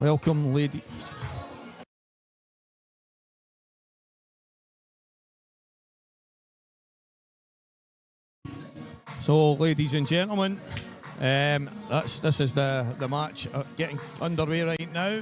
Welcome, ladies. So, ladies and gentlemen, this is the match getting underway right now.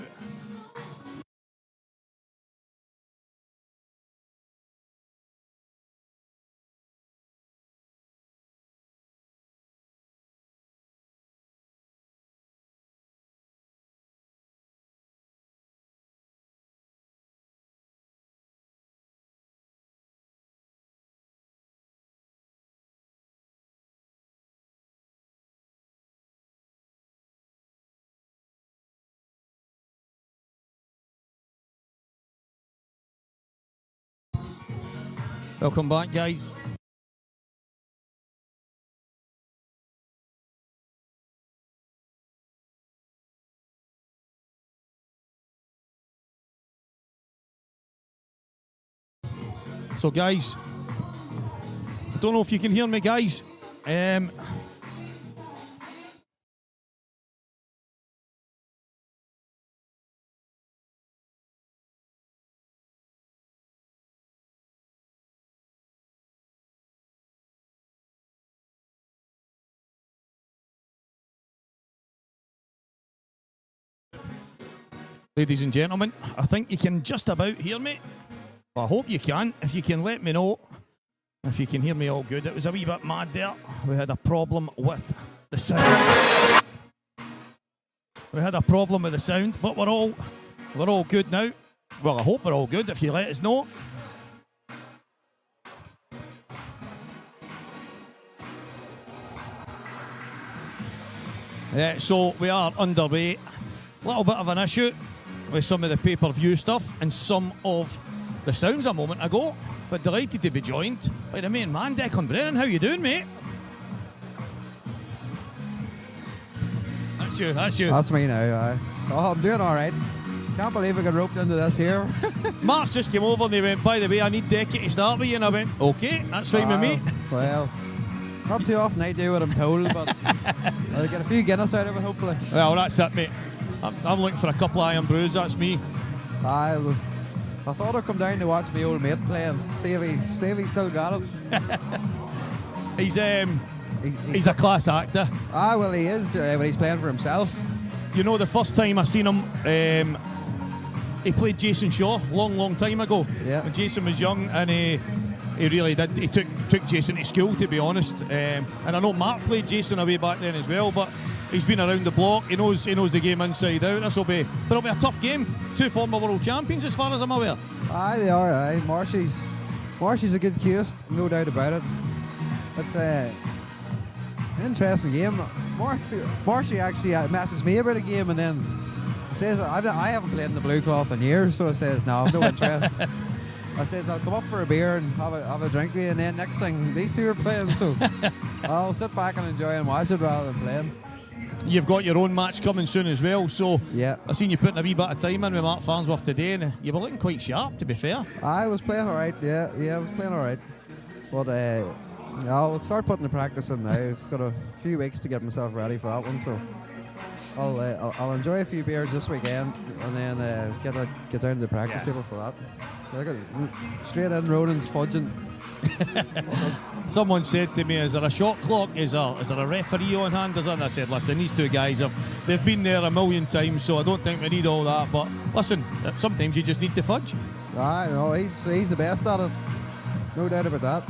Welcome back, guys. So, guys, I don't know if you can hear me, guys. Ladies and gentlemen, I think you can just about hear me. Well, I hope you can. If you can, let me know. If you can hear me all good. It was a wee bit mad there. We had a problem with the sound. But we're all good now. Well, I hope we're all good if you let us know. So we are underway. A little bit of an issue with some of the pay-per-view stuff and some of the sounds a moment ago, but delighted to be joined by the main man, Declan Brennan. How you doing, mate? That's you. That's me now. Oh, I'm doing all right. Can't believe I got roped into this here. Marsh just came over and he went, by the way, I need Decky to start with you, and I went, okay, that's fine with me. Well, not too often I do what I'm told, but I'll get a few Guinness out of it, hopefully. Well, that's it, mate. I'm looking for a couple of iron brews, that's me. I thought I'd come down to watch my old mate playing, see if he still got it. He's a class actor. Well, he is when he's playing for himself. You know, the first time I seen him, he played Jason Shaw long time ago. Yeah. When Jason was young, and he really did. He took Jason to school, to be honest. And I know Mark played Jason away back then as well, but he's been around the block. He knows the game inside out. It'll be a tough game. Two former world champions, as far as I'm aware. They are. Aye. Marshy's a good cast, no doubt about it. It's an interesting game. Marshy actually messages me about a game and then says, I haven't played in the blue cloth in years, so I says, no, I've no interest. I says, I'll come up for a beer and have a drink with you, and then next thing, these two are playing, so I'll sit back and enjoy and watch it rather than playing. You've got your own match coming soon as well, so yeah. I've seen you putting a wee bit of time in with Mark Farnsworth today, and you were looking quite sharp, to be fair. I was playing all right, yeah, I was playing all right. But I'll start putting the practice in now. I've got a few weeks to get myself ready for that one, so I'll enjoy a few beers this weekend and then get down to the practice table for that. So I got straight in Ronan's fudging. Someone said to me, is there a shot clock? Is there a referee on hand? And I said, listen, these two guys they've been there a million times, so I don't think we need all that. But listen, sometimes you just need to fudge. I know, he's the best at it. No doubt about that.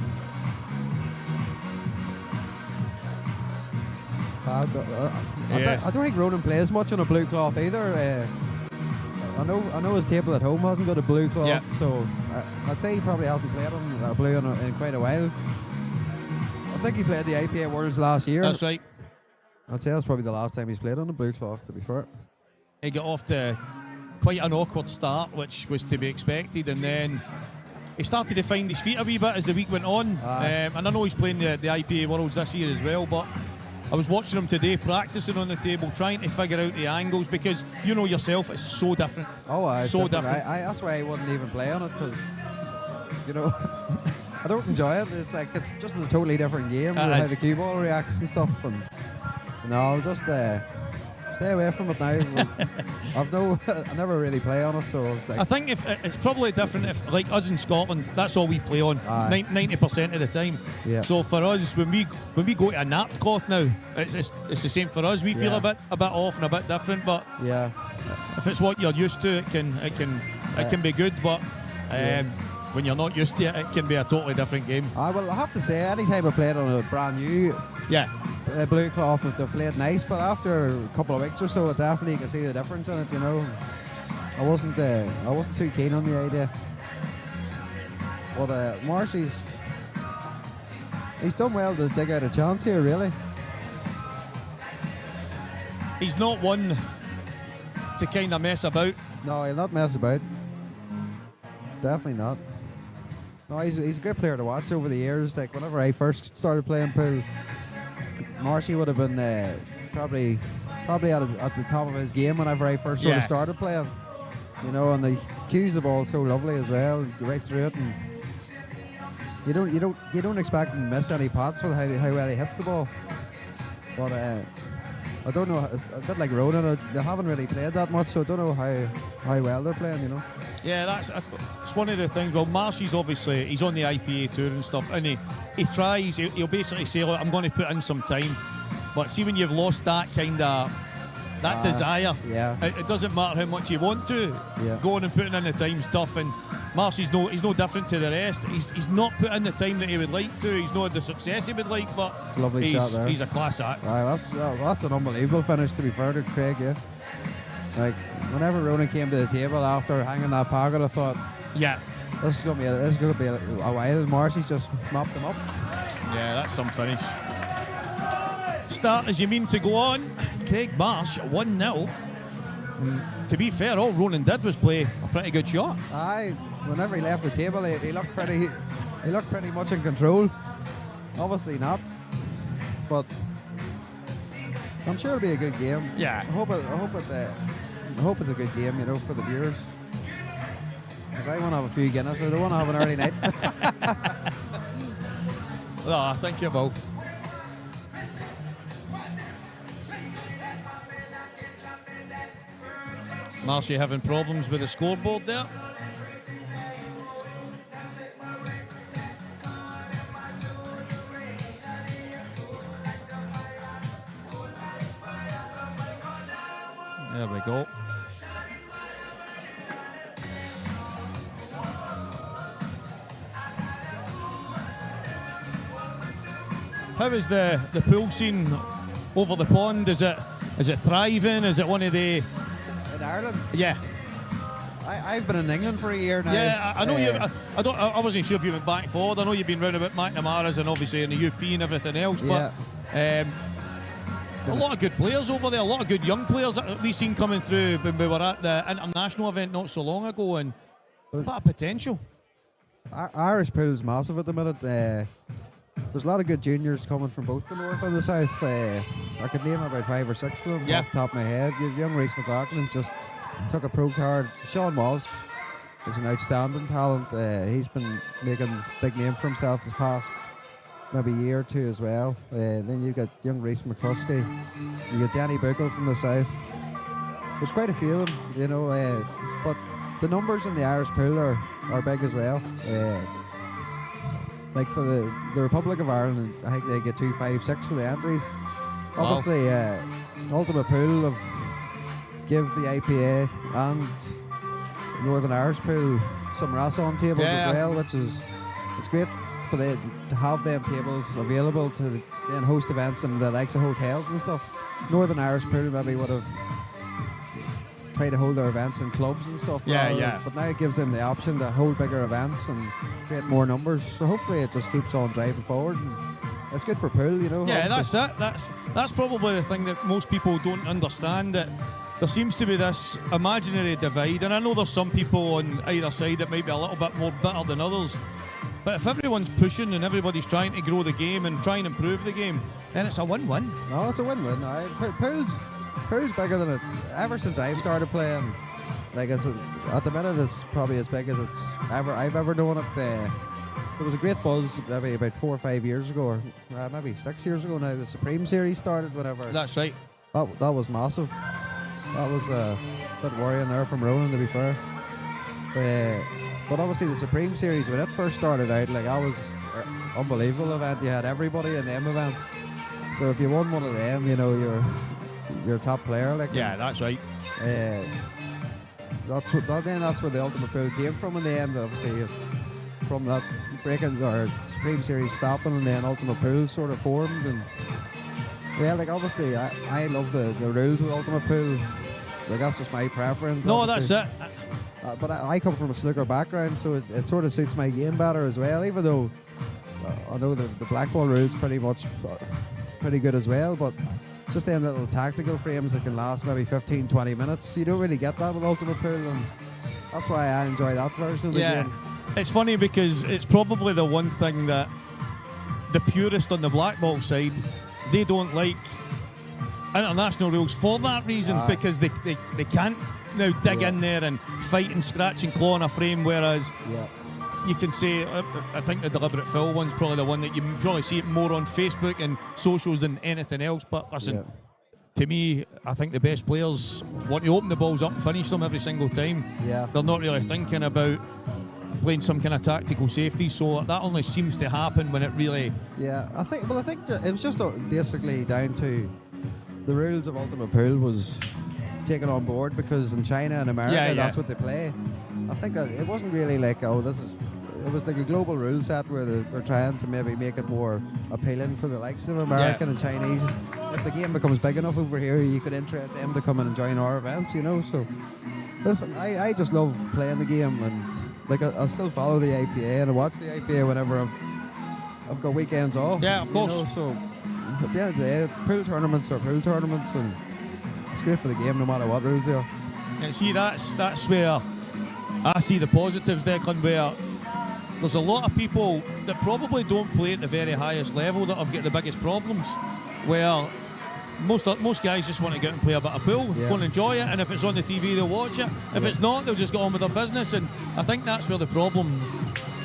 I don't think Ronan plays much on a blue cloth either. I know his table at home hasn't got a blue cloth, so I'd say he probably hasn't played on a blue in quite a while. I think he played the IPA Worlds last year. That's right. I'd say that's probably the last time he's played on a blue cloth, to be fair. He got off to quite an awkward start, which was to be expected, and then he started to find his feet a wee bit as the week went on. And I know he's playing the IPA Worlds this year as well, but I was watching him today practicing on the table, trying to figure out the angles, because you know yourself, it's so different. So different. That's why I wouldn't even play on it, because, you know, I don't enjoy it. It's just a totally different game. How the cue ball reacts and stuff. And no, just Stay away from it now. I never really play on it, so it's like, I think if it's probably different if, like us in Scotland, that's all we play on 90% of the time. Yeah. So for us, when we go to a napped cloth now, it's the same for us. We feel a bit off and a bit different, but yeah. if it's what you're used to, it can be good. But when you're not used to it, it can be a totally different game. I have to say, anytime I played on a brand new blue cloth, they've played nice, but after a couple of weeks or so, I definitely can see the difference in it. You know, I wasn't too keen on the idea. But Marsh, he's done well to dig out a chance here, really. He's not one to kind of mess about. No, he'll not mess about. Definitely not. No, he's a great player to watch over the years. Like, whenever I first started playing pool, Marshy would have been probably at the top of his game whenever I first sort of started playing. You know, and he cues the ball so lovely as well, right through it, and you don't expect him to miss any pots with how well he hits the ball. But I don't know. It's a bit like Ronan. They haven't really played that much, so I don't know how well they're playing. You know. Yeah, it's one of the things. Well, Marshy's obviously he's on the IPA tour and stuff, and he tries. He'll basically say, "Look, I'm going to put in some time." But see, when you've lost that kind of desire, it doesn't matter how much you want to. Going and putting in the time's tough, and Marshy's he's no different to the rest. He's not put in the time that he would like to. He's not had the success he would like, but it's a lovely shot there. He's a class act. That's an unbelievable finish, to be fair to Craig. Yeah. Like, whenever Ronan came to the table after hanging that pocket, I thought, this is gonna be a while. Marshy's just mopped him up. Yeah, that's some finish. Start as you mean to go on. Craig Marsh 1-0. To be fair, all Ronan did was play a pretty good shot. Aye, whenever he left the table, he looked pretty much in control. Obviously not, but I'm sure it'll be a good game. Yeah. I hope it's a good game, you know, for the viewers. Because I want to have a few Guinness. I don't want to have an early night. I think you will. Marshy having problems with the scoreboard there. There we go. How is the pool scene over the pond? Is it thriving? Is it one of the... In Ireland? Yeah. I've been in England for a year now. Yeah, I know you. I wasn't sure if you went back and forward. I know you've been round about McNamara's and obviously in the UP and everything else. But a lot of good players over there. A lot of good young players that we've seen coming through when we were at the international event not so long ago, and a lot of potential. Irish pool's massive at the minute. There's a lot of good juniors coming from both the north and the south. I could name about 5 or 6 of them off the top of my head. Young Reece McLaughlin's just took a pro card. Sean Walsh is an outstanding talent. He's been making a big name for himself this past maybe year or two as well. Then you've got young Reece McCluskey. You got Danny Buckle from the south. There's quite a few of them, you know. But the numbers in the Irish pool are big as well. Like for the Republic of Ireland, I think they get 256 for the entries. Wow. Obviously, Ultimate Pool have give the IPA and Northern Irish Pool some RAS on tables as well, which is it's great for to have them tables available to then host events in the likes of hotels and stuff. Northern Irish Pool maybe would have tried to hold their events in clubs and stuff. But now it gives them the option to hold bigger events and create more numbers. So hopefully it just keeps on driving forward. And it's good for pool, you know. Yeah, that's it. That's probably the thing that most people don't understand, that there seems to be this imaginary divide, and I know there's some people on either side that might be a little bit more bitter than others. But if everyone's pushing and everybody's trying to grow the game and try and improve the game, then it's a win-win. No, it's a win-win. Pool's bigger than it. Ever since I've started playing, like at the minute, it's probably as big as I've ever known it. There was a great buzz maybe about 4 or 5 years ago, or maybe 6 years ago now. The Supreme Series started whenever. That's right. That was massive. That was a bit worrying there from Ronan, to be fair. But obviously the Supreme Series, when it first started out, like, that was an unbelievable event. You had everybody in them events. So if you won one of them, you know, you're a top player. Like, Yeah, that's right. That's where the Ultimate Pool came from in the end, obviously. From that breaking or Supreme Series stopping, and then Ultimate Pool sort of formed. And yeah, like, obviously I love the rules with Ultimate Pool. Like, that's just my preference. No, obviously. that's it. But I come from a snooker background, so it sort of suits my game better as well, even though I know the black ball rules pretty good as well, but just them little tactical frames that can last maybe 15-20 minutes. You don't really get that with Ultimate Pool, and that's why I enjoy that version of the game. It's funny because it's probably the one thing that the purist on the black ball side, they don't like international rules for that reason, because they can't now dig in there and fight and scratch and claw on a frame, whereas you can say, I think the deliberate foul one's probably the one that you probably see it more on Facebook and socials than anything else. But listen, to me, I think the best players want to open the balls up and finish them every single time. They're not really thinking about playing some kind of tactical safety, so that only seems to happen when it really... I think it was just basically down to the rules of Ultimate Pool was taken on board because in China and America that's what they play. I think it wasn't really like, it was like a global rule set where they're trying to maybe make it more appealing for the likes of American and Chinese. If the game becomes big enough over here, you could interest them to come and join our events, you know. So listen, I just love playing the game, and like I still follow the IPA and I watch the IPA whenever I've got weekends off. Yeah, of course. You know, so at the end of the day, pool tournaments are pool tournaments, and it's great for the game no matter what rules they are. And see, that's where I see the positives, Declan, where there's a lot of people that probably don't play at the very highest level that have got the biggest problems, where most guys just want to get and play a bit of pool, go and enjoy it, and if it's on the TV, they'll watch it. If it's not, they'll just get on with their business, and I think that's where the problem,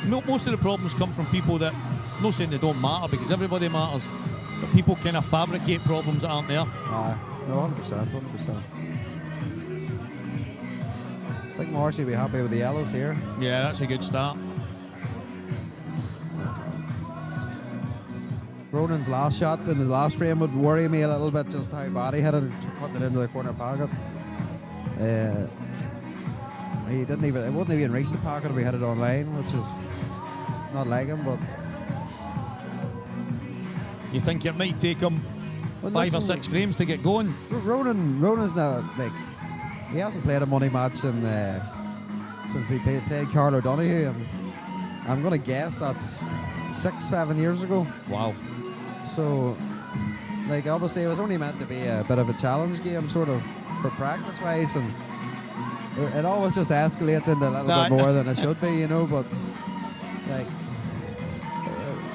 most of the problems come from people that, I'm not saying they don't matter, because everybody matters, but people kind of fabricate problems that aren't there. No, 100%. I think Marsh will be happy with the yellows here. Yeah, that's a good start. Ronan's last shot in his last frame would worry me a little bit, just how bad he hit it, cutting it into the corner pocket. It wouldn't even reach the pocket if he hit it online, which is not like him, but... You think it might take him 5 or 6 frames to get going? Ronan's now, like, he hasn't played a money match since he played Carl O'Donoghue, and I'm going to guess that's 6-7 years ago. Wow. So, like, obviously it was only meant to be a bit of a challenge game, sort of, for practice-wise, and it always just escalates into a little bit more than it should be, you know, but, like,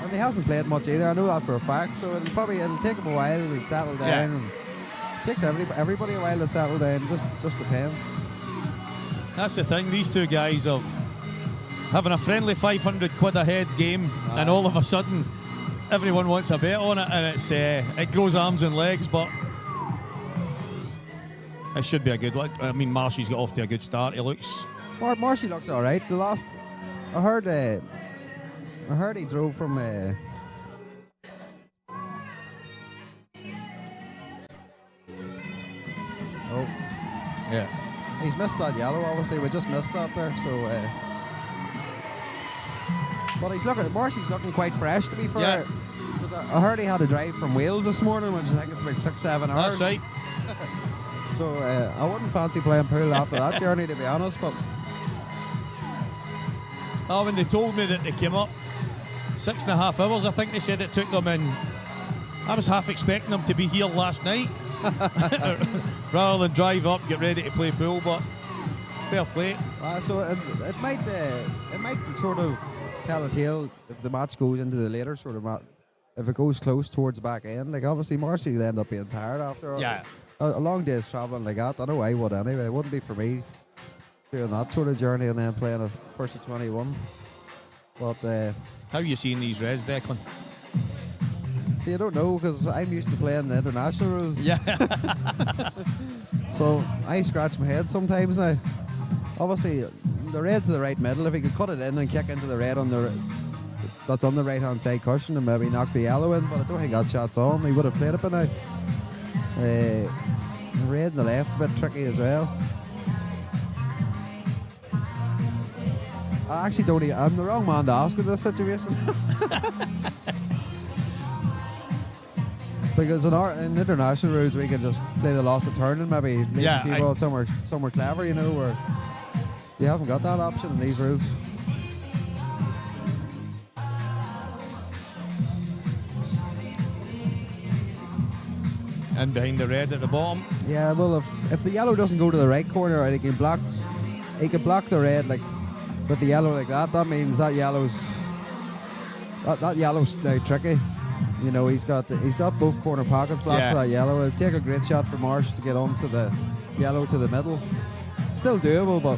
and he hasn't played much either, I know that for a fact, so it'll take him a while to settle down, and it takes everybody a while to settle down, just depends. That's the thing, these two guys of having a friendly 500 quid a head game, and all of a sudden everyone wants a bet on it, and it grows arms and legs, but it should be a good one. I mean, Marshy's got off to a good start. He looks... Marshy looks all right. The last... I heard he drove from... Yeah. He's missed that yellow, obviously. We just missed that there, so... But Marshy's looking quite fresh, to be fair. Yeah. I heard he had a drive from Wales this morning, which I think it's about 6-7 hours. That's right. So I wouldn't fancy playing pool after that journey, to be honest. But when they told me that they came up 6.5 hours, I think they said it took them, and I was half expecting them to be here last night rather than drive up, get ready to play pool. But fair play. So it might sort of tell a tale if the match goes into the later sort of match. If it goes close towards the back end, like obviously Marshy will end up being tired after a long day's travelling like that. I know I would anyway. It wouldn't be for me doing that sort of journey and then playing a first of 21. But how are you seeing these reds, Declan? See, I don't know because I'm used to playing the international rules. Yeah. So I scratch my head sometimes now. Obviously, the red to the right middle, if he could cut it in and kick into the red that's on the right-hand side cushion and maybe knock the yellow in, but I don't think that shot's on. He would have played it by now. The red on the left's a bit tricky as well. I actually don't. I'm the wrong man to ask in this situation. Because in international rules we can just play the loss of turn and maybe leave the cue ball somewhere clever, you know, where you haven't got that option in these rules. And behind the red at the bottom. Yeah, well, if the yellow doesn't go to the right corner, right, he can block the red like with the yellow like that. That means that yellow's now tricky. You know, he's got both corner pockets blocked for that yellow. It'll take a great shot for Marsh to get onto the yellow to the middle. Still doable, but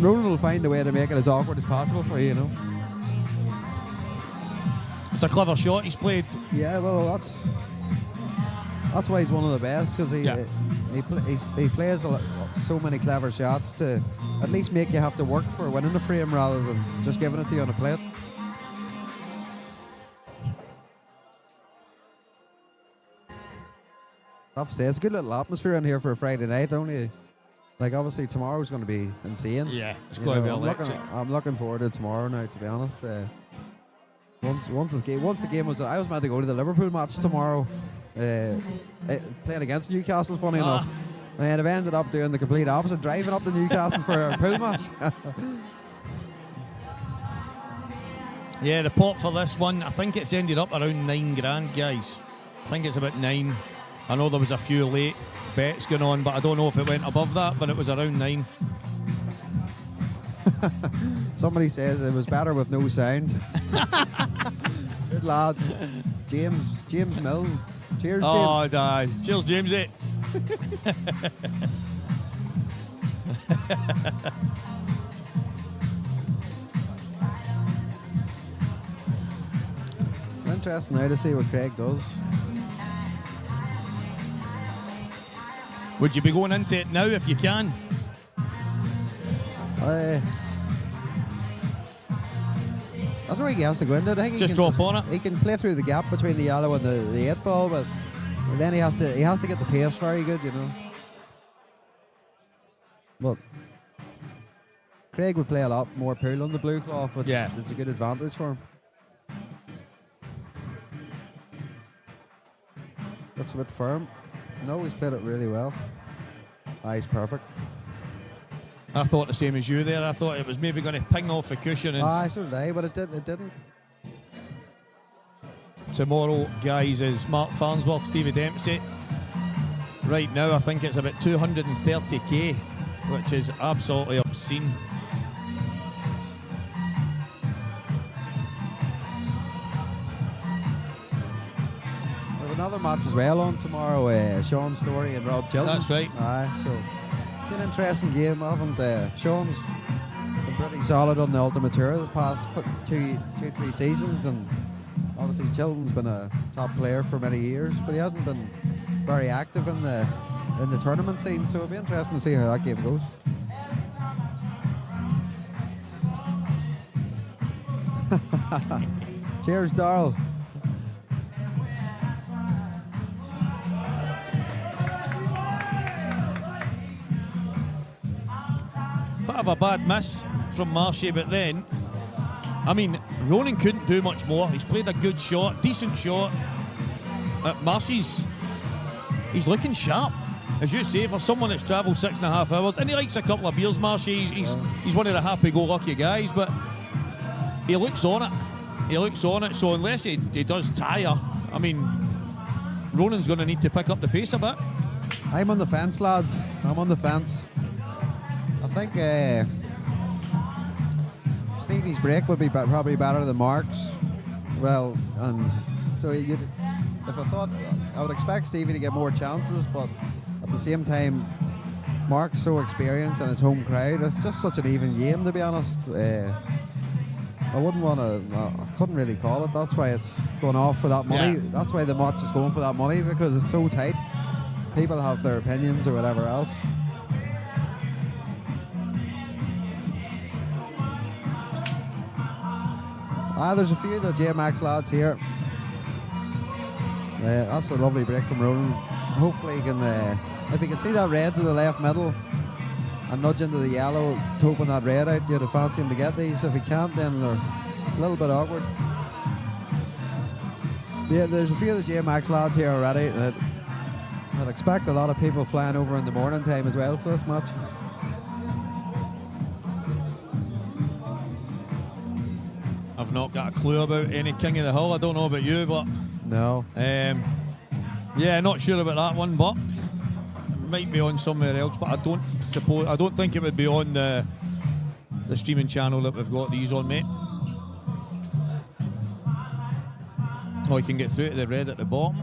Ronan will find a way to make it as awkward as possible for you, you know. It's a clever shot he's played. Yeah, well, that's why he's one of the best, because he plays so many clever shots to at least make you have to work for winning the frame rather than just giving it to you on a plate. I have to say, it's a good little atmosphere in here for a Friday night. Only, like, obviously tomorrow's going to be insane. Yeah, it's going to be electric. I'm looking forward to tomorrow now, to be honest. Once the game was, I was meant to go to the Liverpool match tomorrow, playing against Newcastle, funny enough. And I've ended up doing the complete opposite, driving up to Newcastle for a pool match. Yeah, the pot for this one, I think it's ended up around $9,000, guys. I think it's about 9. I know there was a few late bets going on, but I don't know if it went above that, but it was around 9. Somebody says it was better with no sound. Good lad. James Milne. Cheers, James. Oh, cheers, Jamesy. Interesting now to see what Craig does. Would you be going into it now if you can? I don't think he has to go into it. I think just drop on it. He can play through the gap between the yellow and the 8 ball, but then he has to get the pace very good, you know. But Craig would play a lot more pool on the blue cloth, which is a good advantage for him. Looks a bit firm. No, he's played it really well. He's perfect. I thought the same as you there. I thought it was maybe going to ping off the cushion. And so did I, but it didn't. Tomorrow, guys, is Mark Farnsworth, Stevie Dempsey. Right now, I think it's about 230k, which is absolutely obscene. Another match as well on tomorrow, Sean Story and Rob Chilton. That's right. So it's an interesting game, haven't Sean's been pretty solid on the Ultimate Tour this past 2-3 seasons, and obviously Chilton's been a top player for many years, but he hasn't been very active in the tournament scene, so it'll be interesting to see how that game goes. Cheers, Darrell. Bit of a bad miss from Marshy, but then, I mean, Ronan couldn't do much more. He's played a good shot, decent shot. Marshy's, he's looking sharp, as you say, for someone that's travelled 6.5 hours, and he likes a couple of beers, Marshy. He's one of the happy-go-lucky guys, but he looks on it. He looks on it, so unless he does tire, I mean, Ronan's going to need to pick up the pace a bit. I'm on the fence, lads. I'm on the fence. I think Stevie's break would be probably better than Mark's. Well, and so if I thought, I would expect Stevie to get more chances, but at the same time, Mark's so experienced and his home crowd. It's just such an even game, to be honest. I wouldn't want to. I couldn't really call it. That's why it's going off for that money. Yeah. That's why the match is going for that money, because it's so tight. People have their opinions or whatever else. There's a few of the JMax lads here. That's a lovely break from Ronan. Hopefully he can, if he can see that red to the left middle and nudge into the yellow to open that red out, you'd fancy him to get these. If he can't, then they're a little bit awkward. Yeah, there's a few of the JMax lads here already. I'd expect a lot of people flying over in the morning time as well for this match. I've not got a clue about any King of the Hill. I don't know about you, but no. Yeah, not sure about that one, but might be on somewhere else. But I don't think it would be on the streaming channel that we've got these on, mate. Oh, you can get through to the red at the bottom.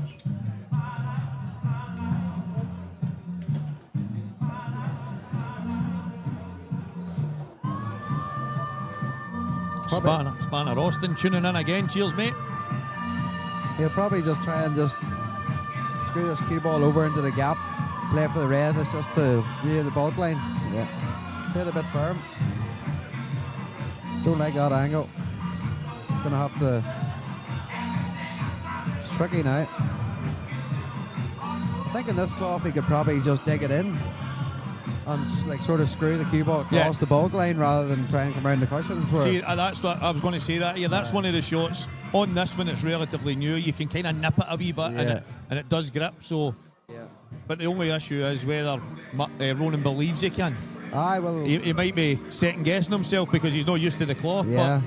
Spanner Austin tuning in again. Cheers, mate. He'll probably just try and just screw this cue ball over into the gap, play for the red. It's just to rear the bulk line. Yeah. Play it a bit firm. Don't like that angle. It's going to have to... It's tricky now. I think in this cloth he could probably just dig it in and like sort of screw the cue ball across the bulk line rather than try and come around the cushions. See, that's what I was going to say. That's one of the shots on this one. It's relatively new. You can kind of nip it a wee bit, and it does grip. So, but the only issue is whether Ronan believes he can. He might be second guessing himself because he's not used to the cloth. Yeah.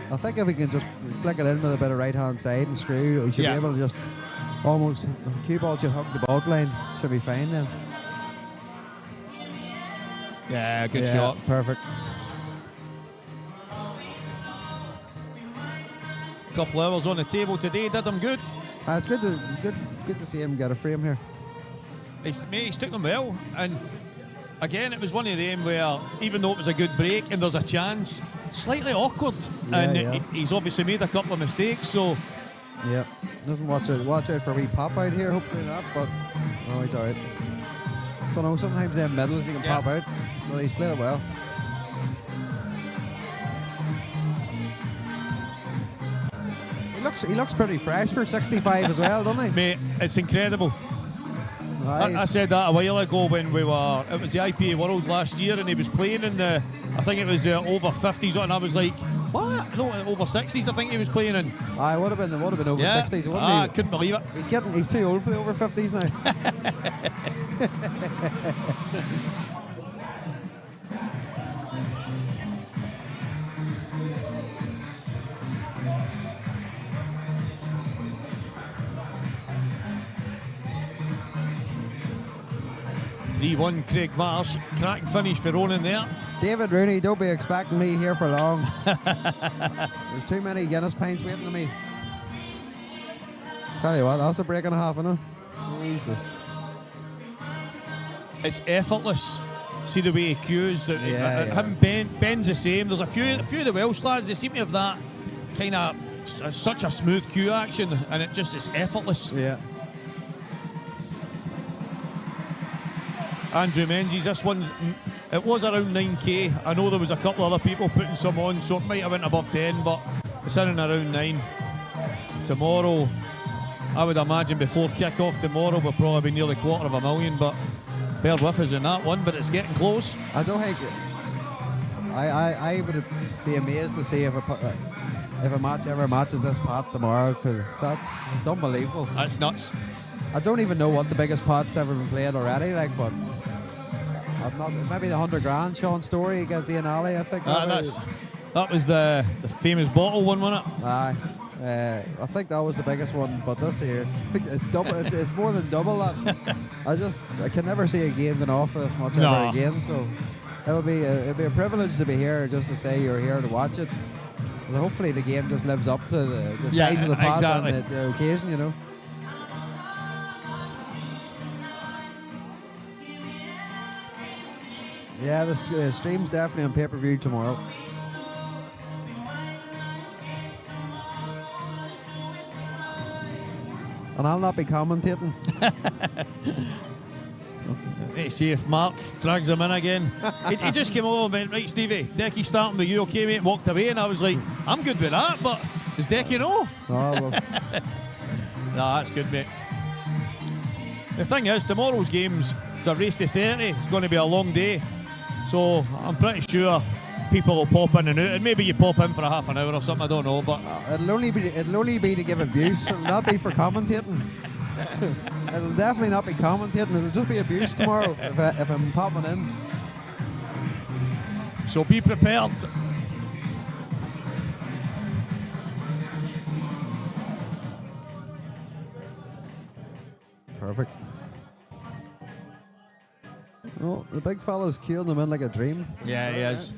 But I think if he can just flick it in with a bit of right hand side and screw, he should be able to just almost the cue ball should hug the bulk line. Should be fine then. Yeah, good shot. Perfect. Couple hours on the table today did him good. It's good to see him get a frame here. He's took them well, and again it was one of them where even though it was a good break and there's a chance, slightly awkward, he's obviously made a couple of mistakes. So doesn't watch out for a wee pop out here. Hopefully not, but he's alright. Don't know, sometimes them middles you can pop out. Well, he's played it well. He looks pretty fresh for 65 as well, doesn't he? Mate, it's incredible. I said that a while ago when it was the IPA Worlds last year, and he was playing in I think it was over 50s, and I was like, what? No, over 60s I think he was playing in. It would have been over 60s, wouldn't he? I couldn't believe it. He's too old for the over 50s now. 3-1 Craig Marsh. Cracking finish for Ronan there. David Rooney, don't be expecting me here for long. There's too many Guinness pints waiting for me. Tell you what, that's a break and a half, isn't it? Jesus. It's effortless. See the way he cues. Ben's the same. There's a few of the Welsh lads, they seem to have that kind of such a smooth cue action, and it's effortless. Yeah. Andrew Menzies, it was around 9k. I know there was a couple other people putting some on, so it might have went above 10, but it's in and around 9. Tomorrow, I would imagine before kick-off tomorrow, we'll probably be nearly 250,000, but bear with us in that one, but it's getting close. I don't think... I would be amazed to see if a match ever matches this pot tomorrow, because it's unbelievable. That's nuts. I don't even know what the biggest pot's ever been played already, but maybe the 100 grand Sean Story against Ian Alley, I think. That was the famous bottle one, wasn't it? Aye. I think that was the biggest one, but this year it's double. it's more than double that. I can never see a game going off for this much ever again. So it'll be a privilege to be here, just to say you're here to watch it. And hopefully the game just lives up to the size of the pot and the occasion, you know. Yeah, the stream's definitely on pay-per-view tomorrow. And I'll not be commentating. Let's see if Mark drags him in again. he just came over and went, right, Stevie, Decky's starting with you, okay, mate? Walked away, and I was like, I'm good with that, but does Decky know? Oh, well. Nah, that's good, mate. The thing is, tomorrow's game's a race to 30. It's going to be a long day. So I'm pretty sure people will pop in and out, and maybe you pop in for a half an hour or something, I don't know. But It'll only be to give abuse. It'll not be for commentating. It'll definitely not be commentating. It'll just be abuse tomorrow if I'm popping in. So be prepared. Perfect. Oh, the big fella's queuing them in like a dream. Yeah, he is.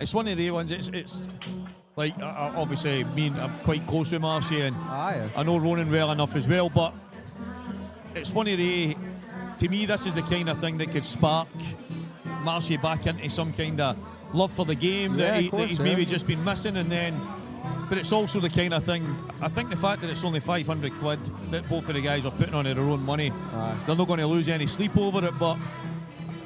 It's one of the ones. It's like obviously I'm quite close with Marshy, and I know Ronan well enough as well. But it's one of the. To me, this is the kind of thing that could spark Marshy back into some kind of love for the game that he's maybe just been missing, and then. But it's also the kind of thing. I think the fact that it's only 500 quid that both of the guys are putting on their own money, they're not going to lose any sleep over it. But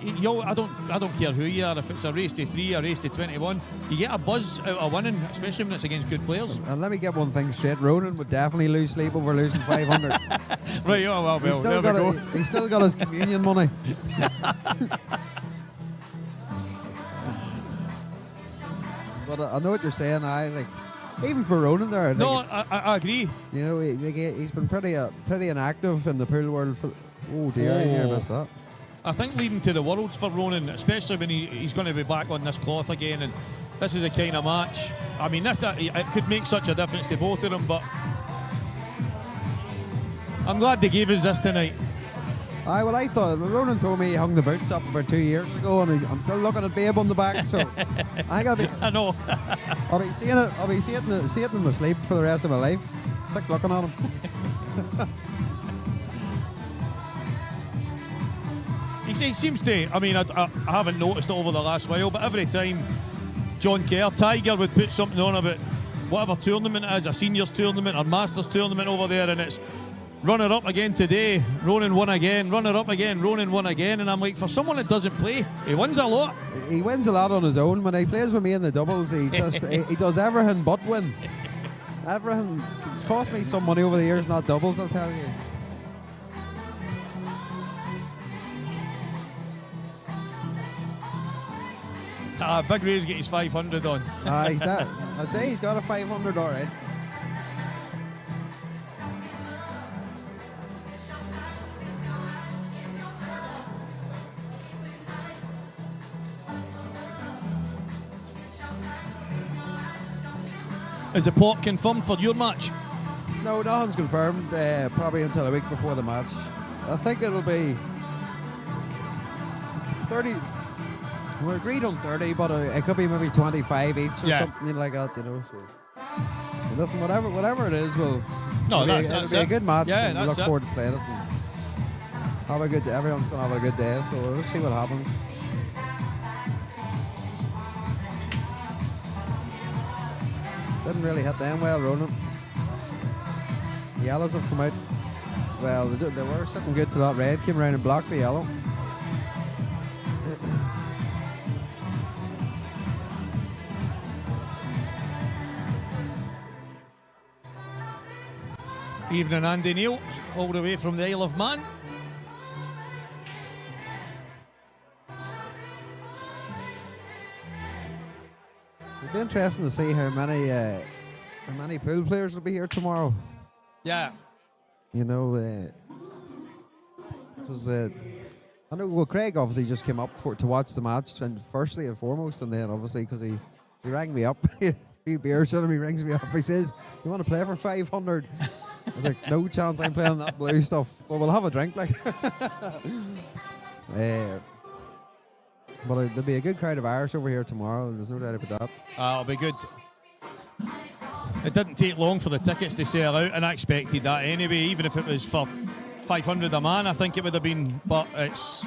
I don't care who you are. If it's a race to 3, a race to 21, you get a buzz out of winning, especially when it's against good players. And let me get one thing straight: Ronan would definitely lose sleep over losing 500. Right? Oh well, there we go. He's still got his communion money. But I know what you're saying. Even for Ronan there. I agree. You know, he's been pretty inactive in the pool world. Oh dear, I near missed that. I think leading to the Worlds for Ronan, especially when he's going to be back on this cloth again, and this is a kind of match. I mean, it could make such a difference to both of them, but I'm glad they gave us this tonight. Well, I thought Ronan told me he hung the boots up about 2 years ago, and I'm still looking at Babe on the back. So I know. I'll be seeing it. I'll be seeing it in my sleep for the rest of my life. Sick looking at him. He seems to. I mean, I haven't noticed it over the last while, but every time John Kerr, Tiger would put something on about whatever tournament it is, a seniors tournament or masters tournament over there, and it's runner up again today, Ronan won again, runner up again, Ronan won again, and I'm like, for someone that doesn't play, he wins a lot. He wins a lot on his own. When he plays with me in the doubles, he just he does everything but win. Everything. It's cost me some money over the years, not doubles, I'll tell you. Big Ray's get his 500 on. I'd say he's got a 500 already. Is the pot confirmed for your match? No, nothing's confirmed. Probably until a week before the match. I think it'll be 30. We're agreed on 30, but it could be maybe 25 each or something like that, you know. So, listen, whatever it is, it'll be a good match. Yeah, and we look forward to playing it. Everyone's gonna have a good day, so we'll see what happens. Didn't really hit them well, Ronan. The yellows have come out. Well, they were sitting good till that red came around and blocked the yellow. Evening, Andy Neil, all the way from the Isle of Man. It'll be interesting to see how many pool players will be here tomorrow. Yeah. You know, because I know Craig obviously just came up to watch the match, and firstly and foremost, and then obviously because he rang me up, a few beers in him, he rings me up. He says, "You want to play for 500?" I was like, "No chance, I'm playing that blue stuff." Well, we'll have a drink, like. But there'll be a good crowd of Irish over here tomorrow. There's no doubt about that. It'll be good. It didn't take long for the tickets to sell out, and I expected that anyway. Even if it was for 500 a man, I think it would have been. But it's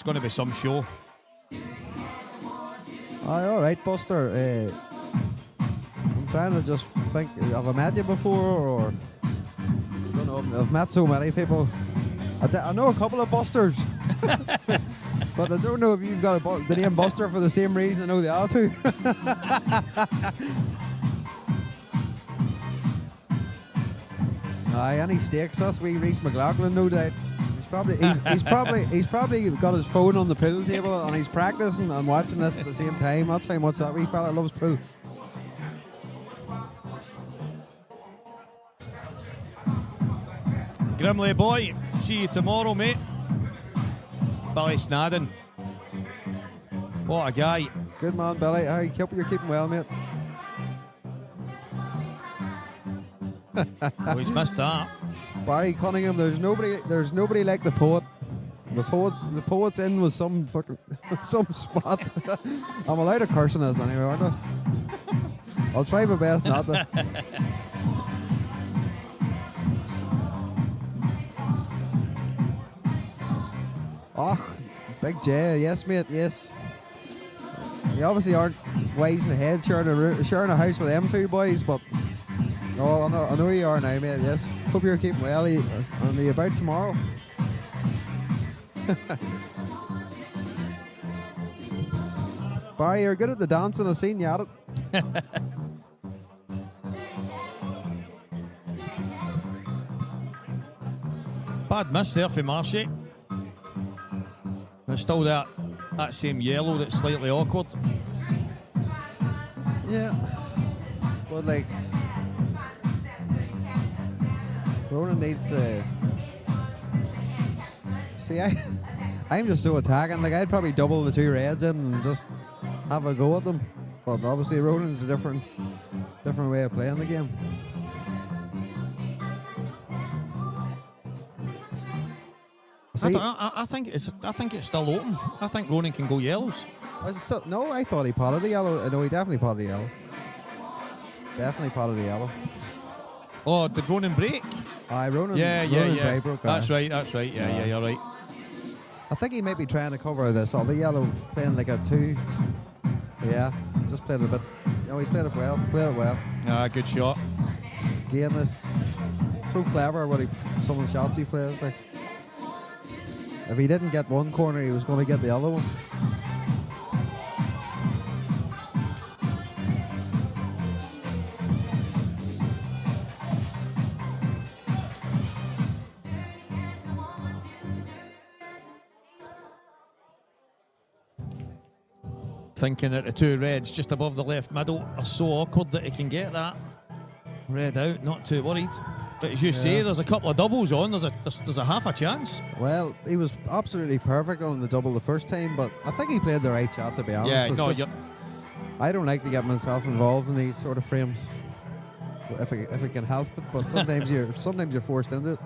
going to be some show. All right, Buster. I'm trying to just think, have I met you before, or I don't know. I've met so many people. I know a couple of Busters, but I don't know if you've got the name Buster for the same reason I know the other two. Aye, any stakes us, wee Reese McLaughlin, no doubt. He's probably got his phone on the pool table and he's practicing and watching this at the same time. That's how much that wee fella loves pool. Grimley boy, see you tomorrow, mate. Billy Snadden. What a guy. Good man, Billy. Aye, you're keeping well, mate. Oh, he's missed that. Barry Cunningham, there's nobody like the poet. The poet's in with some fucking some spot. I'm allowed to curse in this anyway, aren't I? I'll try my best not to. Oh, Big J, yes mate, yes. You obviously aren't wise in the head sharing a house with them two boys, but I know you are now, mate, yes. Hope you're keeping well. On the about tomorrow. Barry, you're good at the dancing. I've seen you at it. Bad miss there for Marshy. There's still that same yellow that's slightly awkward. Yeah. But like, Ronan needs to see. I'm just so attacking. Like, I'd probably double the two reds in and just have a go at them. But obviously, Ronan's a different way of playing the game. I think it's still open. I think Ronan can go yellows. No, I thought he potted the yellow. No, he definitely potted the yellow. Definitely potted the yellow. Oh, did Ronan break? Aye, Ronan. Yeah. Broke, that's right. Yeah, you're right. I think he might be trying to cover this other yellow, playing like a 2. Yeah, just played a bit. He's played it well. Ah, good shot. Again, this so clever some of the shots he plays. Like, if he didn't get one corner, he was going to get the other one. Thinking that the two reds just above the left middle are so awkward that he can get that red out. Not too worried. But as you say, there's a couple of doubles on. There's a half a chance. Well, he was absolutely perfect on the double the first time, but I think he played the right shot, to be honest. Yeah, I don't like to get myself involved in these sort of frames if it can help it, but sometimes you're forced into it.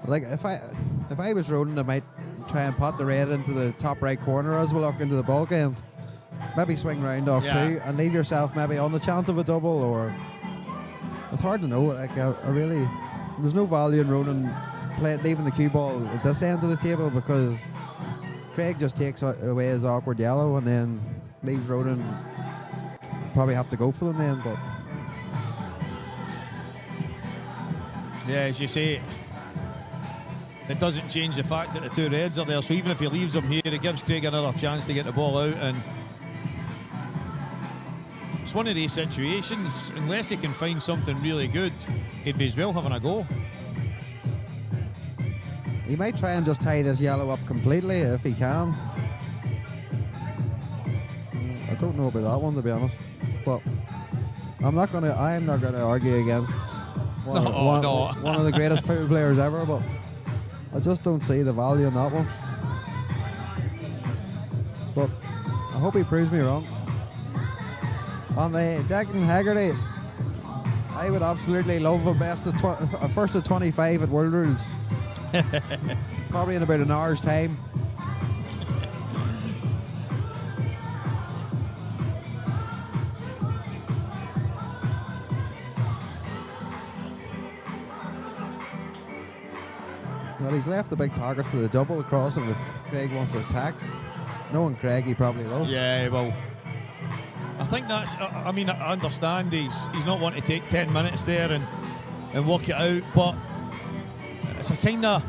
Like, if I was Ronan, I might try and pot the red into the top right corner as we look into the bulk end. Maybe swing round off 2 and leave yourself maybe on the chance of a double, or it's hard to know. Like, there's no value in Ronan leaving the cue ball at this end of the table, because Craig just takes away his awkward yellow and then leaves Ronan probably have to go for them then. But yeah, as you say, it doesn't change the fact that the two reds are there. So even if he leaves them here, it gives Craig another chance to get the ball out. And it's one of these situations, unless he can find something really good, he'd be as well having a go. He might try and just tie this yellow up completely if he can. I don't know about that one, to be honest. But I'm not gonna argue against one of the greatest pool players ever, but I just don't see the value in that one. But I hope he proves me wrong. On the Declan Haggerty, I would absolutely love a first of 25 at World Rules. Probably in about an hour's time. Well, he's left the big pocket for the double across him if Craig wants to attack. Knowing Craig, he probably will. Yeah, well, I think that's. I mean, I understand he's not wanting to take 10 minutes there and work it out, but it's a kind of.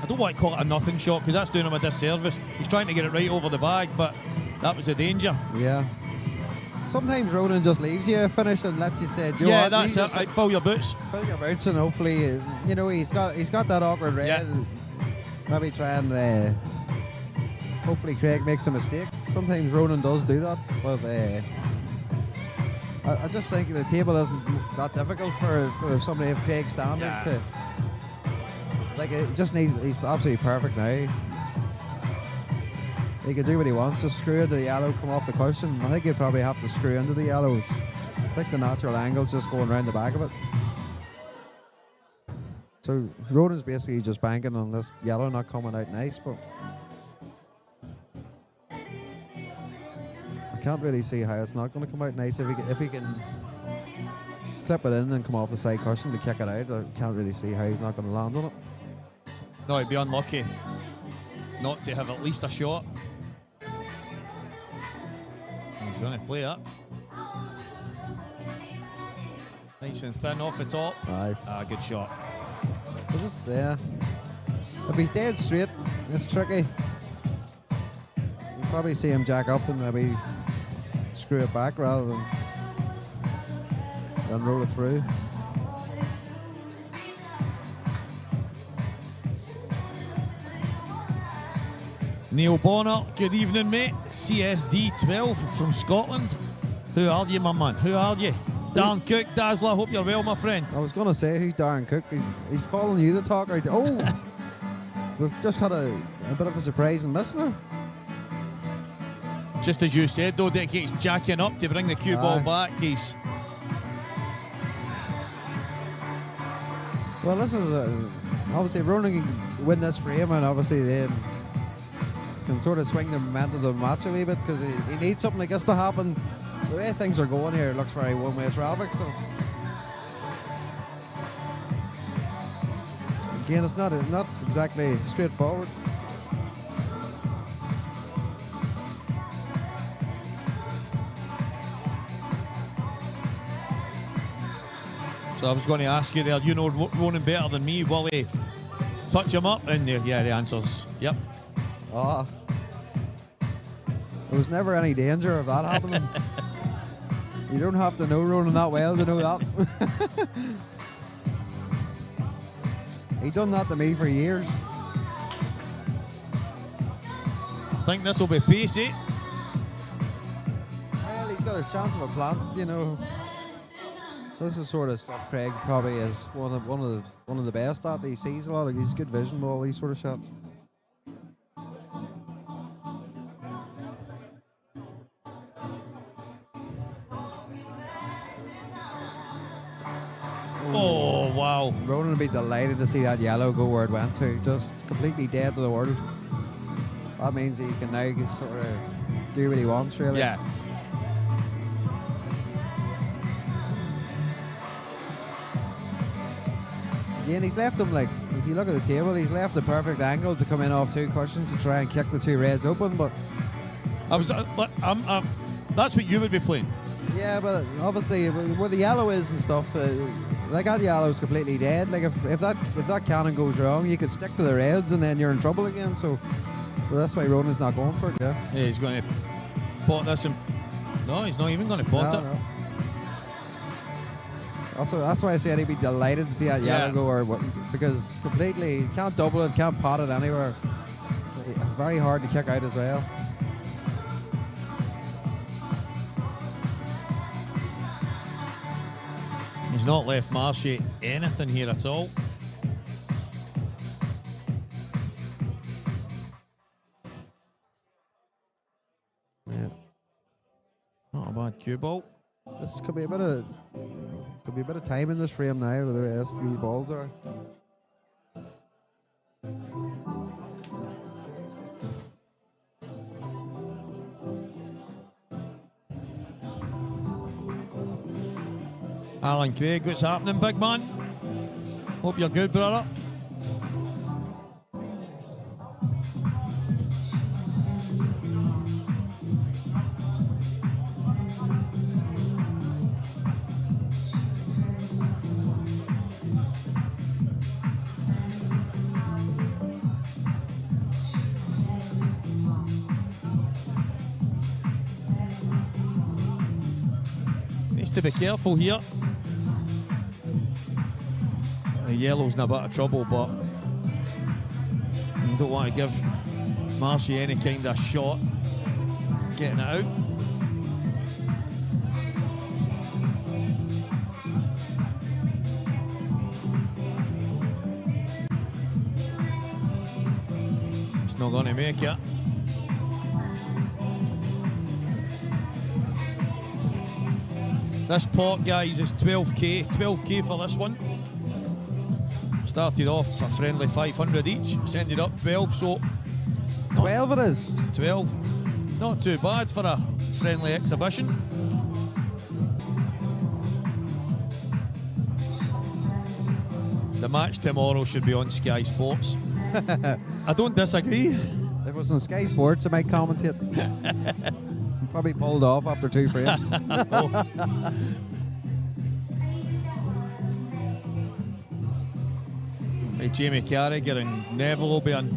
I don't want to call it a nothing shot because that's doing him a disservice. He's trying to get it right over the bag, but that was a danger. Yeah. Sometimes Ronan just leaves you a finish and lets you say, yeah, that's it. I'd fill your boots. Fill your boots, and hopefully, you know, he's got that awkward red. Yeah. Maybe try and hopefully Craig makes a mistake. Sometimes Ronan does do that, but I just think the table isn't that difficult for somebody of Craig's standard to. Like, it just needs. He's absolutely perfect now. He can do what he wants. Just screw into the yellow, come off the cushion. I think he'd probably have to screw into the yellow. I think the natural angle's just going around the back of it. So Ronan's basically just banking on this yellow not coming out nice, but I can't really see how it's not going to come out nice. If he can clip it in and come off the side cushion to kick it out, I can't really see how he's not going to land on it. No, he'd be unlucky not to have at least a shot. He's going to play up. Nice and thin off the top. Aye. Good shot. Just there. If he's dead straight, it's tricky. You probably see him jack up and maybe screw it back rather than roll it through. Neil Bonner, good evening, mate. CSD 12 from Scotland. Who are you, my man? Who are you? Darren Cook, Dazzler, hope you're well, my friend. I was going to say, who's Darren Cook? He's calling you the talker. Oh, we've just had a bit of a surprise and missing her. Just as you said, though, Dick, he's jacking up to bring the cue ball back. Well, this is obviously Ronan can win this frame, and obviously then can sort of swing the momentum of the match a wee bit because he needs something like this to happen. The way things are going here, it looks very one-way traffic. So again, it's not exactly straightforward. So I was going to ask you there, you know Ronan better than me, will he touch him up? And yeah, the answer's yep. There was never any danger of that happening. You don't have to know Ronan that well to know that. He done that to me for years. I think this will be pacey. Well, he's got a chance of a plant, you know. This is sort of stuff Craig probably is one of the best at. He sees a lot of, he's good vision with all these sort of shots. Oh, wow. Ronan would be delighted to see that yellow go where it went to. Just completely dead to the world. That means he can now sort of do what he wants, really. Yeah. Again, he's left them, like, if you look at the table, he's left the perfect angle to come in off two cushions to try and kick the two reds open, but... That's what you would be playing. Yeah, but obviously where the yellow is and stuff, like that yellow's completely dead. Like if that cannon goes wrong, you could stick to the reds and then you're in trouble again. So that's why Ronan's not going for it. Yeah, he's going to pot this. No, he's not even going to pot it. No. Also, that's why I said he'd be delighted to see that yellow go, because completely can't double it, can't pot it anywhere. Very hard to kick out as well. He's not left Marshy anything here at all. Yeah. Not a bad cue ball. This could be a bit of time in this frame now with the rest of these balls are. Alan Craig, what's happening, big man? Hope you're good, brother. Needs to be careful here. The yellow's in a bit of trouble, but you don't want to give Marshy any kind of shot getting it out. It's not going to make it. This pot, guys, is 12k. 12k for this one. Started off a friendly 500 each. It's ended up 12, so 12 it is. 12. Not too bad for a friendly exhibition. The match tomorrow should be on Sky Sports. I don't disagree. If it was on Sky Sports, I might commentate. Probably pulled off after 2 frames. Hey, Jamie Carragher and Neville will be on.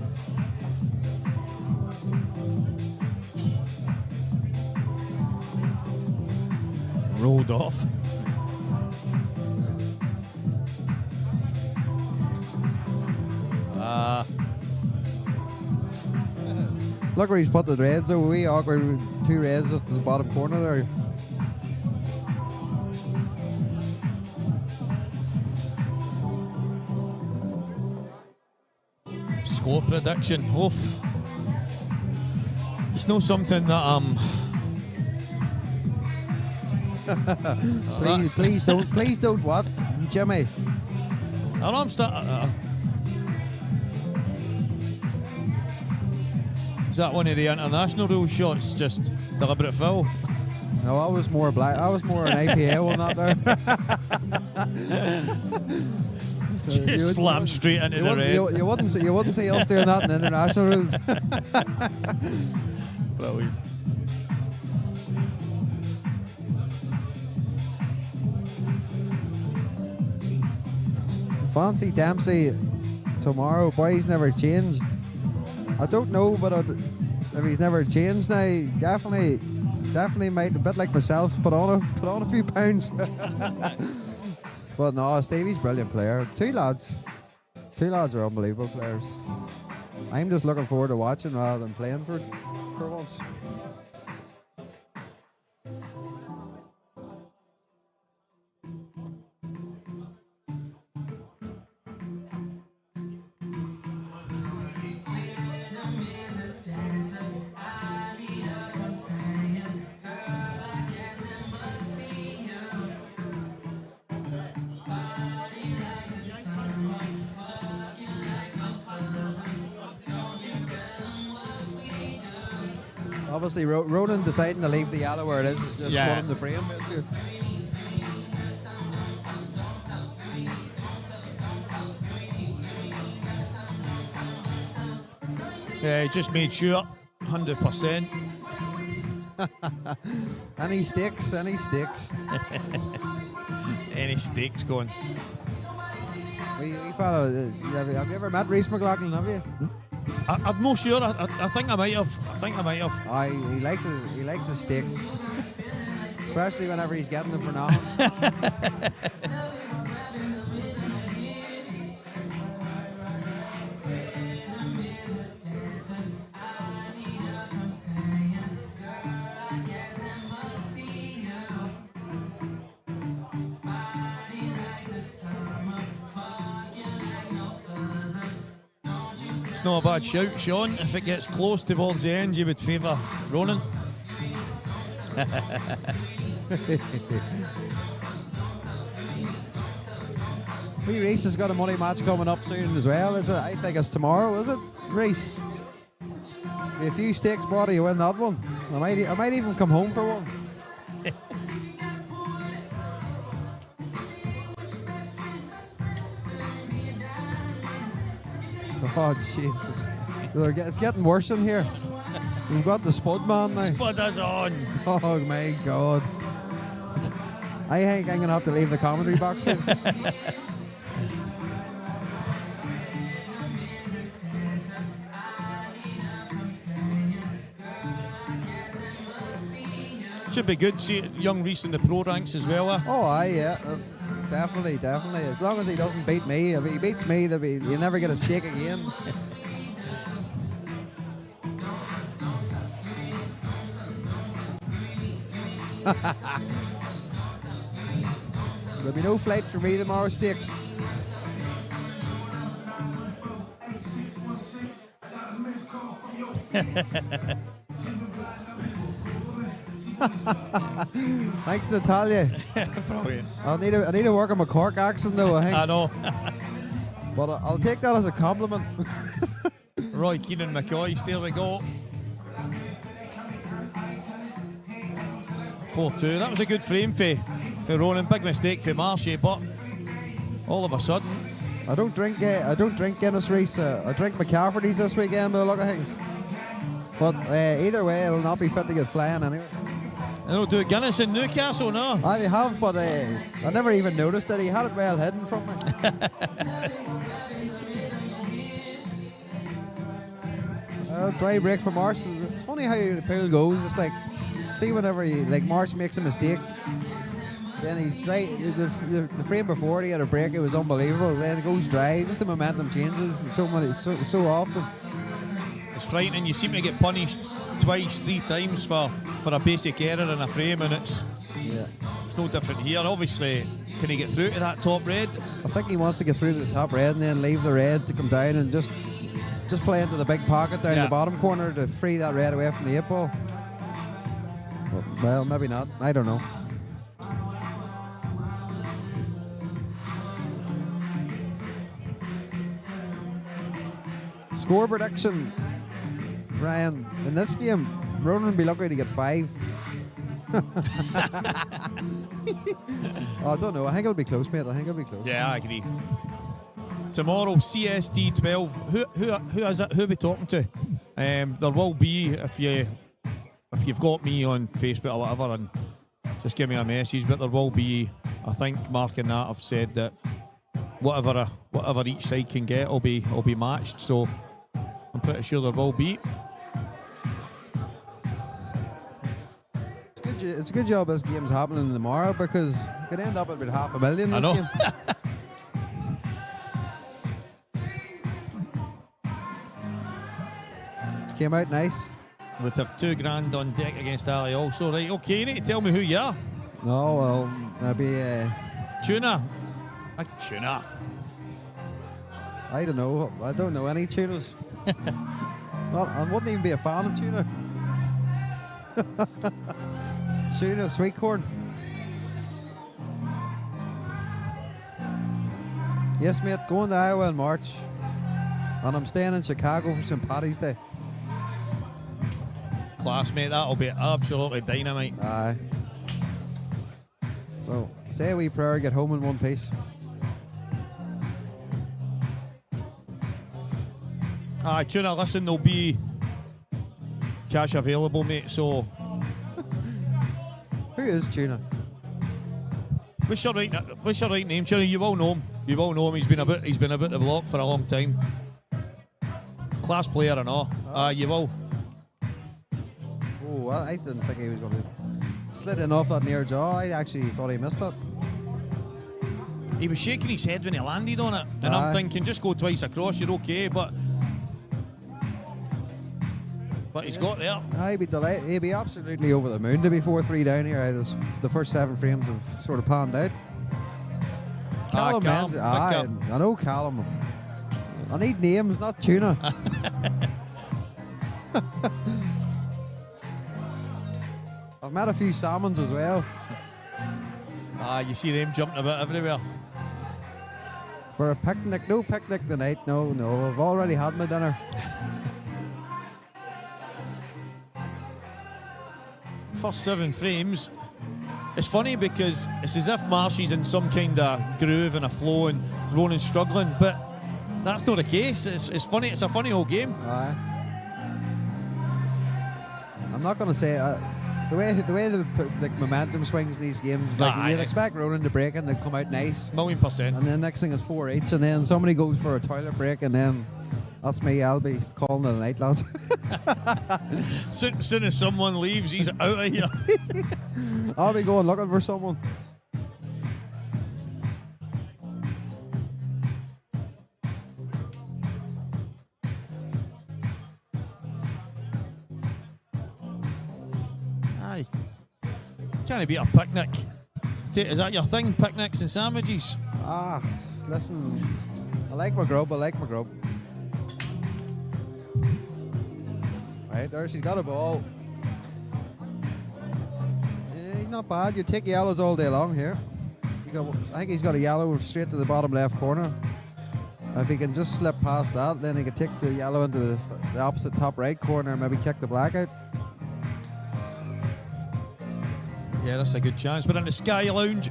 Rolled off. Look where he's put the reds over. Wee awkward 2 reds just at the bottom corner there. Score prediction. Oof. It's not something that please don't what, Jimmy? I'm Is that one of the international rule shots? Just deliberate foul? No, I was more black. I was more an APL on that there. Just slam straight into the red. You wouldn't see us doing that in international rules. Brilliant. Fancy Dempsey tomorrow. Boy, he's never changed. I don't know, but if he's never changed now, definitely might, a bit like myself, put on a few pounds. But no, Stevie's a brilliant player. Two lads are unbelievable players. I'm just looking forward to watching rather than playing for once. Obviously, Ronan deciding to leave the yellow where it is just running the frame. Yeah, he just made sure, 100%. Any sticks? Any stakes going. Have you ever met Reece McLaughlin, have you? I'm not sure. I think I might have. He likes his steaks, especially whenever he's getting them for nothing. Not a bad shout, Sean. If it gets close towards the end, you would favour Ronan. Wee Reece has got a money match coming up soon as well, is it? I think it's tomorrow, is it, Reece? A few stakes, buddy, you win that one. I might even come home for one. Oh, Jesus. It's getting worse in here. We've got the Spud man now. Spud is on. Oh, my God. I think I'm going to have to leave the commentary box in. Should be good. See young Reese in the pro ranks as well. Oh, aye, yeah. That's definitely. As long as he doesn't beat me. If he beats me, you'll never get a steak again. There'll be no flight for me tomorrow, steaks. Thanks, Natalia. Brilliant. I need to work on my Cork accent though, I think. I know. But I'll take that as a compliment. Roy Keenan McCoy, there we go. 4-2. That was a good frame for Ronan. Big mistake for Marshy, but all of a sudden. I don't drink Guinness Reese. I drink McCafferty's this weekend by the look of things. But either way, it'll not be fit to get flying anyway. They don't do Guinness in Newcastle, no? I have, but I never even noticed it. He had it well hidden from me. Dry break for Marsh. It's funny how the pool goes. It's like, see, whenever Marsh makes a mistake, then he's dry. The frame before he had a break, it was unbelievable. Then it goes dry. Just the momentum changes so often. It's frightening. You seem to get punished twice, 3 times for a basic error in a frame, and it's no different here. Obviously, can he get through to that top red? I think he wants to get through to the top red and then leave the red to come down and just play into the big pocket down the bottom corner to free that red away from the 8 ball. But, well, maybe not. I don't know. Score prediction, Ryan. In this game, Ronan would be lucky to get 5. I don't know. I think it'll be close, mate. I think it'll be close. Yeah, I agree. Tomorrow, CST 12. Who is it? Who are we talking to? There will be, if you've got me on Facebook or whatever, and just give me a message. But there will be, I think Mark and Nat have said that whatever each side can get will be matched. So I'm pretty sure there will be. It's a good job this game's happening tomorrow because it could end up at about $500,000 this game. Came out nice. We'd have $2,000 on deck against Ali also, right? Okay, you need to tell me who you are. No, well, that'd be Tuna. Tuna. I don't know. I don't know any tunas. I wouldn't even be a fan of tuna. Tuna, sweet corn. Yes, mate, going to Iowa in March. And I'm staying in Chicago for St. Paddy's Day. Class, mate, that'll be absolutely dynamite. Aye. So, say a wee prayer, get home in one piece. Aye, Tuna, listen, there'll be cash available, mate, so... Who is Tuna? What's your right name, Tuna? You all know him. He's been about the block for a long time. Class player and all. You will. Oh, I didn't think he was going to slid in off that near jaw. I actually thought he missed that. He was shaking his head when he landed on it, and I'm thinking, just go twice across, you're okay, but he's got there. I'd be delighted. He'd be absolutely over the moon to be 4-3 down here. The first 7 frames have sort of panned out. Callum, I know Callum. I need names, not Tuna. I've met a few salmons as well. You see them jumping about everywhere. For a picnic. No picnic tonight. No. I've already had my dinner. First 7 frames. It's funny because it's as if Marshy's in some kind of groove and a flow and Ronan's struggling, but that's not the case. It's funny. It's a funny old game. Aye. I'm not going to say the way the momentum swings in these games. You'd expect Ronan to break and they'd come out nice. 1,000,000%. And then next thing is 4 each, and then somebody goes for a toilet break, and then That's me. I'll be calling it a night, lads. Soon as someone leaves, he's out of here. I'll be going looking for someone. Aye. Can't be a picnic. Is that your thing, picnics and sandwiches? Listen, I like my grub. Right, there she's got a ball. Not bad. You take yellows all day long here. I think he's got a yellow straight to the bottom left corner. If he can just slip past that, then he can take the yellow into the opposite top right corner and maybe kick the black out. Yeah, that's a good chance. We're in the Sky Lounge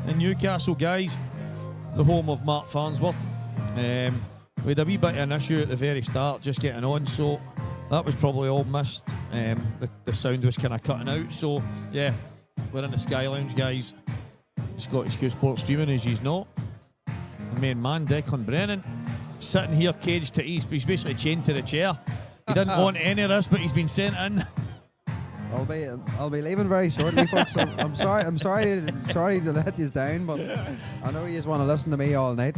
in Newcastle, guys, the home of Mark Farnsworth. We had a wee bit of an issue at the very start, just getting on, so that was probably all missed. The sound was kind of cutting out, so yeah, we're in the Sky Lounge, guys. Scottish Q Sports streaming, as you's know. The main man, Declan Brennan, sitting here caged to East. He's basically chained to the chair. He didn't want any of this, but he's been sent in. I'll be leaving very shortly, folks. I'm sorry to let you down, but I know you just want to listen to me all night.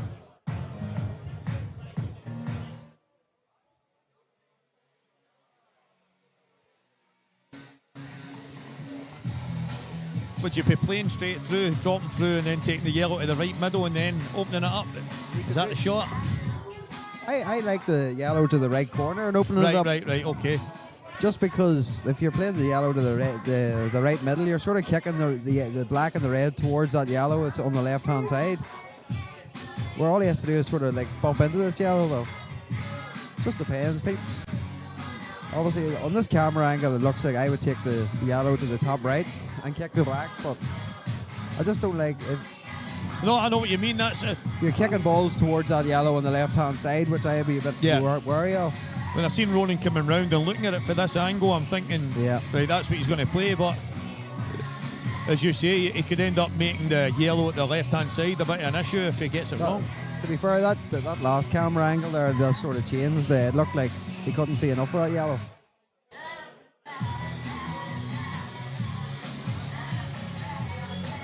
Would you be playing straight through, dropping through, and then taking the yellow to the right middle and then opening it up? Is that the shot? I like the yellow to the right corner and opening it up. Right, okay. Just because if you're playing the yellow to the right middle, you're sort of kicking the black and the red towards that yellow. It's on the left hand side. Where all he has to do is sort of like bump into this yellow. Well, just depends, Pete. Obviously, on this camera angle, it looks like I would take the yellow to the top right and kick the black, but I just don't like it. No, I know what you mean. That's you're kicking balls towards that yellow on the left hand side, which I'd be a bit wary of. When I seen Ronan coming round and looking at it for this angle, I'm thinking, right, that's what he's going to play. But as you say, he could end up making the yellow at the left-hand side a bit of an issue if he gets it wrong. To be fair, that last camera angle there, the sort of changed. It looked like he couldn't see enough of that yellow.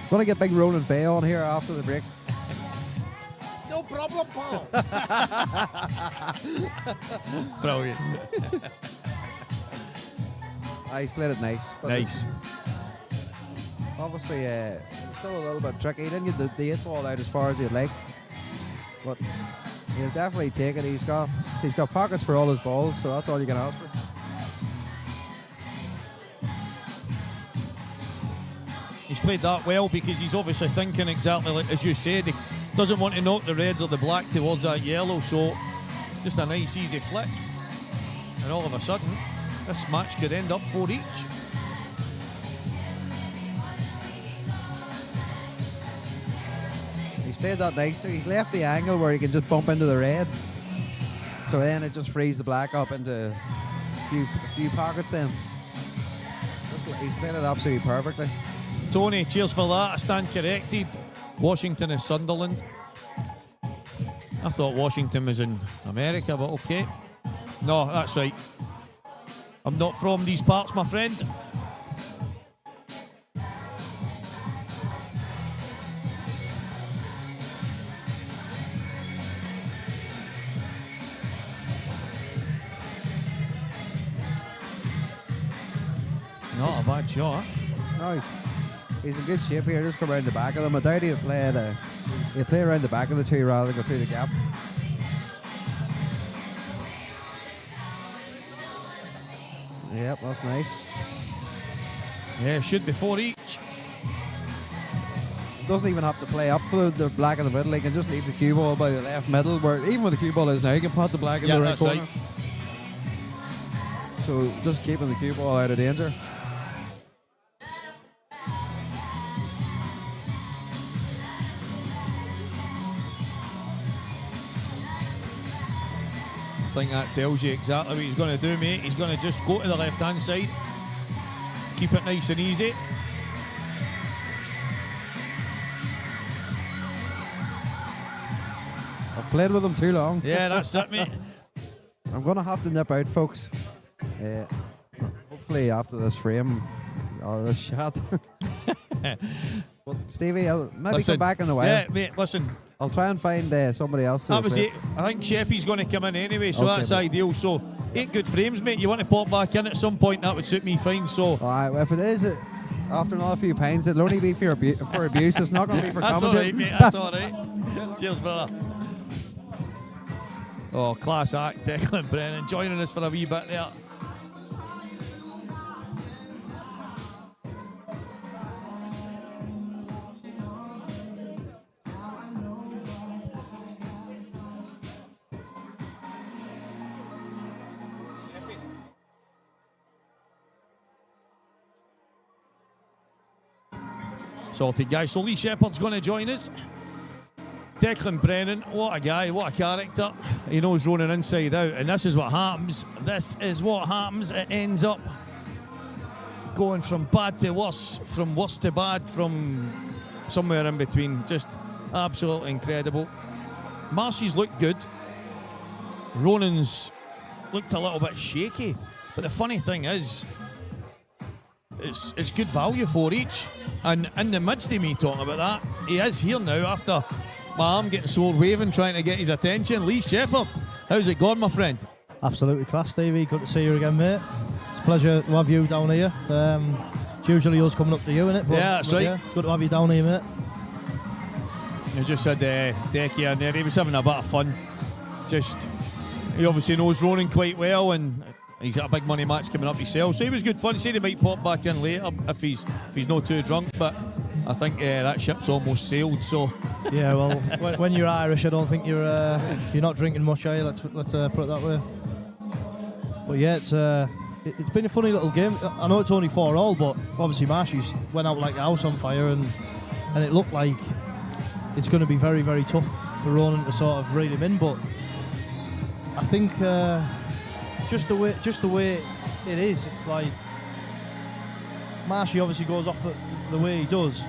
Gonna get big Ronan Fay on here after the break. No problem, Paul. Brilliant. He's played it nice. Nice. Obviously, it's still a little bit tricky. He didn't get the 8-ball out as far as he'd like, but he'll definitely take it. He's got pockets for all his balls, so that's all you can ask for. He's played that well because he's obviously thinking exactly like as you said. He doesn't want to knock the reds or the black towards that yellow, so just a nice easy flick. And all of a sudden, this match could end up 4 each. He's played that nice too. He's left the angle where he can just bump into the red. So then it just frees the black up into a few pockets then. He's played it absolutely perfectly. Tony, cheers for that. I stand corrected. Washington is Sunderland. I thought Washington was in America, but okay. No, that's right. I'm not from these parts, my friend. Not a bad shot. No, he's in good shape here. Just come around the back of them. I doubt he'll play around the back of the two rather than go through the gap. Yep, that's nice. Yeah, should be 4 each. Doesn't even have to play up for the black in the middle. He can just leave the cue ball by the left middle, where even where the cue ball is now, he can put the black in the right corner. Right. So just keeping the cue ball out of danger. I think that tells you exactly what he's going to do, mate. He's going to just go to the left-hand side, keep it nice and easy. I've played with him too long. Yeah, that's it, mate. I'm gonna have to nip out, folks. Hopefully after this frame, this chat. Well, Stevie, I'll maybe come back in the way. Yeah, mate, listen. I'll try and find somebody else to That was replace. it. I think Sheppy's going to come in anyway, so Okay, that's mate. ideal. So 8 good frames, mate. You want to pop back in at some point, that would suit me fine. So Alright, well, if it is after another few pints, it'll only be for abuse. It's not going to be for that's all right, commentating. mate. That's all right. Cheers, brother. Oh, class act, Declan Brennan joining us for a wee bit there. Salty guy. So Lee Shepherd's going to join us. Declan Brennan, what a guy, what a character. He knows Ronan inside out, and this is what happens. This is what happens. It ends up going from bad to worse, from worse to bad, from somewhere in between. Just absolutely incredible. Marshy's looked good. Ronan's looked a little bit shaky. But the funny thing is, it's good value for each. And in the midst of me talking about that, he is here now after my arm getting sore waving, trying to get his attention. Lee Shepherd, how's it going, my friend? Absolutely class, Stevie. Good to see you again, mate. It's a pleasure to have you down here. It's usually us coming up to you, innit? Yeah, that's right. Yeah, it's good to have you down here, mate. You just had Decky in there. He was having a bit of fun. He obviously knows Ronan quite well, and he's got a big money match coming up himself. So he was good fun. He said he might pop back in later if he's not too drunk, but I think that ship's almost sailed. So yeah, well, when you're Irish, I don't think you're not drinking much, are you? Let's put it that way. But yeah, it's been a funny little game. I know it's only 4-all, but obviously Marshy's went out like a house on fire, and it looked like it's going to be very, very tough for Ronan to sort of reel him in. But I think just the way it is, it's like Marshy obviously goes off the way he does,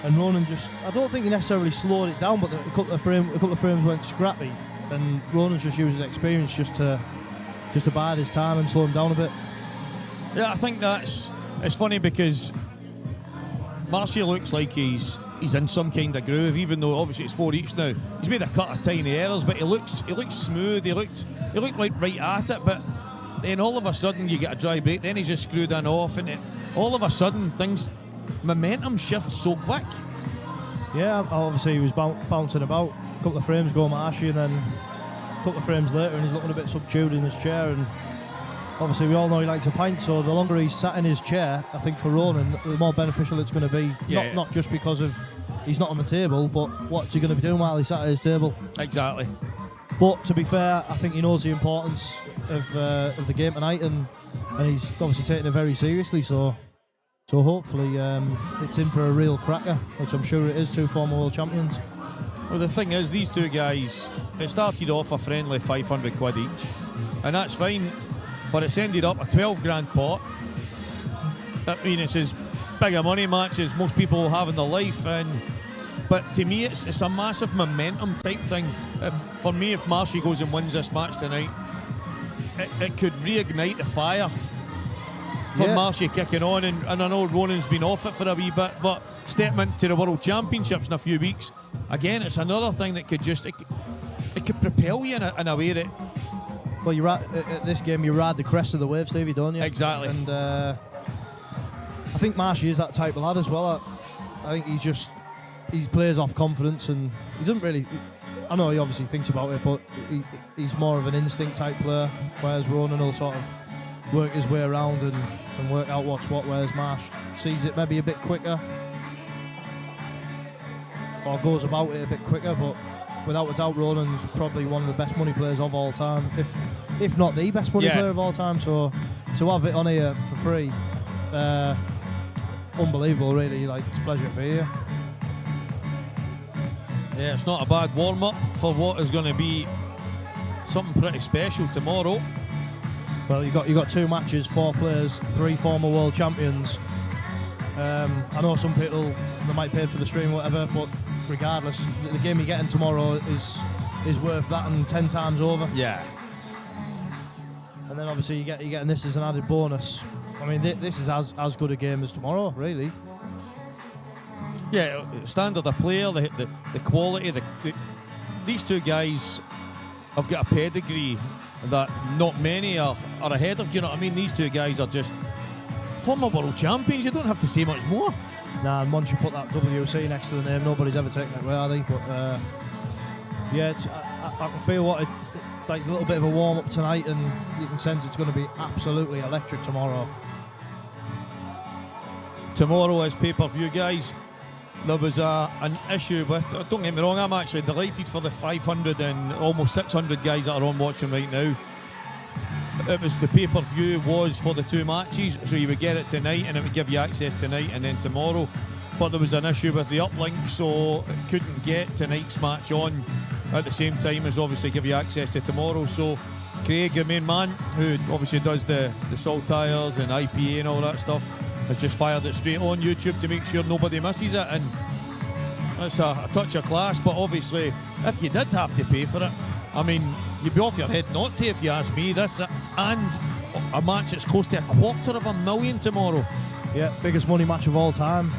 and Ronan I don't think he necessarily slowed it down, but a couple of frames went scrappy, and Ronan's just used his experience just to bide his time and slow him down a bit. yeah, I think it's funny because Marshy looks like he's in some kind of groove, even though obviously it's 4 each now. He's made a couple of tiny errors, but he looks smooth. He looked like right at it, but then all of a sudden you get a dry break. Then he's just screwed in off, and all of a sudden momentum shifts so quick. Yeah, obviously he was bouncing about. A couple of frames go Marshy, and then a couple of frames later, and he's looking a bit subdued in his chair. And obviously we all know he likes a pint, so the longer he's sat in his chair, I think for Ronan, the more beneficial it's going to be. Yeah. Not just because of he's not on the table, but what's he going to be doing while he's sat at his table? Exactly. But to be fair, I think he knows the importance of the game tonight, and he's obviously taking it very seriously. So hopefully it's in for a real cracker, which I'm sure it is. 2 former world champions. Well, the thing is, these two guys, it started off a friendly 500 quid each, and that's fine, but it's ended up a 12 grand pot. I mean, it's as big a money match as most people have in their life, but to me, it's a massive momentum type thing. For me, if Marshy goes and wins this match tonight, it could reignite the fire for Marshy kicking on, and I know Ronan's been off it for a wee bit, but step into the World Championships in a few weeks, again, it's another thing that could it could propel you in a way that... Well, you're at this game, you ride the crest of the wave, Stevie, don't you? Exactly. And I think Marshy is that type of lad as well. I think he plays off confidence, and he doesn't really... I know he obviously thinks about it, but he's more of an instinct type player, whereas Ronan will sort of work his way around and work out what's what, whereas Marsh sees it maybe a bit quicker, or goes about it a bit quicker. But without a doubt, Ronan's probably one of the best money players of all time, if not the best money player of all time. So to have it on here for free, unbelievable, really. Like, it's a pleasure to be here. Yeah, it's not a bad warm-up for what is going to be something pretty special tomorrow. Well, you got 2 matches, 4 players, 3 former world champions. I know some people, they might pay for the stream, whatever, but regardless, the game you're getting tomorrow is worth that and 10 times over. Yeah. And then obviously you're getting this as an added bonus. I mean, this is as good a game as tomorrow, really. Yeah, standard of player, the quality, these two guys have got a pedigree that not many are ahead of. Do you know what I mean? These two guys are just former world champions. You don't have to say much more. Nah, and once you put that WC next to the name, nobody's ever taken it away, are they? But yeah, I can feel what it's like, a little bit of a warm up tonight, and you can sense it's going to be absolutely electric tomorrow. Tomorrow is pay-per-view, guys. There was an issue with, don't get me wrong, I'm actually delighted for the 500 and almost 600 guys that are on watching right now. It was the pay-per-view was for the two matches, so you would get it tonight and it would give you access tonight and then tomorrow. But there was an issue with the uplink, so it couldn't get tonight's match on at the same time as obviously give you access to tomorrow. So Craig, the main man, who obviously does the saltires and IPA and all that stuff, has just fired it straight on YouTube to make sure nobody misses it, and it's a touch of class. But obviously, if you did have to pay for it, I mean, you'd be off your head not to, if you ask me. This and a match that's close to $250,000 tomorrow. Yeah, biggest money match of all time,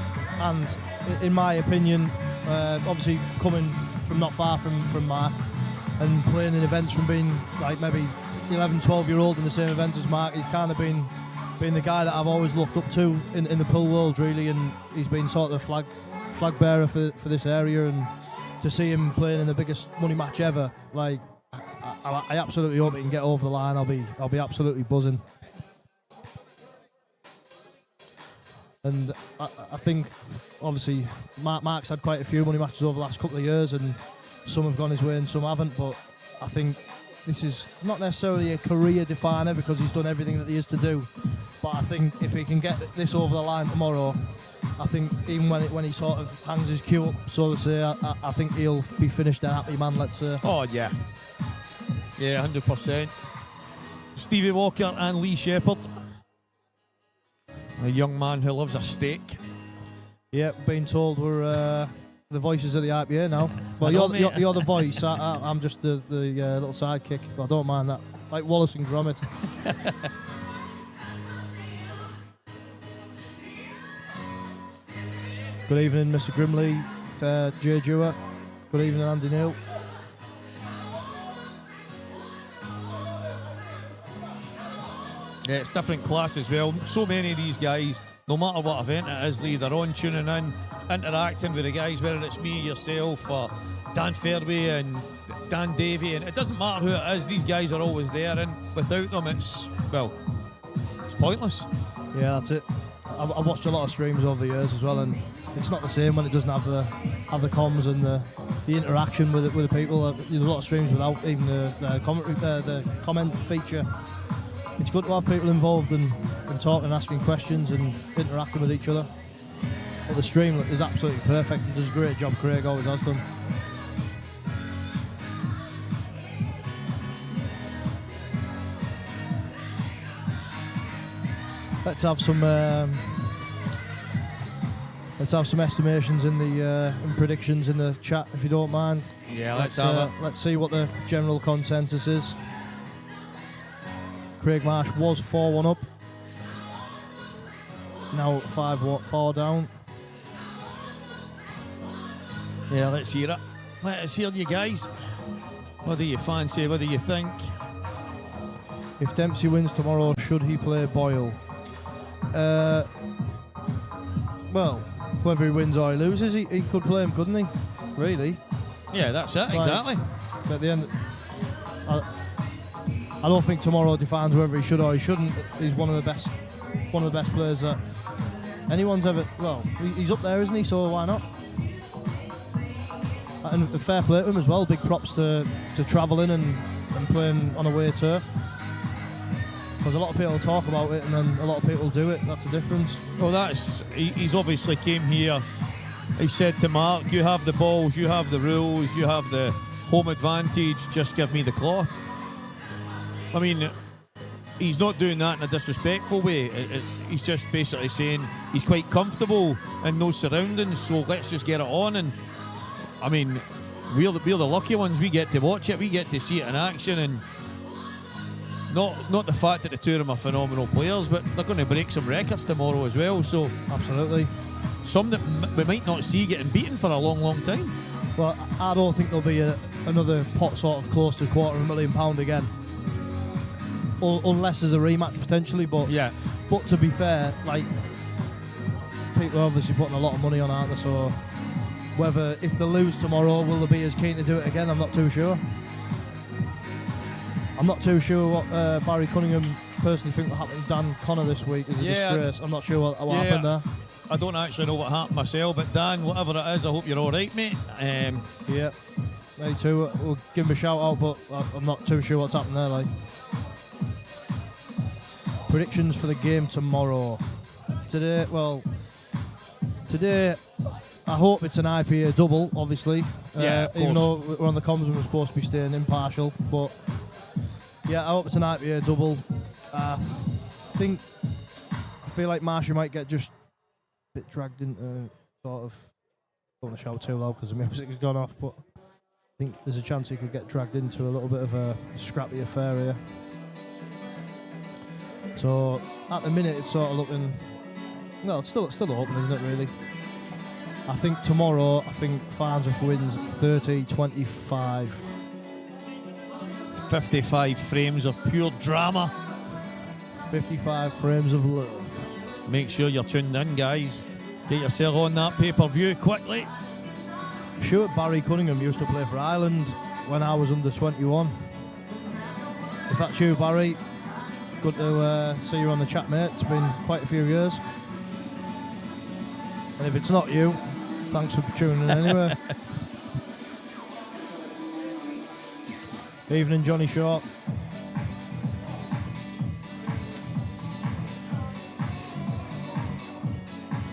and in my opinion, obviously coming from not far from Mark and playing in events from being like maybe 11, 12-year-old in the same event as Mark, he's kind of been the guy that I've always looked up to in the pool world, really, and he's been sort of the flag bearer for this area, and to see him playing in the biggest money match ever, like I absolutely hope he can get over the line. I'll be absolutely buzzing. And I think obviously Mark's had quite a few money matches over the last couple of years, and some have gone his way and some haven't, but I think this is not necessarily a career definer because he's done everything that there is to do. But I think if he can get this over the line tomorrow, I think even when he sort of hangs his cue up, so to say, I think he'll be finished a happy man, let's say. Oh, yeah. Yeah, 100%. Stevie Walker and Lee Shepherd. A young man who loves a steak. Yeah, being told we're the voices of the IPA now. Well, you're the voice. I'm just the little sidekick. I don't mind that. Like Wallace and Gromit. Good evening, Mr. Grimley, Jay Dewar. Good evening, Andy Neal. Yeah, it's different class as well. So many of these guys, no matter what event it is, Lee, they're on tuning in, interacting with the guys, whether it's me, yourself, or Dan Fairway and Dan Davey, and it doesn't matter who it is, these guys are always there, and without them it's pointless. Yeah, that's it. I've watched a lot of streams over the years as well, and it's not the same when it doesn't have the comms and the interaction with the people. There's a lot of streams without even the comment feature. It's good to have people involved and talking and asking questions and interacting with each other. But the stream is absolutely perfect. He does a great job, Craig always has done. Let's have some estimations in the and predictions in the chat, if you don't mind. Yeah, let's have it. Let's see what the general consensus is. Craig Marsh was 4-1 up. Now 5-4 down. Yeah, let's hear it. Let us hear you guys. What do you fancy? What do you think? If Dempsey wins tomorrow, should he play Boyle? Well, whether he wins or he loses, he could play him, couldn't he? Really? Yeah, that's it, exactly. At the end, I don't think tomorrow defines whether he should or he shouldn't. He's one of the best players that anyone's ever. Well, he's up there, isn't he? So why not? And fair play to him as well. Big props to travelling and playing on away turf. Because a lot of people talk about it and then a lot of people do it. That's the difference. Well, he's obviously came here. He said to Mark, "You have the balls, you have the rules, you have the home advantage. Just give me the cloth." I mean, he's not doing that in a disrespectful way. He's just basically saying he's quite comfortable in those surroundings, so let's just get it on. And I mean, we're the lucky ones. We get to watch it. We get to see it in action. And not the fact that the two of them are phenomenal players, but they're going to break some records tomorrow as well. So Absolutely. some that we might not see getting beaten for a long, long time. Well, I don't think there'll be another pot sort of close to £250,000 again, unless there's a rematch potentially. But Yeah. But to be fair, like, people are obviously putting a lot of money on, aren't they? So whether if they lose tomorrow, will they be as keen to do it again? I'm not too sure. I'm not too sure what Barry Cunningham personally think will happen to Dan Connor this week as a disgrace. I'm not sure what happened there. I don't actually know what happened myself, but Dan, whatever it is, I hope you're all right, mate. Yeah, me too. We'll give him a shout out, but I'm not too sure what's happened there. Like, predictions for the game tomorrow. Today, I hope it's an IPA double, obviously. Yeah, of even though course. we're on the comms and we're supposed to be staying impartial. But yeah, I hope it's an IPA double. I feel like Marsha might get just a bit dragged into sort of, don't want to shout too loud because the music has gone off, but I think there's a chance he could get dragged into a little bit of a scrappy affair here. So at the minute it's sort of looking, well, it's still open, isn't it, really? I think tomorrow, Farnsworth wins 30-25. 55 frames of pure drama. 55 frames of love. Make sure you're tuned in, guys. Get yourself on that pay-per-view quickly. Sure, Barry Cunningham used to play for Ireland when I was under 21. If that's you, Barry, good to see you on the chat, mate. It's been quite a few years. And if it's not you, thanks for tuning in anyway. Evening, Johnny Shaw.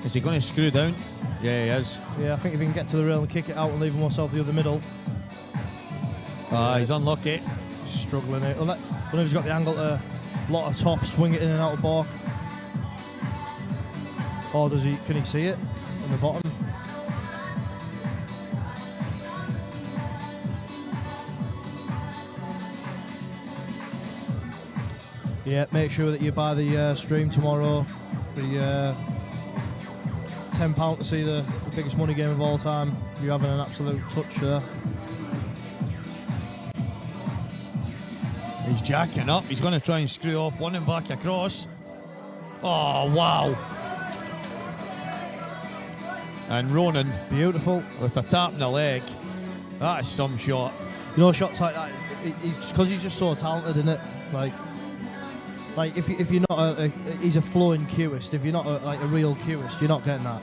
Is he going to screw down? Yeah, he is. Yeah, I think if he can get to the rail and kick it out and leave himself the other middle. He's unlucky. Struggling it. Well, I don't know if he's got the angle to lot of top, swing it in and out of balk. Or does he? Can he see it on the bottom? Yeah, make sure that you buy the stream tomorrow. The £10 to see the biggest money game of all time. You're having an absolute touch there. He's jacking up. He's going to try and screw off one and back across. Oh, wow. And Ronan, Beautiful. with a tap in the leg. That is some shot. You know, shots like that, it's because he's just so talented, isn't it? Like if you're not he's a flowing cueist. If you're not a real cueist, you're not getting that.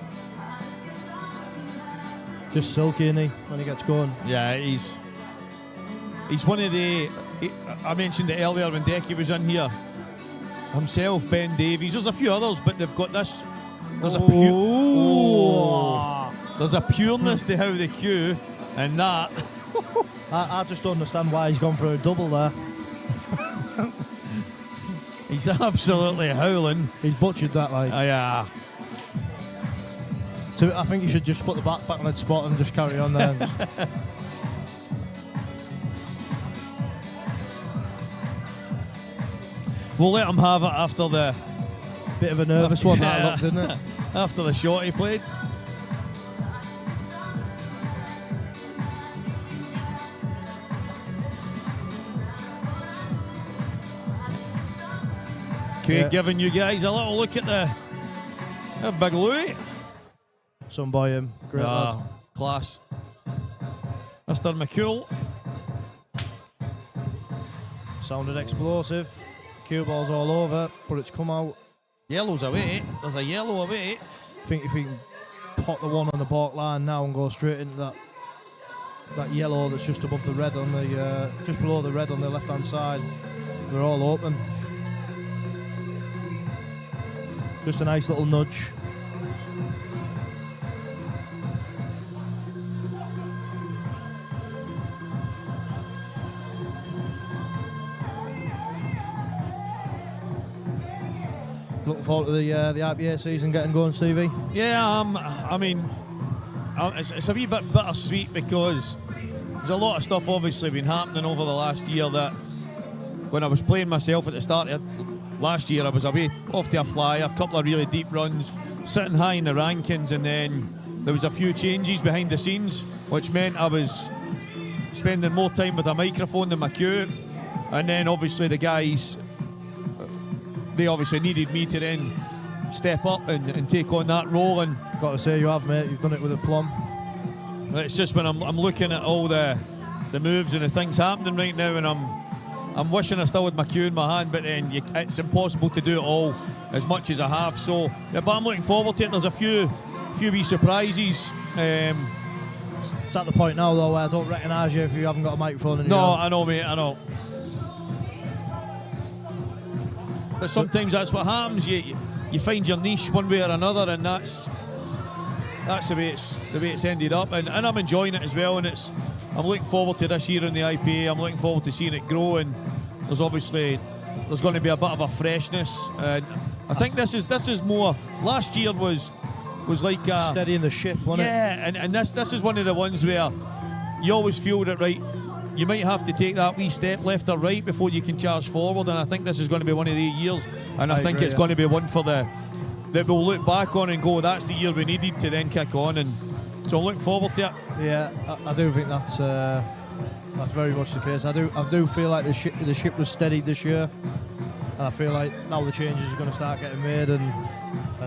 Just silky, isn't he, when he gets going? Yeah, he's one of the. I mentioned it earlier when Decky was in here. Himself, Ben Davies. There's a few others, but they've got this. There's there's a pureness to how they cue, and that. I just don't understand why he's gone for a double there. He's absolutely howling. He's butchered that, like. Yeah. So I think you should just put the back on its spot and just carry on there. We'll let him have it after the. Bit of a nervous one that looked, didn't it? After the shot he played. Craig giving you guys a little look at the Big Louie. Some by him. Great lad. Class. Mr. McCool. Sounded explosive. Cue balls all over, but it's come out. Yellow's away. There's a yellow away. I think if he can pot the one on the baulk line now and go straight into that yellow that's just above the red on the just below the red on the left hand side, they're all open. Just a nice little nudge. Looking forward to the IPA season getting going, Stevie. Yeah, I mean, it's a wee bit bittersweet because there's a lot of stuff obviously been happening over the last year that when I was playing myself at the start of last year, I was away off to a flyer, a couple of really deep runs, sitting high in the rankings, and then there was a few changes behind the scenes, which meant I was spending more time with a microphone than my cue. And then obviously the guys, they obviously needed me to then step up and take on that role. And Got to say you have, mate. You've done it with a plum. it's just when I'm looking at all the moves and the things happening right now, and I'm wishing I still had my cue in my hand, but then it's impossible to do it all as much as I have. So, yeah, but I'm looking forward to it. There's a few wee surprises. It's at the point now, though, where I don't recognise you if you haven't got a microphone in your No, hand. I know, mate, I know. But sometimes that's what happens. You find your niche one way or another, and that's the way it's ended up. And I'm enjoying it as well. And I'm looking forward to this year in the IPA. I'm looking forward to seeing it grow. And there's going to be a bit of a freshness. And I think this is more. Last year was like Steadying the ship, wasn't it? yeah, and this is one of the ones where you always feel that, right, you might have to take that wee step left or right before you can charge forward, and I think this is going to be one of the years, and I think agree, it's going to be one that we'll look back on and go, that's the year we needed to then kick on, and so I'm looking forward to it. Yeah, I do think that's very much the case. I do feel like the ship was steadied this year, and I feel like now the changes are going to start getting made, and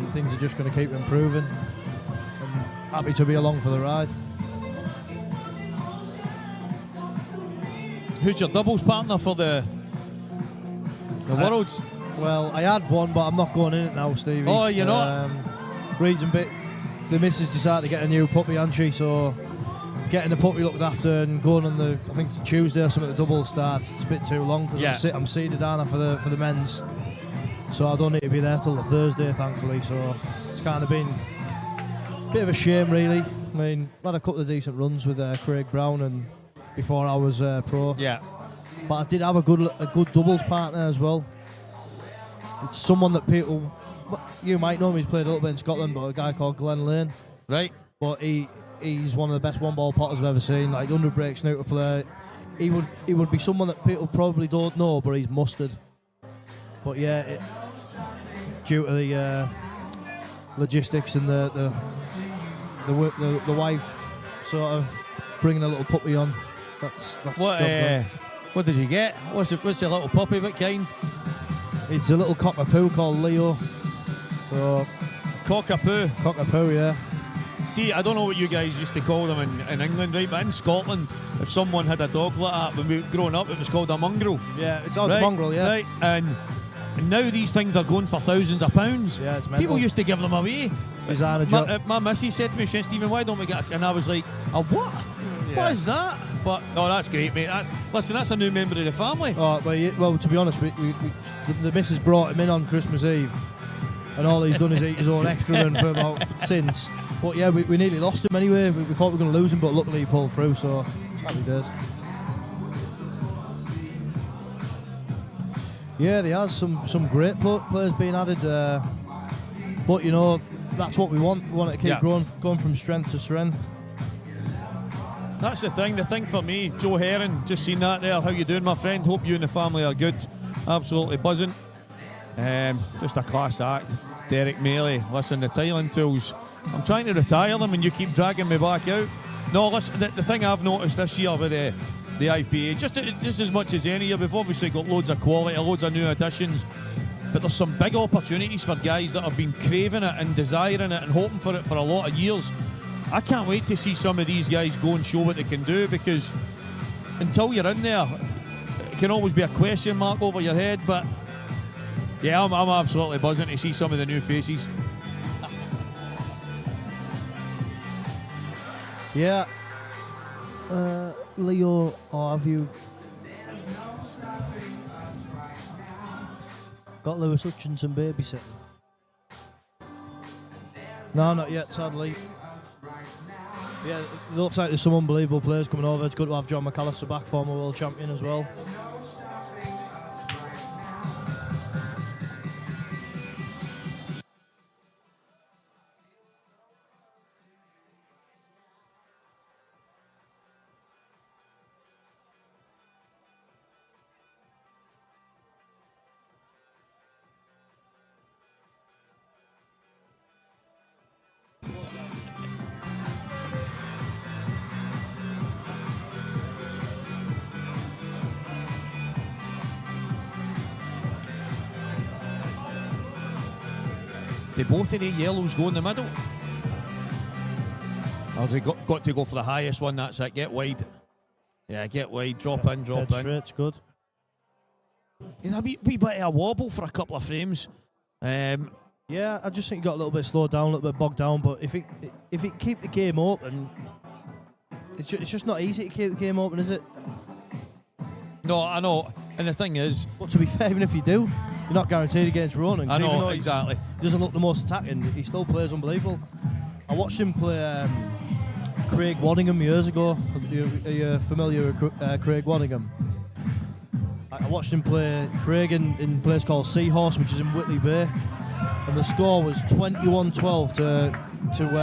things are just going to keep improving. I'm happy to be along for the ride. Who's your doubles partner for the Worlds? Well, I had one, but I'm not going in it now, Stevie. Oh, you're not? Reason bit, the missus decided to get a new puppy, hasn't she? So getting the puppy looked after and going on I think it's Tuesday or something, the double starts. It's a bit too long because I'm seated down for the men's. So I don't need to be there till the Thursday, thankfully. So it's kind of been a bit of a shame, really. I mean, I had a couple of decent runs with Craig Brown and before I was pro. Yeah. But I did have a good doubles partner as well. It's someone that you might know him. He's played a little bit in Scotland, but a guy called Glenn Lane. Right. But he's one of the best one-ball potters I've ever seen. Like under-break snooker player. He would be someone that people probably don't know, but he's mustard. But yeah, due to the logistics and the wife sort of bringing a little puppy on. That's what did you get? What's the little puppy? What kind? It's a little cockapoo called Leo. So Cockapoo. Yeah. See, I don't know what you guys used to call them in England, right? But in Scotland, if someone had a dog like that when we were growing up, it was called a mongrel. Yeah, it's a mongrel, yeah. Right, and now these things are going for thousands of pounds. Yeah, it's mental. People used to give them away. My missus said to me, Stephen, why don't we get and I was like, a what? Yeah. What is that? But that's great, mate. That's a new member of the family. Oh, well, to be honest, the missus brought him in on Christmas Eve, and all he's done is eat his own excrement for about since. But yeah, we nearly lost him anyway. We thought we were going to lose him, but luckily he pulled through. So happy days. Yeah, there has some great players being added, but you know that's what we want. We want it to keep going from strength to strength. That's the thing. The thing for me, Joe Heron, just seen that there. How you doing, my friend? Hope you and the family are good. Absolutely buzzing. Just a class act. Derek Maley. Listen, the Thailand tools. I'm trying to retire them and you keep dragging me back out. No, listen, the thing I've noticed this year with the IPA, just as much as any year, we've obviously got loads of quality, loads of new additions, but there's some big opportunities for guys that have been craving it and desiring it and hoping for it for a lot of years. I can't wait to see some of these guys go and show what they can do, because until you're in there, it can always be a question mark over your head. But yeah, I'm absolutely buzzing to see some of the new faces. Yeah. Leo, or have you got Lewis Hutchinson babysitting? No, not yet, sadly. Yeah, it looks like there's some unbelievable players coming over. It's good to have John McAllister back, former world champion as well. do both of the yellows go in the middle? Or they got to go for the highest one? That's it. Get wide. Yeah, get wide. Drop in. Dead straight, it's good. You know, a wee bit of a wobble for a couple of frames. Yeah, I just think it got a little bit slowed down, a little bit bogged down. But if it keep the game open, it's just not easy to keep the game open, is it? No, I know. And the thing is, but to be fair, even if you do, you're not guaranteed against Ronan. I know, exactly. He doesn't look the most attacking. He still plays unbelievable. I watched him play Craig Waddingham years ago. Are you familiar with Craig Waddingham? I watched him play Craig in a place called Seahorse, which is in Whitley Bay, and the score was 21-12 to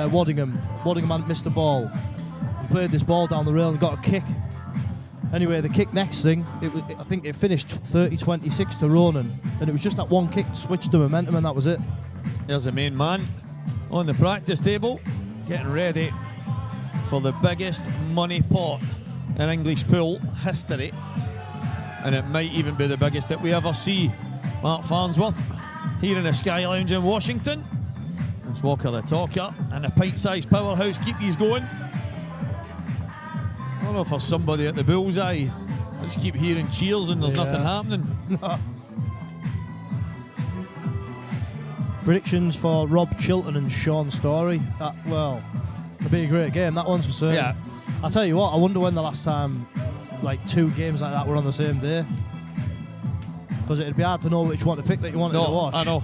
Waddingham. Waddingham hadn't missed the ball. He played this ball down the rail and got a kick. Anyway, the kick next thing, I think it finished 30-26 to Ronan, and it was just that one kick switched the momentum, and that was it. There's the main man on the practice table, getting ready for the biggest money pot in English pool history, and it might even be the biggest that we ever see. Mark Farnsworth here in the Sky Lounge in Washington. It's Walker the Talker and the pint-sized powerhouse keep these going. I don't know if there's somebody at the bullseye. I just keep hearing cheers and there's nothing happening. Predictions for Rob Chilton and Sean Story. Well, it'll be a great game. That one's for certain. Yeah. I'll tell you what, I wonder when the last time like 2 games like that were on the same day. Because it'd be hard to know which one to pick that you wanted to watch. I know.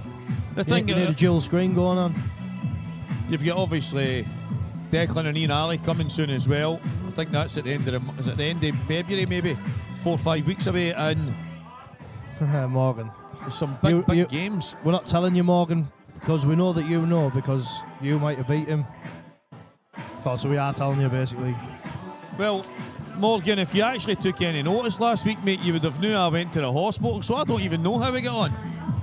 The thing you need a dual screen going on. You've got obviously Declan and Ian Ali coming soon as well. I think that's at the end of the end of February, maybe 4 or 5 weeks away, and Morgan, there's some big games. We're not telling you, Morgan, because we know that you know, because you might have beat him. So we are telling you basically. Well, Morgan, if you actually took any notice last week, mate, you would have knew I went to the hospital, so I don't even know how we got on.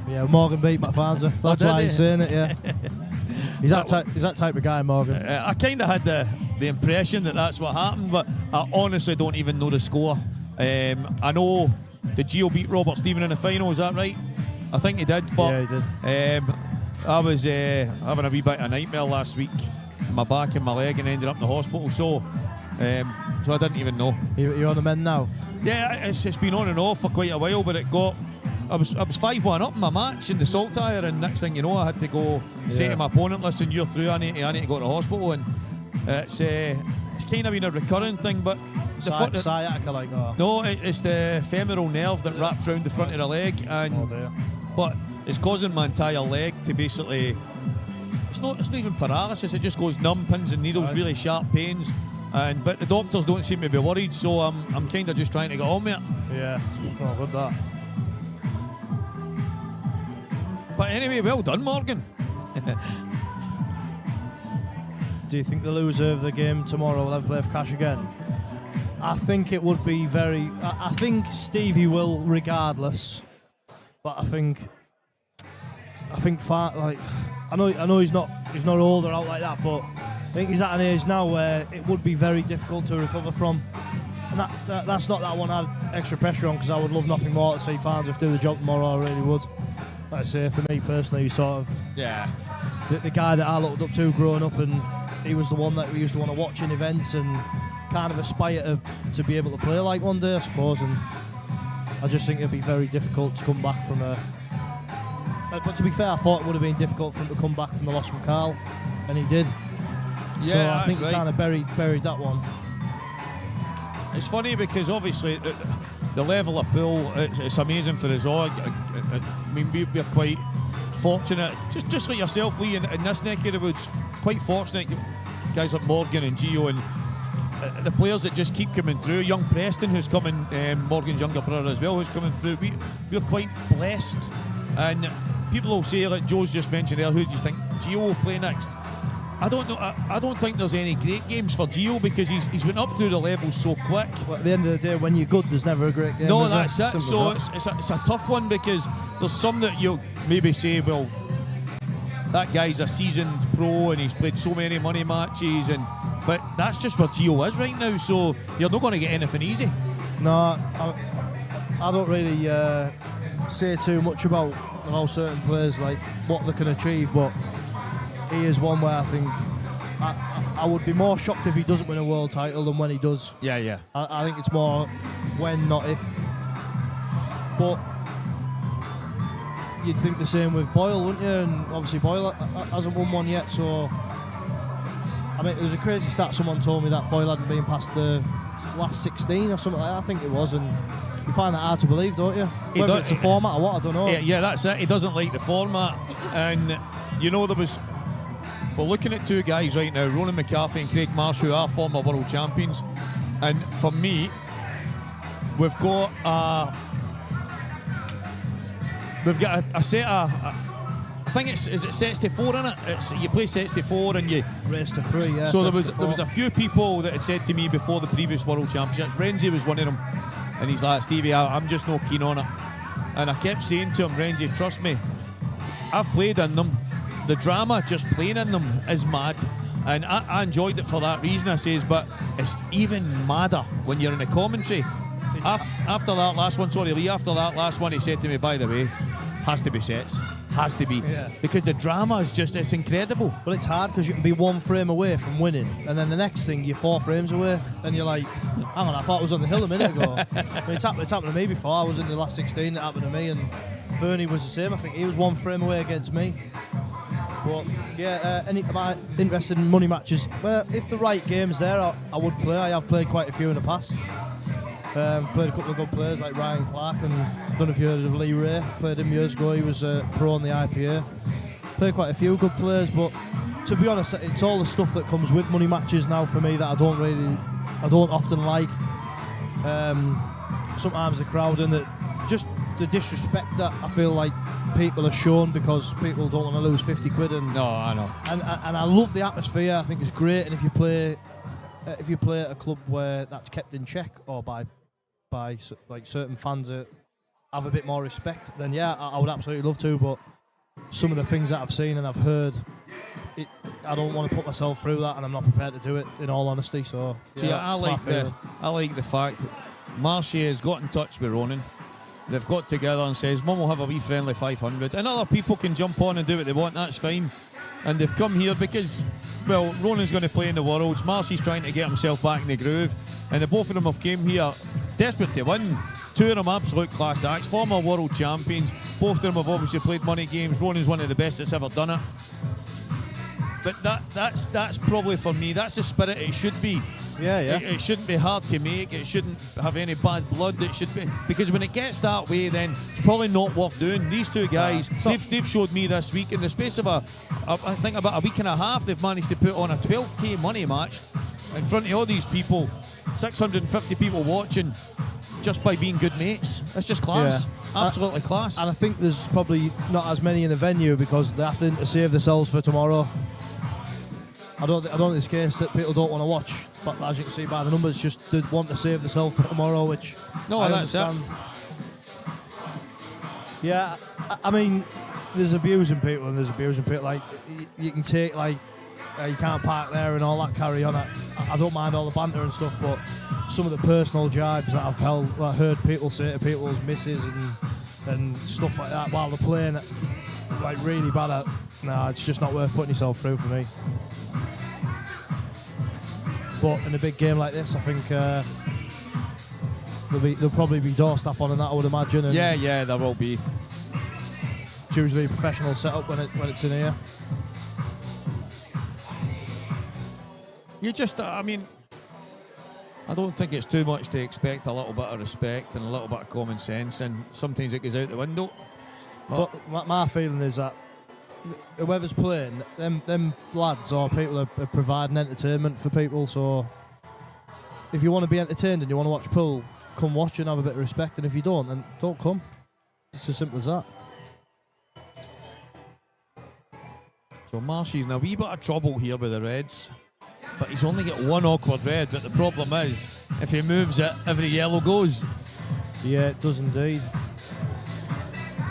Yeah, Morgan beat McFarnsworth. That's why he's saying it, yeah. He's that type of guy, Morgan. I kind of had the impression that that's what happened, but I honestly don't even know the score. I know the Gio beat Robert Stephen in the final, is that right? I think he did, but yeah, he did. I was having a wee bit of a nightmare last week, my back and my leg, and ended up in the hospital, so I didn't even know. You're on the mend now? Yeah, it's been on and off for quite a while, but I was 5-1 up in my match in the Saltire, and next thing you know, I had to go say to my opponent, listen, you're through, I need to go to the hospital, and it's kind of been a recurring thing, but sciatica, like that. No, it's the femoral nerve that wraps around the front of the leg, and but it's causing my entire leg to basically, it's not even paralysis, it just goes numb, pins and needles, really sharp pains, but the doctors don't seem to be worried, so I'm kind of just trying to get on with it. Yeah, oh, good that. But anyway, well done, Morgan. Do you think the loser of the game tomorrow will ever play for cash again? I think it would be very. I think Stevie will, regardless. But I think I know he's not older out like that, but I think he's at an age now where it would be very difficult to recover from. And that's not that one I had extra pressure on, because I would love nothing more to see Farnsworth do the job tomorrow. I really would. Like I say, for me personally, he's sort of the guy that I looked up to growing up, and he was the one that we used to want to watch in events and kind of aspire to be able to play like one day, I suppose. And I just think it'd be very difficult to come back from a. But to be fair, I thought it would have been difficult for him to come back from the loss from Carl, and he did. Yeah, so I think he kind of buried that one. It's funny because obviously the level of pool, it's amazing for us all. I mean, we're quite fortunate, just like yourself, Lee, in this neck of the woods, quite fortunate. Guys like Morgan and Gio and the players that just keep coming through. Young Preston, who's coming, Morgan's younger brother as well, who's coming through. We're quite blessed. And people will say, like Joe's just mentioned there, who do you think Gio will play next? I don't know. I don't think there's any great games for Gio, because he's went up through the levels so quick. Well, at the end of the day, when you're good, there's never a great game. No, that's it. So it's a tough one, because there's some that you'll maybe say, well, that guy's a seasoned pro and he's played so many money matches, but that's just where Gio is right now. So you're not going to get anything easy. No, I don't really say too much about certain players, like what they can achieve, but he is one where I think I would be more shocked if he doesn't win a world title than when he does. Yeah. I think it's more when, not if. But you'd think the same with Boyle, wouldn't you? And obviously Boyle hasn't won one yet, so I mean, it was a crazy stat. Someone told me that Boyle hadn't been past the last 16 or something like that, I think it was, and you find that hard to believe, don't you? Whether it's a format or what, I don't know. Yeah, that's it. He doesn't like the format, and you know we're looking at two guys right now, Ronan McCarthy and Craig Marsh, who are former world champions, and for me, we've got a set of, I think is it sets to 4 in it? You play sets to 4 and you race to 3, yeah. So there was a few people that had said to me before the previous World Championships, Renzi was one of them, and he's like, Stevie, I'm just not keen on it. And I kept saying to him, Renzi, trust me, I've played in them. The drama just playing in them is mad, and I enjoyed it for that reason, I says, but it's even madder when you're in the commentary. After that last one, he said to me, by the way, has to be sets. Has to be. Yeah. Because the drama is just, it's incredible. Well, it's hard because you can be 1 frame away from winning, and then the next thing you're 4 frames away, and you're like, hang on, I thought I was on the hill a minute ago. I mean, it's happened to me before. I was in the last 16, it happened to me, and Fernie was the same. I think he was 1 frame away against me. But yeah, am I interested in money matches? Well, if the right game's there, I would play. I have played quite a few in the past. Played a couple of good players like Ryan Clark, and I don't know if you heard of Lee Ray. Played him years ago. He was pro on the IPA. Played quite a few good players, but to be honest, it's all the stuff that comes with money matches now for me that I don't often like. Sometimes the crowd and just the disrespect that I feel like people are shown because people don't want to lose 50 quid. And no, I know. And I love the atmosphere. I think it's great. And if you play at a club where that's kept in check, or by like certain fans that have a bit more respect, then yeah, I would absolutely love to. But some of the things that I've seen and I've heard, I don't want to put myself through that, and I'm not prepared to do it, in all honesty. So see, yeah, I like the fact Marshy has got in touch with Ronan. They've got together and says, Mum will have a wee friendly 500, and other people can jump on and do what they want. That's fine. And they've come here because, well, Ronan's going to play in the Worlds. Marshy's trying to get himself back in the groove, and the both of them have came here desperate to win. Two of them absolute class acts, former world champions. Both of them have obviously played money games. Ronan's one of the best that's ever done it. But that's probably, for me, that's the spirit it should be. Yeah. It shouldn't be hard to make. It shouldn't have any bad blood. It should be, because when it gets that way, then it's probably not worth doing. These two guys, they've showed me this week, in the space of I think about a week and a half, they've managed to put on a 12k money match in front of all these people, 650 people watching, just by being good mates. It's just class. Yeah. Absolutely class. And I think there's probably not as many in the venue because they're having to save themselves for tomorrow. I don't think it's the case that people don't want to watch, but as you can see by the numbers, just they want to save themselves for tomorrow, which I understand. Yeah, I mean, there's abusing people and there's abusing people. Like, you can take, like, you can't park there and all that carry on. I don't mind all the banter and stuff, but some of the personal jibes that I've heard people say to people's misses and stuff like that while they're playing, like, really bad at. Nah, it's just not worth putting yourself through for me. But in a big game like this, I think there'll probably be door staff on and that, I would imagine. And yeah, there will be. It's usually a professional setup when it's in here. You just, I mean, I don't think it's too much to expect a little bit of respect and a little bit of common sense, and sometimes it goes out the window. But my feeling is that whoever's playing, them lads or people are providing entertainment for people. So if you want to be entertained and you want to watch pool, come watch and have a bit of respect. And if you don't, then don't come. It's as simple as that. So Marshy's in a wee bit of trouble here with the Reds, but he's only got one awkward red. But the problem is, if he moves it, every yellow goes. Yeah, it does indeed.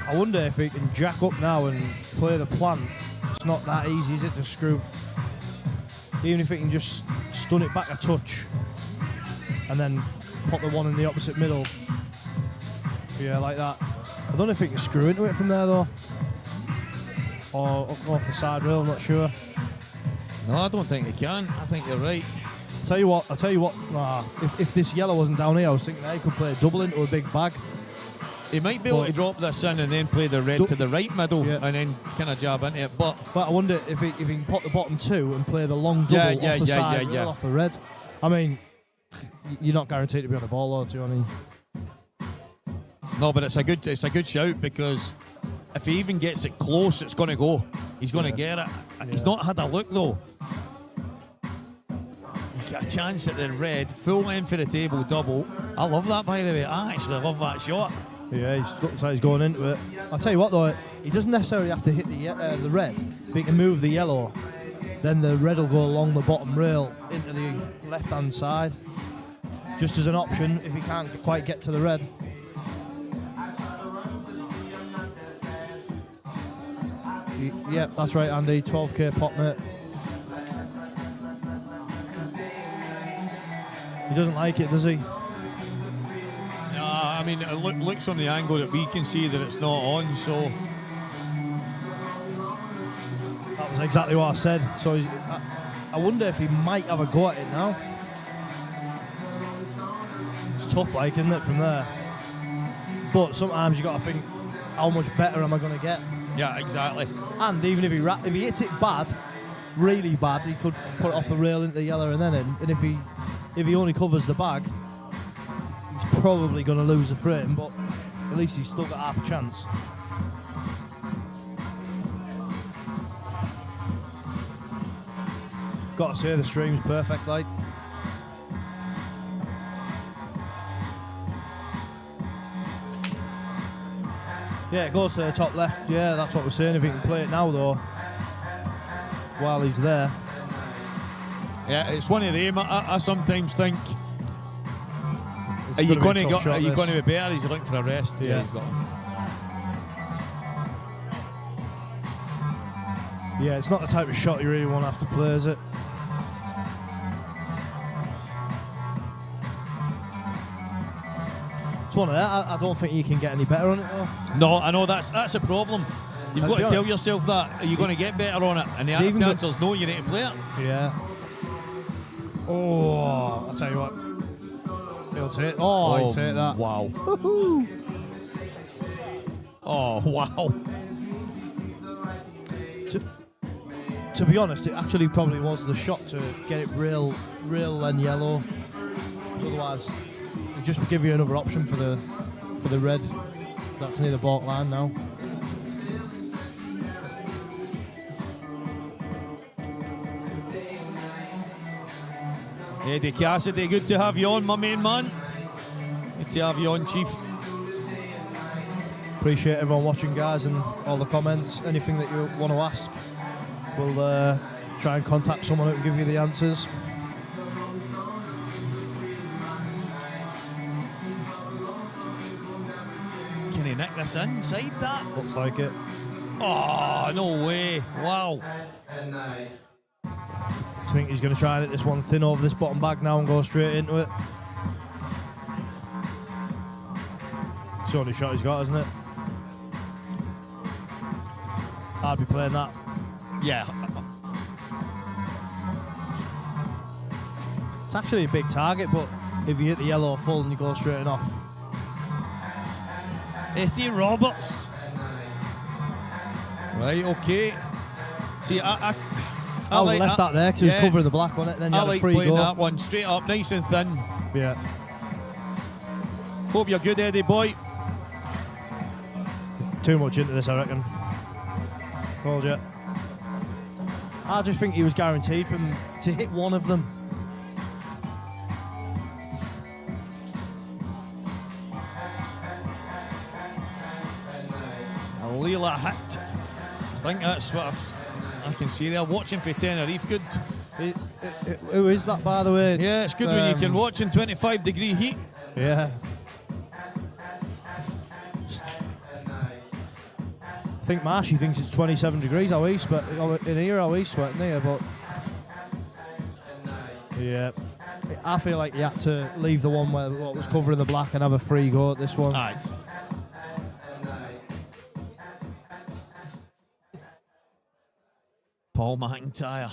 I wonder if he can jack up now and play the plant. It's not that easy, is it, to screw? Even if he can just stun it back a touch and then pop the one in the opposite middle. Yeah, like that. I don't know if he can screw into it from there, though. or off the side rail. I'm not sure. No, I don't think he can. I think you're right. I'll tell you what. If this yellow wasn't down here, I was thinking he could play a double into a big bag. He might be able to drop this in and then play the red to the right middle and then kind of jab into it. But I wonder if he can put the bottom two and play the long double off the side rail off the red. I mean, you're not guaranteed to be on the ball, or I mean. No, but it's a good shout, because if he even gets it close, it's going to go. He's going to get it. He's not had a look though. He's got a chance at the red, full length for the table double. I love that, by the way. I actually love that shot. Yeah, looks like he's going into it. I'll tell you what though, he doesn't necessarily have to hit the red, but he can move the yellow. Then the red will go along the bottom rail into the left-hand side, just as an option if he can't quite get to the red. Yep, that's right, Andy. 12k pot, mate. He doesn't like it, does he? I mean, it looks from the angle that we can see that it's not on, so... That was exactly what I said. So I wonder if he might have a go at it now. It's tough, like, isn't it, from there? But sometimes you got to think, how much better am I going to get? Yeah, exactly. And even if he hits it bad, really bad, he could put it off the rail into the yellow and then in. And if he only covers the bag, he's probably going to lose the frame, but at least he's still got half a chance. Got to say, the stream's perfect, like. Yeah, it goes to the top left. Yeah, that's what we're saying. If he can play it now, though, while he's there. Yeah, it's one of them. I sometimes think, are you going to be better? He's looking for a rest. Yeah, he's got him. Yeah, it's not the type of shot you really want to have to play, is it? It's one of that. I don't think you can get any better on it, though. No, I know that's a problem. You've got to tell yourself that. Are you going to get better on it? And the answer is no, you need to play it. Yeah. Oh, I'll tell you what. He'll take. Oh, he'll take that. Wow. Oh, wow. To be honest, it actually probably was the shot to get it real and yellow. Otherwise, it'd just give you another option for the red. That's near the baulk line now. Eddie Cassidy, good to have you on, my main man. Good to have you on, Chief. Appreciate everyone watching, guys, and all the comments. Anything that you want to ask, we'll try and contact someone who can give you the answers. Can he nick this inside that? Looks like it. Oh, no way. Wow. I think he's going to try and hit this one thin over this bottom bag now and go straight into it. It's the only shot he's got, isn't it? I'd be playing that. Yeah. It's actually a big target, but if you hit the yellow full and you go straight off. Eddie Roberts. Right, okay. See, I like left that there because he was covering the black on it. Then you had a free playing go. that one straight up, nice and thin. Yeah. Hope you're good, Eddie boy. Too much into this, I reckon. Told you. I just think he was guaranteed to hit one of them. A Leela hit. I think that's what I can see there. Watching for Tenerife, good. Who is that, by the way? Yeah, it's good when you can watch in 25-degree heat. Yeah. I think Marshy thinks it's 27 degrees out east, but in here out east, sweating here, but yeah. I feel like you had to leave the one where what was covering the black and have a free go at this one. Aye. Paul McIntyre.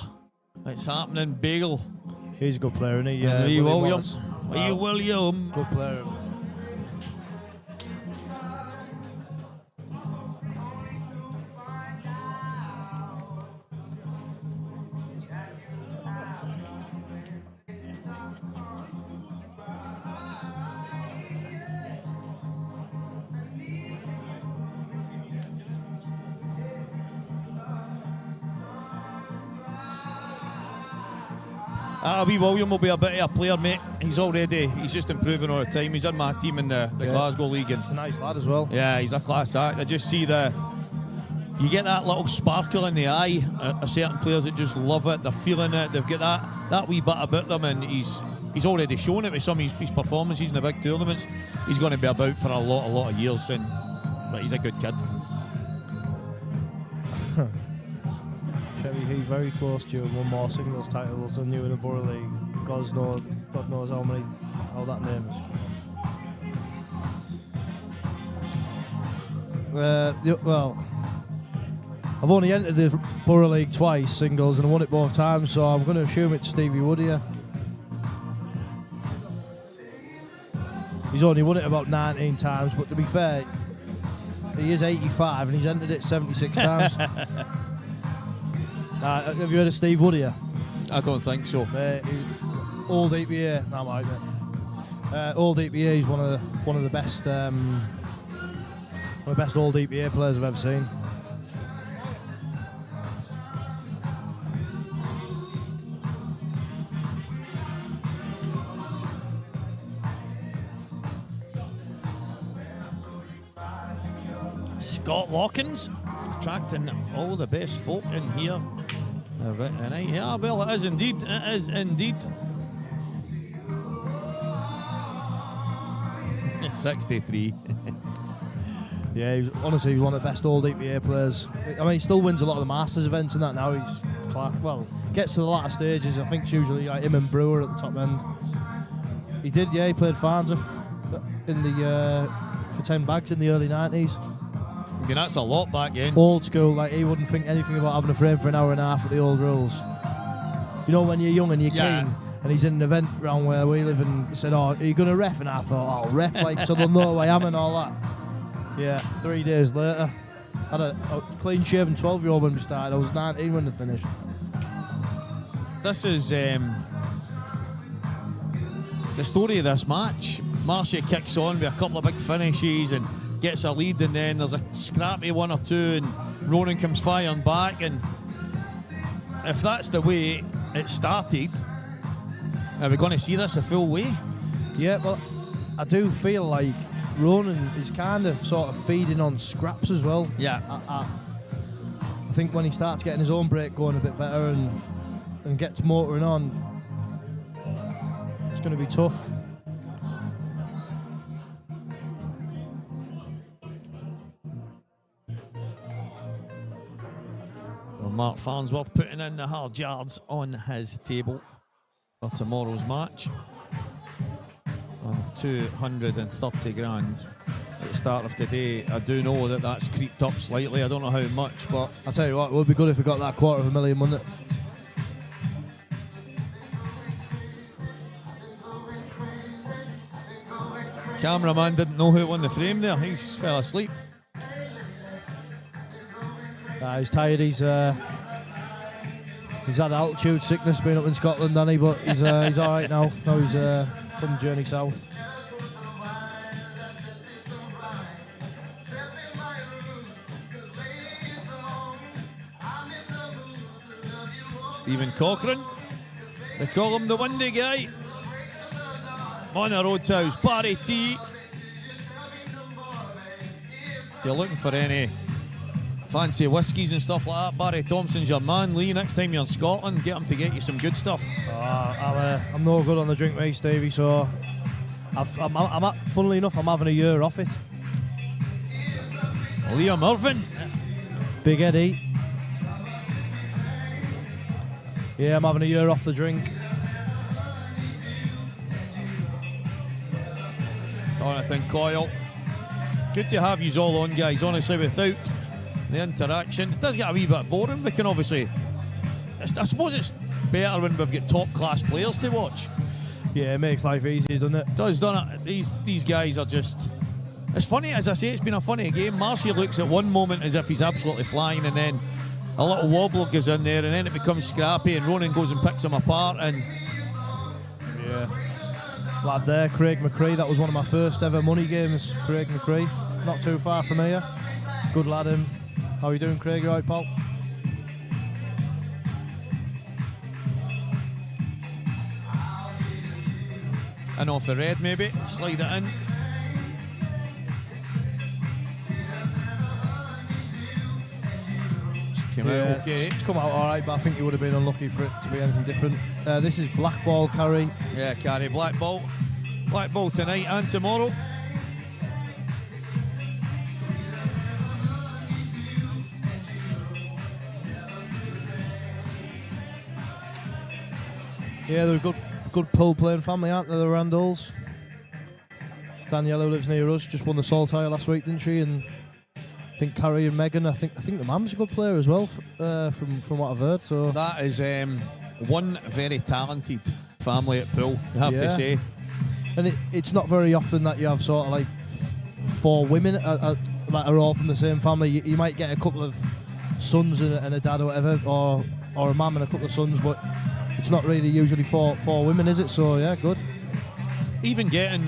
It's happening, Bagel. He's a good player, isn't he? Yeah. And Lee William. Wow. William. Good player. Wee William will be a bit of a player, mate. He's just improving all the time. He's in my team in the Glasgow League. And He's a nice lad as well. yeah, he's a class act. I just see you get that little sparkle in the eye of certain players that just love it. They're feeling it. They've got that wee bit about them, and he's already shown it with some of his performances in the big tournaments. He's going to be about for a lot of years, but he's a good kid. Chevy, he's very close to you and won more singles titles than you in the Borough League. God knows how that name is. Well, I've only entered the Borough League twice, singles, and I won it both times, so I'm going to assume it's Stevie Wood here. He's only won it about 19 times, but to be fair, he is 85 and he's entered it 76 times. Have you heard of Steve Wood here? I don't think so. Old EPA. No, I might. Old EPA. He's one of the best old EPA players I've ever seen. Scott Lawkins attracting all the best folk in here. Yeah, well, it is indeed. It is indeed. 63. Yeah, he's honestly one of the best old EPA players. I mean, he still wins a lot of the Masters events and that now. He's gets to the latter stages. I think it's usually like him and Brewer at the top end. He played Farnser in the for 10 bags in the early 90s. Okay, that's a lot back then. Old school, like he wouldn't think anything about having a frame for an hour and a half at the old rules. You know, when you're young and you're keen, and he's in an event round where we live and said, "Oh, are you going to ref?" And I thought, "I'll ref like so they'll know who I am and all that." Yeah, 3 days later, had a clean shaven 12-year-old when we started. I was 19 when they finished. This is the story of this match. Marshy kicks on with a couple of big finishes and gets a lead, and then there's a scrappy one or two, and Ronan comes firing back. And if that's the way it started, are we going to see this a full way? Yeah, well, I do feel like Ronan is kind of sort of feeding on scraps as well. Yeah. I think when he starts getting his own break going a bit better and gets motoring on, it's going to be tough. Mark Farnsworth putting in the hard yards on his table for tomorrow's match. 230 grand at the start of today. I do know that that's creeped up slightly. I don't know how much, but I'll tell you what, it would be good if we got that $250,000, wouldn't it? cameraman didn't know who won the frame there. He fell asleep. He's tired. He's had altitude sickness being up in Scotland, hasn't he? But he's all right now. Now he's from the journey south. Stephen Cochrane. They call him the windy guy. On the road to house, Barry T. If you're looking for any fancy whiskies and stuff like that, Barry Thompson's your man. Lee, next time you're in Scotland, get him to get you some good stuff. I'm no good on the drink, mate, Stevie, so funnily enough, I'm having a year off it. Liam Irvin. Big Eddie. Yeah, I'm having a year off the drink. Jonathan Coyle. Good to have you all on, guys. Honestly, without the interaction, it does get a wee bit boring. We can obviously I suppose it's better when we've got top class players to watch. Yeah, it makes life easier, doesn't it? It does, doesn't it? These guys are just. It's funny, as I say, it's been a funny game. Marshy looks at one moment as if he's absolutely flying, and then a little wobbler goes in there, and then it becomes scrappy, and Ronan goes and picks him apart. And yeah, lad there, Craig McCree. That was one of my first ever money games. Craig McCree, not too far from here. Good lad, him. How are you doing, Craig? You all right, pal? and off the red, maybe slide it in. Came out okay. It's come out all right, but I think he would have been unlucky for it to be anything different. This is black ball carry. Yeah, carry black ball tonight and tomorrow. Yeah, they're a good pool playing family, aren't they, the Randalls? Daniela, who lives near us, just won the Saltire last week, didn't she? And I think Carrie and Megan, I think the mum's a good player as well, from what I've heard. So that is one very talented family at pool, you have to say. And it's not very often that you have sort of like four women that are all from the same family. You might get a couple of sons and a dad or whatever, or a mum and a couple of sons, but it's not really usually four women, is it? So yeah, good. Even getting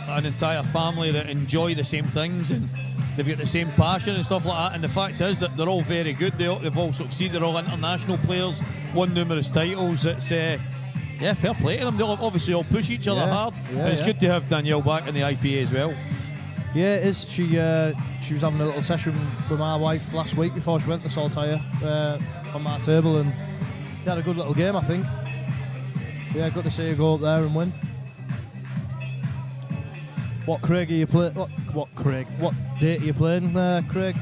an entire family that enjoy the same things and they've got the same passion and stuff like that, and the fact is that they're all very good. They've all succeeded. They're all international players, won numerous titles. It's fair play to them. They'll obviously all push each other hard. And it's good to have Danielle back in the IPA as well. Yeah, it is. She was having a little session with my wife last week before she went to Saltire on my table, and they had a good little game, I think. Yeah, good to see her go up there and win. What Craig are you playing? What Craig? What date are you playing, Craig?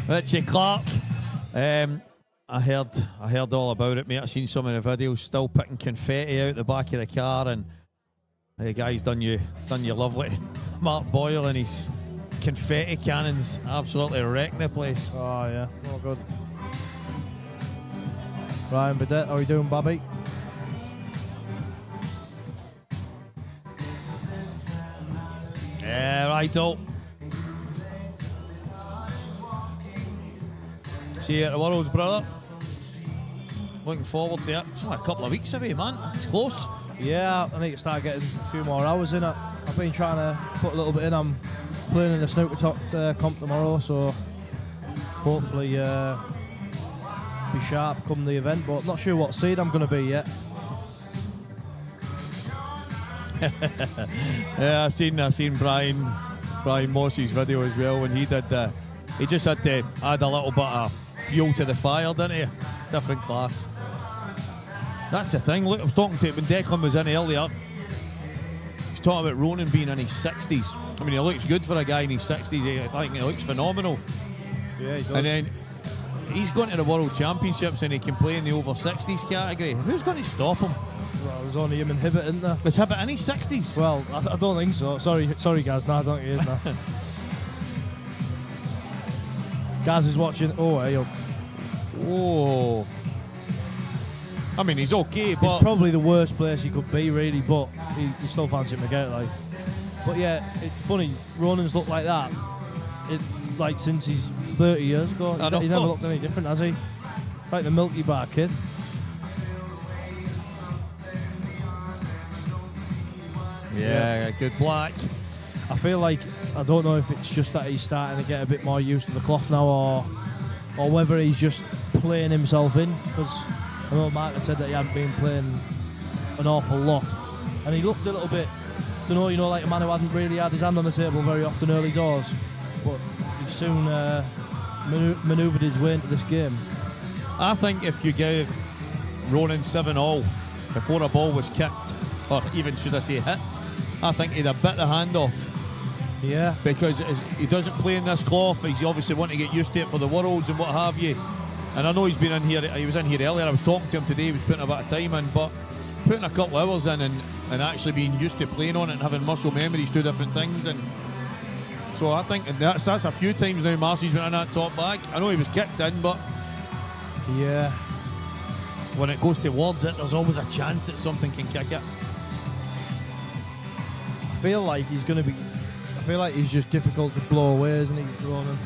Richie Clark. I heard all about it, mate. I've seen some of the videos. Still picking confetti out the back of the car, and the guy's done you lovely. Mark Boyle and his confetti cannons absolutely wrecking the place. Oh yeah, oh good. Ryan Burdett, how are you doing, Babby? Yeah, righto. See you at the Worlds, brother. Looking forward to it. It's only a couple of weeks away, man. It's close. Yeah, I need to start getting a few more hours in it. I've been trying to put a little bit in. I'm playing in the snooker top comp tomorrow, so hopefully be sharp come the event, but not sure what seed I'm going to be yet. Yeah, I seen Brian Moss's video as well when he did he just had to add a little bit of fuel to the fire, didn't he? Different class. That's the thing. Look, I was talking to when Declan was in earlier. He's talking about Ronan being in his 60s. I mean, he looks good for a guy in his 60s. I think he looks phenomenal. Yeah, he does. And then he's going to the World Championships and he can play in the over 60s category. Who's going to stop him? Well, there's only him and Hibbert, isn't there? Is Hibbert in his 60s? Well, I don't think so. Sorry, guys. No, I don't think he is now. Gaz is watching. Oh, hey, oh. I mean, he's okay, but it's probably the worst place he could be, really. But he still fancy him to get it, like. But yeah, it's funny. Ronan's looked like that. It's like since he's 30 years ago. He never looked any different, has he? Like the Milky Bar kid. Yeah, good black. I feel like, I don't know if it's just that he's starting to get a bit more used to the cloth now, or whether he's just playing himself in, because I know Mark had said that he hadn't been playing an awful lot, and he looked a little bit, like a man who hadn't really had his hand on the table very often early doors, but he soon manoeuvred his way into this game. I think if you give Ronan 7-all before a ball was kicked, or even should I say hit, I think he'd have bit the hand off. Yeah. Because he doesn't play in this cloth, he's obviously wanting to get used to it for the Worlds and what have you. And I know he's been in here, he was in here earlier, I was talking to him today, he was putting a bit of time in, but putting a couple of hours in and actually being used to playing on it and having muscle memory is two different things. And So I think that's a few times now Marcy's went in that top bag. I know he was kicked in, but Yeah. when it goes towards it, there's always a chance that something can kick it. I feel like he's going to be... I feel like he's just difficult to blow away, isn't he, Ronan?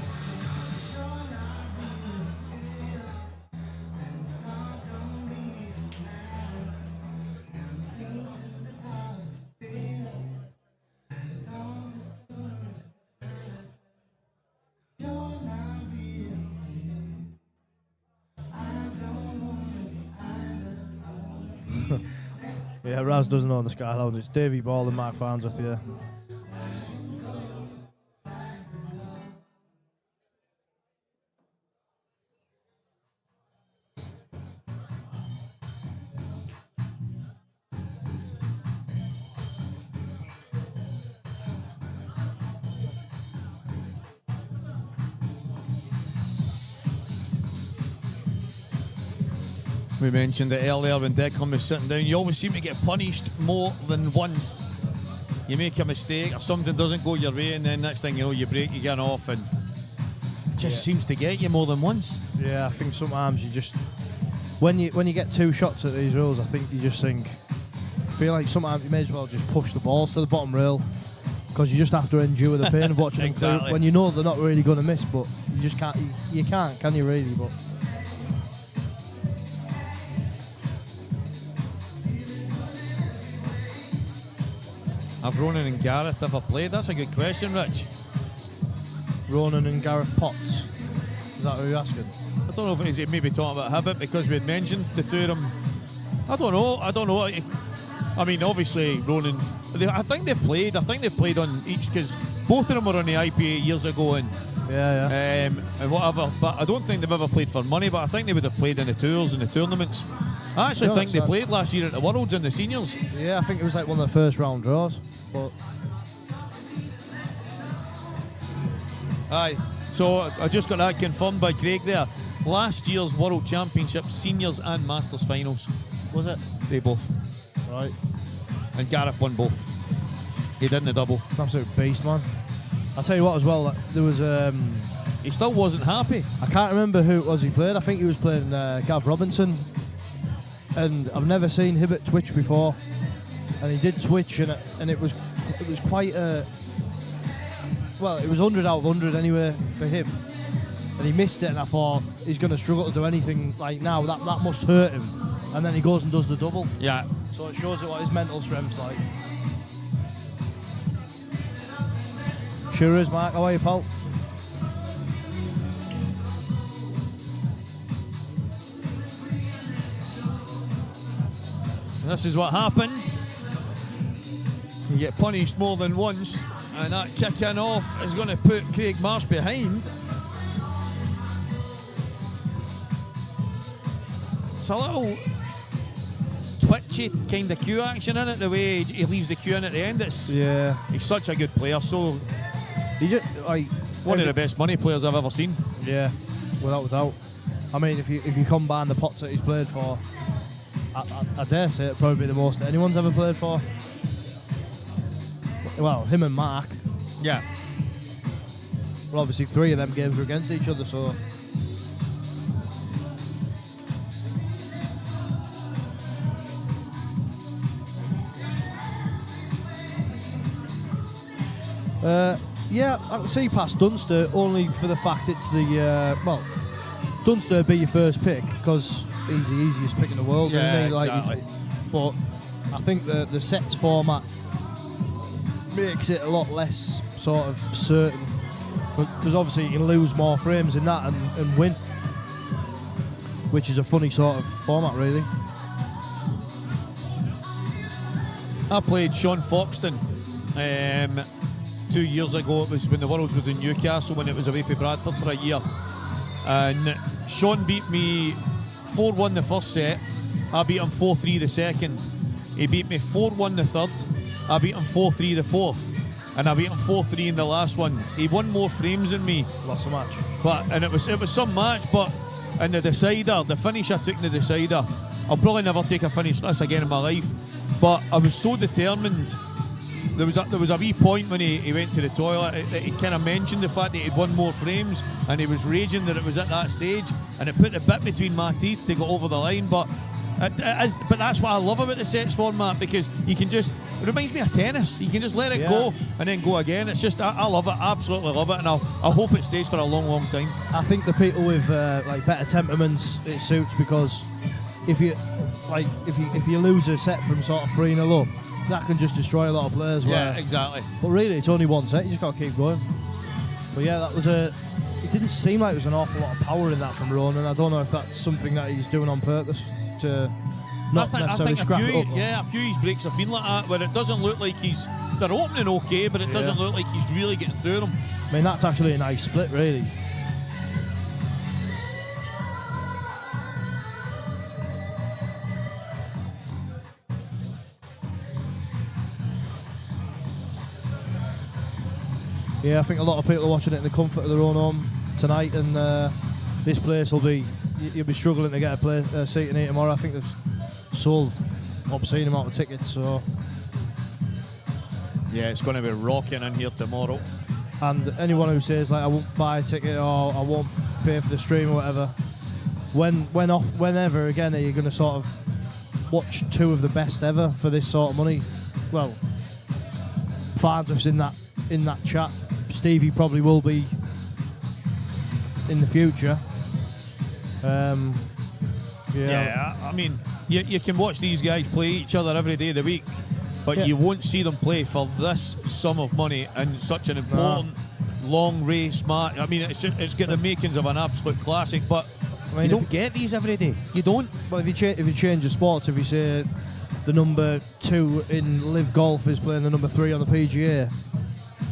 Yeah, Raz doesn't own the Sky Lounge. It's Davey Ball and Mark Farnsworth, yeah. We mentioned it earlier when Declan was sitting down. You always seem to get punished more than once. You make a mistake or something doesn't go your way, and then next thing you know, you break, you get off, and it just seems to get you more than once. Yeah, I think sometimes you just... When you get two shots at these rules, I think you just think... I feel like sometimes you may as well just push the balls to the bottom rail, because you just have to endure the pain of watching Exactly. them when you know they're not really going to miss, but you just can't... You can't, can you really? But... Have Ronan and Gareth ever played? That's a good question, Rich. Ronan and Gareth Potts. Is that who you're asking? I don't know if he's maybe talking about Hibbert because we had mentioned the two of them. I don't know. I mean, obviously, Ronan, I think they've played on each, because both of them were on the IPA years ago and whatever. But I don't think they've ever played for money, but I think they would have played in the tours and the tournaments. I actually think they played last year at the Worlds in the seniors. Yeah, I think it was like one of the first round draws. But aye. So I just got that confirmed by Craig there. Last year's World Championship seniors and Masters finals. was it? They both. Right. And Gareth won both. He did in the double. Absolute beast, man. I'll tell you what as well, there was... He still wasn't happy. I can't remember who it was he played. I think he was playing Gav Robinson. And I've never seen Hibbert twitch before. And he did twitch, and it was quite a... Well, it was 100 out of 100 anyway for him. And he missed it, and I thought, he's going to struggle to do anything like now. That must hurt him. And then he goes and does the double. Yeah. So it shows you what his mental strength's like. Sure is, Mark. How are you, pal? And this is what happens. You get punished more than once, and that kicking off is going to put Craig Marsh behind. It's a little twitchy kind of cue action in it, the way he leaves the cue in at the end. He's such a good player, so He just, one of the best money players I've ever seen. Yeah, without a doubt. I mean, if you combine the pots that he's played for, I dare say it'd probably be the most that anyone's ever played for. Well, him and Mark. Yeah. Well, obviously 3 of them games were against each other, so... Yeah, I can see past Dunster only for the fact it's the... Dunster would be your first pick because he's the easiest pick in the world, isn't he? Exactly. But I think the sets format makes it a lot less sort of certain, because obviously you can lose more frames in that and win, which is a funny sort of format, really. I played Sean Foxton 2 years ago. It was when the Worlds was in Newcastle, when it was away from Bradford for a year, and Sean beat me 4-1 the first set. I beat him 4-3 the second. He beat me 4-1 the third. I beat him 4-3 the fourth, and I beat him 4-3 in the last one. He won more frames than me. Lost a match. And it was some match, but in the decider, the finish I took in the decider, I'll probably never take a finish like this again in my life. But I was so determined there was a wee point when he went to the toilet that he kind of mentioned the fact that he'd won more frames, and he was raging that it was at that stage, and it put the bit between my teeth to go over the line. But but that's what I love about the sets format, because you can just, it reminds me of tennis. You can just let it go and then go again. It's just, I love it, absolutely love it, and I hope it stays for a long, long time. I think the people with like better temperaments, it suits, because if you lose a set from sort of 3-0 up, that can just destroy a lot of players. Yeah, exactly. But really, it's only one set. You just got to keep going. But yeah, that was it didn't seem like there was an awful lot of power in that from Ronan. I don't know if that's something that he's doing on purpose to not necessarily scrap it up. Yeah, a few of his breaks have been like that, where it doesn't look like they're opening okay, but it doesn't look like he's really getting through them. I mean, that's actually a nice split, really. Yeah, I think a lot of people are watching it in the comfort of their own home tonight, and this place will be, you'll be struggling to get a seat in here tomorrow. I think they've sold obscene amount of tickets, so yeah, it's going to be rocking in here tomorrow. And anyone who says like I won't buy a ticket or I won't pay for the stream or whatever, whenever again are you going to sort of watch two of the best ever for this sort of money? Well, Farnsworth's in that chat. Stevie probably will be in the future. Yeah, I mean, you can watch these guys play each other every day of the week, but you won't see them play for this sum of money in such an important long race match. I mean, it's got the makings of an absolute classic, but I mean, you don't get these every day. You don't. Well, if you change the sports, if you say the number 2 in Live Golf is playing the number 3 on the PGA,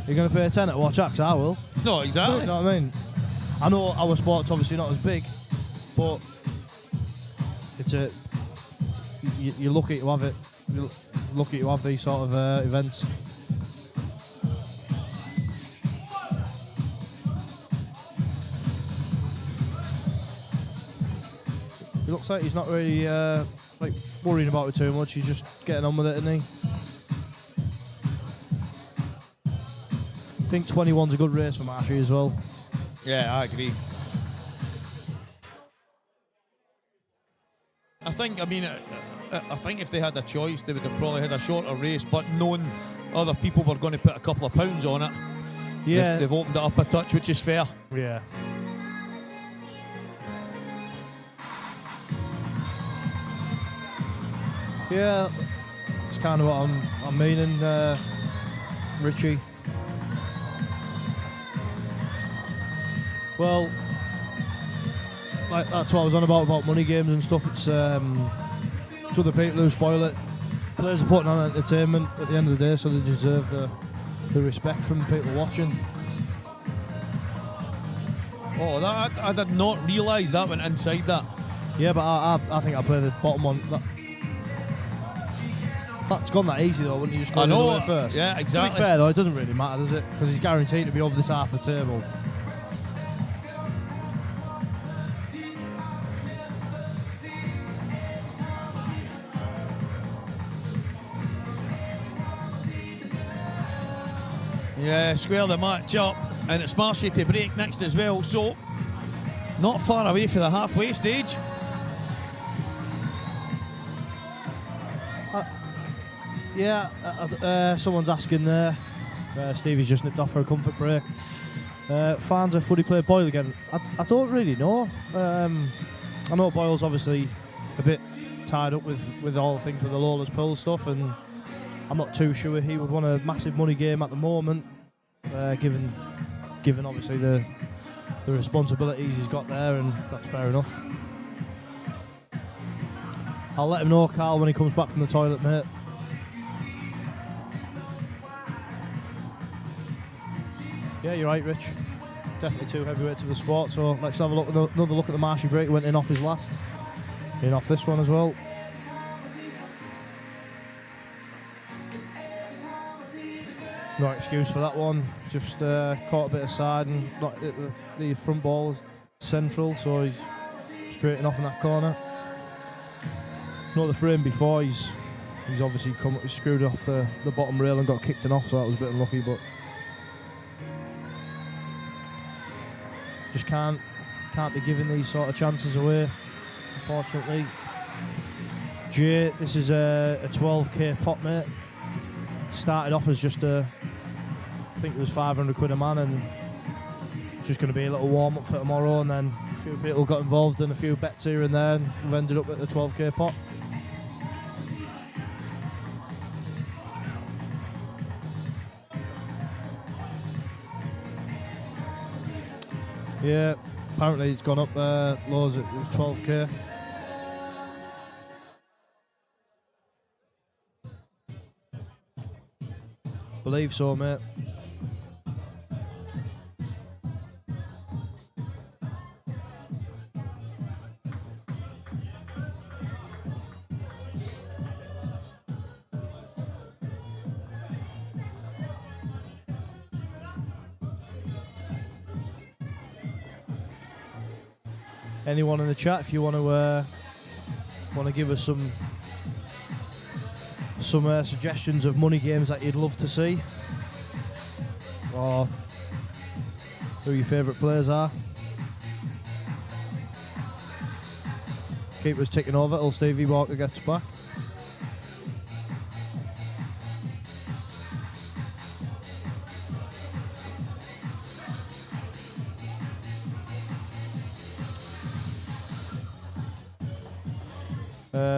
you're going to pay a tenner to watch that? 'Cause I will. No, exactly. You know what I mean? I know our sport's obviously not as big, but it's you're lucky to have it. You're lucky to have these sort of events. It looks like he's not really worrying about it too much. He's just getting on with it, isn't he? I think 21's a good race for Marshy as well. Yeah, I agree. I think if they had a choice, they would have probably had a shorter race, but knowing other people were going to put a couple of pounds on it, they've opened it up a touch, which is fair. Yeah. Yeah, it's kind of what I'm meaning, Richie. Well, like that's what I was on about money games and stuff. It's other people who spoil it. Players are putting on entertainment at the end of the day, so they deserve the respect from people watching. Oh, I did not realise that went inside that. Yeah, but I think I played the bottom one. It's gone that easy though, wouldn't you just go the other way first? Yeah, exactly. To be fair though, it doesn't really matter, does it? Because he's guaranteed to be over this half of the table. Yeah, square the match up, and it's Marshy to break next as well, so not far away from the halfway stage. Someone's asking there. Stevie's just nipped off for a comfort break. Farnsworth, would he play Boyle again? I don't really know. I know Boyle's obviously a bit tied up with all the things with the Lawless Pill stuff, and I'm not too sure he would want a massive money game at the moment, given obviously the responsibilities he's got there, and that's fair enough. I'll let him know, Carl, when he comes back from the toilet, mate. Yeah, you're right, Rich. Definitely too heavyweight to the sport, so let's have another look at the Marshy break. He went in off his last. In off this one as well. No excuse for that one. Just caught a bit of side and not hit the front ball central, so he's straightened off in that corner. No, the frame before he's He's obviously screwed off the bottom rail and got kicked off, so that was a bit unlucky, but just can't be giving these sort of chances away, unfortunately. Jay, this is a 12k pot, mate. Started off as just I think it was 500 quid a man, and it's just going to be a little warm up for tomorrow, and then a few people got involved in a few bets here and there, and we've ended up at the 12k pot. Yeah, apparently it's gone up loads. It was 12k. Believe so, mate. Anyone in the chat, if you want to give us some suggestions of money games that you'd love to see, or who your favourite players are. Keep us ticking over till Stevie Walker gets back.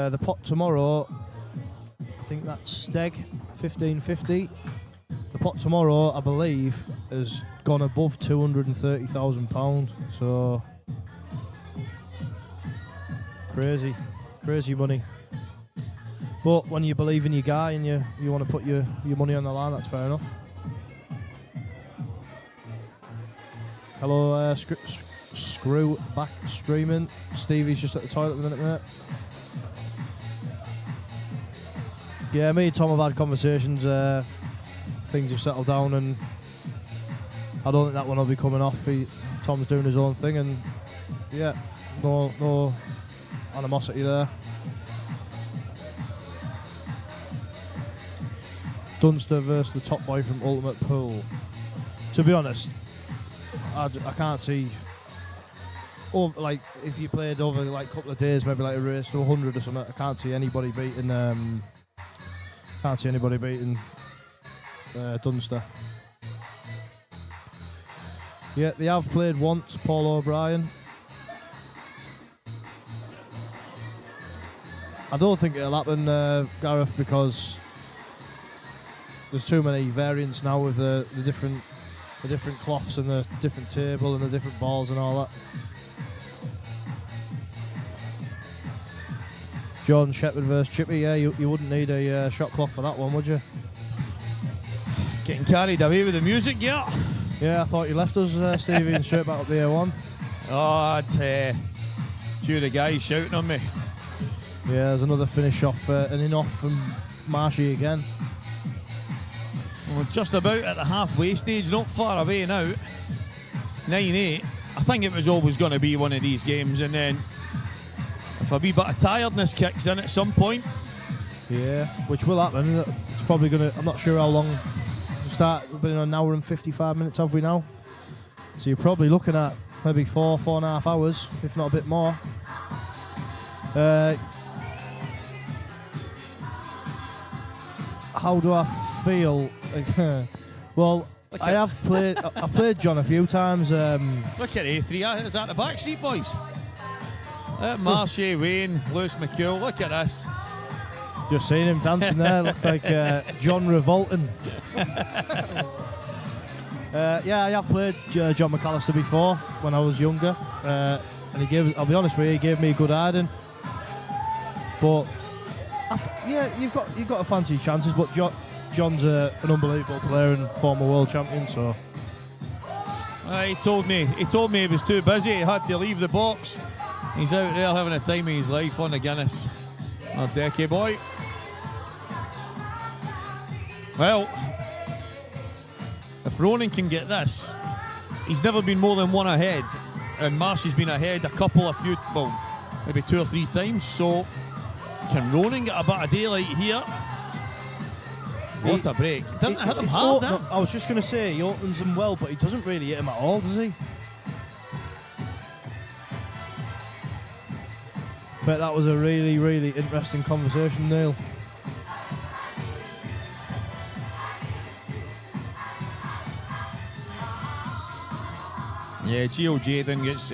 The pot tomorrow, I think that's Steg 1550. The pot tomorrow, I believe, has gone above £230,000. So crazy money. But when you believe in your guy and you want to put your money on the line, that's fair enough. Hello, screw back streaming. Stevie's just at the toilet a minute, mate. Yeah, me and Tom have had conversations. Things have settled down, and I don't think that one will be coming off. Tom's doing his own thing, and yeah, no animosity there. Dunster versus the top boy from Ultimate Pool. To be honest, I can't see. Like if you played over like a couple of days, maybe like a race to 100 or something, I can't see anybody beating. Dunster. Yeah, they have played once, Paul O'Brien. I don't think it'll happen, Gareth, because there's too many variants now with the different cloths and the different table and the different balls and all that. John Shepherd versus Chippy, yeah, you wouldn't need a shot clock for that one, would you? Getting carried away with the music, yeah. Yeah, I thought you left us, Stevie, and straight back up the A1. Oh, a few of the guys shouting on me. Yeah, there's another finish off, an in-off from Marshy again. We're just about at the halfway stage, not far away now. 9-8. I think it was always going to be one of these games, and then if a wee bit of tiredness kicks in at some point. Yeah, which will happen. It's probably going to, I'm not sure how long. We've been on an hour and 55 minutes, have we now? So you're probably looking at maybe 4.5 hours, if not a bit more. How do I feel? Well, I've played John a few times. Look at A3, is that the Backstreet Boys? Marshy, Wayne, Lewis McCool, look at this. Just seeing him dancing there, looked like John Revolting. Yeah, I have played John McAllister before when I was younger, and I'll be honest with you, he gave me a good hiding. But yeah, you've got to fancy your chances. But John's an unbelievable player and former world champion. So he told me he was too busy. He had to leave the box. He's out there having a time of his life on the Guinness. Oh, Decky boy. Well, if Ronan can get this, he's never been more than one ahead, and Marsh has been ahead maybe 2 or 3 times. So Can Ronan get a bit of daylight here? What a break. Doesn't hit him hard, no, I was just going to say, he opens them well, but he doesn't really hit him at all, does he? But that was a really, really interesting conversation, Neil. Yeah, Gio Jaden gets.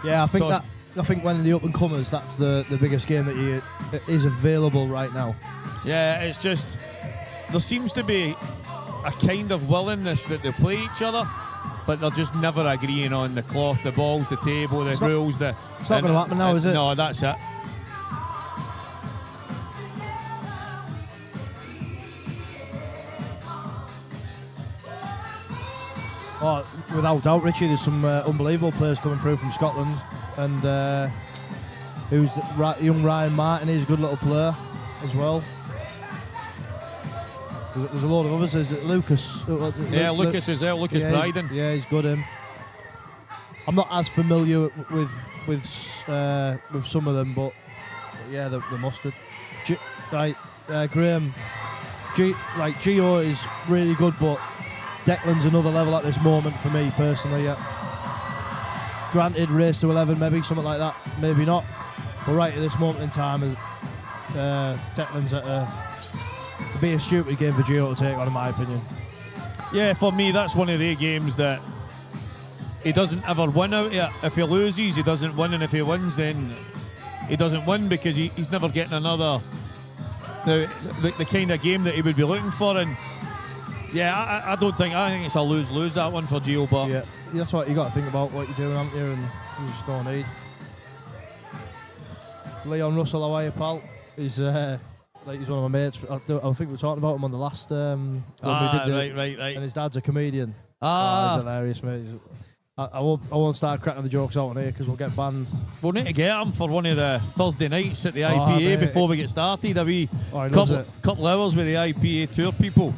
Yeah, I think when the up and comers, that's the biggest game that is available right now. Yeah, it's just there seems to be a kind of willingness that they play each other, but they're just never agreeing on the cloth, the balls, the table, the rules. It's not going to happen now, is it? No, that's it. Oh, without doubt, Richie, there's some unbelievable players coming through from Scotland, and who's young Ryan Martin is a good little player as well. There's a lot of others. There's Lucas. Yeah, Lucas is there. Lucas Bryden. Yeah, he's good. I'm not as familiar with some of them, but yeah, the mustard. Graham. Gio is really good, but Declan's another level at this moment for me personally. Yeah. Granted, race to 11, maybe something like that, maybe not. But right at this moment in time, Declan's it'd be a stupid game for Gio to take on, in my opinion. Yeah, for me, that's one of the games that he doesn't ever win out of. If he loses, he doesn't win, and if he wins, then he doesn't win because he's never getting another the kind of game that he would be looking for. And yeah, I think it's a lose-lose, that one for Gio. But yeah, that's what you got to think about, what you're doing, haven't you? And you just don't need. Leon Russell, how are you, pal? He's one of my mates. I think we were talking about him on the last. Right. And his dad's a comedian. He's hilarious, mate. I won't start cracking the jokes out on here because we'll get banned. We'll need to get him for one of the Thursday nights at the IPA before we get started. A wee couple hours with the IPA tour people.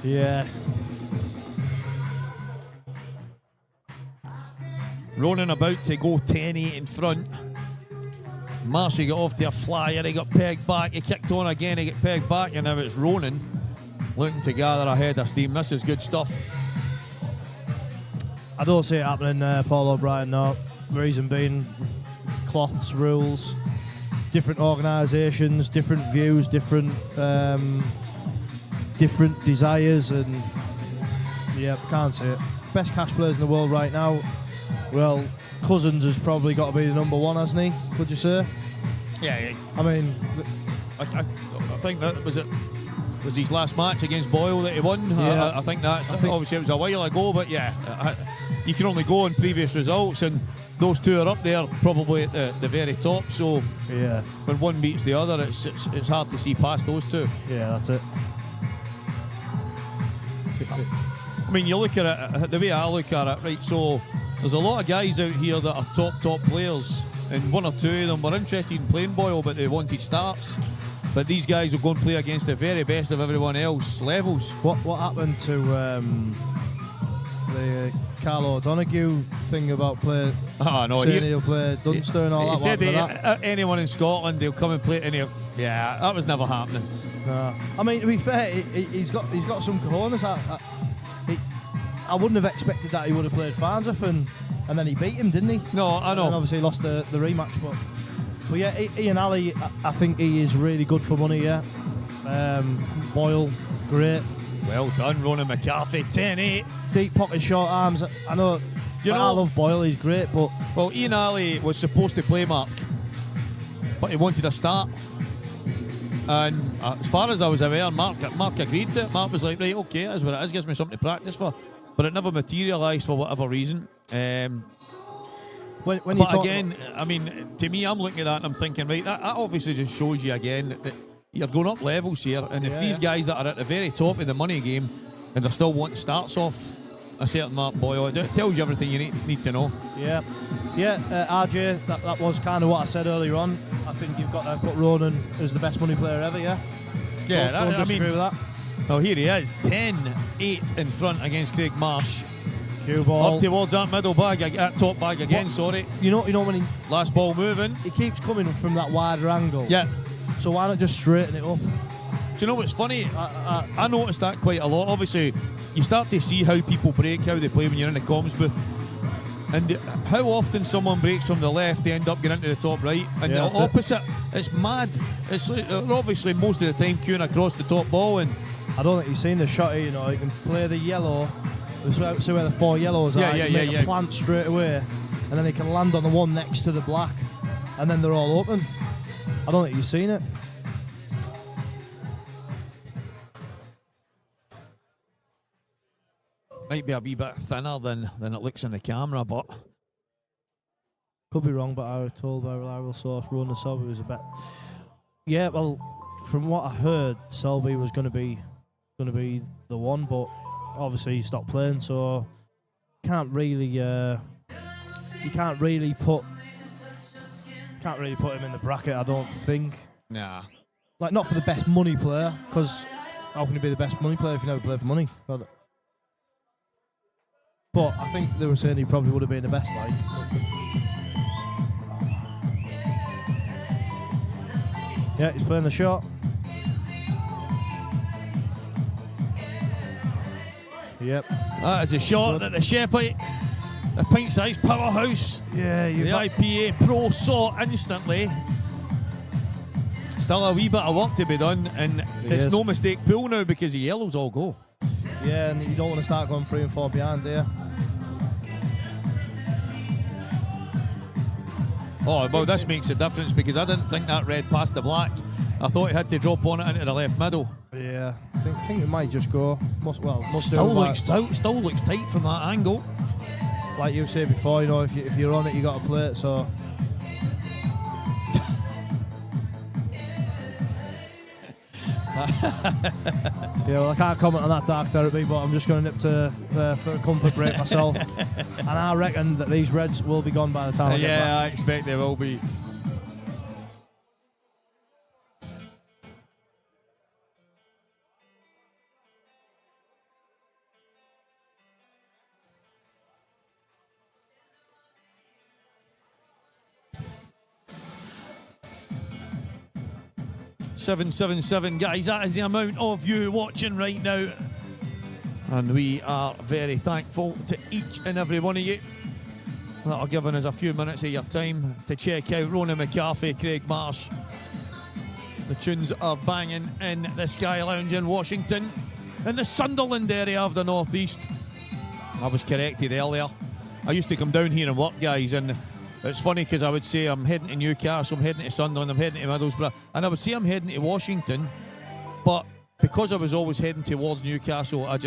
Yeah. Ronan about to go 10-8 in front. Marshy got off to a flyer, he got pegged back, he kicked on again, he got pegged back, and now it's Ronan looking to gather a head of steam. This is good stuff. I don't see it happening, Paul O'Brien, no. The reason being, cloths, rules, different organisations, different views, different desires, and yeah, can't see it. Best cash players in the world right now, well, Cousins has probably got to be the number one, hasn't he? Would you say? Yeah. I mean, I think that was his last match against Boyle that he won. Yeah. I think obviously it was a while ago, but yeah, you can only go on previous results, and those two are up there probably at the very top. So yeah, when one beats the other, it's hard to see past those two. Yeah, that's it. I mean, you look at it the way I look at it, right? So there's a lot of guys out here that are top players, and one or two of them were interested in playing Boyle, but they wanted starts. But these guys will go and play against the very best of everyone else levels. What happened to the Carlo O'Donoghue thing about playing? Saying he'll play Dunster and all that. He said anyone in Scotland, they'll come and play any. Yeah, that was never happening. No. I mean, to be fair, he's got some cojones. I wouldn't have expected that he would have played Farnsworth, and then he beat him, didn't he? No, I know. And obviously lost the rematch, but yeah, Ian Ali, I think he is really good for money. Yeah, Boyle, great. Well done, Ronan McCarthy. 10-8. Deep pocket, short arms. I know. I love Boyle. He's great, but well, Ian Ali was supposed to play Mark, but he wanted a start. And as far as I was aware, Mark agreed to it. Mark was like, right, okay, that's what it is. Gives me something to practice for. But it never materialised for whatever reason. But again, I mean, to me, I'm looking at that and I'm thinking, right, that obviously just shows you again that you're going up levels here. And if these guys that are at the very top of the money game and they're still wanting starts off a certain Mark Boyle, it tells you everything you need to know. Yeah. RJ, that was kind of what I said earlier on. I think you've got to put Ronan as the best money player ever, yeah? Yeah, don't disagree with that. Well, here he is, 10-8 in front against Craig Marsh. Cue ball. Up towards that middle bag, that top bag again, sorry. You know when Last ball moving. he keeps coming from that wider angle. Yeah. So why not just straighten it up? Do you know what's funny? I noticed that quite a lot. Obviously, you start to see how people break, how they play when you're in the comms booth. And how often someone breaks from the left, they end up getting into the top right. And Yeah, the opposite, it's mad. It's like, obviously most of the time queuing across the top ball. And I don't think you've seen the shot here, you know. You can play the yellow, see where the 4 yellows are. You can make a plant straight away, and then he can land on the one next to the black, and then they're all open. I don't think you've seen it. might be a wee bit thinner than it looks on the camera, but Could be wrong, but I was told by a reliable source Ronan Selby was a bit. Yeah, well, from what I heard, Selby was going to be the one, but obviously he stopped playing, so can't really put him in the bracket. I don't think. nah. Like, not for the best money player, because how can you be the best money player if you never play for money? But I think they were saying he probably would have been the best, like. Yeah, he's playing the shot. Yep. That is a shot that the Shepherd, the pint-sized powerhouse, Yeah, the IPA Pro saw instantly. Still a wee bit of work to be done, and it's no mistake pool now because the yellows all go. Yeah, and you don't want to start going 3 and 4 behind, do you? Oh, well, this makes a difference because I didn't think that red passed the black. I thought he had to drop on it into the left middle. Yeah, I think it might just go. Still looks tight from that angle. Like you said before, you know, if you're on it, you got to play it. So. Yeah, well, I can't comment on that dark therapy, but I'm just going to nip to for a comfort break myself. And I reckon that these Reds will be gone by the time I get back. Yeah, I expect they will be. $777, guys. That is the amount of you watching right now, and we are very thankful to each and every one of you that are giving us a few minutes of your time to check out Ronan McCarthy, Craig Marsh. The tunes are banging in the Sky Lounge in Washington, in the Sunderland area of the Northeast. I was corrected earlier. I used to come down here and work, guys, and it's funny because I would say I'm heading to Newcastle, I'm heading to Sunderland, I'm heading to Middlesbrough, and I would say I'm heading to Washington, but because I was always heading towards Newcastle, I've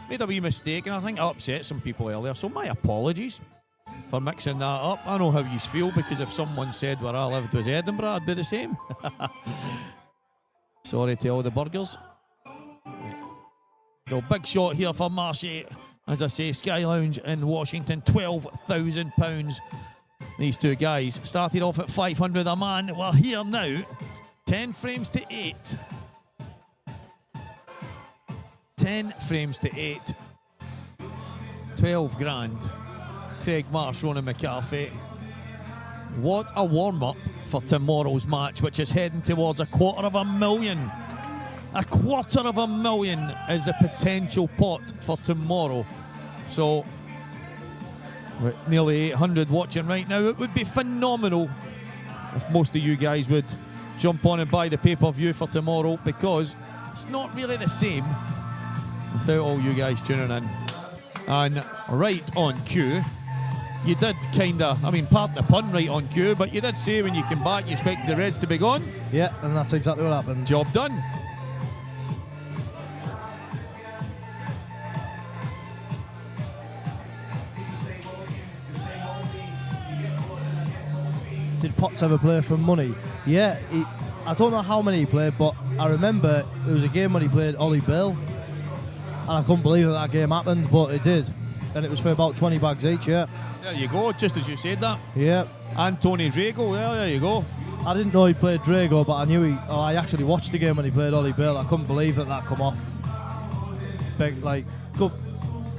made a wee mistake, and I think I upset some people earlier, so my apologies for mixing that up. I know how you feel, because if someone said where I lived was Edinburgh, I'd be the same. Sorry to all the burgers. The big shot here for Marshy. As I say, Sky Lounge in Washington, £12,000. These two guys started off at 500 a man. We're here now, 10 frames to 8. 10 frames to 8. 12 grand. Craig Marsh, Ronan McCarthy. What a warm-up for tomorrow's match, which is heading towards $250,000. $250,000 is the potential pot for tomorrow. So, with nearly 800 watching right now, it would be phenomenal if most of you guys would jump on and buy the pay-per-view for tomorrow, because it's not really the same without all you guys tuning in. And right on cue, you did pardon the pun, right on cue, but you did say when you came back you expected the Reds to be gone. Yeah, and that's exactly what happened. Job done. Did Potts ever play for money? Yeah, I don't know how many he played, but I remember there was a game when he played Ollie Bill, and I couldn't believe that game happened, but it did. And it was for about 20 bags each, yeah. There you go, just as you said that. Yeah. And Tony Drago, yeah, there you go. I didn't know he played Drago, but I knew I actually watched the game when he played Ollie Bill. I couldn't believe that come off. Big, like, good.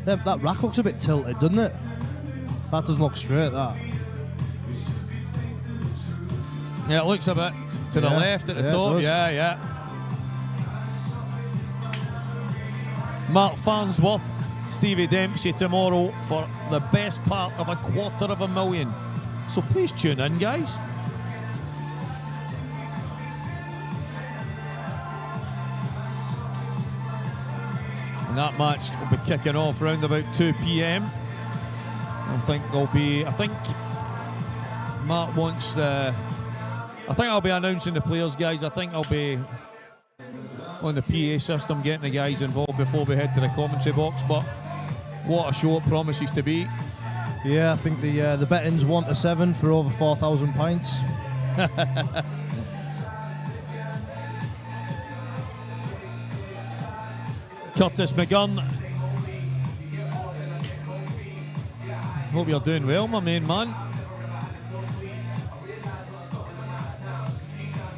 That rack looks a bit tilted, doesn't it? That doesn't look straight, that. Yeah, it looks a bit to the left at the top. Yeah. Mark Farnsworth, Stevie Dempsey tomorrow for the best part of $250,000. So please tune in, guys. And that match will be kicking off around about 2 p.m. I think Mark wants I think I'll be announcing the players, guys. I think I'll be on the PA system getting the guys involved before we head to the commentary box. But what a show it promises to be. Yeah, I think the betting's 1-7 for over 4,000 pints. Curtis McGurn. Hope you're doing well, my main man.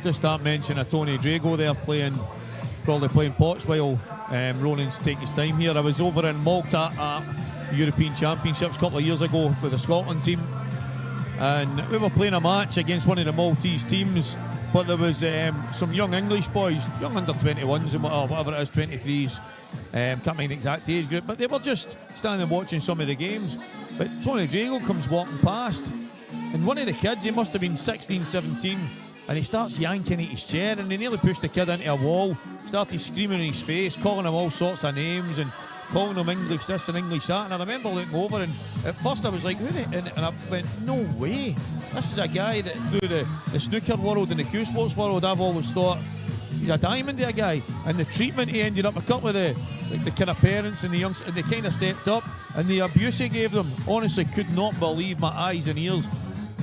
Just that mention of Tony Drago there probably playing pots while Ronan's taking his time here. I was over in Malta at European Championships a couple of years ago with the Scotland team, and we were playing a match against one of the Maltese teams, but there was some young English boys, young under 21s and whatever it is, 23s, can't mind the exact age group, but they were just standing watching some of the games. But Tony Drago comes walking past, and one of the kids, he must have been 16, 17, and he starts yanking at his chair, and he nearly pushed the kid into a wall, started screaming in his face, calling him all sorts of names and calling him English this and English that. And I remember looking over, and at first I was like, and I went, no way, this is a guy that through the snooker world and the Q Sports world, I've always thought he's a diamond, a guy. And the treatment he ended up, a couple of the kind of parents and the youngsters, and they kind of stepped up, and the abuse he gave them, honestly could not believe my eyes and ears.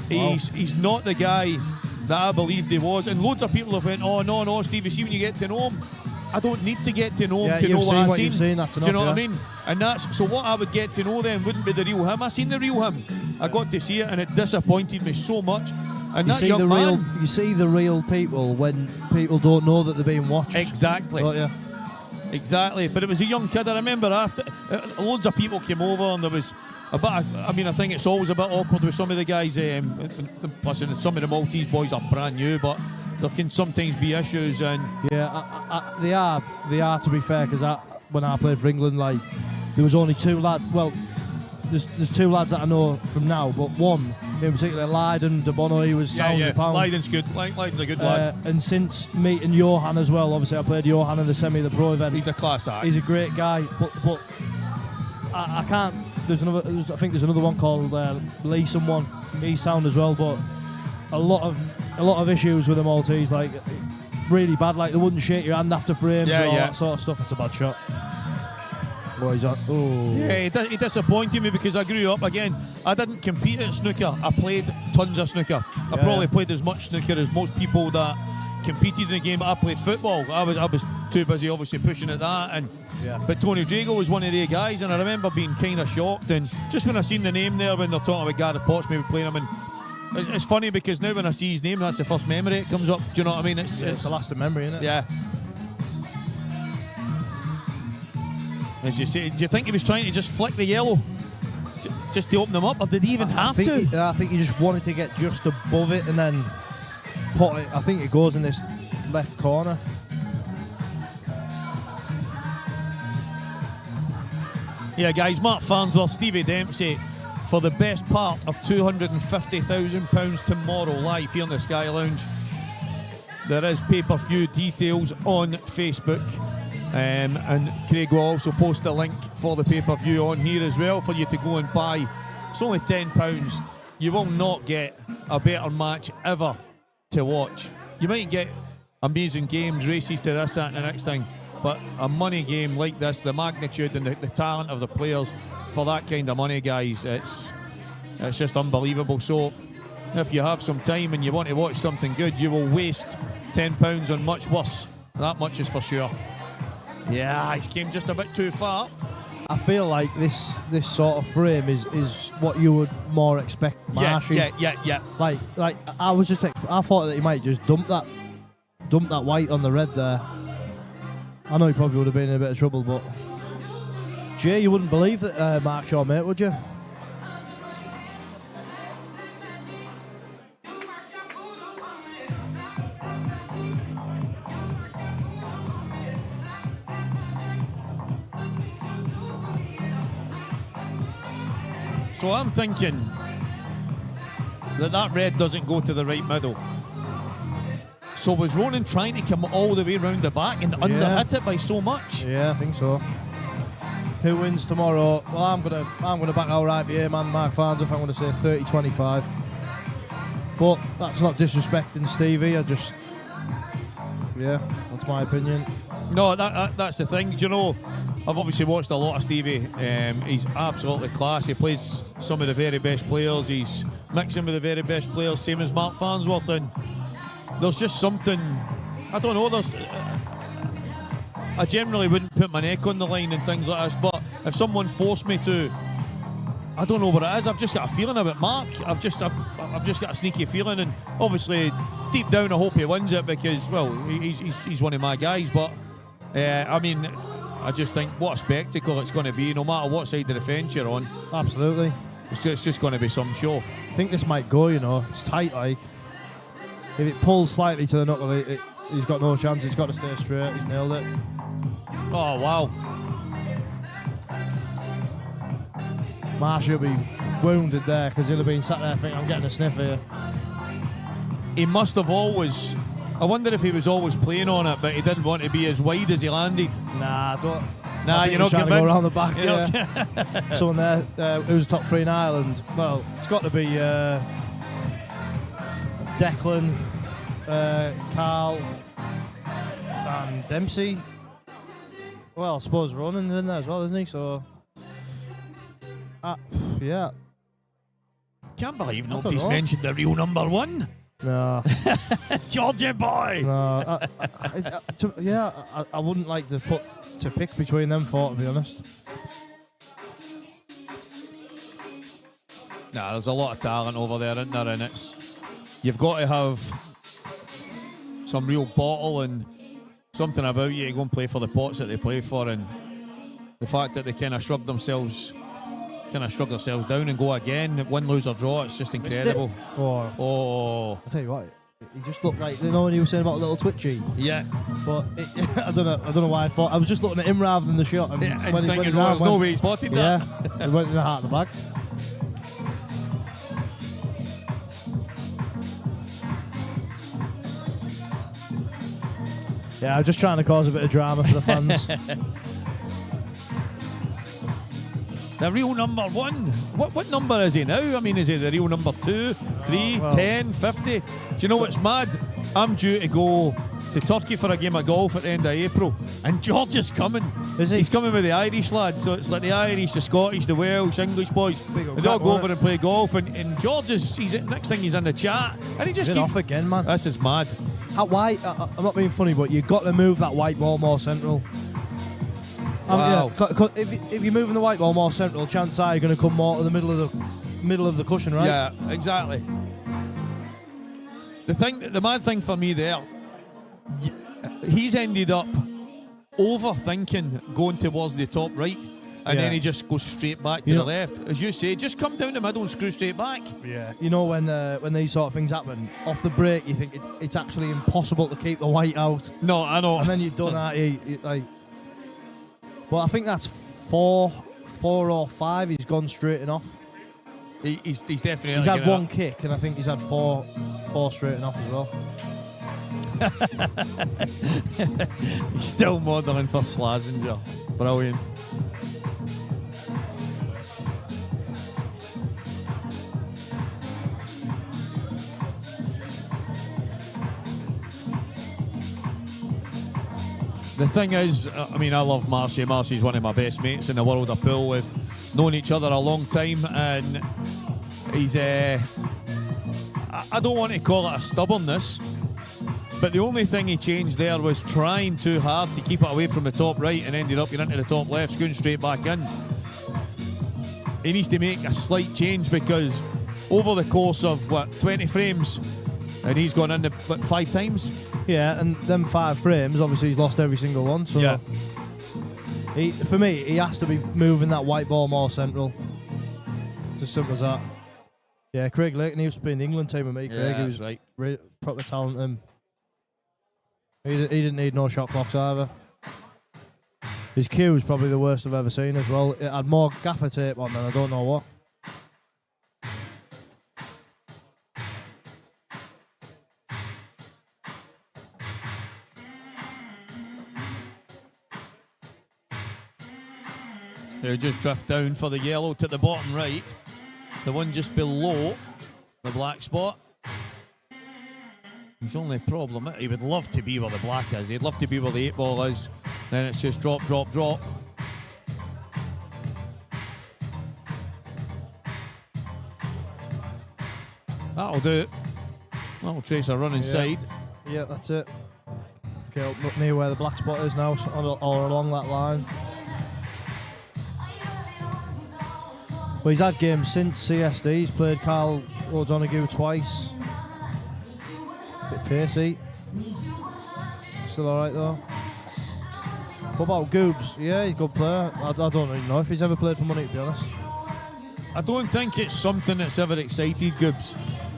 Wow. He's not the guy that I believed he was, and loads of people have went, oh no, Stevie, see when you get to know him, I don't need to get to know him to know what I've seen. Seen, that's enough, do you know what I mean? And that's so what I would get to know then wouldn't be the real him. I seen the real him. I got to see it, and it disappointed me so much. And that young man, you see the real people when people don't know that they're being watched. Exactly. Exactly. But it was a young kid. I remember after loads of people came over, and there was a bit I think it's always a bit awkward with some of the guys. Plus, some of the Maltese boys are brand new, but there can sometimes be issues. And they are to be fair, because when I played for England, like there was only two lads. Well, there's two lads that I know from now, but one in particular, Leiden de Bono, he was sound as a pound. Leiden's good. Leiden's a good lad. And since meeting Johan as well, obviously I played Johan in the semi of the pro event. He's a class act. He's a great guy, but I can't. I think there's another one called Lee someone. He's sound as well, but a lot of issues with the Maltese, like really bad. Like they wouldn't shake your hand after frames or all that sort of stuff. It's a bad shot. Yeah, he disappointed me because I grew up again. I didn't compete at snooker. I played tons of snooker. I probably played as much snooker as most people that competed in the game. But I played football. I was too busy, obviously, pushing at that. But Tony Drago was one of the guys, and I remember being kind of shocked. And just when I seen the name there, when they're talking about Gareth Potts maybe playing him, and it's funny because now when I see his name, that's the first memory that comes up. Do you know what I mean? It's the lasting memory, isn't it? Yeah. As you say, do you think he was trying to just flick the yellow just to open them up, or did he even have to? I think he just wanted to get just above it and then put it. I think it goes in this left corner. Yeah, guys, Mark Farnsworth, Stevie Dempsey for the best part of £250,000 tomorrow, live here in the Sky Lounge. There is pay-per-view details on Facebook. And Craig will also post a link for the pay-per-view on here as well for you to go and buy. It's only £10. You will not get a better match ever to watch. You might get amazing games, races to this, that and the next thing, but a money game like this, the magnitude and the talent of the players for that kind of money, guys, it's just unbelievable. So if you have some time and you want to watch something good, you will waste £10 on much worse. That much is for sure. Yeah, he came just a bit too far. I feel like this sort of frame is what you would more expect Marsh. Yeah. Like I thought that he might just dump that white on the red there. I know he probably would have been in a bit of trouble, but Jay, you wouldn't believe that Mark's your mate, would you? So I'm thinking that red doesn't go to the right middle. So was Ronan trying to come all the way round the back and underhit it by so much? Yeah, I think so. Who wins tomorrow? Well, I'm gonna back our IBA man, Mark Farns, if I'm gonna say 30-25. But that's not disrespecting Stevie. That's my opinion. No, that's the thing. Do you know, I've obviously watched a lot of Stevie. He's absolutely class. He plays some of the very best players. He's mixing with the very best players, same as Mark Farnsworth. And there's just something, I don't know, I generally wouldn't put my neck on the line and things like this, but if someone forced me to, I don't know what it is. I've just got a feeling about Mark. I've just got a sneaky feeling, and obviously deep down I hope he wins it because, well, he's one of my guys. But I mean, I just think what a spectacle it's going to be, no matter what side of the fence you're on. Absolutely. It's just going to be some show. I think this might go. It's tight. Like if it pulls slightly to the knuckle, he's got no chance. He's got to stay straight. He's nailed it. Oh wow. Marsh will be wounded there because he'll have been sat there thinking, I'm getting a sniff here. He must have always, I wonder if he was always playing on it, but he didn't want to be as wide as he landed. Nah, don't. Nah, you're not convinced. convinced. Go around the back, yeah. Someone there who's top three in Ireland. Well, it's got to be Declan, Carl, and Dempsey. Well, I suppose Ronan's in there as well, isn't he? So, yeah. Can't believe nobody's mentioned the real number one. No. Georgia boy. No. I wouldn't like to pick between them four, to be honest. Nah, there's a lot of talent over there, isn't there? And you've got to have some real bottle and something about you to go and play for the pots that they play for, and the fact that they kind of shrug themselves down and go again, win, lose or draw, it's just incredible. Oh. I'll tell you what, he just looked like, you know when you were saying about a little twitchy? Yeah. But I don't know why I was just looking at him rather than the shot. And when thinking, there's no way he spotted that. Yeah, he went in the heart of the bag. Yeah, I'm just trying to cause a bit of drama for the fans. The real number one. What number is he now? I mean, is he the real number 2, 3, 10, 50? Do you know what's mad? I'm due to go to Turkey for a game of golf at the end of April, and George is coming. Is he? He's coming with the Irish lads, so it's like the Irish, the Scottish, the Welsh, English boys. They all go over and play golf, and George next thing he's in the chat, and he just keeps off again, man. This is mad. Why? I'm not being funny, but you've got to move that white ball more central. Wow. Yeah, if you're moving the white ball more central, chances are you're going to come more to the middle of the cushion, right? Yeah, exactly. The mad thing for me there, he's ended up overthinking going towards the top right, and then he just goes straight back to the left. As you say, just come down the middle and screw straight back. Yeah. You know when these sort of things happen, off the break you think it's actually impossible to keep the white out. No, I know. And then you've done that, like. Well, I think that's 4 or 5. He's gone straighting off. He's definitely. He's had one kick, and I think he's had 4 straighting off as well. He's still modelling for Slazenger. Brilliant. The thing is, I mean, I love Marshy. Marshy's one of my best mates in the world of pool. We've known each other a long time, and he's I don't want to call it a stubbornness, but the only thing he changed there was trying too hard to keep it away from the top right and ended up getting into the top left, going straight back in. He needs to make a slight change because over the course of, 20 frames, and he's gone in 5 times? Yeah, and them 5 frames, obviously he's lost every single one. So yeah. For me, he has to be moving that white ball more central. It's as simple as that. Yeah, Craig Lake, and he used to be in the England team with me. Craig, Yeah, he was right. Proper talent. He didn't need no shot clocks either. His cue was probably the worst I've ever seen as well. It had more gaffer tape on than I don't know what. They just drift down for the yellow to the bottom right. The one just below the black spot. His only problem, he would love to be where the black is. He'd love to be where the 8 ball is. Then it's just drop, drop, drop. That'll do it. That'll trace a run inside. Yeah, that's it. Okay, up near where the black spot is now, or along that line. Well, he's had games since CSD. He's played Carl O'Donoghue twice. Bit pacey. Still alright though. What about Goobs? Yeah, he's a good player. I don't even know if he's ever played for money, to be honest. I don't think it's something that's ever excited Goobs.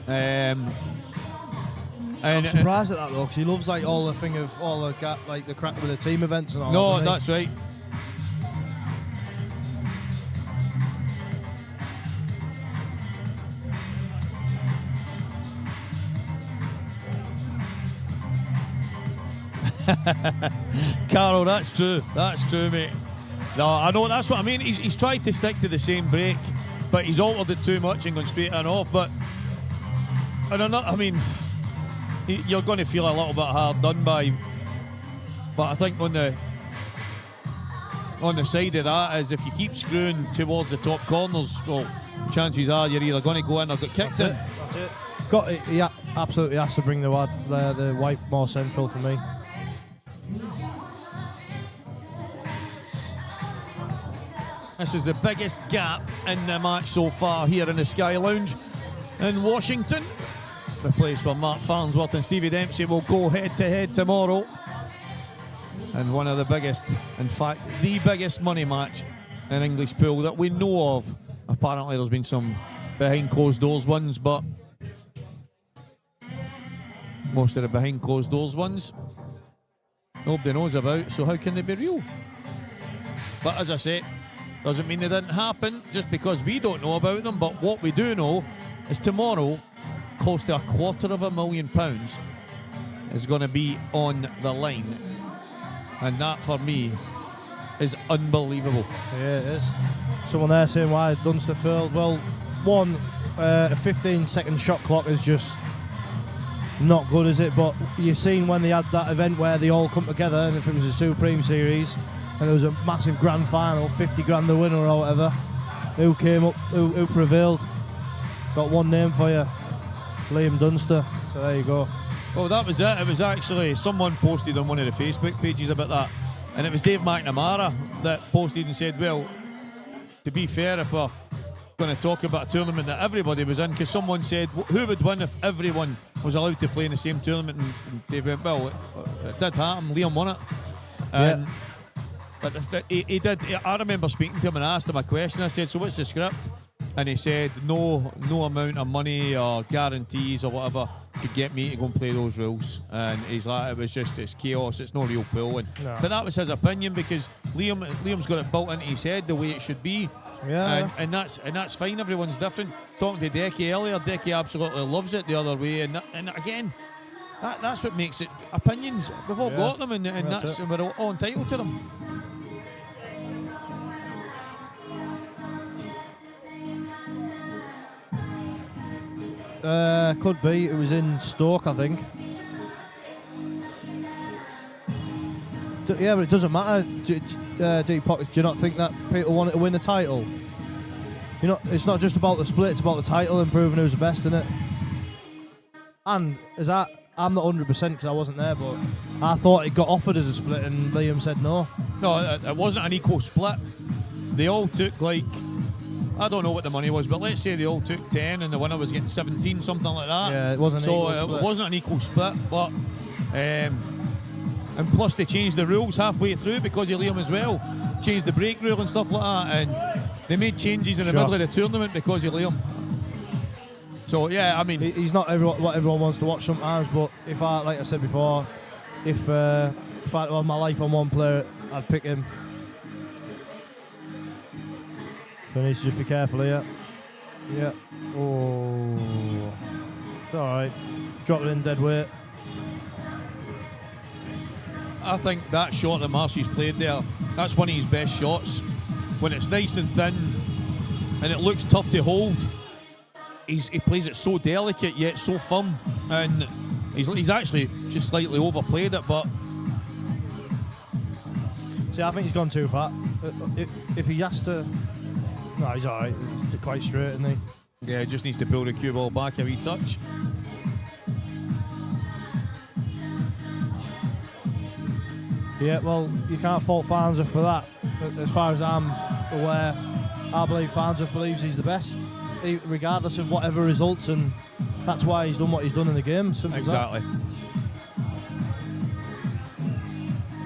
I'm surprised at that though, because he loves like all the like the crack with the team events and all. No, that's right. Carol, that's true. That's true, mate. No, I know, that's what I mean. He's tried to stick to the same break, but he's altered it too much and gone straight and off. But I mean, you're going to feel a little bit hard done by. But I think on the side of that is if you keep screwing towards the top corners, well, chances are you're either going to go in or get kicked in. That's it. He absolutely has to bring the white more central for me. This is the biggest gap in the match so far here in the Sky Lounge in Washington. The place where Mark Farnsworth and Stevie Dempsey will go head-to-head tomorrow. And one of the biggest, in fact, the biggest money match in English pool that we know of. Apparently there's been some behind closed doors ones, but most of the behind closed doors ones nobody knows about, so how can they be real? But as I say, doesn't mean they didn't happen just because we don't know about them. But what we do know is tomorrow, close to £250,000 is going to be on the line. And that, for me, is unbelievable. Yeah, it is. Someone there saying why Dunster failed. Well, one, a 15-second shot clock is just not good, is it? But you've seen when they had that event where they all come together, and if it was a Supreme Series, and there was a massive grand final, 50 grand the winner or whatever, who came up, who prevailed? Got one name for you, Liam Dunster. So there you go. Oh, that was it. It was actually, someone posted on one of the Facebook pages about that, and it was Dave McNamara that posted and said, well, to be fair, if we're going to talk about a tournament that everybody was in, because someone said, who would win if everyone was allowed to play in the same tournament? And Dave went, well, it did happen. Liam won it. And yeah. But he did. I remember speaking to him and I asked him a question. I said, so what's the script? And he said, no amount of money or guarantees or whatever could get me to go and play those rules. And he's like, it's chaos, it's no real pool. No. But that was his opinion, because Liam's got it built into his head the way it should be. Yeah. And that's fine. Everyone's different. Talking to Decky earlier, Decky absolutely loves it the other way. And again, that's what makes it opinions. We've all got them, and we're all entitled to them. Could be. It was in Stoke, I think. Yeah, but it doesn't matter. Deep Pockets, do you not think that people wanted to win the title? You know, it's not just about the split, it's about the title and proving who's the best in it. And I'm not 100% because I wasn't there, but I thought it got offered as a split and Liam said no. No, it wasn't an equal split. They all took, I don't know what the money was, but let's say they all took 10 and the winner was getting 17, something like that. Yeah, it wasn't an equal split. So it wasn't an equal split, but And plus they changed the rules halfway through because of Liam as well. Changed the break rule and stuff like that, and they made changes in the middle of the tournament because of Liam. So yeah, I mean, he's not what everyone wants to watch sometimes. But if I, like I said before, if I had to have my life on one player, I'd pick him. So I need to just be careful here. Yeah. Oh, it's all right. Drop it in dead weight. I think that shot that Marcy's played there, that's one of his best shots. When it's nice and thin and it looks tough to hold, he plays it so delicate yet so firm, and he's actually just slightly overplayed it. But see, I think he's gone too far. If he has to, no, he's all right. He's quite straight, isn't he? Yeah, he just needs to pull the cue ball back a wee touch. Yeah, well, you can't fault Farnsworth for that. As far as I'm aware, I believe Farnsworth believes he's the best, regardless of whatever results, and that's why he's done what he's done in the game. Simple Exactly. as that.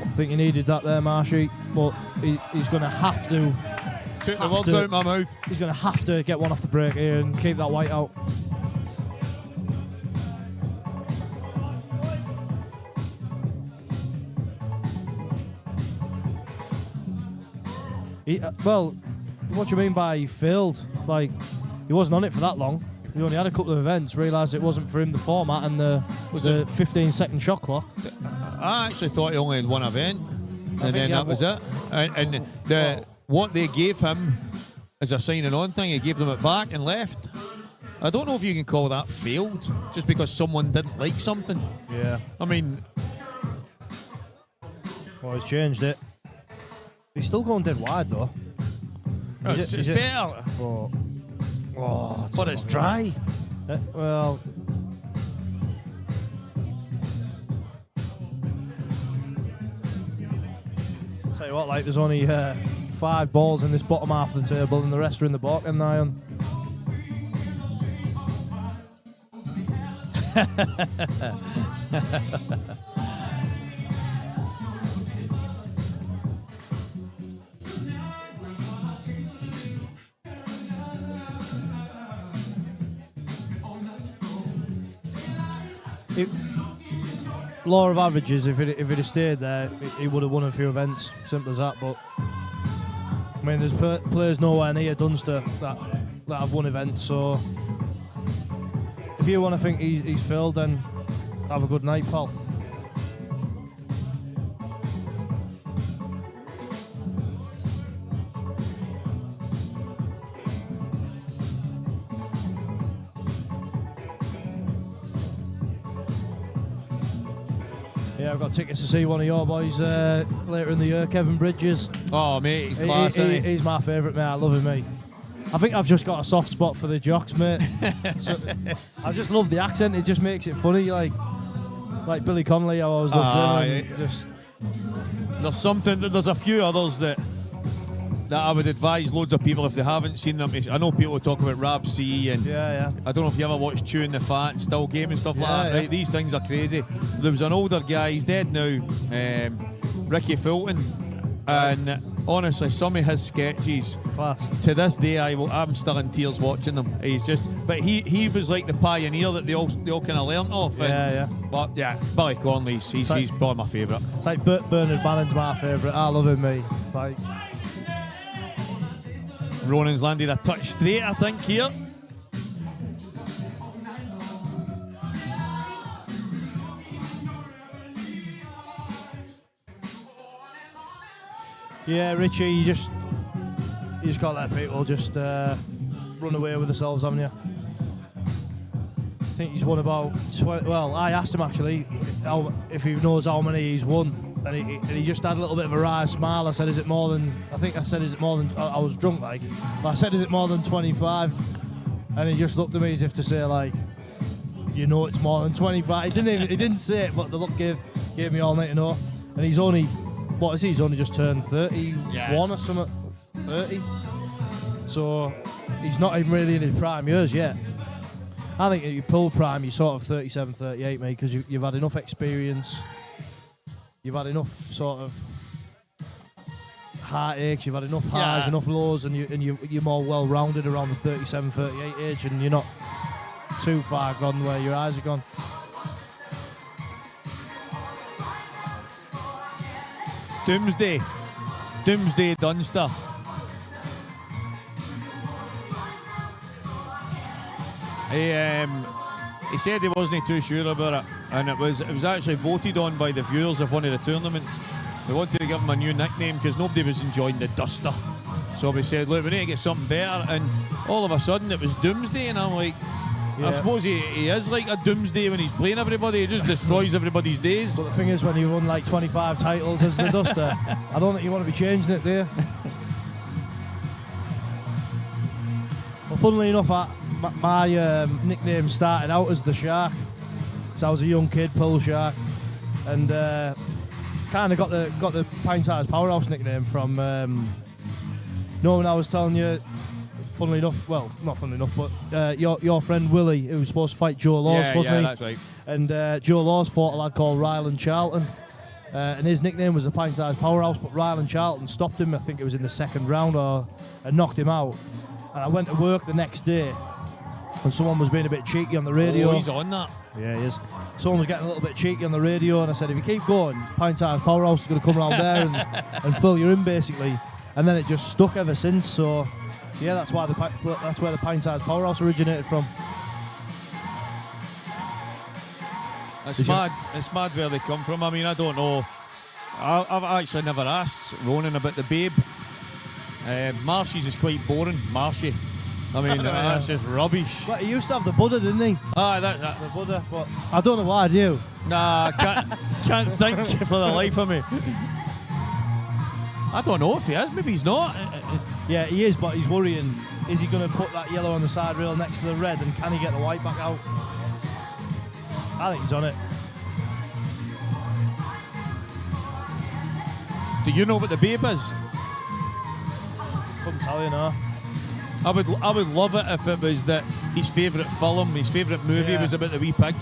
I think he needed that there, Marshy, but he's going to have to. Took the words out of my mouth. He's going to have to get one off the break here and keep that white out. Well, what do you mean by he failed? Like, he wasn't on it for that long. He only had a couple of events, realised it wasn't for him, the format and the 15-second shot clock. I actually thought he only had one event, and then that was it. And what they gave him as a signing on thing, he gave them it back and left. I don't know if you can call that failed, just because someone didn't like something. Yeah. I mean... Well, he's changed it. He's still going dead wide, though. It's better. But it's dry. Well... Tell you what, like, there's only 5 balls in this bottom half of the table and the rest are in the bottom iron. Law of averages, if it had stayed there, he would have won a few events. Simple as that. But I mean, there's players nowhere near Dunster that have won events. So if you want to think he's filled, then have a good night, pal. Yeah, I've got tickets to see one of your boys later in the year, Kevin Bridges. Oh, mate, he's class, isn't he? He's my favourite, mate. I love him, mate. I think I've just got a soft spot for the jocks, mate. So, I just love the accent. It just makes it funny, like Billy Connolly. I always loved him. Yeah. There's a few others that I would advise loads of people if they haven't seen them. I know people talk about Rab C and I don't know if you ever watched Chewing the Fat and Still Game and stuff like that. Right? These things are crazy. There was an older guy, he's dead now, Ricky Fulton, and honestly, some of his sketches, class. To this day, I'm still in tears watching them. But he was like the pioneer that they all kind of learnt off. But yeah, Billy Connolly's he's probably my favourite. It's like Bernard Bannon's my favourite. I love him, mate. Like. Ronan's landed a touch straight, I think, here. Yeah, Richie, you just can't let people just run away with themselves, haven't you? I think he's won about 20. Well, I asked him actually if he knows how many he's won, and he just had a little bit of a wry smile. I said, "Is it more than?" I think I said, "Is it more than?" I was drunk, like, but I said, "Is it more than 25?" And he just looked at me as if to say, like, "You know, it's more than 25." He didn't say it, but the look gave me all night to know. And he's only, what is he? He's only just turned 31 or something, 30. So he's not even really in his prime years yet. I think at your full prime, you're sort of 37, 38, mate, because you've had enough experience you've had enough sort of heartaches, you've had enough highs, enough lows, and you're more well-rounded around the 37, 38 age, and you're not too far gone where your eyes are gone. Doomsday Dunster. He said he wasn't too sure about it, and it was actually voted on by the viewers of one of the tournaments. They wanted to give him a new nickname because nobody was enjoying the Duster. So we said, look, we need to get something better, and all of a sudden it was Doomsday, and I'm like, I suppose he is like a Doomsday when he's playing everybody. He just destroys everybody's days. But the thing is, when you won like 25 titles as the Duster, I don't think you want to be changing it, do you? Well, funnily enough, my nickname started out as the Shark. So I was a young kid, Pull Shark, and kind of got the Pint Sized Powerhouse nickname from. When I was telling you, funnily enough, well, not funnily enough, but your friend Willie, who was supposed to fight Joe Laws, wasn't he? Yeah, that's right. And Joe Laws fought a lad called Ryland Charlton, and his nickname was the Pint Sized Powerhouse. But Ryland Charlton stopped him. I think it was in the second round, and knocked him out. And I went to work the next day, and someone was being a bit cheeky on the radio. Oh, he's on that. Yeah, he is. Someone was getting a little bit cheeky on the radio, and I said, if you keep going, Pint Sized Powerhouse is going to come around there and fill you in, basically. And then it just stuck ever since. So, yeah, that's where the Pint Sized Powerhouse originated from. It's mad where they come from. I mean, I don't know. I've actually never asked Ronan about the babe. Marshy's is quite boring. Marshy. I mean, that's just rubbish. But he used to have the Buddha, didn't he? The Buddha. But I don't know why, do you? Nah, can't think for the life of me. I don't know if he is. Maybe he's not. Yeah, he is, but he's worrying. Is he going to put that yellow on the side rail next to the red, and can he get the white back out? I think he's on it. Do you know what the babe is? Couldn't tell you, no. I would love it if it was that his favourite film, his favourite movie was about the wee pig.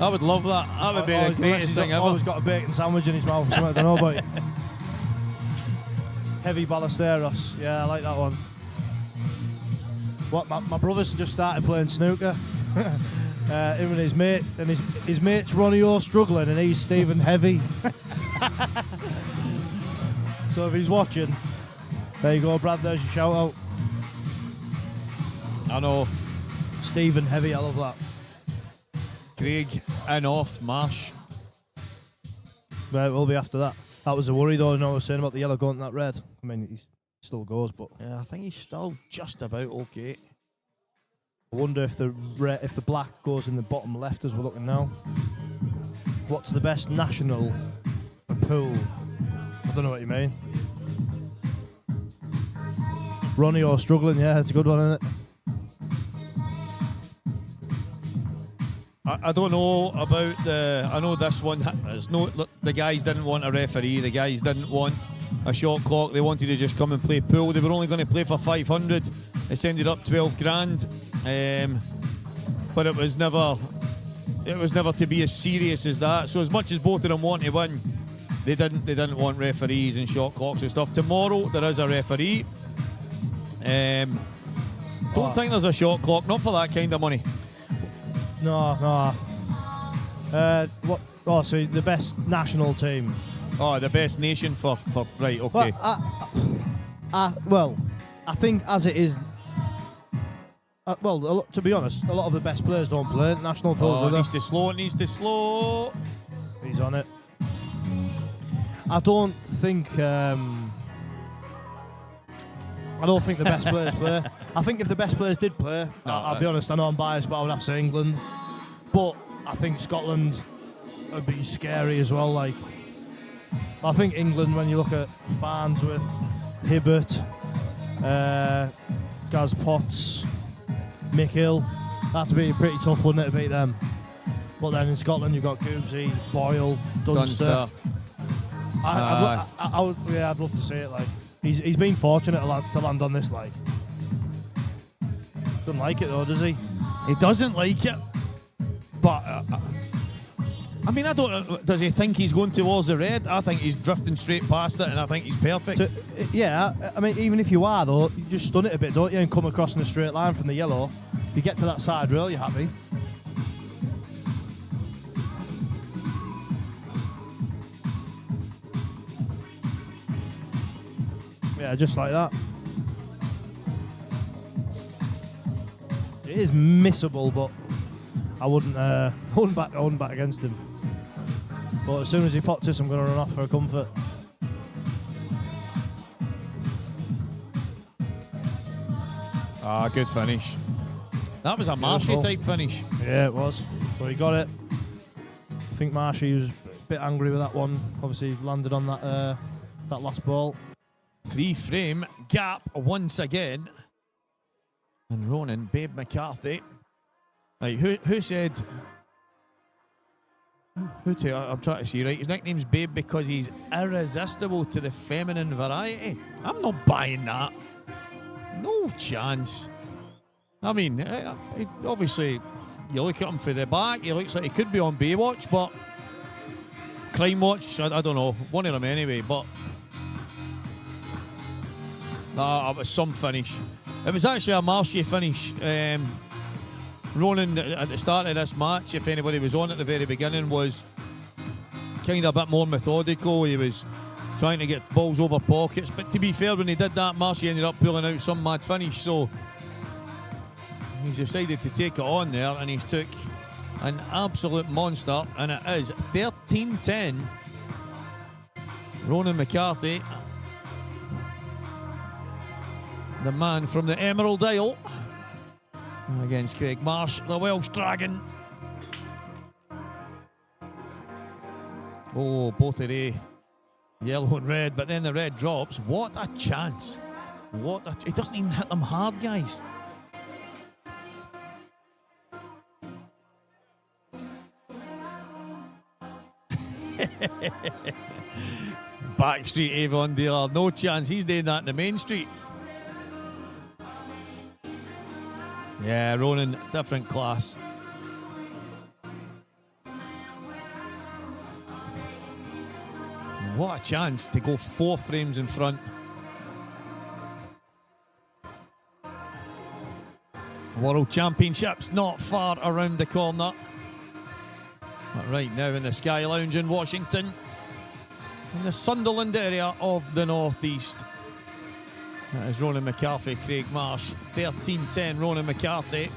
I would love that. That would be the greatest thing ever. He's always got a bacon sandwich in his mouth or something, I don't know about it. Heavy Ballesteros. Yeah, I like that one. What, my brother's just started playing snooker. Him and his mate, and his mate's Ronnie O struggling, and he's Stephen Heavy. So if he's watching, there you go, Brad, there's your shout out. I know. Stephen Heavy, I love that. Craig and off Marsh. Right, we'll be after that. That was a worry though, I know what I was saying about the yellow going to that red. I mean, he still goes, but... Yeah, I think he's still just about okay. I wonder if the black goes in the bottom left as we're looking now. What's the best national pool? I don't know what you mean. Ronnie O struggling, yeah, it's a good one, isn't it? I don't know about I know this one. The guys didn't want a referee. The guys didn't want a shot clock. They wanted to just come and play pool. They were only going to play for 500. It's ended up 12 grand. But it was never to be as serious as that. So as much as both of them want to win, they didn't want referees and shot clocks and stuff. Tomorrow there is a referee. Don't think there's a shot clock. Not for that kind of money. No. What? Oh, so the best national team. Oh, the best nation for right. Okay. Well, I think as it is. To be honest, a lot of the best players don't play national pool. Oh, needs to slow. He's on it. I don't think the best players play. I think if the best players did play, I'll be honest, I know I'm biased, but I would have to say England. But I think Scotland would be scary as well. Like, I think England, when you look at Farnsworth, Hibbert, Gaz Potts, Mick Hill, that'd be pretty tough, wouldn't it, to beat them? But then in Scotland, you've got Goobsy, Boyle, Dunster. I'd love to see it. Like, he's been fortunate to land on this. Like, doesn't like it though, does he? He doesn't like it. But I mean, I don't know. Does he think he's going towards the red? I think he's drifting straight past it, and I think he's perfect. Yeah, I mean, even if you are, though, you just stun it a bit, don't you, and come across in a straight line from the yellow. You get to that side rail, you're happy. Yeah, just like that. It is missable, but I wouldn't back against him. But as soon as he popped this, I'm going to run off for a comfort. Ah, good finish. That was a Marshy type finish. Yeah, it was. But he got it. I think Marshy was a bit angry with that one. Obviously, landed on that last ball. 3-frame gap once again. And Ronan, Babe McCarthy. Right, who said... I'm trying to see, right? His nickname's Babe because he's irresistible to the feminine variety. I'm not buying that. No chance. I mean, obviously, you look at him for the back, he looks like he could be on Baywatch, but Crime Watch, I don't know, one of them anyway, but it was some finish. It was actually a Marshy finish. Ronan, at the start of this match, if anybody was on at the very beginning, was kind of a bit more methodical. He was trying to get balls over pockets. But to be fair, when he did that, Marshy ended up pulling out some mad finish. So he's decided to take it on there, and he's took an absolute monster. And it is 13-10. Ronan McCarthy, the man from the Emerald Isle, against Craig Marsh, the Welsh Dragon. Oh, both of they yellow and red, but then the red drops. What a chance. It doesn't even hit them hard, guys. Backstreet Avon dealer, no chance. He's doing that in the main street. Yeah, Ronan, different class. What a chance to go 4 frames in front. World Championships not far around the corner. But right now in the Sky Lounge in Washington, in the Sunderland area of the Northeast. That is Ronan McCarthy, Craig Marsh. 13-10, Ronan McCarthy.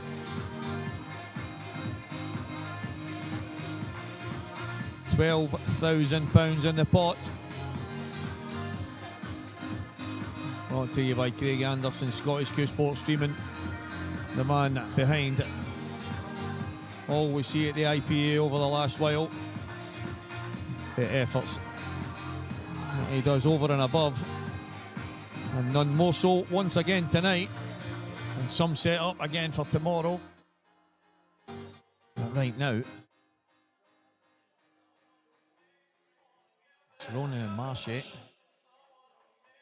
£12,000 in the pot. Brought to you by Craig Anderson, Scottish Q Sports Streaming. The man behind all we see at the IPA over the last while. The efforts that he does over and above. And none more so once again tonight. And some set up again for tomorrow. But right now, it's Ronan and Marshy.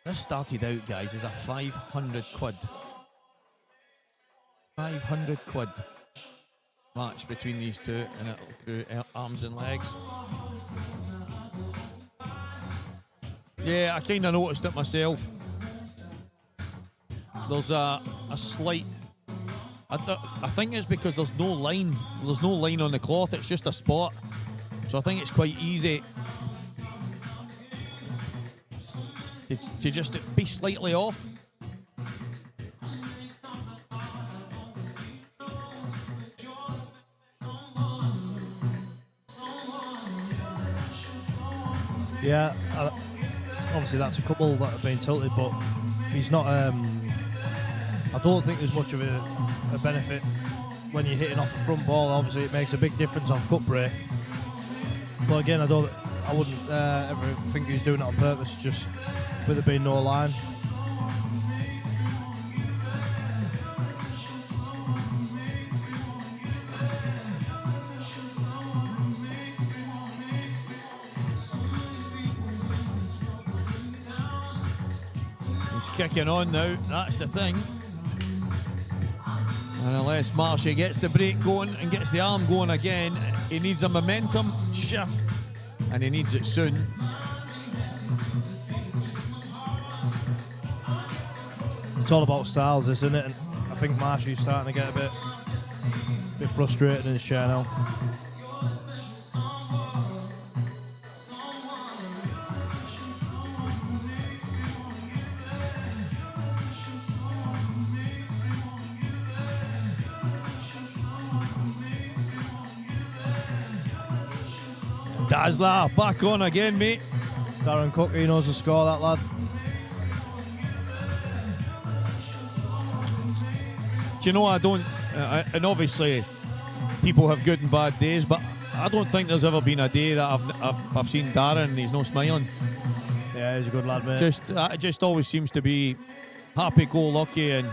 This started out, guys, as a 500 quid. 500 quid match between these two, and it'll go arms and legs. Yeah, I kind of noticed it myself. There's a slight... I think it's because there's no line. There's no line on the cloth. It's just a spot. So I think it's quite easy to just be slightly off. Yeah, obviously that's a couple that have been tilted, but he's not... I don't think there's much of a benefit when you're hitting off a front ball. Obviously, it makes a big difference on cut break. But again, I wouldn't ever think he's doing it on purpose, just with there being no line. He's kicking on now, that's the thing. And unless Marshy gets the break going and gets the arm going again, he needs a momentum shift shift, and he needs it soon. It's all about styles, isn't it? And I think Marshy's starting to get a bit frustrated in his chair now. Dazzler, back on again, mate. Darren Cook, he knows the score, that lad. Do you know, I don't, and obviously people have good and bad days, but I don't think there's ever been a day that I've seen Darren and he's not smiling. Yeah, he's a good lad, mate. It just always seems to be happy-go-lucky, and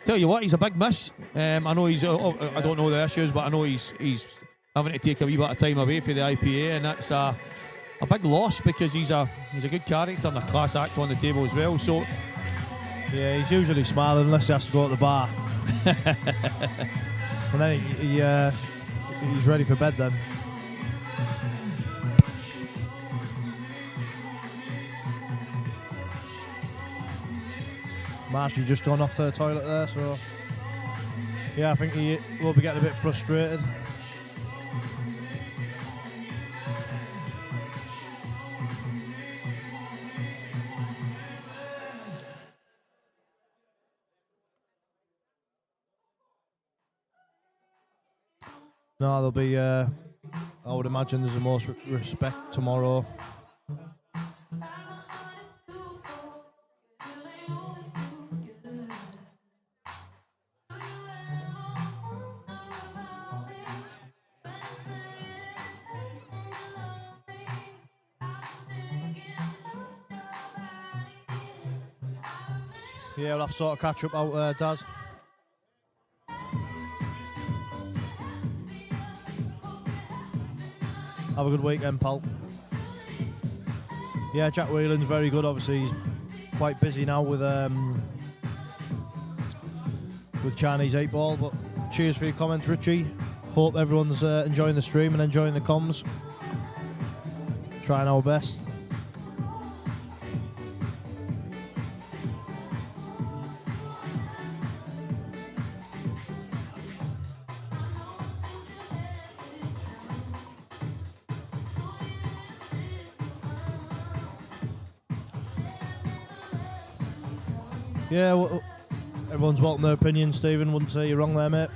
tell you what, he's a big miss. I know he's, I don't know the issues, but I know he's having to take a wee bit of time away for the IPA, and that's a big loss because he's a good character and a class act on the table as well. So yeah, he's usually smiling unless he has to go to the bar. And then he's ready for bed then. Marshy just gone off to the toilet there, so yeah, I think he will be getting a bit frustrated. No, there'll be, I would imagine there's the most respect tomorrow. Yeah, we'll have to sort of catch up out Daz. Have a good weekend, pal. Yeah, Jack Whelan's very good. Obviously, he's quite busy now with Chinese 8 Ball. But cheers for your comments, Richie. Hope everyone's enjoying the stream and enjoying the comms. Trying our best. Yeah, well, everyone's welcome their opinion, Stephen. Wouldn't say you're wrong there, mate.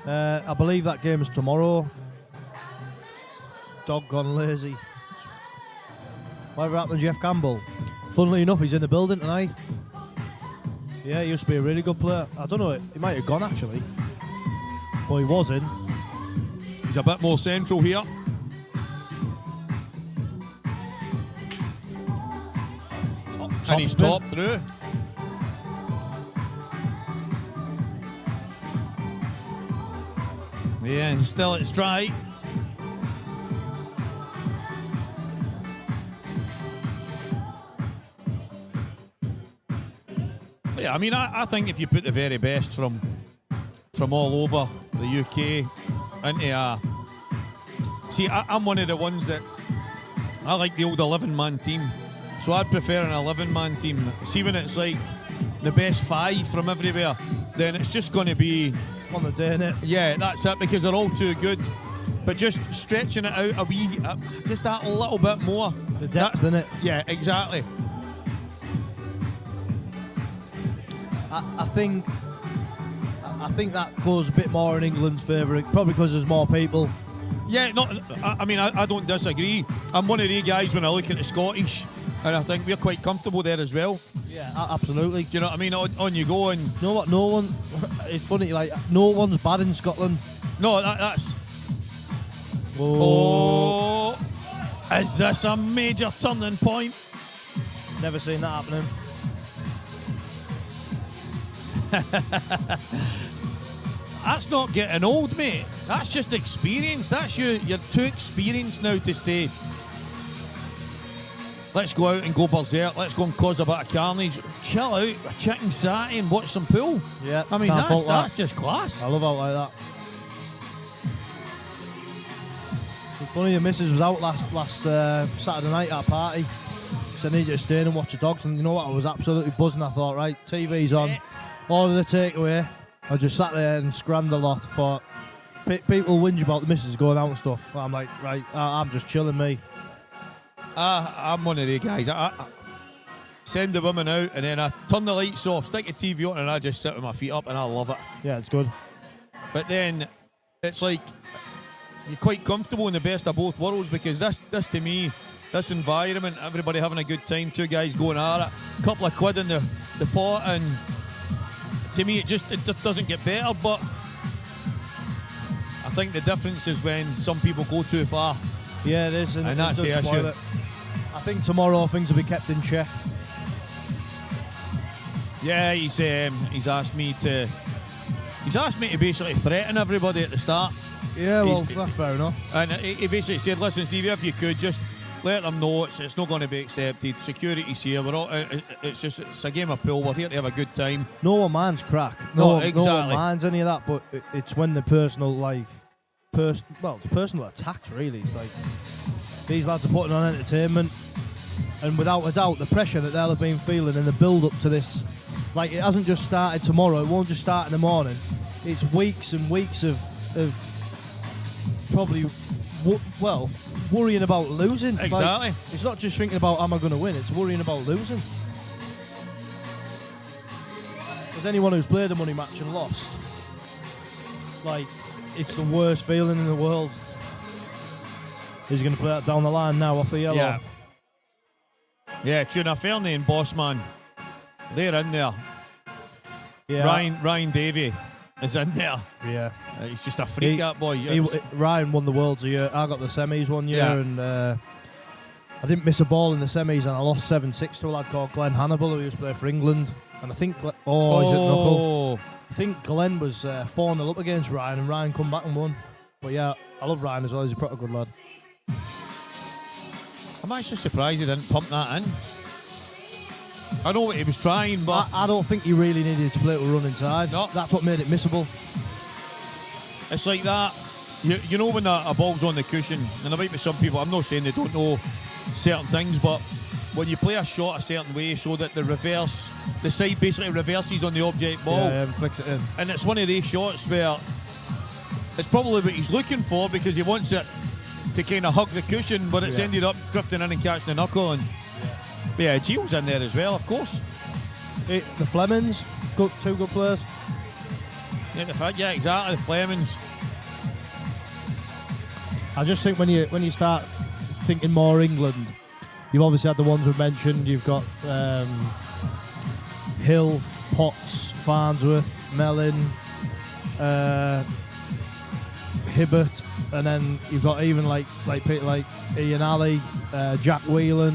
I believe that game's tomorrow. Dog gone lazy. Whatever happened to Jeff Campbell? Funnily enough, he's in the building tonight. Yeah, he used to be a really good player. I don't know, he might have gone actually. But he was in. He's a bit more central here. And he's top through. Yeah, and still it's dry. Yeah, I mean, I think if you put the very best from all over the UK into see, I'm one of the ones that I like the old 11-man team, so I'd prefer an 11-man team. See, when it's like the best 5 from everywhere, then it's just going to be on the day, innit? Yeah, that's it, because they're all too good. But just stretching it out a wee, just that little bit more. The depth, innit? Yeah, exactly. I think that goes a bit more in England's favour, probably because there's more people. Yeah, no, I mean, I don't disagree. I'm one of the guys when I look at the Scottish, and I think we're quite comfortable there as well. Yeah, absolutely. Do you know what I mean? On you go, and you know what? No one. It's funny, like no one's bad in Scotland. No, that's. Oh. Is this a major turning point? Never seen that happening. That's not getting old, mate. That's just experience. That's you're too experienced now to stay. let's go out and go berserk. Let's go and cause a bit of carnage. Chill out, a chicken satty and watch some pool. Yeah, I mean, that's just class. I love out like that. It's funny, the missus was out last Saturday night at a party. So I needed to stay in and watch the dogs, and you know what? I was absolutely buzzing. I thought, right, TV's on, order the takeaway. I just sat there and scrammed a lot. Thought people whinge about the missus going out and stuff. I'm like, right, I'm just chilling, me. I'm one of the guys. I send the women out, and then I turn the lights off, stick the TV on, and I just sit with my feet up, and I love it. Yeah, it's good. But then it's like you're quite comfortable in the best of both worlds, because this to me, this environment, everybody having a good time, two guys going at it, a couple of quid in the pot, and to me it just doesn't get better. But I think the difference is when some people go too far. Yeah, it is, and that's the issue. I think tomorrow things will be kept in check. Yeah, he's asked me to basically threaten everybody at the start. Yeah, well, that's fair enough. And he basically said, listen, Steve, if you could just let them know it's not going to be accepted. Security's here. It's a game of pool. We're here to have a good time. No one minds crack. No, exactly. No one minds any of that. But it's when the personal, the personal attacks, really. It's like these lads are putting on entertainment, and without a doubt, the pressure that they'll have been feeling in the build-up to this, like, it hasn't just started tomorrow. It won't just start in the morning. It's weeks and weeks of probably, worrying about losing. Exactly. Like, it's not just thinking about, am I going to win? It's worrying about losing. As anyone who's played a money match and lost, like, it's the worst feeling in the world. He's going to play that down the line now off the yellow. Yeah, Tuna Fernie and Bossman, they're in there. Yeah. Ryan Davey is in there. Yeah. He's just a freak, that boy. Ryan won the Worlds a year. I got the semis one year, Yeah. and I didn't miss a ball in the semis, and I lost 7-6 to a lad called Glenn Hannibal, who used to play for England. And I think, he's at knuckle. I think Glenn was 4-0 up against Ryan, and Ryan come back and won. But yeah, I love Ryan as well. He's a pretty good lad. I'm actually surprised he didn't pump that in. I know what he was trying, but I don't think he really needed to play it with run inside. No. That's what made it missable. it's like that. You know when a ball's on the cushion, and there might be some people, I'm not saying they don't know certain things, but when you play a shot a certain way so that the side basically reverses on the object ball. Yeah, flicks it in. And it's one of these shots where it's probably what he's looking for, because he wants it to kind of hug the cushion, but it's ended up drifting in and catching the knuckle. And yeah, Gio's in there as well, of course. The Flemings, two good players. Yeah, exactly, the Flemings. I just think when you start thinking more England, you've obviously had the ones we've mentioned. You've got Hill, Potts, Farnsworth, Mellon, Hibbert, and then you've got even like people like Ian Alley, Jack Whelan,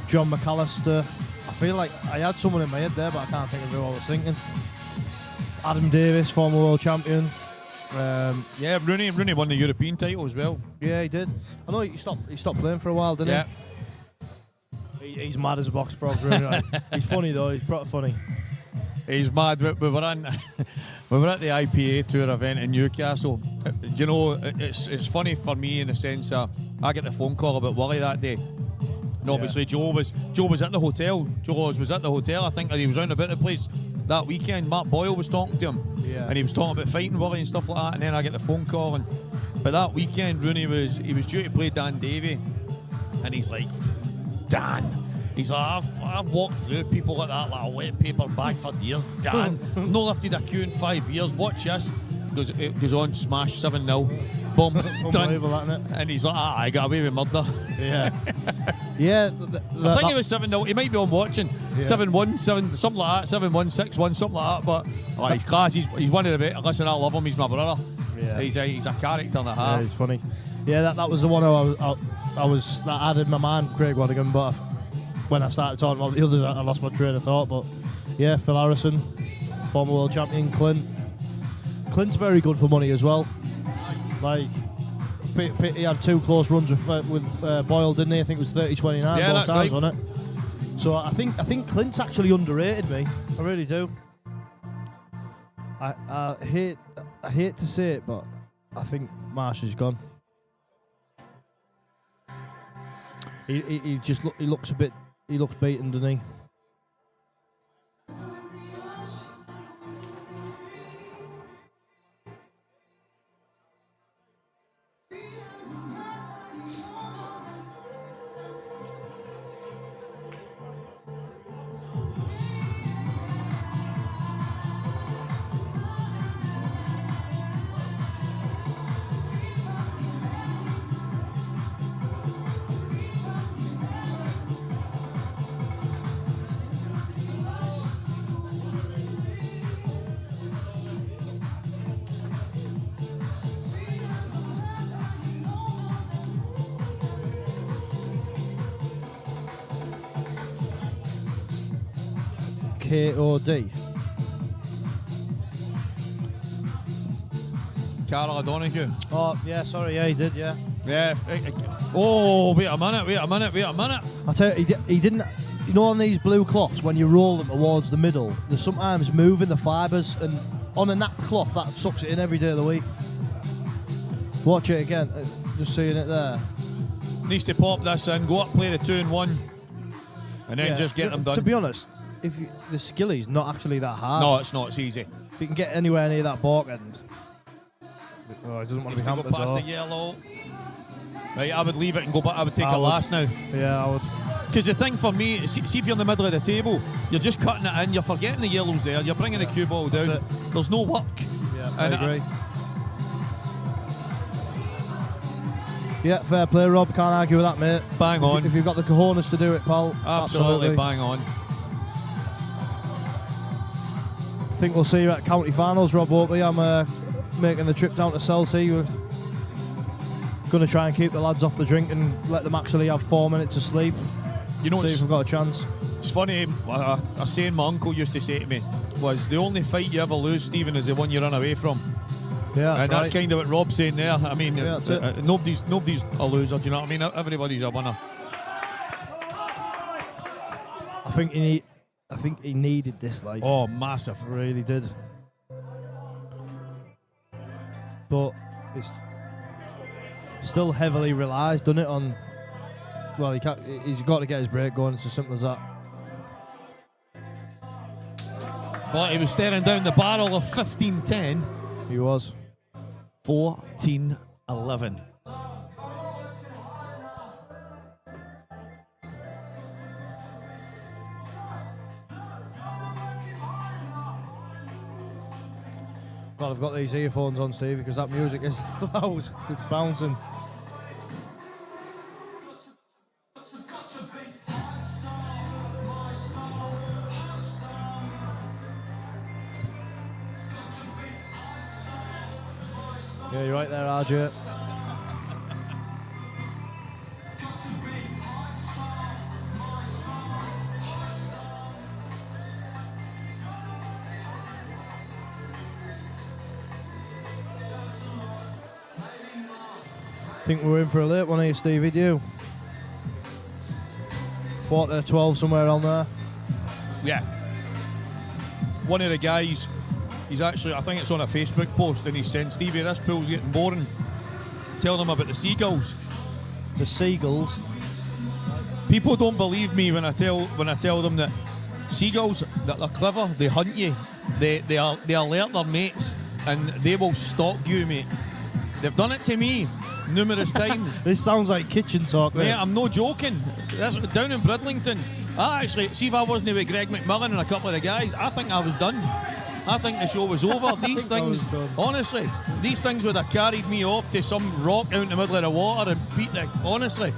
John McAllister. I feel like I had someone in my head there, but I can't think of who I was thinking. Adam Davis, former world champion. Rooney won the European title as well. Yeah, he did. I know he stopped playing for a while, didn't he? He's mad as a box frog, Rooney. Right? He's funny though. He's pretty funny. He's mad. We were at the IPA tour event in Newcastle. You know, it's funny for me in the sense I get the phone call about Willie that day. And obviously Joe was at the hotel. Joe was at the hotel. I think that he was round about the place that weekend. Mark Boyle was talking to him. Yeah. And he was talking about fighting Willie and stuff like that. And then I get the phone call. But that weekend, Rooney was due to play Dan Davey. And he's like, Dan. He's like, I've walked through people like that, like a wet paper bag for years. Dan, no lifted a queue in 5 years. Watch this. It goes on, smash, 7-0. Boom, done. And he's like, I got away with murder. Yeah. Yeah. I think it was 7-0. He might be on watching. 7-1, something like that. 7-1, 6-1, something like that. But he's class. He's one of the best. Listen, I love him. He's my brother. Yeah. He's a character and a half. Yeah, he's funny. Yeah, that was the one that I had in my mind, Craig Wadigan, but when I started talking about the others, I lost my train of thought. But yeah, Phil Harrison, former world champion, Clint's very good for money as well. Like, he had 2 close runs with Boyle, didn't he? I think it was 30-29 both times, right. wasn't it? So I think Clint's actually underrated me. I really do. I hate to say it, but I think Marsh is gone. He looks beaten, doesn't he? KOD. Carl O'Donoghue. Oh, yeah, sorry, yeah, he did, yeah. Yeah. Oh, wait a minute. I tell you, he didn't. You know, on these blue cloths, when you roll them towards the middle, they're sometimes moving the fibres, and on a nap cloth, that sucks it in every day of the week. Watch it again, just seeing it there. Needs to pop this in, go up, play the 2 and 1, and then just get them done. To be honest, the skilly's not actually that hard. No, it's not. It's easy. If you can get anywhere near that balk end. Oh, he doesn't want to be hampered, go past though. the yellow. Right, I would leave it and go back. I would take I a would. last now. Yeah, I would. Because the thing for me, see if you're in the middle of the table, you're just cutting it in, you're forgetting the yellows there, you're bringing the cue ball down. There's no work. Yeah, And I agree. Yeah, fair play, Rob. Can't argue with that, mate. Bang on. If you've got the cojones to do it, pal. Absolutely bang on. I think we'll see you at county finals, Rob, won't we? I'm making the trip down to Chelsea. We're going to try and keep the lads off the drink and let them actually have 4 minutes of sleep. You know, see if we've got a chance. It's funny, a saying my uncle used to say to me was, the only fight you ever lose, Stephen, is the one you run away from. Yeah, and that's kind of what Rob's saying there. I mean, yeah, nobody's a loser, do you know what I mean? Everybody's a winner. I think he needed this, like. Oh, massive. Really did. But it's still heavily relies, doesn't it, on... Well, he's got to get his break going. It's as simple as that. Well, he was staring down the barrel of 15-10. He was. 14-11. God, I've got these earphones on, Steve, because that music is loud. It's bouncing. Yeah, you're right there, RJ. Think we're in for a late one here, Stevie, do you? 12 somewhere on there. Yeah. One of the guys, he's actually, I think it's on a Facebook post, and he said, Stevie, this pool's getting boring. Tell them about the seagulls. The seagulls? People don't believe me when I tell them that seagulls, that they're clever, they hunt you, they alert their mates, and they will stalk you, mate. They've done it to me numerous times. This sounds like kitchen talk, mate. Yeah, I'm no joking. That's down in Bridlington. Actually, see if I wasn't with Greg McMillan and a couple of the guys, I think I was done. I think the show was over. These things, honestly, these things would have carried me off to some rock out in the middle of the water and beat the, honestly.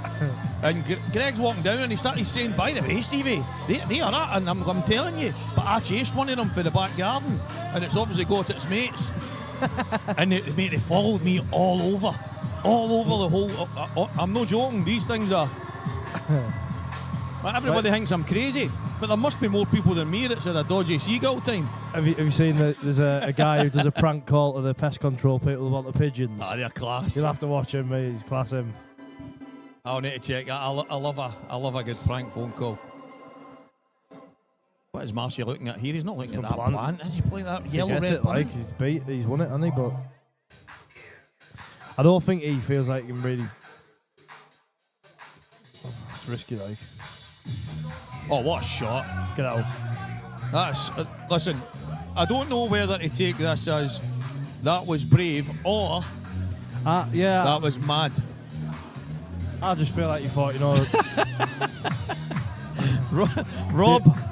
And Greg's walking down and he started saying, by the way, Stevie, they are that, and I'm telling you, but I chased one of them for the back garden, and it's obviously got its mates. And they followed me all over the whole, I'm no joking, these things are, everybody thinks I'm crazy. but there must be more people than me that's had a dodgy seagull time. Have you seen that there's a guy who does a prank call to the pest control people about the pigeons? Ah, they're class. You'll have to watch him, mate. He's class him. I'll need to check that. I love a good prank phone call. What is Marshy looking at here? He's not looking at that plant. Is he playing that yellow red plant? He's won it, hasn't he? But I don't think he feels like he can really. It's risky, like. Oh, what a shot! Get out. That's listen. I don't know whether to take this as that was brave or that was mad. I just feel like you thought,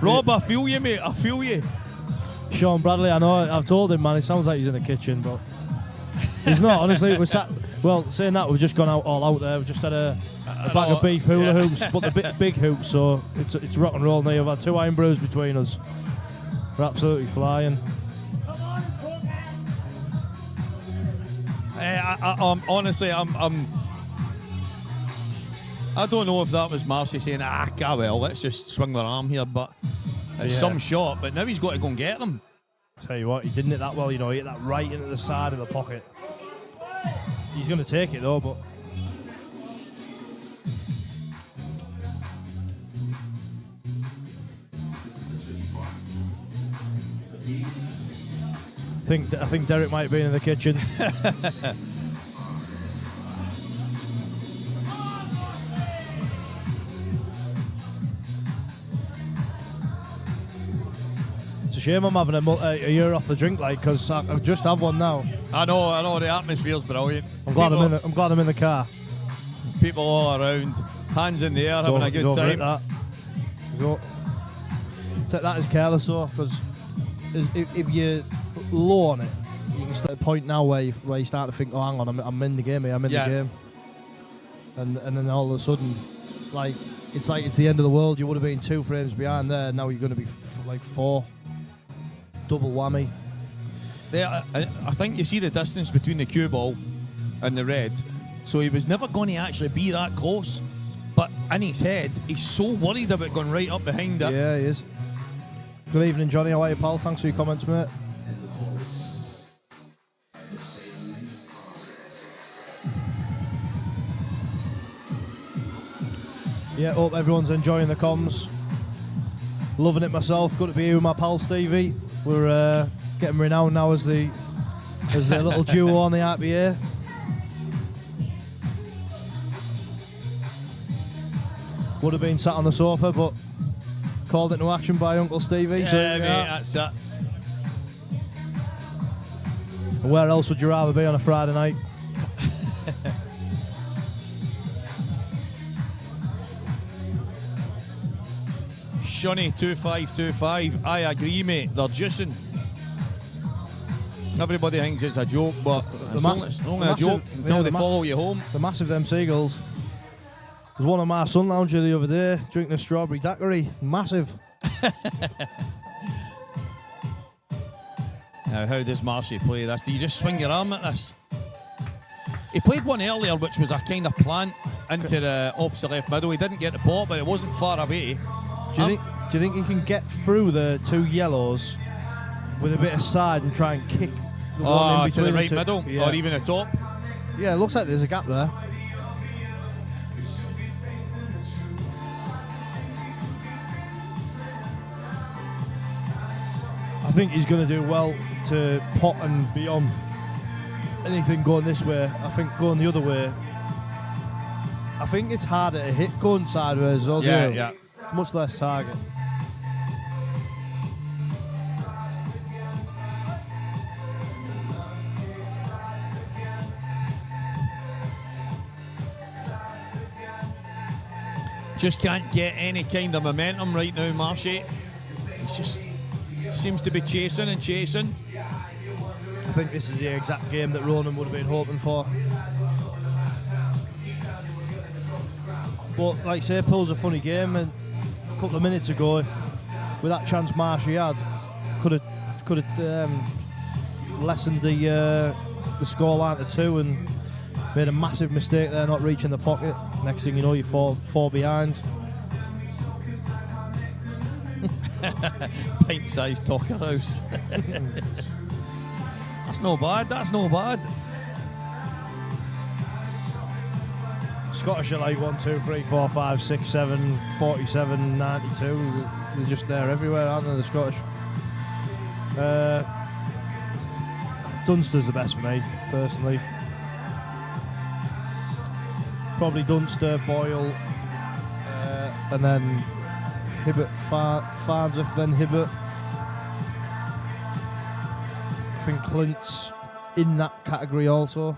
Rob, I feel you, mate. I feel you. Sean Bradley, I know. I've told him, man. It sounds like he's in the kitchen, but he's not. Honestly, we're sat. Well, saying that, we've just gone all out there. We've just had a bag of beef hula hoops, but the big hoops, so it's rock and roll now. We've had 2 iron brews between us. We're absolutely flying. Honestly, I don't know if that was Marcy saying, well, let's just swing their arm here, but it's some shot. But now he's got to go and get them. Tell you what, he didn't hit that well. He hit that right into the side of the pocket. He's going to take it though, but. I think Derek might be in the kitchen. It's a shame I'm having a year off the drink, because I just have one now. I know. The atmosphere's brilliant. I'm glad I'm in the car. People all around, hands in the air, having a good time. Take that as careless, though, because if you're low on it, you can start a point now where you start to think, oh, hang on, I'm in the game here, I'm in the game. And then all of a sudden, it's like it's the end of the world. You would have been 2 frames behind there, now you're going to be 4. Double whammy. Yeah, I think you see the distance between the cue ball and the red, so he was never going to actually be that close. But in his head, he's so worried about going right up behind it. Yeah, he is. Good evening, Johnny. How are you, pal? Thanks for your comments, mate. Yeah, hope everyone's enjoying the comms. Loving it myself. Good to be here with my pal Stevie. We're getting renowned now as the little duo on the IPA. Would have been sat on the sofa, but called into action by Uncle Stevie. Yeah, so, mate, that's it. Where else would you rather be on a Friday night? Shunny2525, I agree, mate. They're juicing. Everybody thinks it's a joke, but it's only a joke until they follow you home. The massive them seagulls. There's one on my sun lounger the other day drinking a strawberry daiquiri. Massive. Now, how does Marshy play this? Do you just swing your arm at this? He played one earlier, which was a kind of plant into the opposite left middle. He didn't get the pot, but it wasn't far away. Do you think he can get through the 2 yellows with a bit of side and try and kick the one in between to the right two? middle, Yeah. or even the top? Yeah, it looks like there's a gap there. I think he's going to do well to pot and beyond. Anything going this way, I think going the other way. I think it's harder to hit going sideways as well. Yeah. Much less target. Just can't get any kind of momentum right now, Marshy. He just seems to be chasing and chasing. I think this is the exact game that Ronan would have been hoping for. But like I say, Pool's a funny game, and a couple of minutes ago, with that chance Marshy had, could have lessened the scoreline to 2 and made a massive mistake there, not reaching the pocket. Next thing you know, you're four behind. Pint-sized talker house. That's no bad. That's no bad. Scottish are like 1, 2, 3, 4, 5, 6, 7, 47, 92. They're just there everywhere, aren't they, the Scottish? Dunster's the best for me, personally. Probably Dunster, Boyle, and then Hibbert, Farnsworth, then Hibbert. I think Clint's in that category also.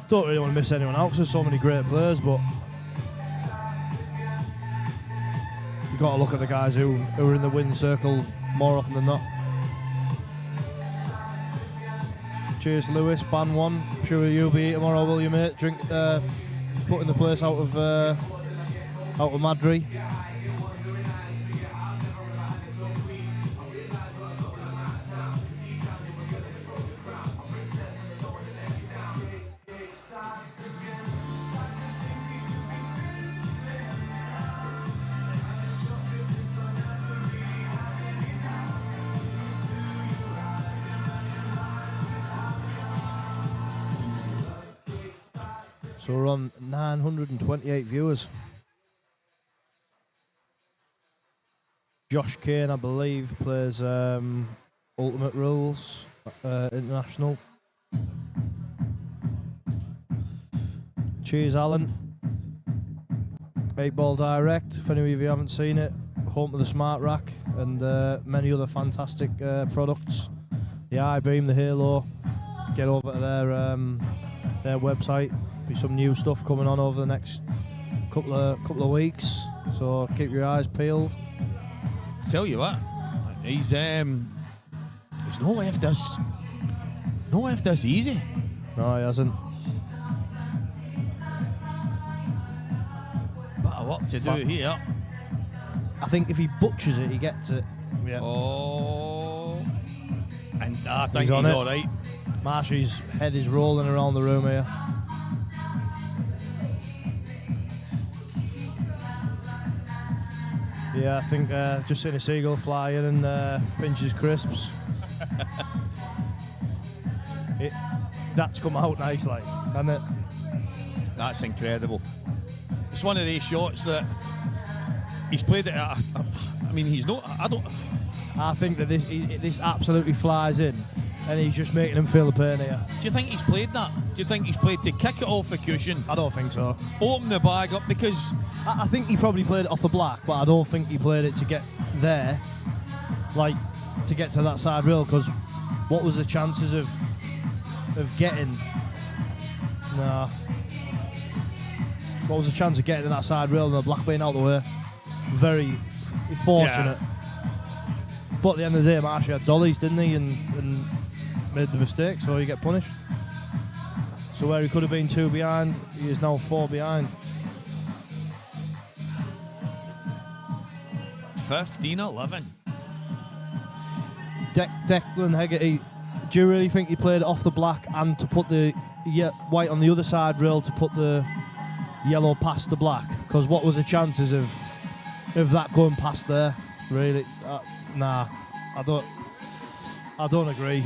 Don't really want to miss anyone else. There's so many great players, but you've got to look at the guys who are in the win circle more often than not. Cheers, Lewis. Ban one. I'm sure you'll be tomorrow, will you, mate? Drink, putting the place out of Madry. So we're on 928 viewers. Josh Kane, I believe, plays Ultimate Rules International. Cheers, Alan. 8 Ball Direct, if any of you haven't seen it. Home to the Smart Rack and many other fantastic products. The I-Beam, the Halo. Get over to their website. Be some new stuff coming on over the next couple of weeks, so keep your eyes peeled. I tell you what, he's no left us easy. No, he hasn't. Bit of work to do here. I think if he butchers it, he gets it. Yeah. Oh, and I think He's he's on all right. Marshy's head is rolling around the room here. Yeah, I think just seen a seagull fly in and pinch his crisps. That's come out nice, like, hasn't it? That's incredible. It's one of these shots that he's played it at. I mean, he's not. I think that this absolutely flies in, and he's just making him feel the pain here. Do you think he's played that? Do you think he's played to kick it off the cushion? I don't think so. Open the bag up because I think he probably played it off the black, but I don't think he played it to get there, like to get to that side rail. Because what was the chances of getting? Nah. What was the chance of getting to that side rail and the black being out the way? Very fortunate. Yeah. But at the end of the day, Marshy had dollies, didn't he? And made the mistake, so he get punished. So where he could have been 2 behind, he is now 4 behind. 15-11. Declan Hegarty, do you really think he played it off the black and to put the white on the other side rail to put the yellow past the black? Because what was the chances of that going past there? Really? Nah, I don't agree.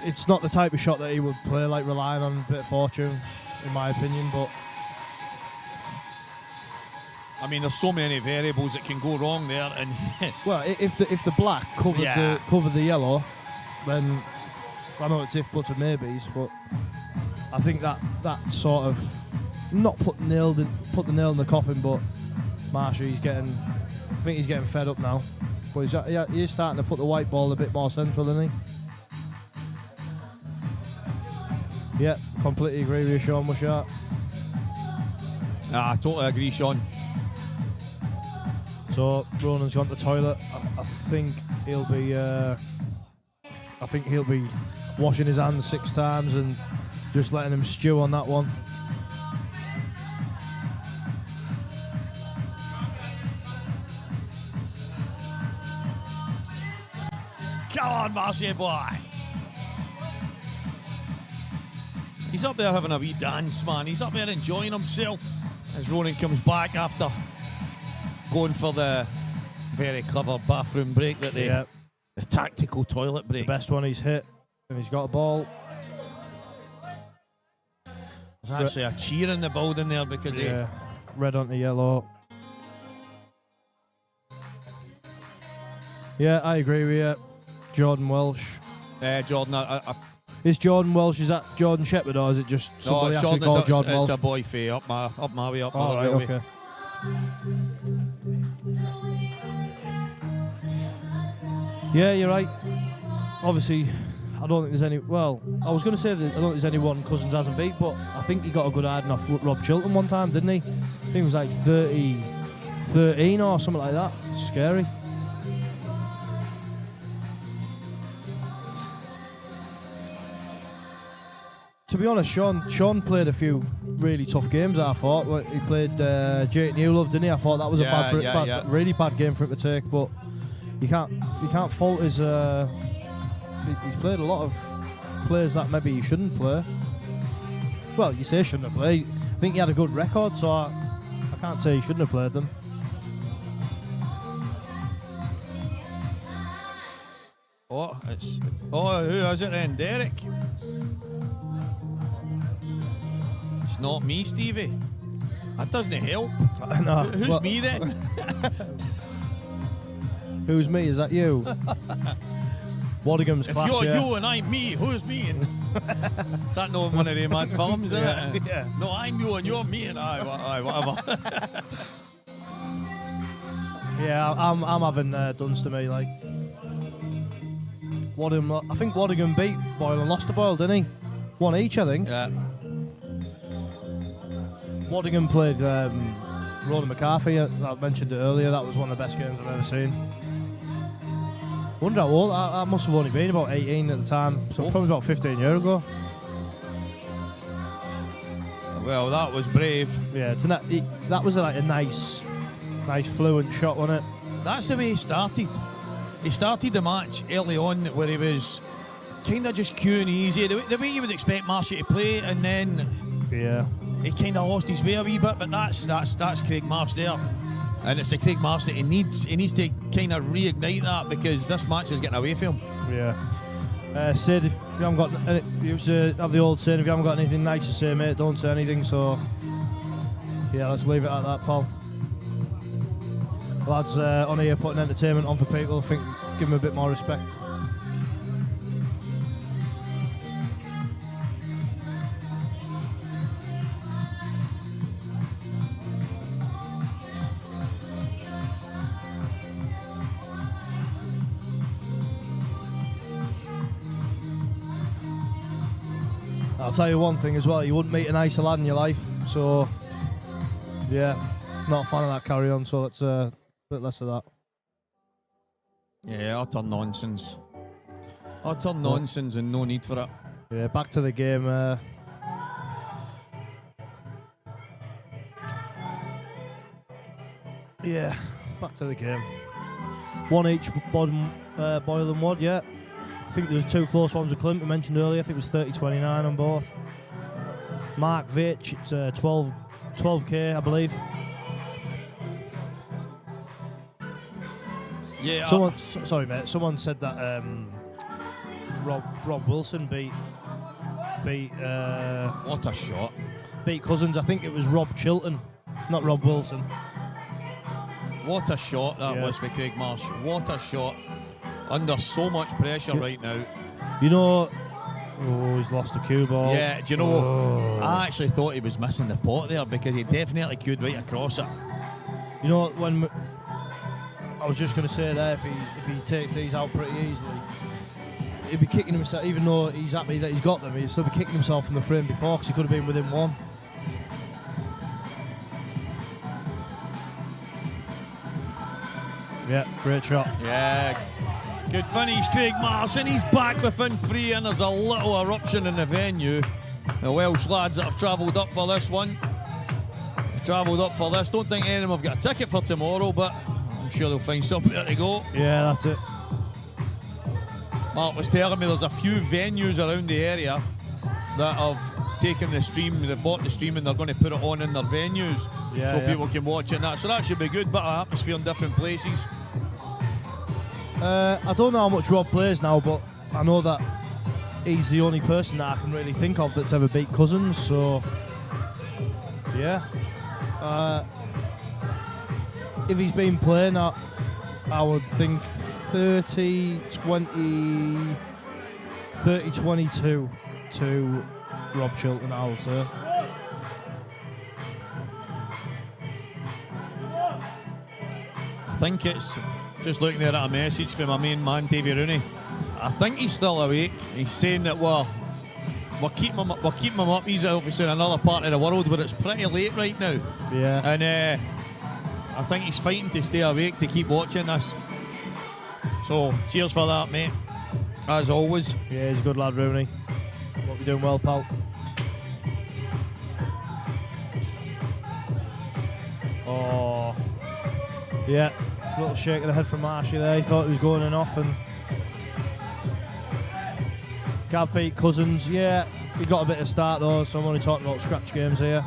It's not the type of shot that he would play, like relying on a bit of fortune, in my opinion. But I mean, there's so many variables that can go wrong there. And well, if the black covered the yellow, then I know it's if, buts and maybes, but I think that sort of not put the nail in the coffin, but Marshy, I think he's getting fed up now. But he's starting to put the white ball a bit more central, isn't he? Yeah, completely agree with you, Sean Mushart. I totally agree, Sean. So Ronan's gone to the toilet. I think he'll be washing his hands 6 times and just letting him stew on that one. Come on, Marshy boy. He's up there having a wee dance, man. He's up there enjoying himself. as Ronan comes back after going for the very clever bathroom break that the tactical toilet break. The best one he's hit, and he's got a ball. There's actually a cheer in the building there because red onto yellow. Yeah, I agree with you. Jordan Welsh. Jordan, is Jordan Welsh, is that Jordan Shepherd or is it just somebody actually called Jordan Welsh? It's a boy fee up my way up. Oh, right, okay. Yeah, you're right. Obviously, I don't think there's any. Well, I was going to say that I don't think there's anyone Cousins hasn't beat, but I think he got a good hiding off Rob Chilton one time, didn't he? I think it was like 13 or something like that. Scary. To be honest, Sean played a few really tough games, I thought. He played Jake Newlove, didn't he? I thought that was a really bad game for him to take, but you can't fault his. He's played a lot of players that maybe he shouldn't play. Well, you say shouldn't have played. I think he had a good record, so I can't say he shouldn't have played them. Who is it then? Derek? It's not me, Stevie. That doesn't help. No, Who's me then? Who's me? Is that you? Waddigam's class, if you're you and I'm me, who's me? Is that not one of them mad films, isn't it? Yeah. No, I'm you and you're me and whatever. Yeah, I'm having duns to me, like. Waddigam, I think Waddigam beat Boyle and lost to Boyle, didn't he? One each, I think. Yeah. Waddigan played Ronan McCarthy. I mentioned it earlier. That was one of the best games I've ever seen. Wonder how old. I must have only been about 18 at the time, so probably about 15 years ago. Well, that was brave. Yeah, that was like a nice fluent shot, wasn't it? That's the way he started. He started the match early on where he was kind of just cueing easy, the way you would expect Marshy to play, and then he kind of lost his way a wee bit. But that's Craig Marsh there, and it's the Craig Marsh that he needs. He needs to kind of reignite that because this match is getting away from him. Yeah. Sid, if you haven't got, you used to have the old saying, if you haven't got anything nice to say, mate, don't say anything. So yeah, let's leave it at that, pal. Lads on here putting entertainment on for people. I think give them a bit more respect. I'll tell you one thing as well, you wouldn't meet a nicer lad in your life, so yeah, not a fan of that carry on, so let's a bit less of that. Yeah, utter nonsense. Utter nonsense and no need for it. Yeah, back to the game. Yeah, back to the game. One each, Boyle and Wad, yeah. I think there was two close ones with Clint we mentioned earlier. I think it was 30-29 on both. Mark Vitch, it's 12k, I believe. Yeah. Sorry, mate. Someone said that Rob Wilson beat. What a shot! Beat Cousins. I think it was Rob Chilton, not Rob Wilson. What a shot that was for Craig Marsh. What a shot. Under so much pressure right now. You know, he's lost the cue ball. Yeah, do you know, I actually thought he was missing the pot there because he definitely cued right across it. You know, when I was just going to say there, if he takes these out pretty easily, he'd be kicking himself, even though he's happy that he's got them, he'd still be kicking himself from the frame before because he could have been within one. Yeah, great shot. Yeah. Good finish, Craig Marsh, and he's back within three, and there's a little eruption in the venue. The Welsh lads that have travelled up for this one. Don't think any of them have got a ticket for tomorrow, but I'm sure they'll find somewhere to go. Yeah, that's it. Mark was telling me there's a few venues around the area that have taken the stream, they've bought the stream and they're going to put it on in their venues so people can watch it and that. So that should be good, bit of atmosphere in different places. I don't know how much Rob plays now, but I know that he's the only person that I can really think of that's ever beat Cousins, so yeah. If he's been playing, I would think 30-22 to Rob Chilton, I'll say. I think it's just looking there at a message from my main man, Davy Rooney. I think he's still awake. He's saying that we're keeping him up. He's obviously in another part of the world where it's pretty late right now. Yeah. And I think he's fighting to stay awake to keep watching this. So cheers for that, mate. As always. Yeah, he's a good lad, Rooney. Hope you're doing well, pal. Oh. Yeah. Little shake of the head from Marshy there. He thought he was going in off and Gav beat Cousins. Yeah, he got a bit of start though, so I'm only talking about scratch games here.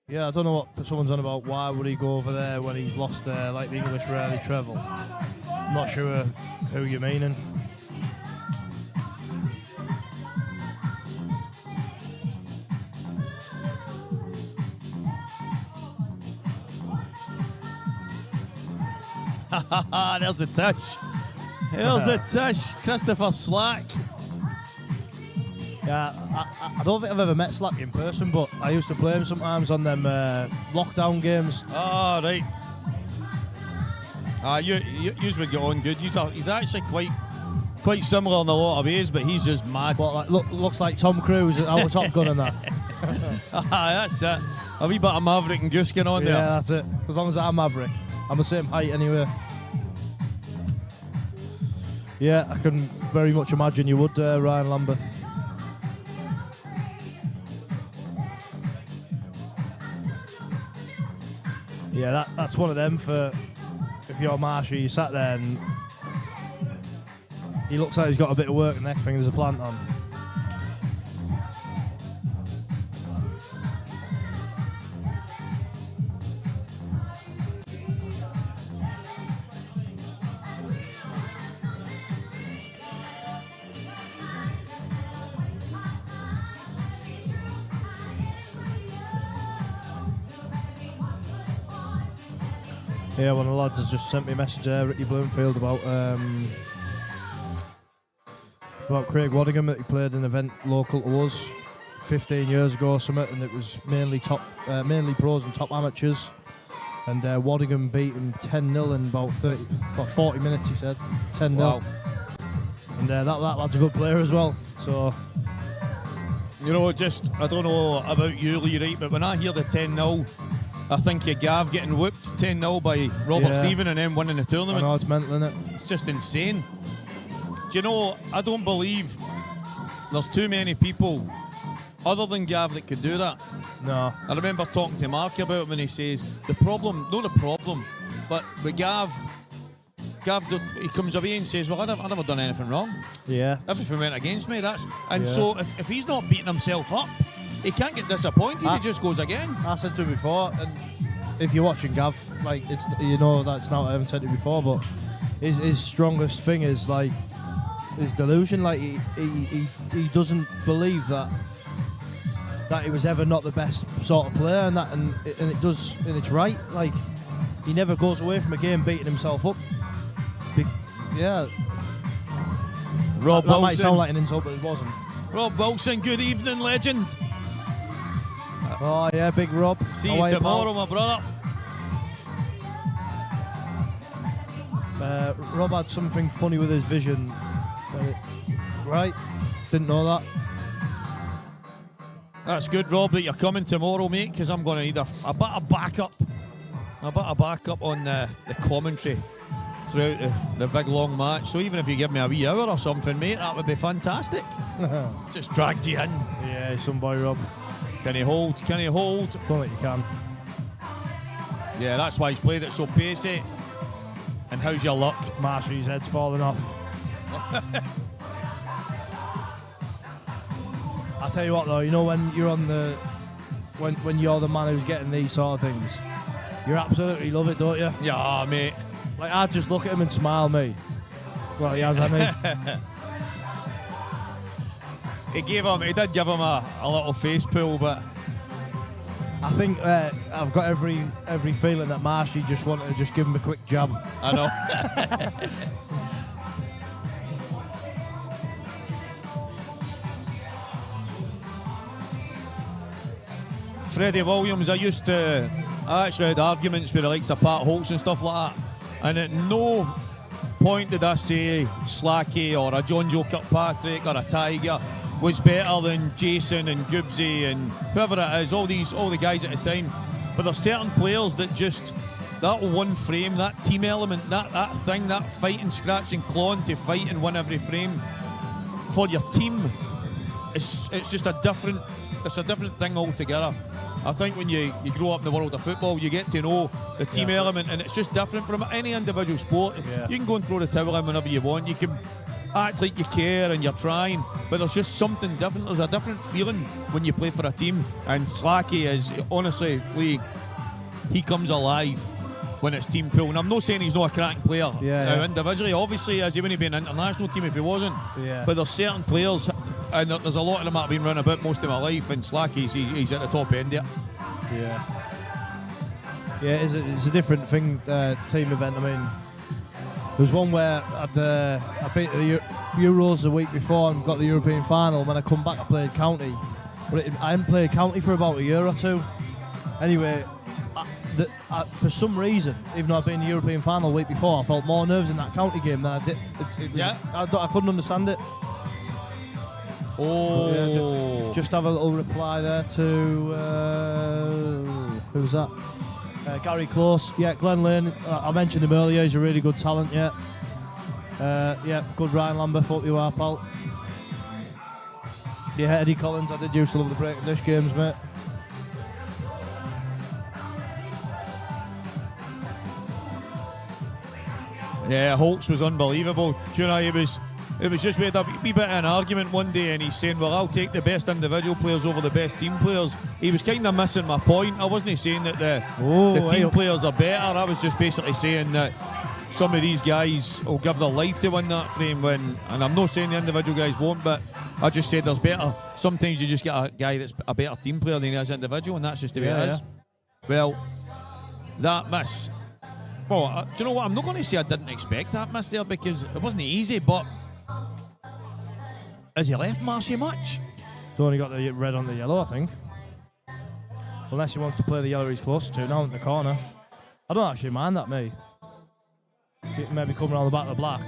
Yeah, I don't know what someone's on about. Why would he go over there when he's lost there, like the English rarely travel? I'm not sure who you're meaning. There's the tush. There's the tush. Christopher Slack. Yeah, I don't think I've ever met Slack in person, but I used to play him sometimes on them lockdown games. Oh, right. You would get on good. He's actually quite similar in a lot of ways, but he's just mad. But like, looks like Tom Cruise, our Top Gun and that. That's it. A wee bit of Maverick and Goose going on there. Yeah, that's it. As long as I'm Maverick. I'm the same height anyway. Yeah, I can very much imagine you would, Ryan Lambert. Yeah, that's one of them for if you're Marshy, you sat there and he looks like he's got a bit of work, and the next thing there's a plant on. Yeah, one of the lads has just sent me a message there, Ricky Bloomfield, about Craig Waddingham, that he played an event local to us 15 years ago or something, and it was mainly pros and top amateurs. And Waddingham beat him 10-0 in about 40 minutes, he said. 10-0. Wow. And that lad's a good player as well. So, you know, I don't know about you, Lee, right, but when I hear the 10-0, I think of Gav getting whooped 10-0 by Robert Stephen and then winning the tournament. I know, it's mental, isn't it? It's just insane. Do you know, I don't believe there's too many people other than Gav that could do that. No. I remember talking to Mark about it when he says, but with Gav, he comes away and says, well, I never done anything wrong. Yeah. Everything went against me. So if he's not beating himself up, he can't get disappointed. He just goes again. I said to him before, and if you're watching Gav, like, it's, you know that's not, I haven't said it before, but his strongest thing is like his delusion. Like he doesn't believe that he was ever not the best sort of player, and it's right. Like, he never goes away from a game beating himself up. Yeah. Rob that Wilson. might sound like an insult, but it wasn't. Rob Wilson, good evening, legend. Oh yeah, big Rob. See you tomorrow, my brother. Rob had something funny with his vision. Right? Didn't know that. That's good, Rob, that you're coming tomorrow, mate, because I'm going to need a bit of backup. A bit of backup on the commentary throughout the big long match. So even if you give me a wee hour or something, mate, that would be fantastic. Just dragged you in. Yeah, some boy, Rob. Can he hold? Don't think you can. Yeah, that's why he's played it so pacey. And how's your luck? Marshy's head's falling off. I tell you what though, you know when you're on the when you're the man who's getting these sort of things, you absolutely love it, don't you? Yeah, mate. Like I'd just look at him and smile, me. Well, he has, hasn't he? He did give him a little face pull, but I think I've got every feeling that Marshy just wanted to just give him a quick jab. I know. Freddie Williams, I actually had arguments with the likes of Pat Holtz and stuff like that, and at no point did I say Slacky or a John Joe Kirkpatrick or a Tiger was better than Jason and Goobsy and whoever it is, all the guys at the time. But there's certain players that just, that one frame, that team element, that thing, that fighting, scratching, clawing to fight and win every frame for your team, it's just a different thing altogether. I think when you grow up in the world of football, you get to know the team element, and it's just different from any individual sport. Yeah. You can go and throw the towel in whenever you want. You can act like you care and you're trying, but there's just something different. There's a different feeling when you play for a team. And Slacky is, honestly, he comes alive when it's team pool. And I'm not saying he's not a cracking player individually. Obviously, he wouldn't be an international team if he wasn't. Yeah. But there's certain players, and there's a lot of them that have been running about most of my life, and Slacky's he's at the top end there. Yeah. Yeah, it's a different thing, team event. I mean, there was one where I beat the Euros the week before and got the European final. When I come back, I played county. But I hadn't played county for about a year or two. Anyway, for some reason, even though I'd been in the European final the week before, I felt more nerves in that county game than I did. I couldn't understand it. Oh. Yeah, just have a little reply there to who was that? Gary Close. Yeah, Glenn Lane. I mentioned him earlier. He's a really good talent. Yeah. Good Ryan Lambert. Hope you are, pal. Yeah, Eddie Collins. I did used to love the break of dish games, mate. Yeah, Holtz was unbelievable. Do you know, it was just we had a wee bit of an argument one day, and he's saying, well, I'll take the best individual players over the best team players. He was kind of missing my point. I wasn't saying that the team players are better. I was just basically saying that some of these guys will give their life to win that frame, and I'm not saying the individual guys won't, but I just said there's better. Sometimes you just get a guy that's a better team player than he is individual, and that's just the way it is. Well, that miss. Well, do you know what? I'm not going to say I didn't expect that miss there because it wasn't easy, but has he left Marshy much? He's only got the red on the yellow, I think. Unless he wants to play the yellow he's close to now in the corner. I don't actually mind that, me. Maybe come around the back of the black.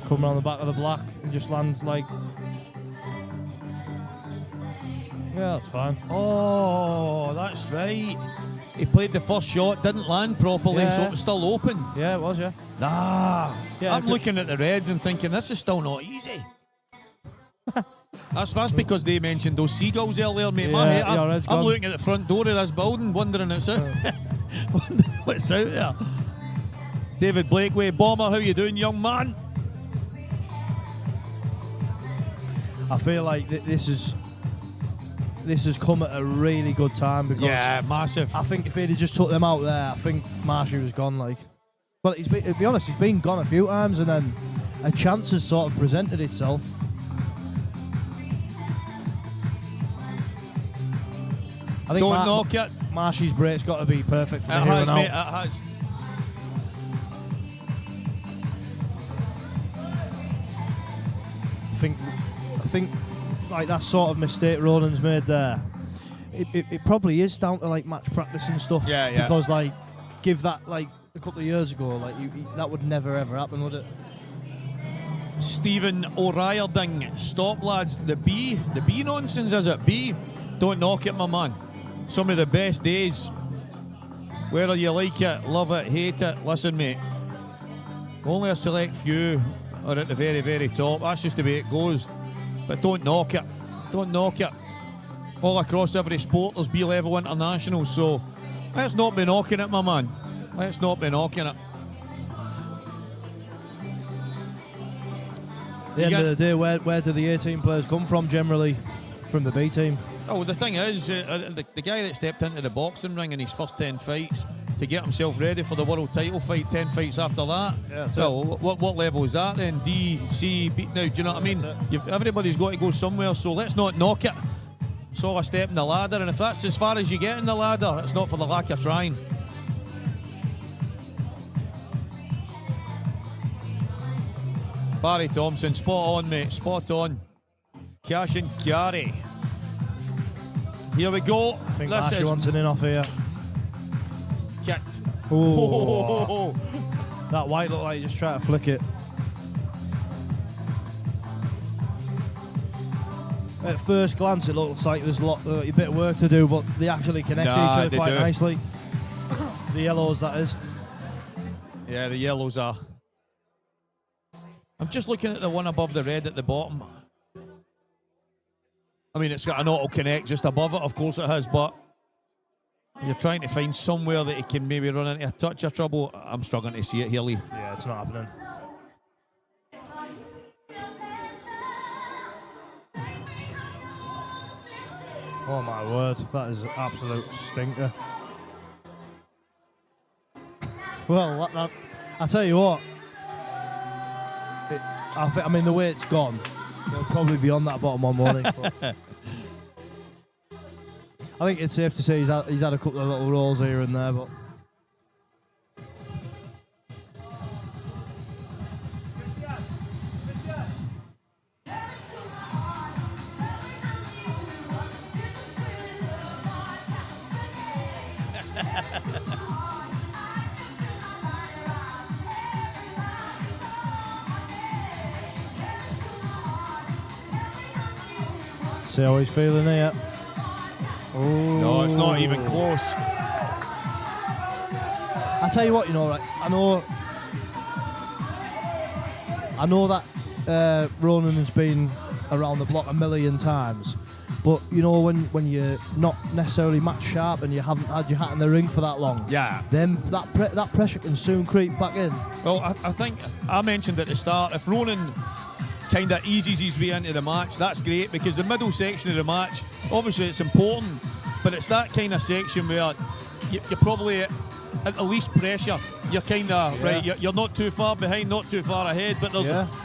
Come around the back of the black and just land like... Yeah, that's fine. Oh, that's right. He played the first shot, didn't land properly, so it was still open. Yeah, it was, yeah. Yeah, I'm looking at the Reds and thinking, this is still not easy. That's because they mentioned those seagulls earlier, mate. I'm looking at the front door of this building, wondering what's out there. David Blakeway, Bomber, how you doing, young man? I feel like this has come at a really good time because massive. I think if he'd have just took them out there, I think Marshy was gone. But to be honest, he's been gone a few times, and then a chance has sort of presented itself. I think Don't knock it. Marshy's break's got to be perfect for It the has, here mate. and out. It has. I think like that sort of mistake Ronan's made there, it probably is down to like match practice and stuff. Yeah. Because like, give that like a couple of years ago, like that would never ever happen, would it? Stephen O'Riordan, stop lads. The B nonsense, is it? B, don't knock it, my man. Some of the best days, whether you like it, love it, hate it, listen, mate, only a select few are at the very, very top. That's just the way it goes. But don't knock it. Don't knock it. all across every sport there's B-level internationals, so let's not be knocking it, my man. Let's not be knocking it. At the end of the day, where do the A-team players come from generally? From the B-team? Oh, the thing is, the guy that stepped into the boxing ring in his first 10 fights to get himself ready for the world title fight, 10 fights after that, well, what level is that then? D, C, B? Now, do you know what I mean? Everybody's got to go somewhere, so let's not knock it. It's all a step in the ladder, and if that's as far as you get in the ladder, it's not for the lack of trying. Barry Thompson, spot on, mate, spot on. Cash and carry. Here we go. I think Marsh wants an in off here. Kicked. Oh. That white looked like he just tried to flick it. At first glance, it looks like there's a bit of work to do, but they actually connect each other quite nicely. The yellows, that is. Yeah, the yellows are. I'm just looking at the one above the red at the bottom. I mean, it's got an auto connect just above it, of course it has, but you're trying to find somewhere that it can maybe run into a touch of trouble. I'm struggling to see it here, Lee. Yeah, it's not happening. Oh my word, that is an absolute stinker. Well, I tell you what, I mean, the way it's gone, it'll probably be on that bottom one morning. I think it's safe to say he's had a couple of little rolls here and there, but. See how he's feeling here. Oh. No, it's not even close. I tell you what, you know, right? I know that Ronan has been around the block a million times, but you know when you're not necessarily match sharp and you haven't had your hat in the ring for that long, yeah, then that pressure can soon creep back in. Well, I think I mentioned at the start, if Ronan kind of eases his way into the match, that's great, because the middle section of the match, obviously it's important, but it's that kind of section where you're probably at the least pressure. You're kind of right. You're not too far behind, not too far ahead. But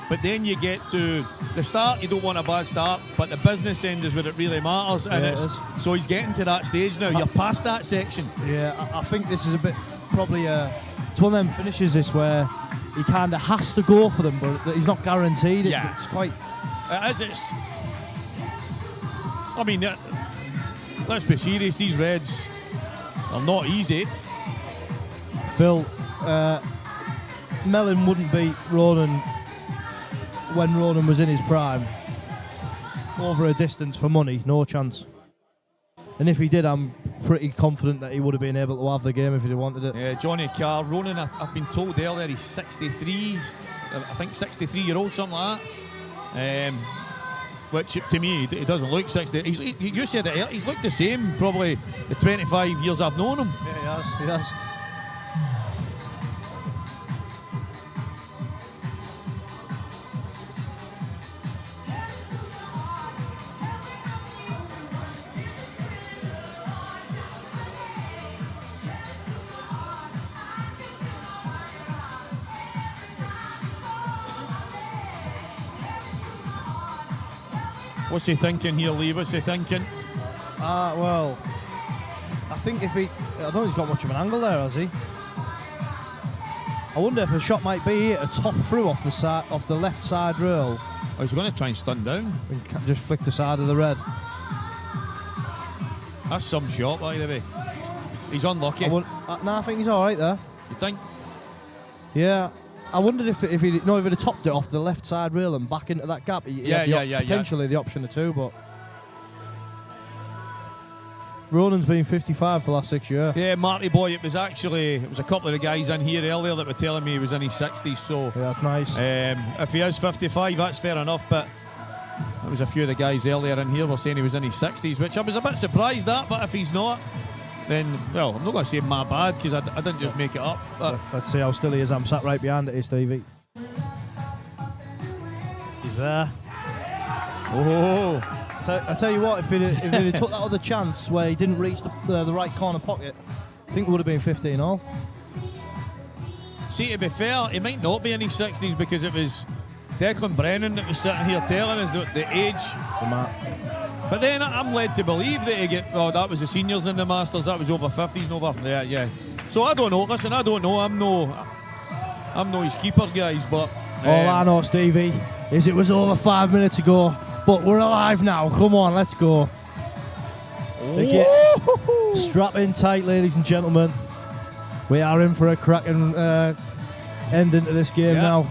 but then you get to the start. You don't want a bad start, but the business end is where it really matters. And so he's getting to that stage now. You're past that section. Yeah, I think this is a bit probably it's one of them finishes this where he kind of has to go for them, but he's not guaranteed. It's quite. It's. I mean, let's be serious. These Reds are not easy. Phil, Mellon wouldn't beat Ronan when Ronan was in his prime. Over a distance for money, no chance. And if he did, I'm pretty confident that he would have been able to have the game if he wanted it. Yeah, Johnny Carr, Ronan, I've been told earlier he's 63, I think 63-year-old, something like that. Which to me, he doesn't look 60. You said it, he's looked the same probably the 25 years I've known him. Yeah, he has. What's he thinking here, Lee? What's he thinking? Well, I think I don't think he's got much of an angle there, has he? I wonder if a shot might be here to top through off the left side rail. Oh, he's going to try and stun down. And just flick the side of the red. That's some shot, by the way. He's unlucky. I think he's all right there. You think? Yeah. I wondered if he'd have topped it off the left side rail and back into that gap. Potentially the option of two, but Ronan's been 55 for the last 6 years. Yeah, Marty boy, it was a couple of the guys in here earlier that were telling me he was in his 60s. So yeah, that's nice. If he is 55, that's fair enough. But There was a few of the guys earlier in here were saying he was in his 60s, which I was a bit surprised at, but if he's not, then, well, I'm not going to say my bad, because I didn't just make it up. But let's see how still he is. I'm sat right behind it, Stevie. He's there. oh, I tell you what, if he took that other chance where he didn't reach the right corner pocket, I think it would have been 15 all. see, to be fair, he might not be in his 60s, because it was Declan Brennan that was sitting here telling us the age. But then I'm led to believe that that was the seniors in the Masters, that was over 50s and over. Yeah. So I don't know. Listen, I don't know. I'm no his keeper, guys, but all I know, Stevie, is it was over 5 minutes ago, but we're alive now. Come on, let's go. Strap in tight, ladies and gentlemen. We are in for a cracking ending to this game now.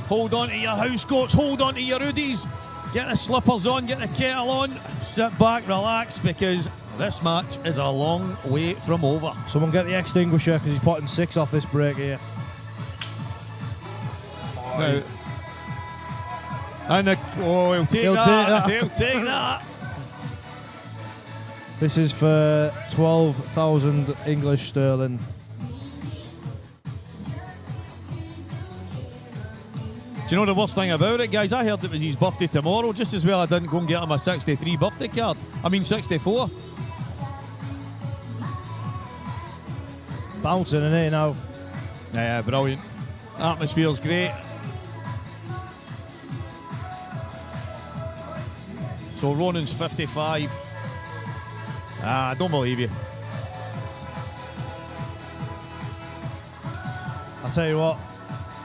Hold on to your house coats, hold on to your hoodies, get the slippers on, get the kettle on, sit back, relax, because this match is a long way from over. Someone get the extinguisher, because he's putting 6 off this break here. Now, and he'll take that. He'll take that. This is for 12,000 English sterling. Do you know the worst thing about it, guys? I heard it was his birthday tomorrow. Just as well I didn't go and get him a 63 birthday card. I mean 64. Bouncing in here now. Yeah, brilliant. Atmosphere's great. So Ronan's 55. I don't believe you. I'll tell you what,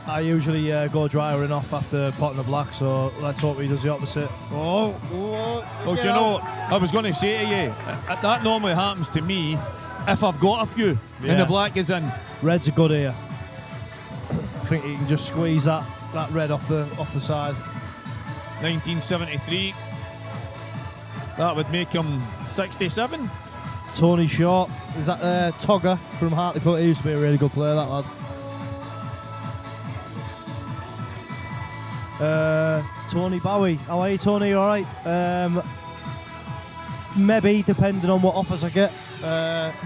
I usually go dryering off after potting the black, so let's hope he does the opposite. Oh, do you know, I was going to say to you, that normally happens to me if I've got a few and the black is in. Red's a good here. I think you can just squeeze that red off the side. 1973. That would make him 67. Tony Short, is that Togger from Hartlepool? He used to be a really good player, that lad. Tony Bowie, how are you, Tony? All right. Maybe depending on what offers I get.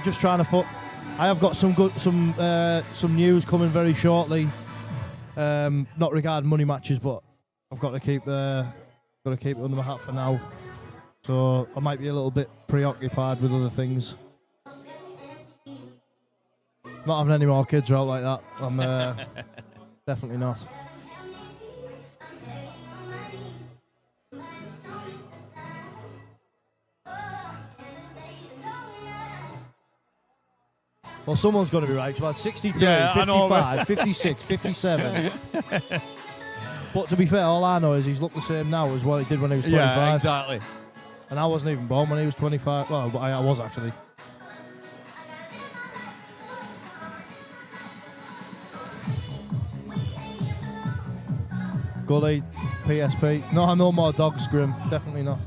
Just trying to I have got some news coming very shortly. Not regarding money matches, but I've got to keep it under my hat for now. So I might be a little bit preoccupied with other things. Not having any more kids out like that. I'm definitely not. Well, someone's got to be right. It's about 63, 55, 56, 57. But to be fair, all I know is he's looked the same now as what he did when he was 25. Yeah, exactly. And I wasn't even born when he was 25. Well, I was actually. Gully, PSP. No more dogs, Grim. Definitely not.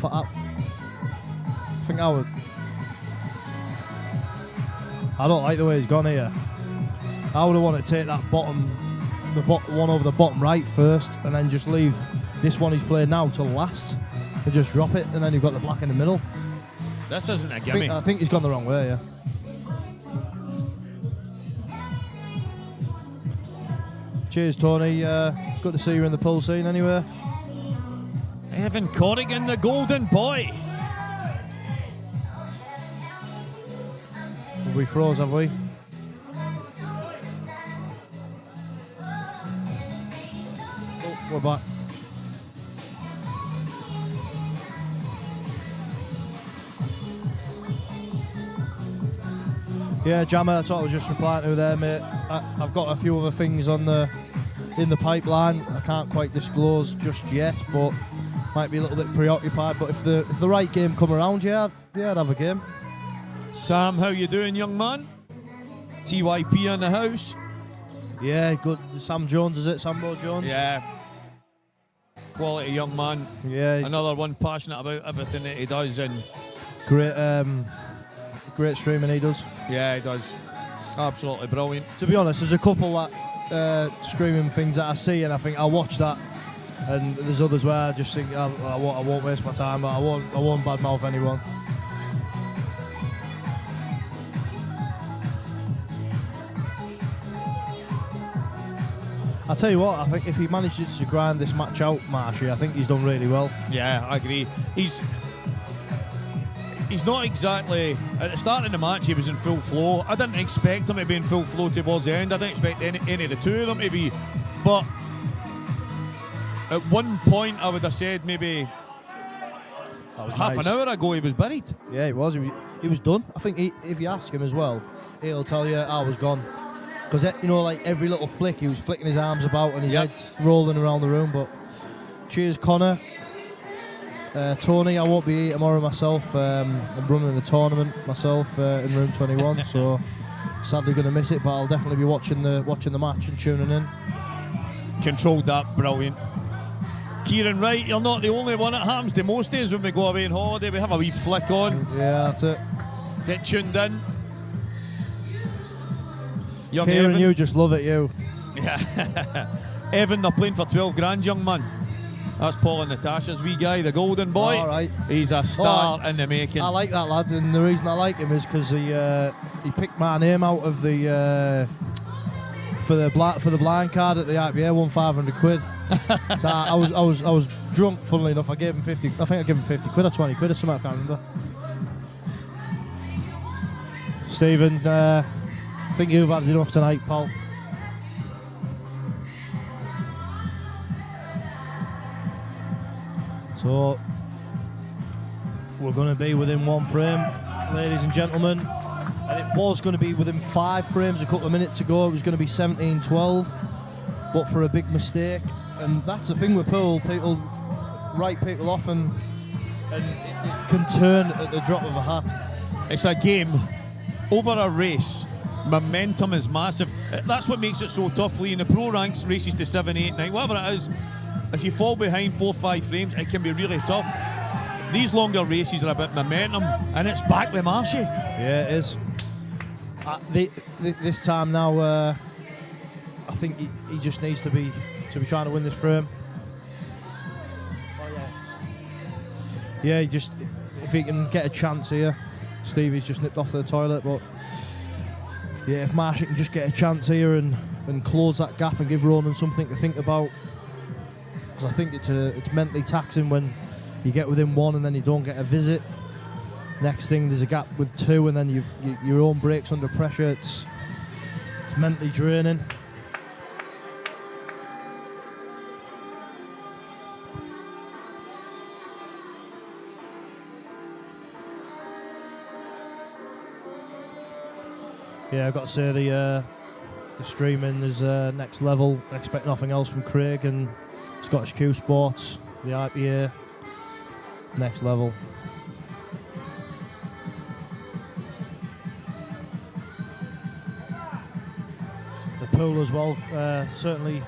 I think I would. I don't like the way he's gone here. I would have wanted to take that one over the bottom right first, and then just leave this one he's played now till last, and just drop it, and then you've got the black in the middle. This isn't a gimme. I think he's gone the wrong way, yeah. Cheers, Tony. Good to see you in the pool scene anyway. Evan Corrigan, the golden boy. We froze, have we? Oh, we're back. Yeah, Jammer, that's what I was just replying to there, mate. I've got a few other things in the pipeline. I can't quite disclose just yet, but might be a little bit preoccupied. But if the right game come around, I'd have a game. Sam, how you doing, young man? TYP in the house. Yeah, good. Sam Jones, is it? Sambo Jones? Yeah. Quality young man. Yeah. Another one passionate about everything that he does, and great streaming he does. yeah, he does. Absolutely brilliant. To be honest, there's a couple that screaming things that I see, and I think I'll watch that. And there's others where I just think I won't waste my time, but I won't badmouth anyone. I tell you what, I think if he manages to grind this match out, Marshy, I think he's done really well. Yeah, I agree. He's not exactly at the start of the match. He was in full flow. I didn't expect him to be in full flow towards the end. I didn't expect any of the two of them to be, but at one point I would have said maybe half an hour ago he was buried. Yeah, he was. He was done. I think if you ask him as well, he'll tell you I was gone. Because, you know, like every little flick, he was flicking his arms about and his head's rolling around the room. But cheers, Connor. Tony, I won't be here tomorrow myself. I'm running the tournament myself in room 21, so sadly going to miss it. But I'll definitely be watching the match and tuning in. Controlled that, brilliant. Kieran Wright, you're not the only one. It happens to most days when we go away on holiday. We have a wee flick on. Yeah, that's it. Get tuned in. Young Kieran, Evan. you just love it, you. Yeah. Evan, they're playing for 12 grand, young man. That's Paul and Natasha's wee guy, the golden boy. All right. He's a star in the making. I like that lad, and the reason I like him is because he picked my name out of the for the blind card at the IPA, won 500 quid. So I was drunk. Funnily enough, I gave him 50. I think I gave him 50 quid or 20 quid or something. I can't remember. Stephen, I think you've had enough tonight, pal. So we're going to be within one frame, ladies and gentlemen, and it was going to be within 5 frames a couple of minutes ago. It was going to be 17-12, but for a big mistake. And that's the thing with pool, people write people off and it can turn at the drop of a hat. It's a game over a race. Momentum is massive. That's what makes it so tough, Lee. In the pro ranks, races to 7, 8, 9, whatever it is, if you fall behind 4, 5 frames, it can be really tough. These longer races are about momentum, and it's back with Marshy. Yeah, it is. This time now, I think he just needs to be trying to win this frame. Yeah, if he can get a chance here. Stevie's just nipped off to the toilet, but yeah, if Marshy can just get a chance here and close that gap and give Ronan something to think about, because I think it's mentally taxing when you get within 1 and then you don't get a visit. Next thing, there's a gap with 2 and then your own breaks under pressure. It's mentally draining. Yeah, I've got to say the streaming is next level. I expect nothing else from Craig and Scottish Q Sports, the IPA, next level. The pool as well certainly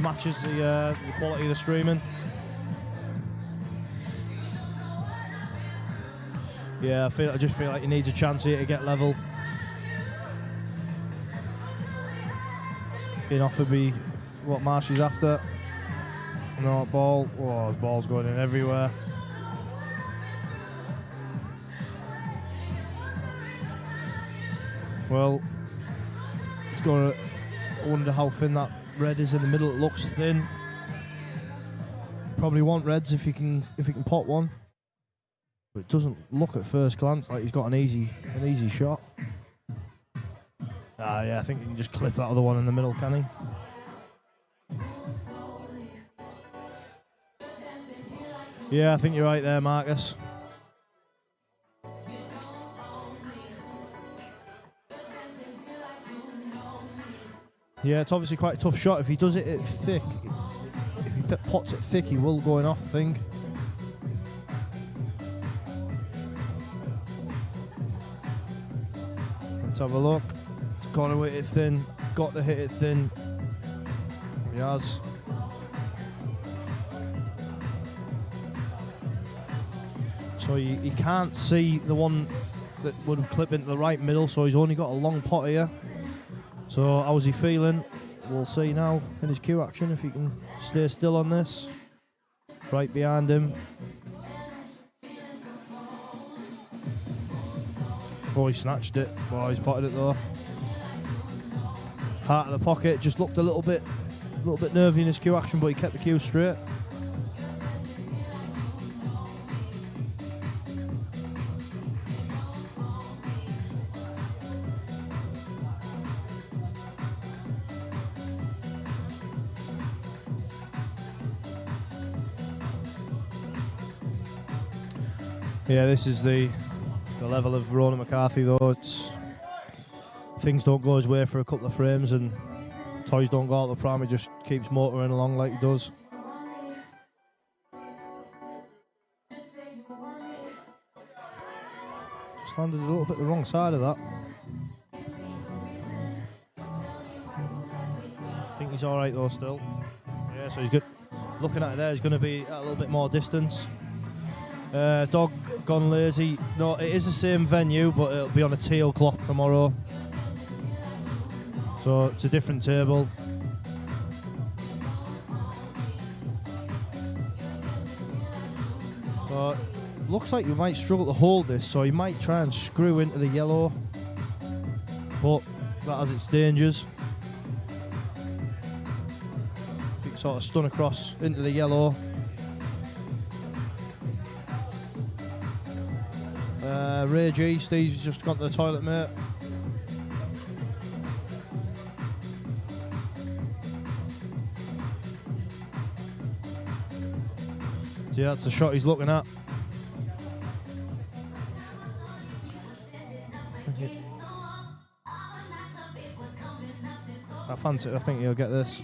matches the quality of the streaming. Yeah, I just feel like he needs a chance here to get level. Being offered me what Marshy's after. No ball. Oh, the ball's going in everywhere. Well, he's got to wonder how thin that red is in the middle. It looks thin. Probably want reds if he can pot one. But it doesn't look at first glance like he's got an easy shot. Yeah, I think he can just clip that other one in the middle, can he? Yeah, I think you're right there, Marcus. Yeah, it's obviously quite a tough shot. If he does it thick, if he pots it thick, he will go off, I think. Let's have a look. Got to hit it thin. Got to hit it thin. He has. So you can't see the one that would have clipped into the right middle, so he's only got a long pot here. So how was he feeling? we'll see now in his Q action if he can stay still on this. Right behind him. Oh, he snatched it. Oh, he's potted it though. Heart of the pocket, just looked a little bit nervy in his Q action, but he kept the Q straight. Yeah, this is the level of Ronan McCarthy though. It's things don't go his way for a couple of frames and toys don't go out the pram. He just keeps motoring along like he does. Just landed a little bit the wrong side of that. I think he's all right though still. Yeah, so he's good. Looking at it there, he's going to be at a little bit more distance. Dog gone lazy. No, it is the same venue, but it'll be on a teal cloth tomorrow. So it's a different table. So looks like you might struggle to hold this, so you might try and screw into the yellow. But that has its dangers. You can sort of stun across into the yellow. Ray G, Steve's just gone to the toilet, mate. So yeah, that's the shot he's looking at. I fancy it. I think he'll get this.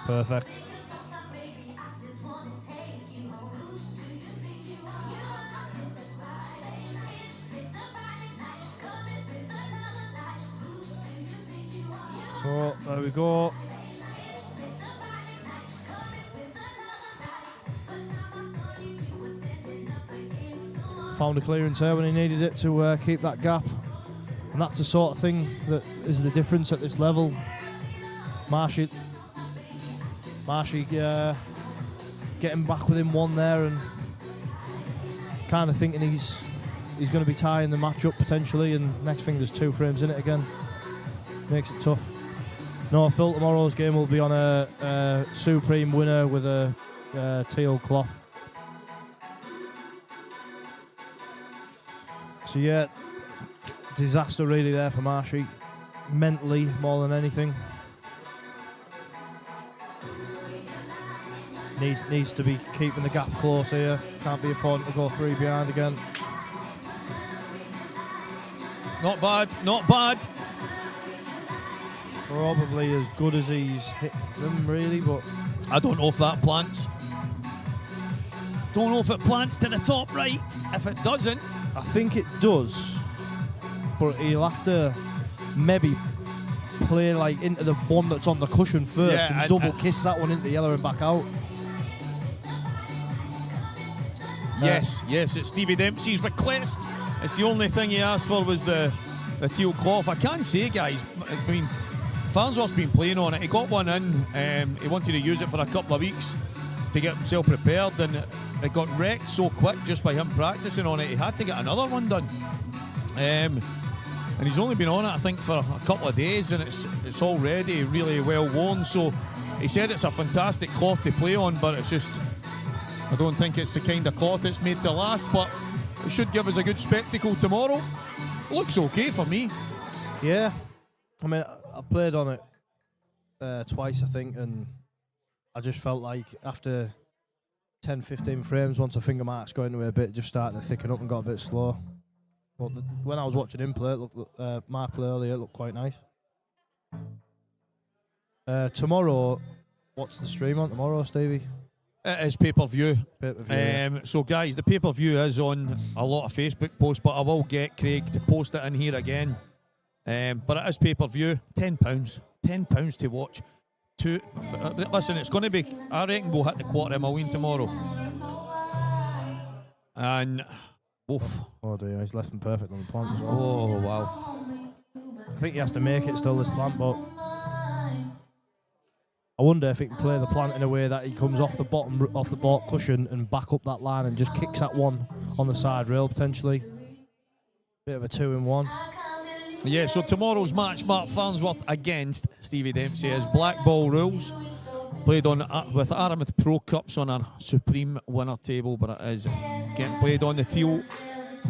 Perfect. So there we go. Found a clearance there when he needed it to keep that gap, and that's the sort of thing that is the difference at this level. Marshy getting back within one there and kind of thinking he's going to be tying the match up potentially, and next thing there's 2 frames in it again. Makes it tough. No, Phil, tomorrow's game will be on a Supreme winner with a teal cloth. So yeah, disaster really there for Marshy, mentally more than anything. Needs to be keeping the gap close here. Can't be affording to go 3 behind again. Not bad, not bad. Probably as good as he's hit them really, but I don't know if that plants. Don't know if it plants to the top right. If it doesn't, I think it does. But he'll have to maybe play like into the one that's on the cushion first and double kiss that one into yellow and back out. Yes, it's Stevie Dempsey's request. It's the only thing he asked for was the teal cloth. I can say, guys, I mean, Farnsworth's been playing on it. He got one in. He wanted to use it for a couple of weeks to get himself prepared, and it got wrecked so quick just by him practicing on it. He had to get another one done. And he's only been on it, I think, for a couple of days, and it's already really well worn. So he said it's a fantastic cloth to play on, but it's just, I don't think it's the kind of cloth that's made to last, but it should give us a good spectacle tomorrow. Looks okay for me. Yeah. I mean, I've played on it twice, I think, and I just felt like after 10, 15 frames, once a finger marks got into it a bit, just started to thicken up and got a bit slow. But when I was watching him play, Mark play earlier, it looked quite nice. Tomorrow, what's the stream on tomorrow, Stevie? It is pay-per-view. Pay-per-view. So, guys, the pay-per-view is on a lot of Facebook posts, but I will get Craig to post it in here again. But it is pay-per-view. £10 to watch. Listen, it's going to be, I reckon we'll hit the $250,000 tomorrow. And, oof. Oh dear, he's left him perfect on the point as well. Oh, wow. I think he has to make it still, this plant, but I wonder if he can play the plant in a way that he comes off the baulk cushion and back up that line and just kicks that one on the side rail potentially. Bit of a 2-in-1. Yeah, so tomorrow's match, Mark Farnsworth against Stevie Dempsey, is black ball rules. Played on with Aramis Pro Cups on our Supreme winner table, but it is getting played on the teal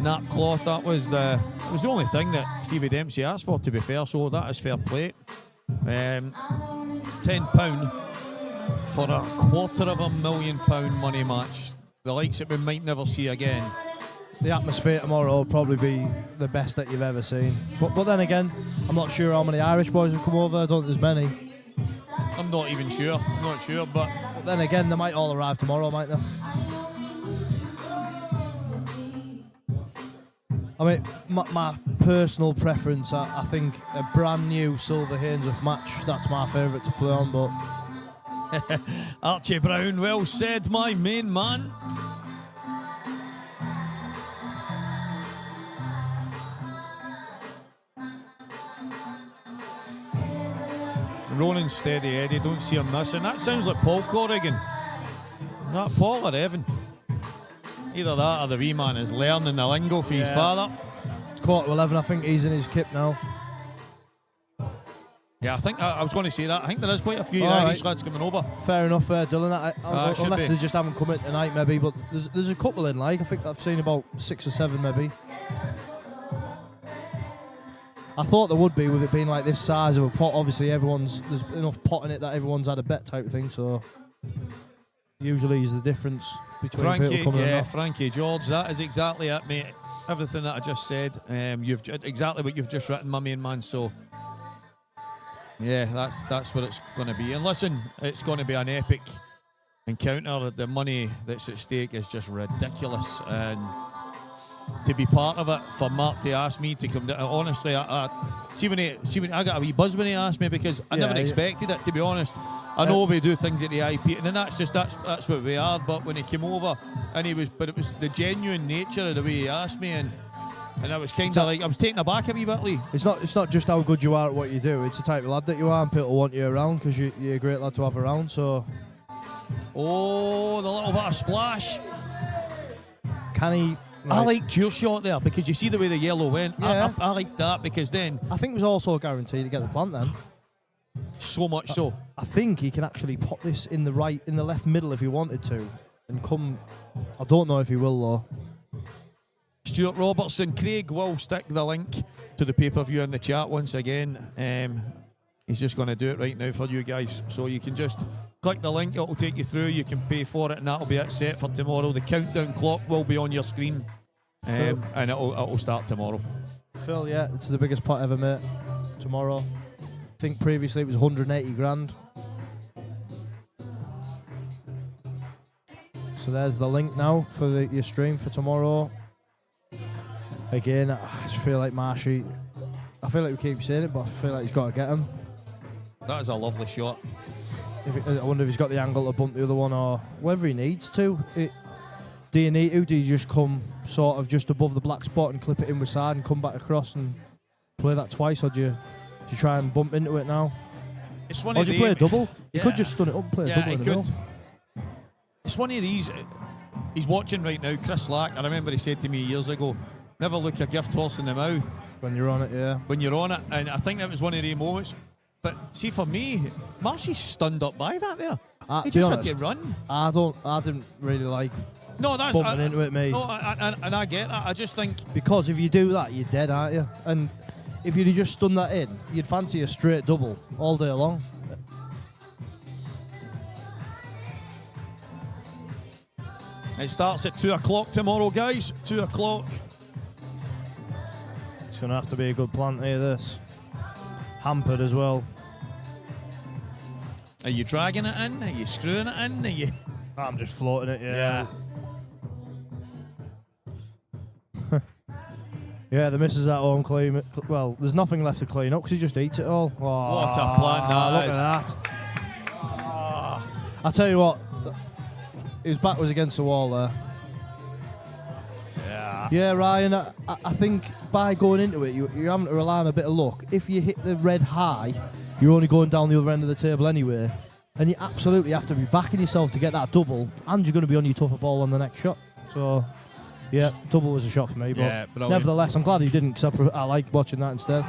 nap cloth. That was the only thing that Stevie Dempsey asked for, to be fair, so that is fair play. £10 for a £250,000 money match, the likes that we might never see again. The atmosphere tomorrow will probably be the best that you've ever seen. But then again, I'm not sure how many Irish boys have come over. I don't think there's many. I'm not even sure. I'm not sure, but then again, they might all arrive tomorrow, might they? I mean, my personal preference, I think a brand new Silver Hainsworth match, that's my favourite to play on, but... Archie Brown, well said, my main man. Ronan steady Eddie, don't see him missing. That sounds like Paul Corrigan. That Paul or Evan? Either that or the wee man is learning the lingo for his father. It's 11:15, I think he's in his kip now. Yeah, I think I was going to say that. I think there is quite a few Irish lads coming over. Fair enough, Dylan. Unless be. they just haven't come in tonight, maybe. But there's a couple in, like, I think I've seen about 6 or 7, maybe. I thought there would be, with it being like this size of a pot. Obviously, there's enough pot in it that everyone's had a bet type of thing. So usually is the difference between people coming and not. Frankie George, that is exactly it, mate. Everything that I just said, you've exactly what you've just written, my main man. So yeah, that's what it's going to be. And listen, it's going to be an epic encounter. The money that's at stake is just ridiculous, and to be part of it, for Mark to ask me to come down, honestly, I got a wee buzz when he asked me, because I never expected it, to be honest. I know we do things at the IP, and that's what we are. But when he came over, and it was the genuine nature of the way he asked me, and I was kind of like, I was taken aback a wee bit, Lee. It's not just how good you are at what you do. It's the type of lad that you are, and people want you around because you're a great lad to have around. So, the little bit of splash. Can he? I liked your shot there, because you see the way the yellow went. Yeah. I liked that, because then I think it was also guaranteed to get the plant then. So much so. I think he can actually pop this in the left middle if he wanted to, and come. I don't know if he will though. Stuart Robertson, Craig will stick the link to the pay-per-view in the chat once again. He's just going to do it right now for you guys, so you can just click the link. It'll take you through. You can pay for it, and that'll be it set for tomorrow. The countdown clock will be on your screen, and it'll start tomorrow. Phil, yeah, it's the biggest pot ever, mate. Tomorrow. I think previously it was 180 grand. So there's the link now for your stream for tomorrow. Again, I just feel like Marshy. I feel like we keep saying it, but I feel like he's got to get him. That is a lovely shot. I wonder if he's got the angle to bump the other one, or whether he needs to. Do you need to? Do you just come sort of just above the black spot and clip it in with side and come back across and play that twice, or do you try and bump into it now? It's one or of do you play a double? You Yeah. could just stun it up and play a double in the middle. It's one of these. He's watching right now, Chris Slack. I remember he said to me years ago, never look a gift horse in the mouth. When you're on it, yeah. When you're on it. And I think that was one of the moments. But see, for me, Marshy's stunned up by that there. He just had to run. I didn't really like bumping into it, mate. No, and I get that. I just think... Because if you do that, you're dead, aren't you? And if you'd just stunned that in, you'd fancy a straight double all day long. It starts at 2 o'clock tomorrow, guys. 2 o'clock. It's going to have to be a good plant here, this. Hampered as well. Are you dragging it in? Are you screwing it in? Are you... I'm just floating it, yeah. Yeah, the missus at home clean. Well, there's nothing left to clean up because he just eats it all. Oh, what a plant that look is. At that. I tell you what, his back was against the wall there. Yeah, Yeah, Ryan, I think by going into it, you're having to rely on a bit of luck. If you hit the red high, you're only going down the other end of the table anyway. And you absolutely have to be backing yourself to get that double, and you're going to be on your tougher ball on the next shot. So, yeah, double was a shot for me. But nevertheless, I'm glad he didn't, because I like watching that instead.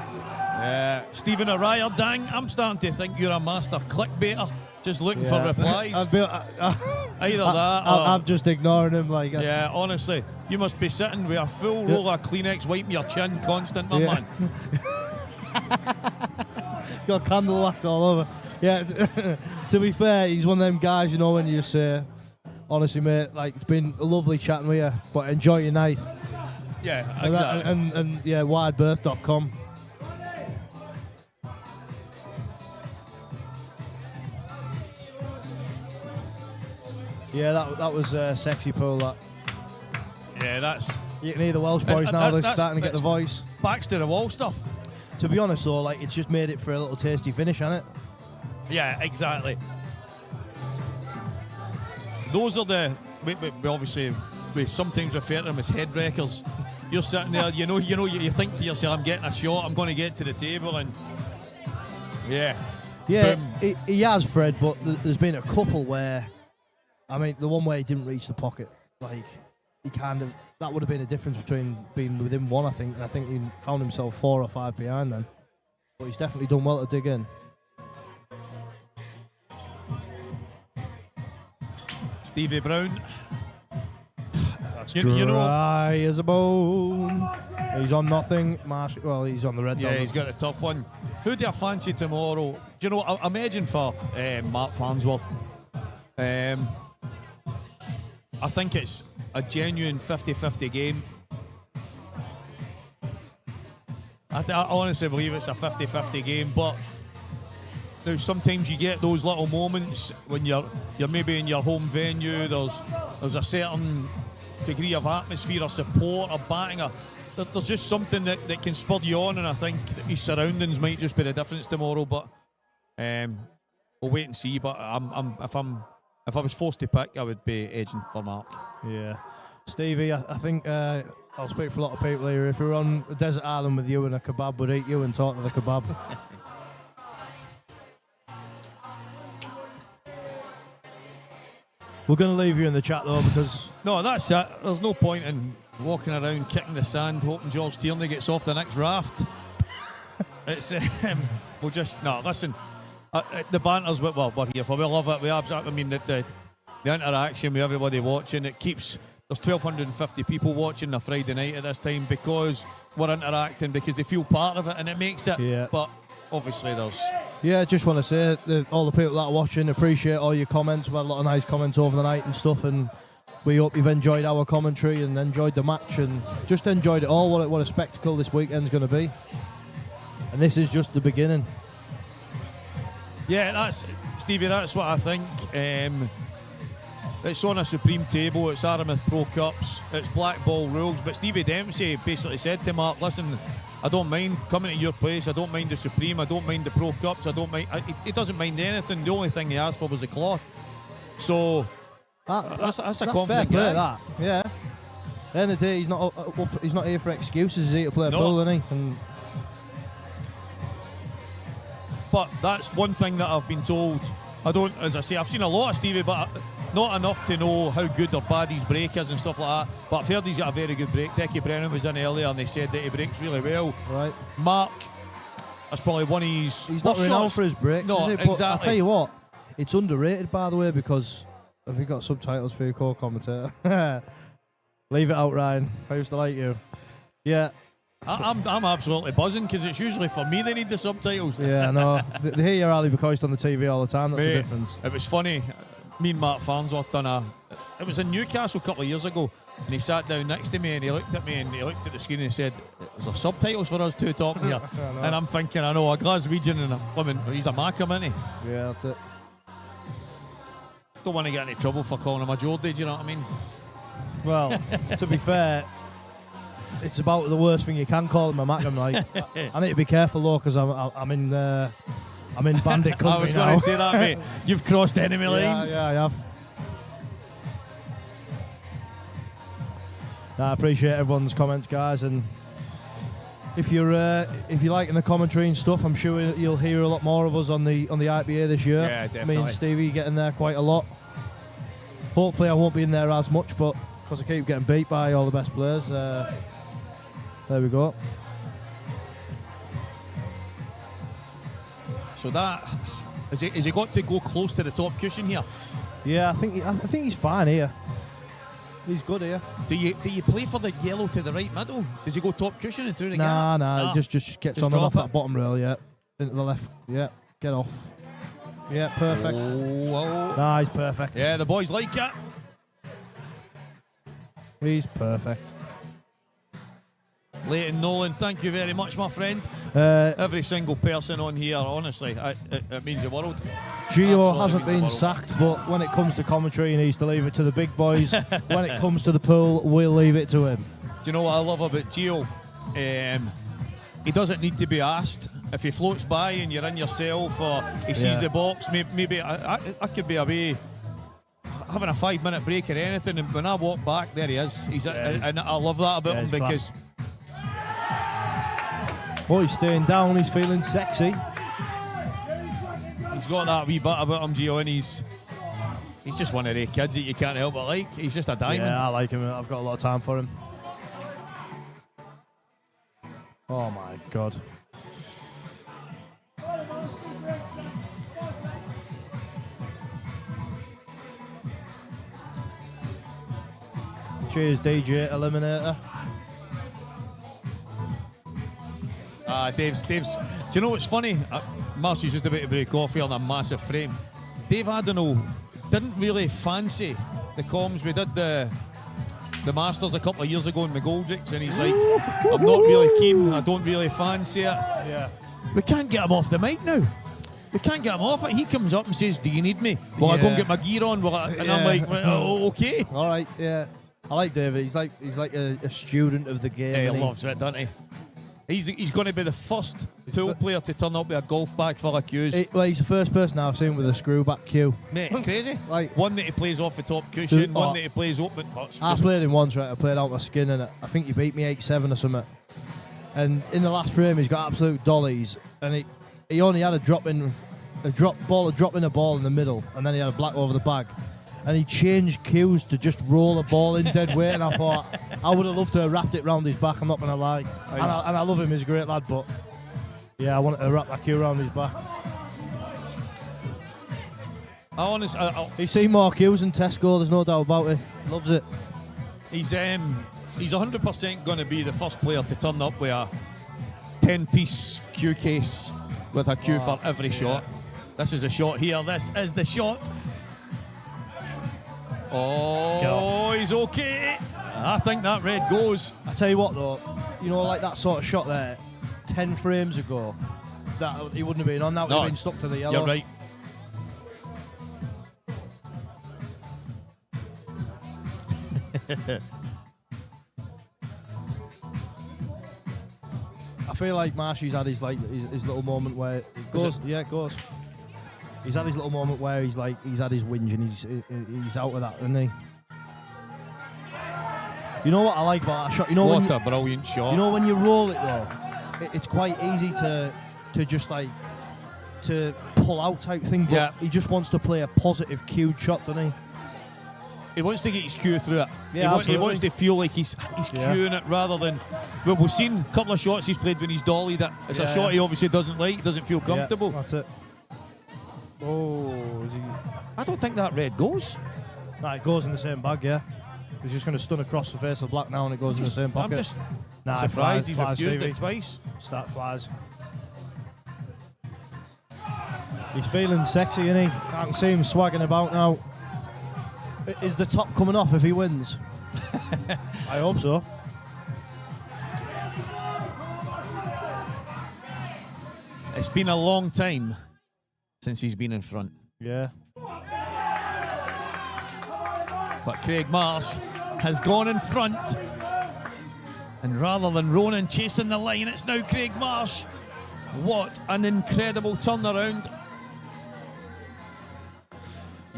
Stephen Araya, dang, I'm starting to think you're a master clickbaiter. Just looking for replies. Either that or... I'm just ignoring him. Yeah, honestly. You must be sitting with a full roll of Kleenex wiping your chin constant, my man. He's got candle wax all over. Yeah, to be fair, he's one of them guys, you know, when you just say, honestly, mate, it's been lovely chatting with you, but enjoy your night. Yeah, exactly. And widebirth.com. Yeah, that was sexy pool, that. Yeah, that's... You can hear the Welsh boys now, they're starting to get the voice. Backs to the wall stuff. To be honest, though, it's just made it for a little tasty finish, hasn't it? Yeah, exactly. Those are the... We obviously, we sometimes refer to them as head wreckers. You're sitting there, you think to yourself, I'm getting a shot, I'm going to get to the table, and... Yeah. Yeah, he has, Fred, but there's been a couple where... I mean, the one where he didn't reach the pocket, he kind of... That would have been a difference between being within one, I think, and I think he found himself 4 or 5 behind then. But he's definitely done well to dig in. Stevie Brown. That's dry as a bone. He's on nothing. Marsh, well, he's on the red. Yeah, he's got a tough one. Who do you fancy tomorrow? Do you know, I imagine for Mark Farnsworth, I think it's a genuine 50-50 game. I honestly believe it's a 50-50 game, but there's sometimes you get those little moments when you're maybe in your home venue, there's a certain degree of atmosphere or support or batting. There's just something that can spur you on, and I think that his surroundings might just be the difference tomorrow, but we'll wait and see. But if I was forced to pick, I would be edging for Mark. Yeah. Stevie, I think I'll speak for a lot of people here. If we were on a desert island with you and a kebab, we'd eat you and talk to the kebab. We're going to leave you in the chat, though, because... No, that's it. There's no point in walking around, kicking the sand, hoping George Tierney gets off the next raft. It's... we'll just... No, listen. The banter's what we're here for. We love it. We absolutely... I mean, the interaction with everybody watching, it keeps... There's 1,250 people watching a Friday night at this time because we're interacting, because they feel part of it, and it makes it. Yeah. But obviously there's... Yeah, just want to say all the people that are watching, appreciate all your comments. We had a lot of nice comments over the night and stuff, and we hope you've enjoyed our commentary and enjoyed the match and just enjoyed it all. What a spectacle this weekend's going to be. And this is just the beginning. Yeah, Stevie, that's what I think. It's on a supreme table, it's Aramith Pro Cups, it's black ball rules, but Stevie Dempsey basically said to Mark, listen, I don't mind coming to your place, I don't mind the Supreme, I don't mind the Pro Cups, I don't mind... He doesn't mind anything, the only thing he asked for was the cloth. So, that's a confident fair guy. Play, that. Yeah. At the end of the day, he's not here for excuses, he's here to play a pool, isn't he? And but that's one thing that I've been told. I don't, as I say, I've seen a lot of Stevie, but not enough to know how good or bad his break is and stuff like that. But I've heard he's got a very good break. Dickie Brennan was in earlier and they said that he breaks really well. Right. Mark, that's probably one of his... He's not renowned for his breaks, no, is he? But exactly. I'll tell you what, it's underrated, by the way, because... Have you got subtitles for your co-commentator? Leave it out, Ryan. I used to like you. Yeah. I'm absolutely buzzing, because it's usually for me they need the subtitles. Yeah, I know. They hear your Ali McCoist on the TV all the time. That's the difference. It was funny. Me and Mark Farnsworth done it was in Newcastle a couple of years ago, and he sat down next to me and he looked at me and he looked at the screen and he said, is there subtitles for us two talking here? And I'm thinking, I know, a Glaswegian and a Fleming, he's a Macam, isn't he? Yeah, that's it. Don't want to get any trouble for calling him a Geordie, do you know what I mean? Well, to be fair, it's about the worst thing you can call him a Macam. Like, I need to be careful though, because I'm in bandit country. I was going to say that, mate. You've crossed enemy lines. Yeah, I have. I appreciate everyone's comments, guys, and if you're liking the commentary and stuff, I'm sure you'll hear a lot more of us on the IPA this year. Yeah, definitely. Me and Stevie get in there quite a lot. Hopefully, I won't be in there as much, but because I keep getting beat by all the best players, there we go. So that has he got to go close to the top cushion here? Yeah, I think he's fine here. He's good here. Do you play for the yellow to the right middle? Does he go top cushion and through the gap? Nah. Just gets Just on and off drop that bottom rail, yeah. Into the left, yeah. Get off. Yeah, perfect. Oh. Nah, he's perfect. Yeah, the boys like it. He's perfect. Leighton Nolan, thank you very much, my friend. Every single person on here, honestly, it means the world. Gio Absolutely hasn't means the been world. sacked, but when it comes to commentary, he needs to leave it to the big boys. When it comes to the pool, we'll leave it to him. Do you know what I love about Gio? He doesn't need to be asked. If he floats by and you're in yourself or he sees the box, maybe I could be away having a 5-minute break or anything, and when I walk back, there he is. And I love that about him because... Oh, he's staying down, he's feeling sexy. He's got that wee bit about him, Gio, and he's just one of the kids that you can't help but like. He's just a diamond. Yeah, I like him. I've got a lot of time for him. Oh my God. Cheers, DJ Eliminator. Dave's. Do you know what's funny? Marcy's just about to break off here on a massive frame. Dave Adenau didn't really fancy the comms. We did the Masters a couple of years ago in McGoldrick's, and he's like, I'm not really keen. I don't really fancy it. Yeah. We can't get him off the mic now. We can't get him off it. He comes up and says, do you need me? Well, I go and get my gear on. And I'm like, oh, okay. All right, yeah. I like David. He's like a student of the game. Yeah, he loves it, doesn't he? He's going to be the first pool player to turn up with a golf bag full of cues. He's the first person I've seen with a screw back cue. Mate, it's crazy. Like one that he plays off the top cushion, one that he plays open. I played him once, right? I played out my skin, and I think he beat me 8-7 or something. And in the last frame, he's got absolute dollies, and he only had a drop in a ball in the middle, and then he had a black over the bag. And he changed cues to just roll a ball in dead weight, and I thought I would have loved to have wrapped it round his back. I'm not gonna lie, and I love him. He's a great lad, but yeah, I wanted to wrap that cue around his back. He's seen more cues than Tesco. There's no doubt about it. Loves it. He's 100% going to be the first player to turn up with a 10-piece cue case with a cue for every shot. This is a shot here. This is the shot. Oh, he's okay. I think that red goes. I tell you what, though, you know, like that sort of shot there, 10 frames ago, that he wouldn't have been on. That would have been stuck to the yellow. You're right. I feel like Marshy's had his little moment where it goes. Yeah, it goes. He's had his little moment where he's had his whinge and he's out of that, isn't he? You know what I like about that shot? You know what a brilliant shot. You know when you roll it though, it's quite easy to just like to pull out type thing. But he just wants to play a positive cued shot, doesn't he? He wants to get his cue through it. Yeah, he wants to feel like he's cueing it rather than... Well, we've seen a couple of shots he's played when he's dollied it. It's a shot he obviously doesn't like, doesn't feel comfortable. Yeah, that's it. Oh, is he... I don't think that red goes. Nah, it goes in the same bag, yeah. He's just going to stun across the face of black now and it goes in the same pocket. I'm just surprised he's refused it twice. Start flies. He's feeling sexy, isn't he? I can see him swagging about now. Is the top coming off if he wins? I hope so. It's been a long time since he's been in front. Yeah. But Craig Marsh has gone in front. And rather than Ronan chasing the line, it's now Craig Marsh. What an incredible turnaround.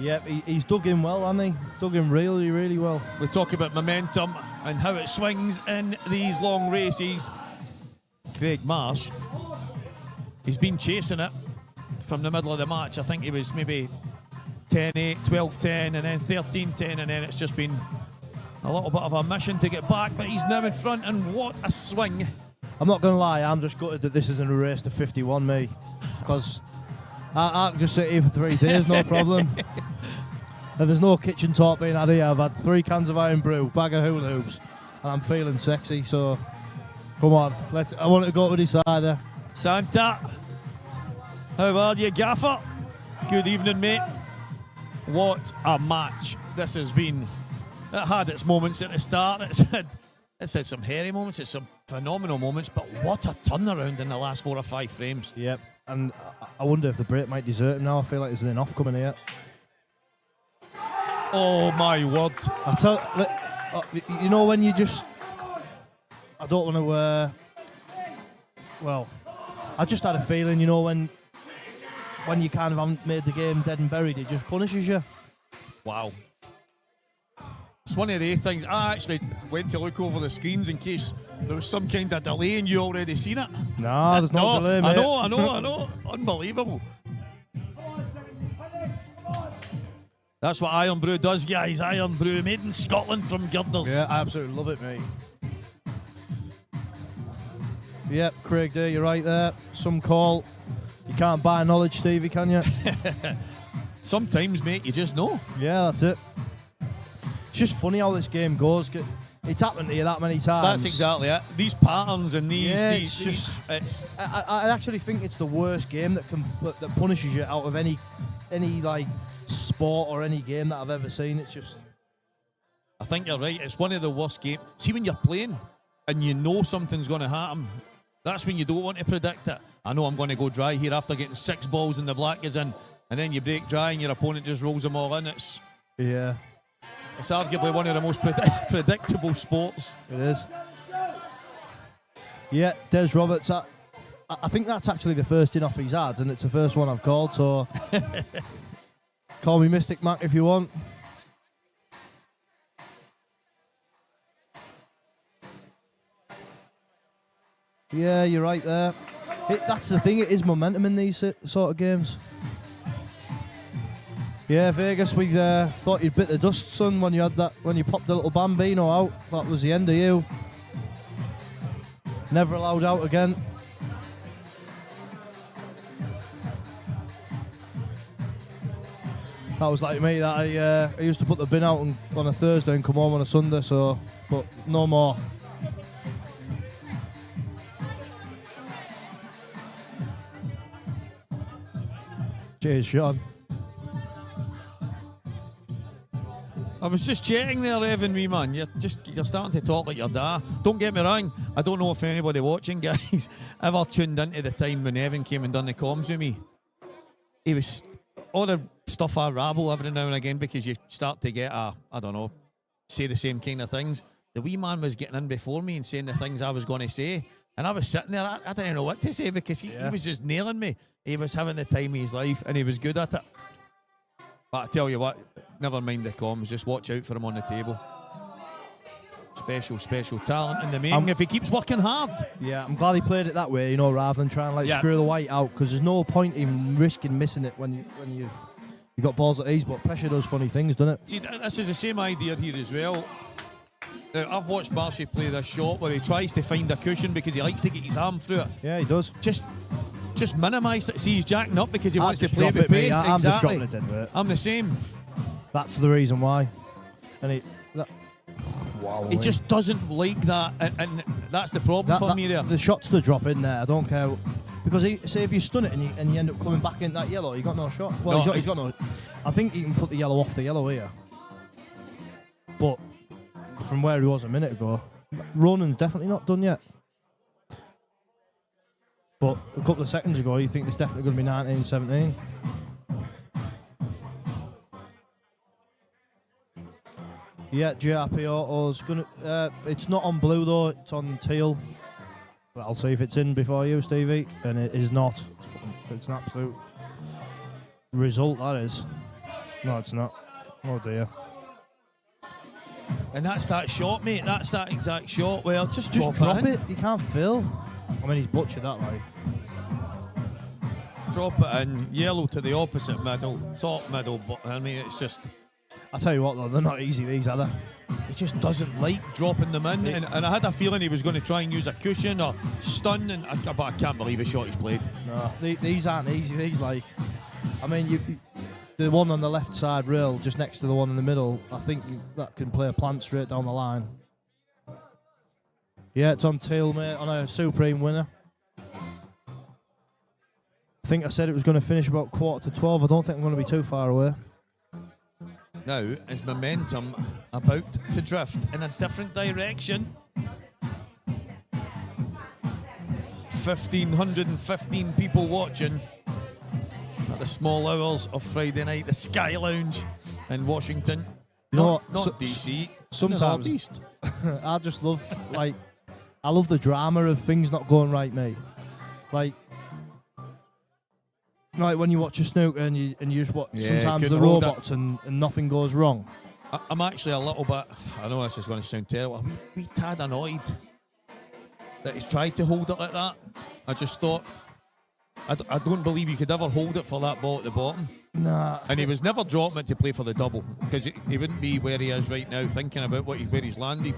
Yep, he's dug in well, hasn't he? Dug in really, really well. We talk about momentum and how it swings in these long races. Craig Marsh, he's been chasing it from the middle of the match. I think he was maybe 10-8, 12-10, and then 13-10, and then it's just been a little bit of a mission to get back, but he's now in front, and what a swing. I'm not going to lie, I'm just gutted that this isn't a race to 51, me. Because I can just sit here for 3 days, no problem. And there's no kitchen talk being had here. I've had 3 cans of iron brew, bag of hula hoops, and I'm feeling sexy, so come on, I want to go to the decider. Santa, how are you, Gaffer? Good evening, mate. What a match this has been. It had its moments at the start. It's had some hairy moments, it's some phenomenal moments, but what a turnaround in the last 4 or 5 frames. Yep, and I wonder if the break might desert him now. I feel like there's an off coming here. Oh my word. I tell you know when you just, I don't want to, well, I just had a feeling, you know, when you kind of haven't made the game dead and buried, it just punishes you. Wow. It's one of the things. I actually went to look over the screens in case there was some kind of delay and you already seen it. No, there's no delay, mate. I know. Unbelievable. That's what Iron Brew does, guys. Iron Brew, made in Scotland from Girders. Yeah, I absolutely love it, mate. Yep, Craig, there, you're right there. Some call. You can't buy knowledge, Stevie, can you? Sometimes, mate, you just know. Yeah, that's it. It's just funny how this game goes. It's happened to you that many times. That's exactly it. These patterns and I actually think it's the worst game that punishes you out of any like sport or any game that I've ever seen. It's just. I think you're right. It's one of the worst games. See, when you're playing and you know something's going to happen, that's when you don't want to predict it. I know I'm going to go dry here after getting 6 balls and the black is in, and then you break dry and your opponent just rolls them all in. It's arguably one of the most predictable sports. It is. Yeah, Des Roberts. I think that's actually the first in-off he's had, and it's the first one I've called, so call me Mystic Mac if you want. Yeah, you're right there. That's the thing, it is momentum in these sort of games. Yeah, Vegas, we thought you'd bit the dust, son, when you popped the little Bambino out. That was the end of you. Never allowed out again. That was like me, that I used to put the bin out on a Thursday and come home on a Sunday, but no more. Cheers, Sean. I was just chatting there, Evan, wee man. You're starting to talk like your dad. Don't get me wrong. I don't know if anybody watching, guys, ever tuned into the time when Evan came and done the comms with me. He was all the stuff I rabble every now and again because you start to get say the same kind of things. The wee man was getting in before me and saying the things I was going to say, and I was sitting there. I didn't know what to say because he was just nailing me. He was having the time of his life and he was good at it. But I tell you what, never mind the comms, just watch out for him on the table. Special talent in the making if he keeps working hard. Yeah, I'm glad he played it that way, rather than trying to screw the white out, because there's no point in risking missing it when you've got balls at ease, but pressure does funny things, doesn't it? See, this is the same idea here as well. Now, I've watched Marshy play this shot where he tries to find a cushion because he likes to get his arm through it. Yeah, he does. Just minimise it. See, he's jacking up because he wants to play with pace. I'm just dropping it in. I'm the same. That's the reason why. And he just doesn't like that, and that's the problem for me there. The shots to drop in there, I don't care. Because say if you stun it and you end up coming back in that yellow, you got no shot. Well, he's got no. I think he can put the yellow off the yellow here. But from where he was a minute ago, Ronan's definitely not done yet. But a couple of seconds ago, you think it's definitely going to be 19-17. Yeah, JRP Auto's going to... it's not on blue, though. It's on teal. But I'll see if it's in before you, Stevie. And it is not. It's an absolute result, that is. No, it's not. Oh dear. And that's that shot, mate. That's that exact shot. Well, just Drop in. it. You can't fill. I mean, he's butchered that, like. Drop it in. Yellow to the opposite middle. Top middle. But I mean, it's just... I tell you what, though, they're not easy, these, are they? He just doesn't like dropping them in. And I had a feeling he was going to try and use a cushion or stun. But I can't believe the shot he's played. No, these aren't easy. These, like... I mean, the one on the left side rail, just next to the one in the middle, I think that can play a plant straight down the line. Yeah, it's on Teal, mate, on a Supreme winner. I think I said it was going to finish about 11:45. I don't think I'm going to be too far away. Now is momentum about to drift in a different direction. 1,515 people watching at the small hours of Friday night, the Sky Lounge in Washington. You know what? Not DC. Sometimes East. I just love, like, I love the drama of things not going right, mate. Like when you watch a snooker and you just watch sometimes the robots and nothing goes wrong. I'm actually a little bit, I know this is going to sound terrible, I'm a wee tad annoyed that he's tried to hold it like that. I just thought, I don't believe you could ever hold it for that ball at the bottom. Nah. And he was never dropping it to play for the double, because he wouldn't be where he is right now thinking about where he's landed.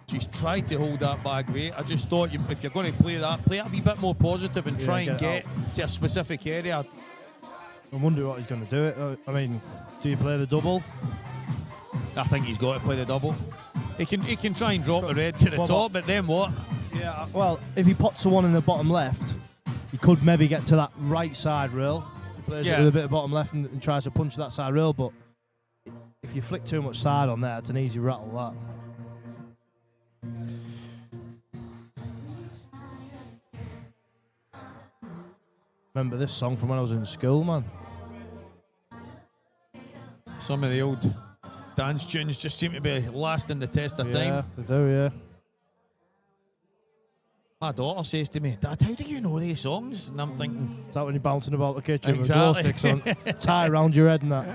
She's tried to hold that bag weight. I just thought if you're going to play it a wee bit more positive and try and get to a specific area. I wonder what he's going to do it. I mean, do you play the double? I think he's got to play the double. He can try and drop the red to the top, but then what? Yeah, well, if he pots the one in the bottom left, he could maybe get to that right side rail. He plays it with a bit of bottom left and tries to punch that side rail, but if you flick too much side on there, it's an easy rattle, that. Remember this song from when I was in school, man? Some of the old dance tunes just seem to be lasting the test of time. Yeah, they do, yeah. My daughter says to me, "Dad, how do you know these songs?" And I'm thinking... Is that when you're bouncing about the kitchen Exactly. with glow sticks on? Tie around your head and that.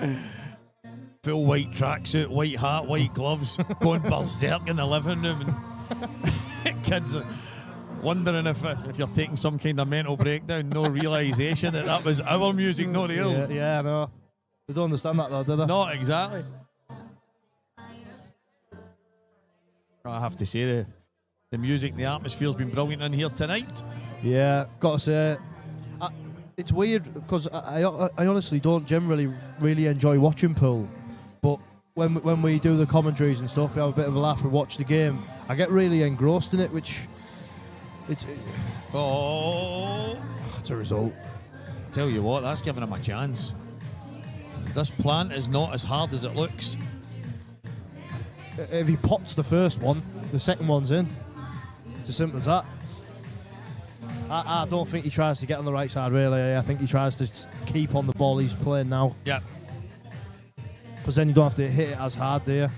Full white tracksuit, white hat, white gloves, going berserk in the living room. And kids are wondering if you're taking some kind of mental breakdown, no realisation that was our music, not theirs. Yeah, I know. They don't understand that though, do they? Not exactly. I have to say, the music, the atmosphere's been brilliant in here tonight. Yeah, got to say, it's weird because I honestly don't generally really enjoy watching pool, but when we do the commentaries and stuff, we have a bit of a laugh and watch the game. I get really engrossed in it, which it's a result. Tell you what, that's giving him a chance. This plant is not as hard as it looks. If he pots the first one, the second one's in. It's as simple as that. I don't think he tries to get on the right side, really. I think he tries to keep on the ball he's playing now. Yeah. Because then you don't have to hit it as hard, do you?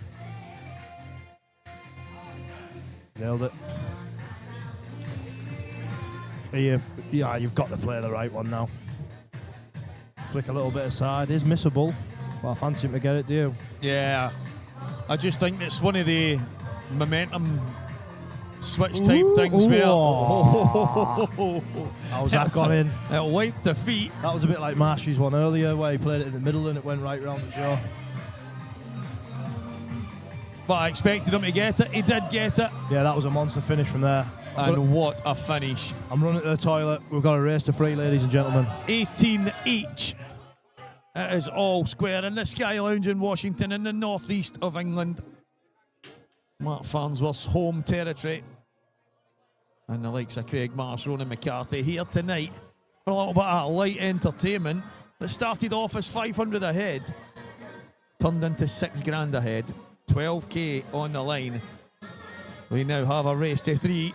Nailed it. Yeah, you've got to play the right one now. Flick a little bit aside. Is missable. Well, I fancy him to get it, do you? Yeah. I just think it's one of the momentum switch type things where... How's that gone in? It wiped the feet. That was a bit like Marshy's one earlier where he played it in the middle and it went right round the jaw. But I expected him to get it. He did get it. Yeah, that was a monster finish from there. And what a finish. I'm running to the toilet. We've got a race to 3, ladies and gentlemen. 18 each. It is all square in the Sky Lounge in Washington in the northeast of England. Mark Farnsworth's home territory. And the likes of Craig Marsh, Ronan McCarthy here tonight for a little bit of light entertainment that started off as 500 ahead, turned into $6,000 ahead, 12k on the line. We now have a race to 3.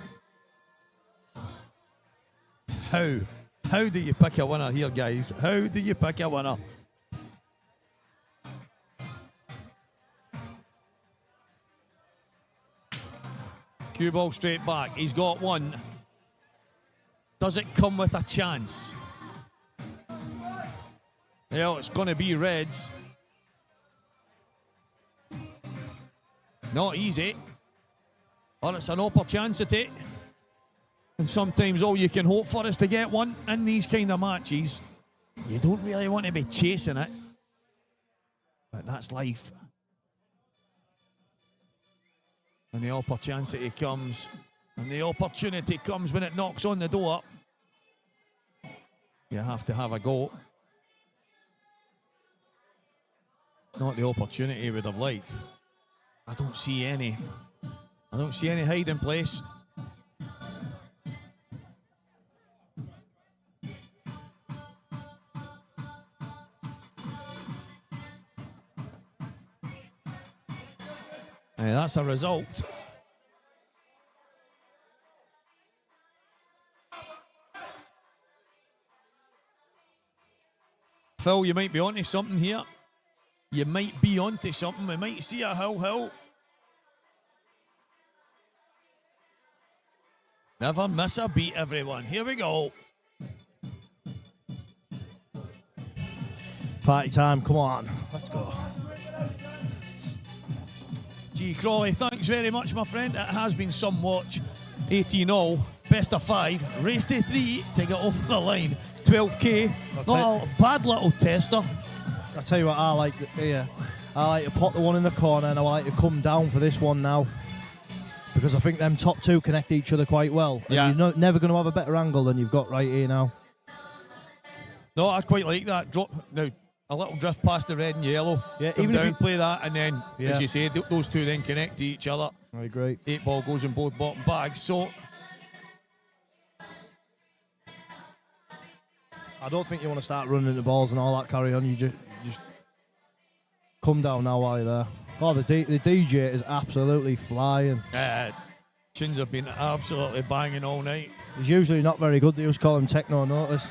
How do you pick a winner here, guys? How do you pick a winner? Cue ball straight back. He's got one. Does it come with a chance? Well, it's going to be reds. Not easy. But it's an opportunity. And sometimes all you can hope for is to get one in these kind of matches. You don't really want to be chasing it. But that's life. And the opportunity comes. And the opportunity comes when it knocks on the door. You have to have a go. Not the opportunity you would have liked. I don't see any. I don't see any hiding place. That's a result. Phil, you might be onto something here. You might be onto something. We might see a hill. Never miss a beat, everyone. Here we go. Party time, come on. Let's go. G. Crawley, thanks very much, my friend. It has been some watch. 18-0, best of 5, race to 3 to get off the line. 12k, not a bad little tester. I tell you what, I like to pot the one in the corner, and I like to come down for this one now, because I think them top two connect each other quite well. Yeah. And you're never going to have a better angle than you've got right here now. No, I quite like that. Drop now. A little drift past the red and yellow. Yeah, come even down, if play that, and then, as you say, those two then connect to each other. I agree. 8 ball goes in both bottom bags. So I don't think you want to start running the balls and all that carry on. You just come down now while you're there. Oh, the DJ is absolutely flying. tunes have been absolutely banging all night. He's usually not very good. They just call him Techno Notice.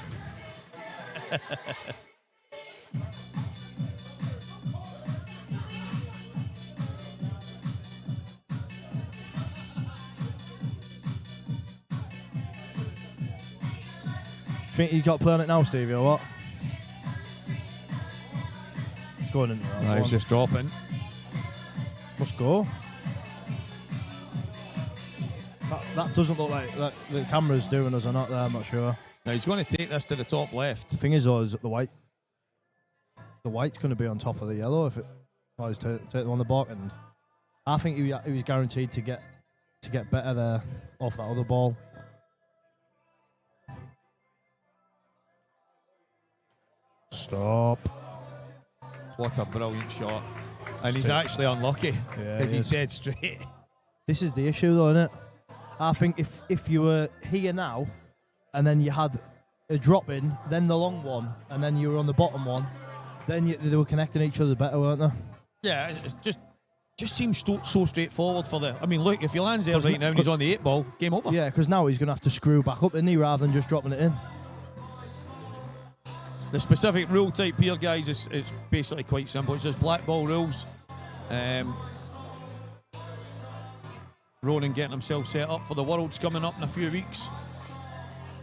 Think you got to play on it now, Stevie, or what? It's going in there. No, it's just dropping. Must go. That doesn't look like that. The camera's doing us or not there, I'm not sure. Now he's going to take this to the top left. The thing is, though, is that the white's going to be on top of the yellow if it tries to take them on the back end. I think he was guaranteed to get better there off that other ball. Stop. What a brilliant shot. And he's actually unlucky because he's dead straight. This is the issue, though, isn't it? I think if you were here now and then you had a drop in, then the long one, and then you were on the bottom one, then they were connecting each other better, weren't they? Yeah, it just seems so straightforward for the... I mean, look, if he lands there right now and he's on the 8 ball, game over. Yeah, because now he's going to have to screw back up, isn't he, rather than just dropping it in. The specific rule type here, guys, is basically quite simple. It's just black ball rules. Ronan getting himself set up for the Worlds coming up in a few weeks.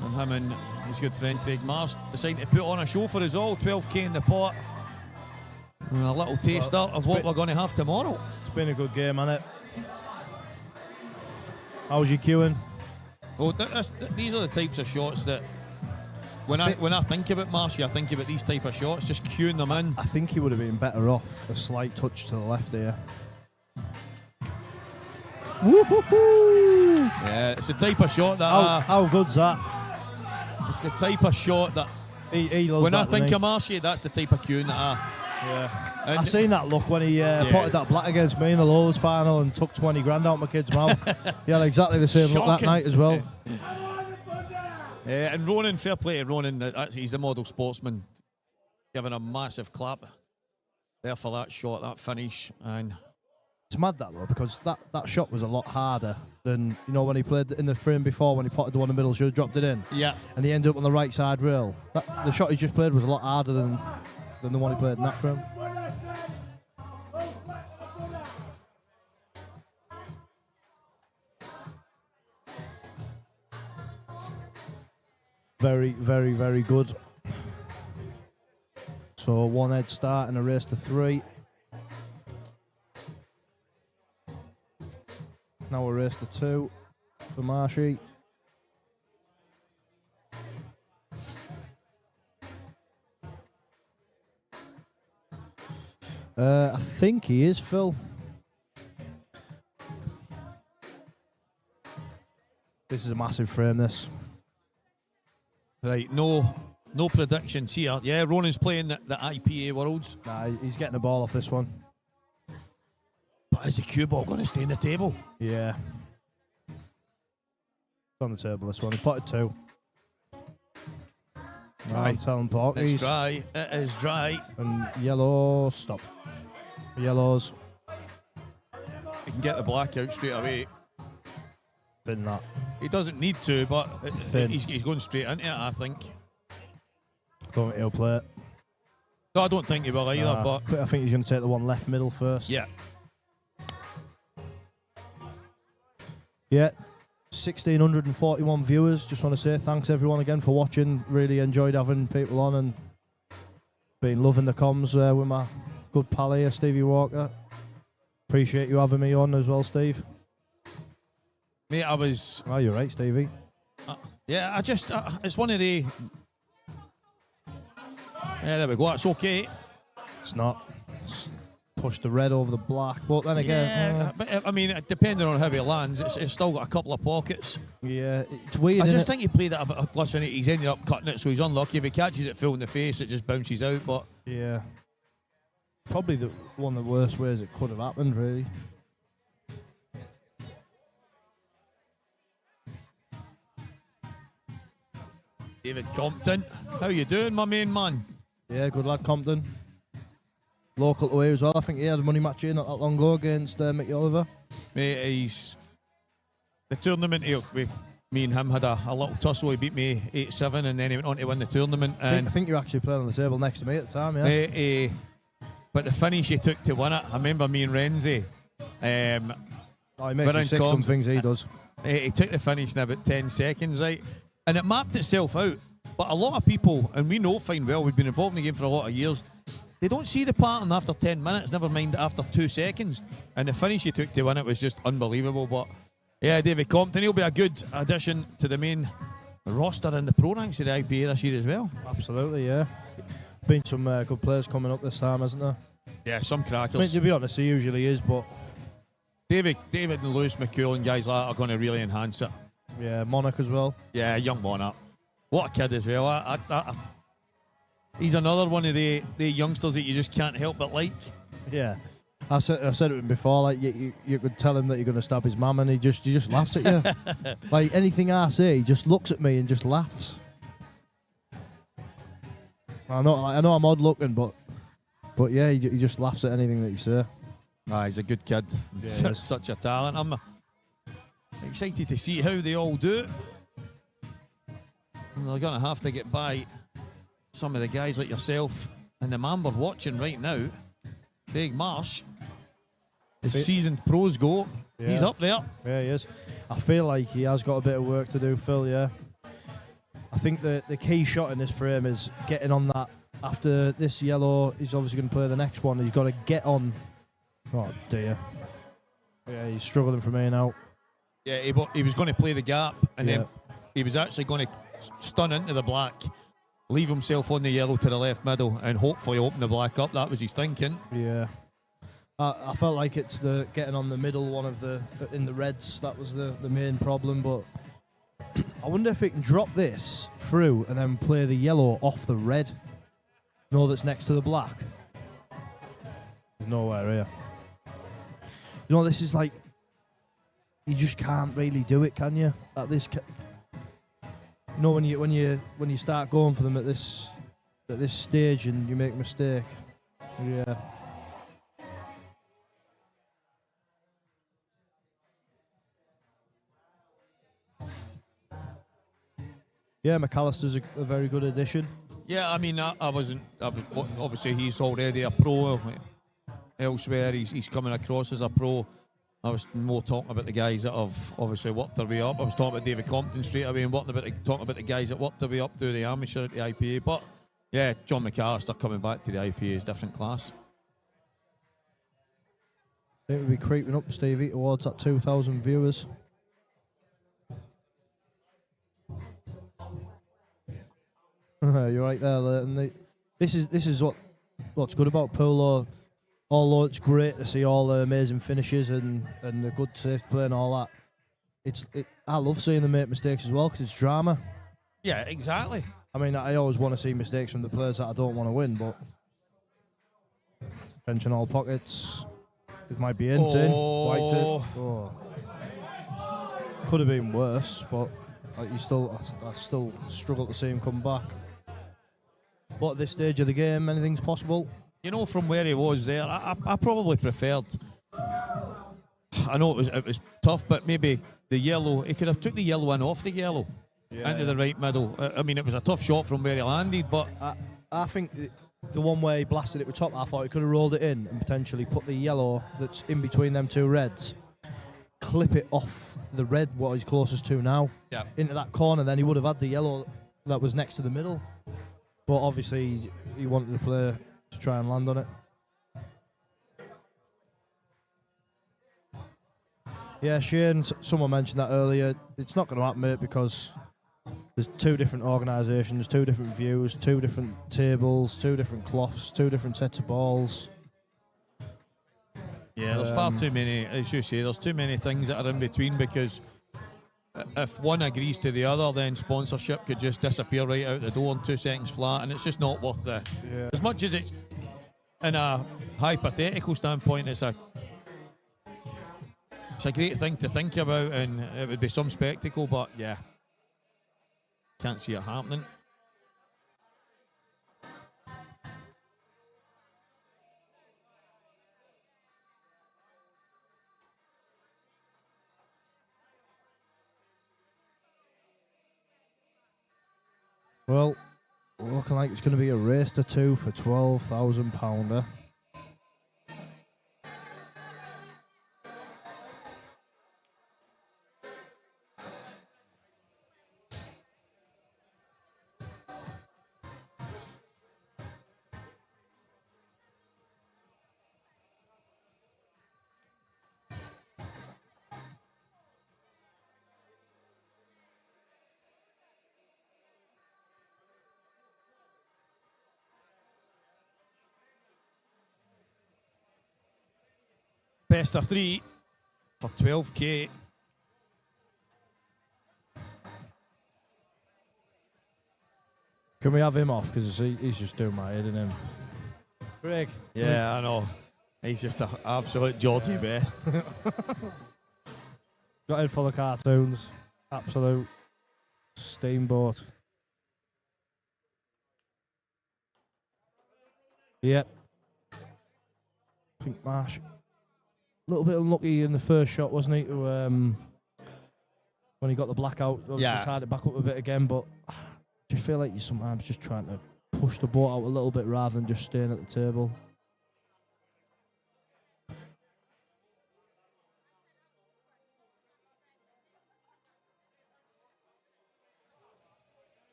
And him and his good friend Craig Marsh deciding to put on a show for us all. 12k in the pot. And a little taster of what we're going to have tomorrow. It's been a good game, hasn't it? How's your queuing? Well, these are the types of shots that when I think about Marshy, I think about these type of shots, just queuing them in. I think he would have been better off a slight touch to the left here. Woo-hoo-hoo! Yeah, it's the type of shot that... How good's that? It's the type of shot that... He loves when that, I think of Marshy, that's the type of queuing that Yeah. I seen that look when he potted that black against me in the Lowers final and took 20 grand out my kid's mouth. He had exactly the same look that night as well. And Ronan, fair play to Ronan, he's the model sportsman, giving a massive clap there for that shot, that finish. And it's mad that though, because that shot was a lot harder than, you know, when he played in the frame before, when he potted the one in the middle, should have dropped it in. Yeah. And he ended up on the right side rail. The shot he just played was a lot harder than the one he played in that frame. Very, very, very good. So 1 head start and a race to 3. Now we're race to 2 for Marshy. I think he is, Phil. This is a massive frame, this. Right, no predictions here. Yeah, Ronan's playing the IPA Worlds. Nah, he's getting the ball off this one. But is the cue ball going to stay on the table? Yeah. It's on the table, this one. He's potted 2. Dry. I'm telling Porkies. It's dry. It is dry. And yellow, stop. Yellows. He can get the black out straight away. Been that. He doesn't need to, but Thin. he's going straight into it, I think. Don't think he'll play it. No, I don't think he will either, but I think he's going to take the one left middle first. yeah. Yeah. 1,641 viewers. Just want to say thanks everyone again for watching. Really enjoyed having people on and been loving the comms with my good pal here, Stevie Walker. Appreciate you having me on as well, Steve. Mate, I was... Oh, you're right, Stevie. Yeah, it's one of the... Yeah, there we go. It's okay. It's not. It's pushed the red over the black. But then again... Yeah, but I mean, depending on how he lands, it's still got a couple of pockets. Yeah, it's weird, I just innit? think he played it a bit... Listen, he's ended up cutting it, so he's unlucky. If he catches it full in the face, it just bounces out, but... Yeah. Probably one of the worst ways it could have happened, really. David Compton, how you doing, my main man? Yeah, good lad, Compton. Local to here as well. I think he had a money match here not that long ago against Mickey Oliver. Mate, he's... The tournament, me and him had a little tussle. He beat me 8-7 and then he went on to win the tournament. I think you were actually playing on the table next to me at the time, yeah? But the finish he took to win it, I remember me and Renzi. He makes you sick, some things he does. He took the finish in about 10 seconds, right? And it mapped itself out. But a lot of people, and we know fine well, we've been involved in the game for a lot of years, they don't see the pattern after 10 minutes, never mind after 2 seconds. And the finish he took to win it was just unbelievable. But yeah, David Compton, he'll be a good addition to the main roster in the pro ranks of the IPA this year as well. Absolutely, yeah. Been some good players coming up this time, hasn't there? Yeah, some crackers. I mean, to be honest, he usually is, but... David and Lewis McCool and guys like that are going to really enhance it. Yeah, Monarch as well. Yeah, young Monarch. What a kid as well. He's another one of the youngsters that you just can't help but like. Yeah. I said it to him before, like, you could tell him that you're going to stab his mum and he just laughs at you. Like, anything I say, he just looks at me and just laughs. I know I'm odd looking, but yeah, he just laughs at anything that you say. He's a good kid. Yeah, such a talent. I'm excited to see how they all do it. And they're going to have to get by some of the guys like yourself and the man we're watching right now, Craig Marsh. The seasoned pros go. Yeah. He's up there. Yeah, he is. I feel like he has got a bit of work to do, Phil, yeah. I think the key shot in this frame is getting on that. After this yellow, he's obviously going to play the next one. He's got to get on. Oh, dear. Yeah, he's struggling from here now. Yeah, he was going to play the gap, and then he was actually going to stun into the black, leave himself on the yellow to the left middle, and hopefully open the black up. That was his thinking. Yeah. I felt like it's the getting on the middle one of in the reds. That was the main problem, but I wonder if it can drop this through and then play the yellow off the red. No, that's next to the black. There's nowhere here. You know, this is like, you just can't really do it, can you? At this, you know, when you start going for them at this stage and you make a mistake. Yeah. Yeah, McAllister's a very good addition. Yeah, I mean, I was obviously he's already a pro elsewhere. He's coming across as a pro. I was more talking about the guys that have obviously worked their way up. I was talking about David Compton straight away and talking about the guys that worked their way up to the amateur at the IPA. But yeah, John McAllister coming back to the IPA is different class. It would be creeping up, Stevie, towards that 2,000 viewers. You're right there, Leighton. This is what's good about polo. Although it's great to see all the amazing finishes and the good safe play and all that, I love seeing them make mistakes as well because it's drama. Yeah, exactly. I mean, I always want to see mistakes from the players that I don't want to win, but benching all pockets. It might be in, white in. Oh. Could have been worse, but I still struggle to see him come back. But at this stage of the game, anything's possible. You know, from where he was there, I probably preferred. I know it was tough, but maybe the yellow. He could have took the yellow and off the yellow into the right middle. I mean, it was a tough shot from where he landed, but I think the one where he blasted it with top, I thought he could have rolled it in and potentially put the yellow that's in between them two reds, clip it off the red, what he's closest to now, into that corner. Then he would have had the yellow that was next to the middle. But obviously, he wanted the player to try and land on it. Yeah, Shane, someone mentioned that earlier. It's not going to happen, mate, because there's two different organisations, two different views, two different tables, two different cloths, two different sets of balls. Yeah, there's far too many, as you say, there's too many things that are in between, because if one agrees to the other, then sponsorship could just disappear right out the door in 2 seconds flat, and it's just not worth the... Yeah. As much as it's, in a hypothetical standpoint, it's a great thing to think about, and it would be some spectacle, but yeah, can't see it happening. Well, looking like it's going to be a race to two for £12,000. Best of 3 for 12k. Can we have him off? Because he's just doing my head in him. Craig. Yeah, I know. He's just an absolute Georgie best. Got head full of cartoons. Absolute steamboat. Yep. I think Marsh. A little bit unlucky in the first shot, wasn't he? When he got the blackout, obviously tied it back up a bit again. But do you feel like you're sometimes just trying to push the boat out a little bit rather than just staying at the table?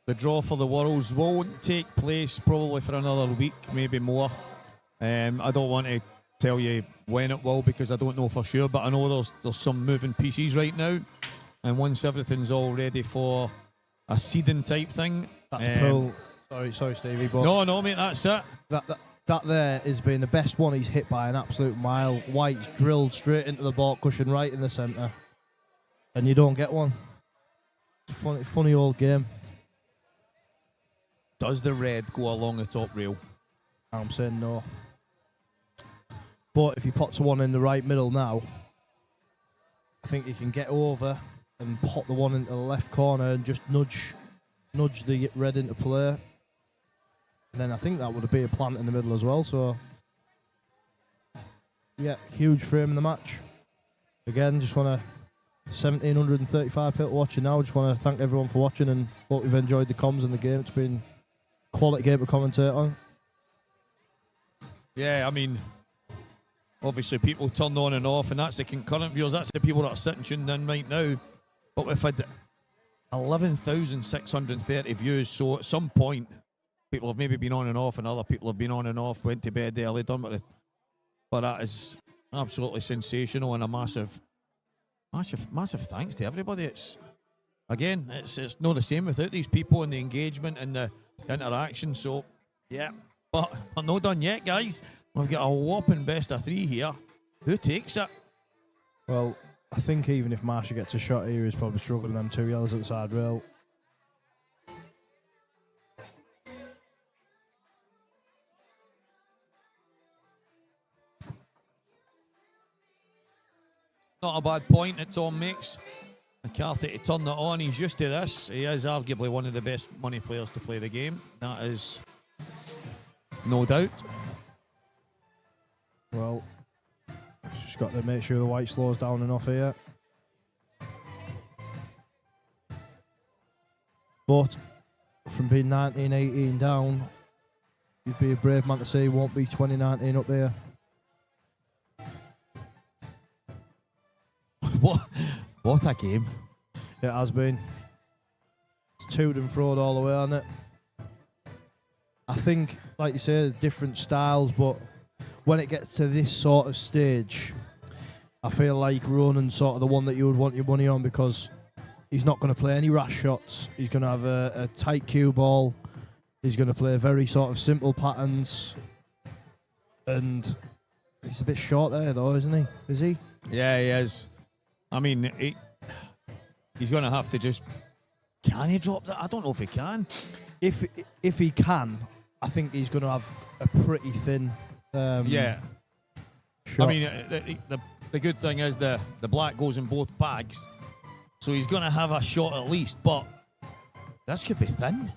The draw for the Worlds won't take place probably for another week, maybe more. I don't want to tell you when it will, because I don't know for sure, but I know there's some moving pieces right now, and once everything's all ready for a seeding type thing, that's cool. Sorry, Stevie, but no, mate, that's it. That there has been the best one he's hit by an absolute mile. White's drilled straight into the baulk cushion right in the centre, and you don't get one. Funny old game. Does the red go along the top rail? I'm saying no. But if he pots one in the right middle now, I think he can get over and pot the one into the left corner and just nudge the red into play. And then I think that would be a plant in the middle as well. So, yeah, huge frame in the match. Again, just want to 1,735 people watching now. Just want to thank everyone for watching and hope you've enjoyed the comms and the game. It's been a quality game to commentate on. Yeah, I mean, obviously people turn on and off, and that's the concurrent viewers. That's the people that are sitting tuned in right now. But we've had 11,630 views, so at some point people have maybe been on and off, and other people have been on and off, went to bed early, done with it. But that is absolutely sensational, and a massive thanks to everybody. It's not the same without these people and the engagement and the interaction. So yeah, but we're not done yet, guys. We've got a whopping best of 3 here. Who takes it? Well, I think even if Marshall gets a shot here, he's probably struggling them 2 yellows at the side rail. Not a bad point that Tom makes. McCarthy to turn that on. He's used to this. He is arguably one of the best money players to play the game. That is no doubt. Well, just got to make sure the white slows down enough here. But from being 19-18 down, you'd be a brave man to say he won't be 20-19 up there. What a game. It has been. It's toed and froed all the way on it. I think, like you say, different styles, but when it gets to this sort of stage, I feel like Ronan's sort of the one that you would want your money on, because he's not going to play any rash shots. He's going to have a tight cue ball. He's going to play very sort of simple patterns. And he's a bit short there, though, isn't he? Is he? Yeah, he is. I mean, he's going to have to just... Can he drop that? I don't know if he can. If he can, I think he's going to have a pretty thin yeah. shot. I mean, the good thing is the black goes in both bags, so he's going to have a shot at least, but this could be thin.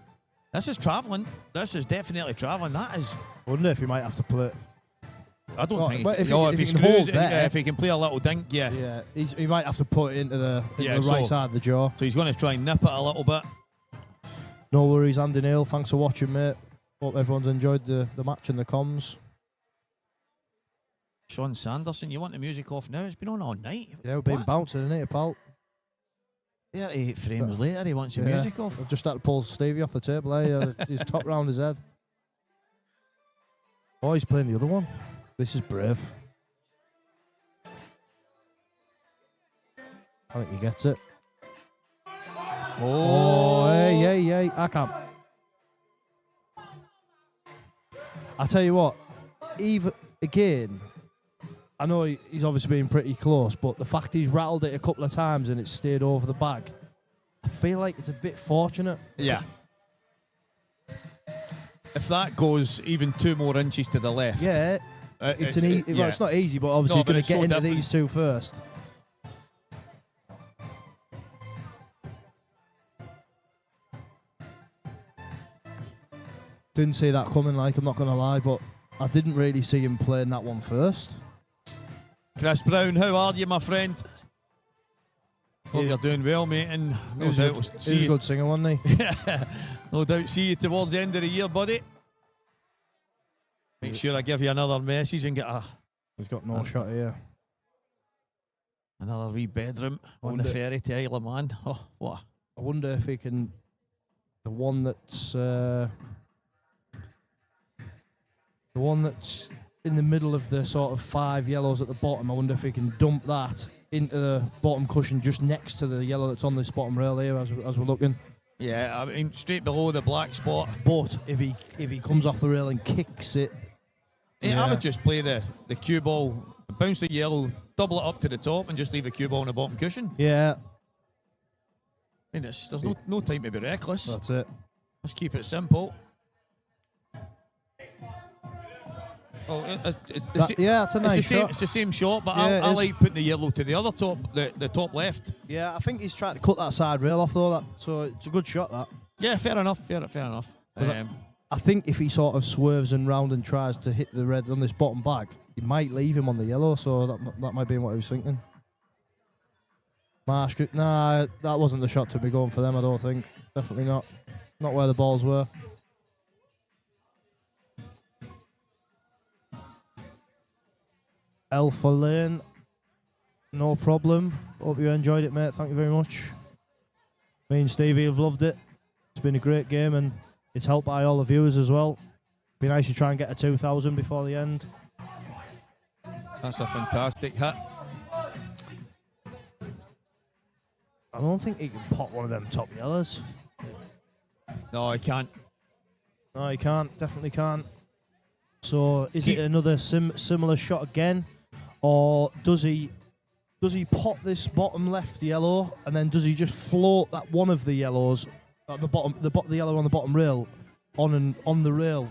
This is travelling. This is definitely travelling. That is... I wonder if he might have to play... I don't think if he can hold there, if he can play a little dink, yeah. Yeah, he might have to put it into the right side of the jaw. So he's going to try and nip it a little bit. No worries, Andy Neil. Thanks for watching, mate. Hope everyone's enjoyed the match and the comms. Sean Sanderson, you want the music off now? It's been on all night. Yeah, we've been bouncing, isn't it, pal? 38 frames later, he wants the music off. I've just had to pull Stevie off the table, eh? His top round his head. Oh, he's playing the other one. This is brave. I think he gets it. Oh, hey, I can't. I tell you what, even again, I know he's obviously been pretty close, but the fact he's rattled it a couple of times and it's stayed over the bag, I feel like it's a bit fortunate. Yeah. If that goes even 2 more inches to the left. Yeah. It's it's not easy, but obviously you're going to get into these two first. Didn't see that coming, like, I'm not going to lie, but I didn't really see him playing that one first. Chris Brown, how are you, my friend? Hope you're doing well, mate, and no doubt we'll see you. He was a good singer, wasn't he? No doubt see you towards the end of the year, buddy. Make sure I give you another message and get a... He's got no shot here. Another wee bedroom on the ferry to Isle of Man. Oh, what? I wonder if he can... The one that's in the middle of the sort of 5 yellows at the bottom, I wonder if he can dump that into the bottom cushion just next to the yellow that's on this bottom rail here as we're looking. Yeah, I mean, straight below the black spot. But if he comes off the rail and kicks it... Yeah, I would just play the cue ball, bounce the yellow, double it up to the top and just leave the cue ball on the bottom cushion. Yeah. I mean, there's no time to be reckless. That's it. Let's keep it simple. Oh, it's a nice shot. It's the same shot, but yeah, I like putting the yellow to the other top, the top left. Yeah, I think he's trying to cut that side rail off though. So it's a good shot, that. Yeah, fair enough. Fair enough. I think if he sort of swerves and round and tries to hit the red on this bottom bag, he might leave him on the yellow. So that might be what he was thinking. Marsh, nah, that wasn't the shot to be going for them. I don't think. Definitely not. Not where the balls were. Alpha Lane, no problem. Hope you enjoyed it, mate. Thank you very much. Me and Stevie have loved it. It's been a great game and it's helped by all the viewers as well. Be nice to try and get a 2,000 before the end. That's a fantastic hit. I don't think he can pot one of them top yellows. No, he can't. No, he can't. Definitely can't. So is it another similar shot again, or does he pot this bottom left yellow and then does he just float that one of the yellows at the bottom, the yellow on the bottom rail, on the rail,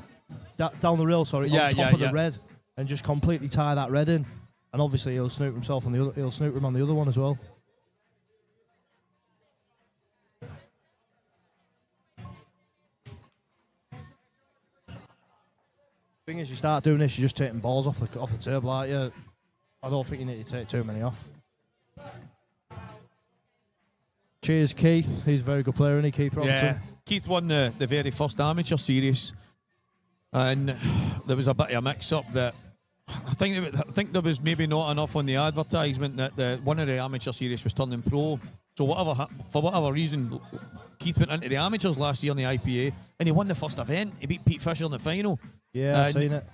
down the rail? Sorry, on top of the red, and just completely tie that red in, and obviously he'll snooker himself on the other. He'll snooker him on the other one as well. Thing is, you start doing this, you're just taking balls off the table, aren't you? I don't think you need to take too many off. Cheers, Keith. He's a very good player, isn't he, Keith Robinson? Yeah, Keith won the very first amateur series, and there was a bit of a mix-up that I think there was maybe not enough on the advertisement that one of the amateur series was turning pro. So for whatever reason, Keith went into the amateurs last year in the IPA, and he won the first event. He beat Pete Fisher in the final. Yeah, I've seen it.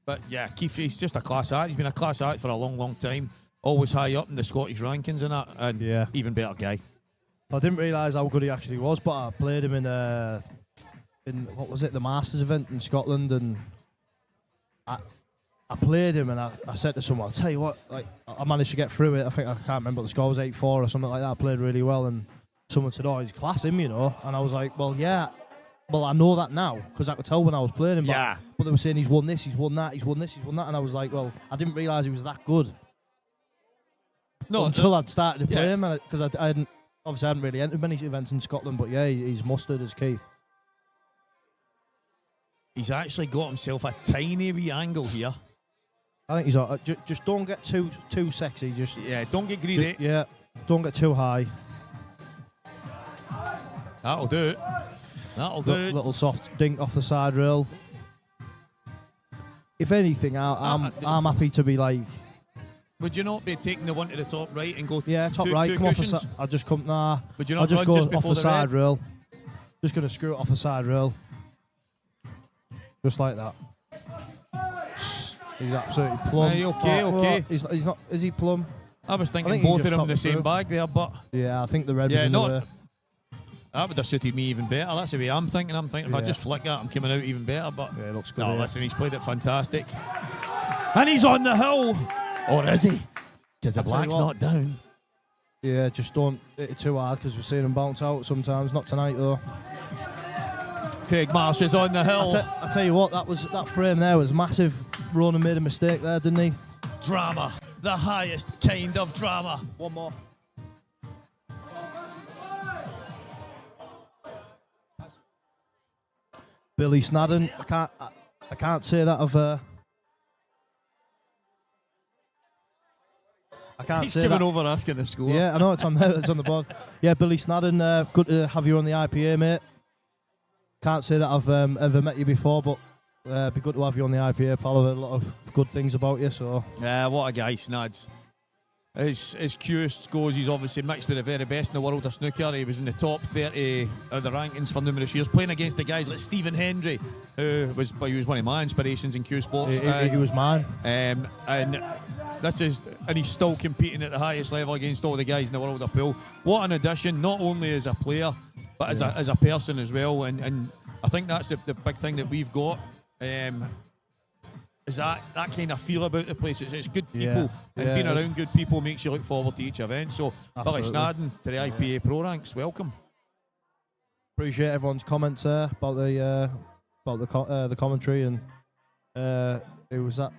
But yeah, Keith, he's just a class act. He's been a class act for a long, long time. Always high up in the Scottish rankings and that, and even better guy. I didn't realise how good he actually was, but I played him in what was it, the Masters event in Scotland, and I played him, and I said to someone, I'll tell you what, like, I managed to get through it. I can't remember what the score was, 8-4 or something like that. I played really well, and someone said, oh, he's class him, you know. And I was like, well, yeah. Well, I know that now, because I could tell when I was playing him. Yeah. But they were saying he's won this, he's won that, he's won this, he's won that. And I was like, well, I didn't realise he was that good. No, until I'd started to play him, because I hadn't really entered many events in Scotland. But yeah, he's mustard as Keith. He's actually got himself a tiny wee angle here. I think he's just don't get too sexy. Just don't get greedy. Don't get too high. That'll do it. Little soft dink off the side rail. If anything, I'm happy to be like. Would you not be taking the one to the top right and go? Yeah, top right. Two Come cushions? off I'll just come. Nah. Would you not I'll just run go just before off the side red? rail. Just gonna screw it off the side rail. Just like that. He's absolutely plumb. Okay. He's not. Is he plumb? I was thinking think he both of just them in the topped same through. bag there, but Yeah, I think the red was in the way. that would have suited me even better. That's the way I'm thinking. If I just flick that, I'm coming out even better. But Yeah, it looks good. no, yeah. listen, he's played it fantastic, and he's on the hill, or is he? Because the I'll tell you black's what. not down. Yeah, just don't hit it too hard because we're seeing him bounce out sometimes. Not tonight though. Craig Marsh is on the hill. I tell you what, that frame there was massive. Ronan made a mistake there, didn't he? Drama, the highest kind of drama. One more. Billy Snadden. I can't say that of. I can't He's say coming that. over asking the score. Yeah, I know it's on there. It's on the board. Yeah, Billy Snadden. Good to have you on the IPA, mate. Can't say that I've ever met you before, but it'd be good to have you on the IPA, pal. I've heard a lot of good things about you. So Yeah, what a guy, Snads. As Q goes, he's obviously mixed with the very best in the world of snooker. He was in the top 30 of the rankings for numerous years, playing against the guys like Stephen Hendry, he was one of my inspirations in Q Sports. he was mine. And he's still competing at the highest level against all the guys in the world of pool. What an addition, not only as a player, but as a person as well. And I think that's the big thing that we've got. Is that kind of feel about the place. It's good people, and being around good people makes you look forward to each event. So, Billy Snadden to the IPA Pro Ranks, welcome. Appreciate everyone's comments there about the commentary and who was that?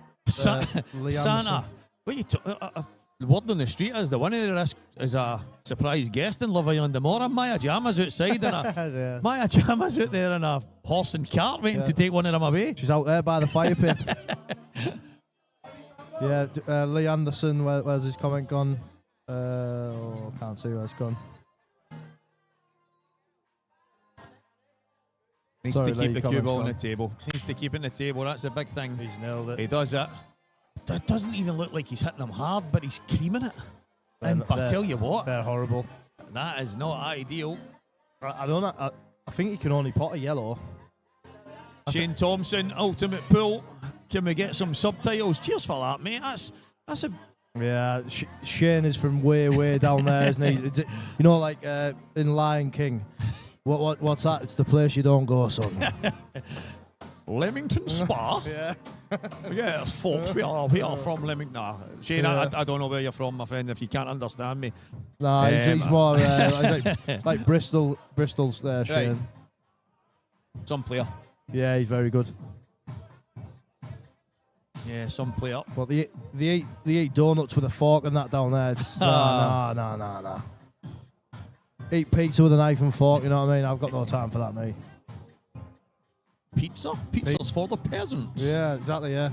Lee Santa. Anderson. What you the word on the street is the winner of this is a surprise guest in Love on the Morning. Maya Jama's outside and Maya Jama's out there in a horse and cart waiting to take one of them away. She's out there by the fire pit. Lee Anderson, where's his comment gone? Can't see where it's gone. Needs to keep the cue ball on the table. Needs to keep it on the table. That's a big thing. He's nailed it. He does it. It doesn't even look like he's hitting them hard, but he's creaming it. And I tell you what, they're horrible. that is not ideal. I don't know. I think he can only pot a yellow. Shane Thompson, ultimate pull. Can we get some subtitles? Cheers for that, mate. That's a... Yeah, Shane is from way down there, isn't he? You know, like in Lion King. What's that? It's the place you don't go, son. Leamington Spa? Yeah. Yes, folks, we are from Leamington. Nah, Shane, Yeah. I don't know where you're from, my friend, if you can't understand me. Nah, he's more like Bristol's Shane. Right. Some player. Yeah, he's very good. Yeah, some player. But they eat donuts with a fork and that down there. It's, nah. Eat pizza with a knife and fork, you know what I mean? I've got no time for that, mate. Pizza? Pizza's for the peasants. Yeah, exactly, yeah.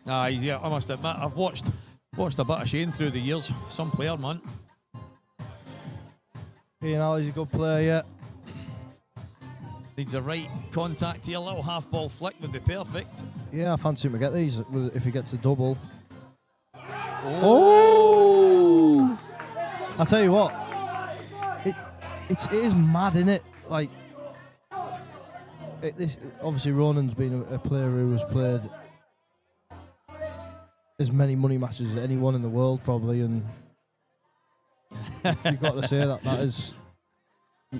Yeah, I must admit, I've watched a bit of Shane through the years. Some player, man. Ian Alley's a good player, yeah. Needs a right contact here, a little half ball flick would be perfect. Yeah, I fancy him to get these if he gets a double. Oh! I'll tell you what, it is mad, innit? Like, obviously Ronan's been a player who has played as many money matches as anyone in the world, probably, and you've got to say that is...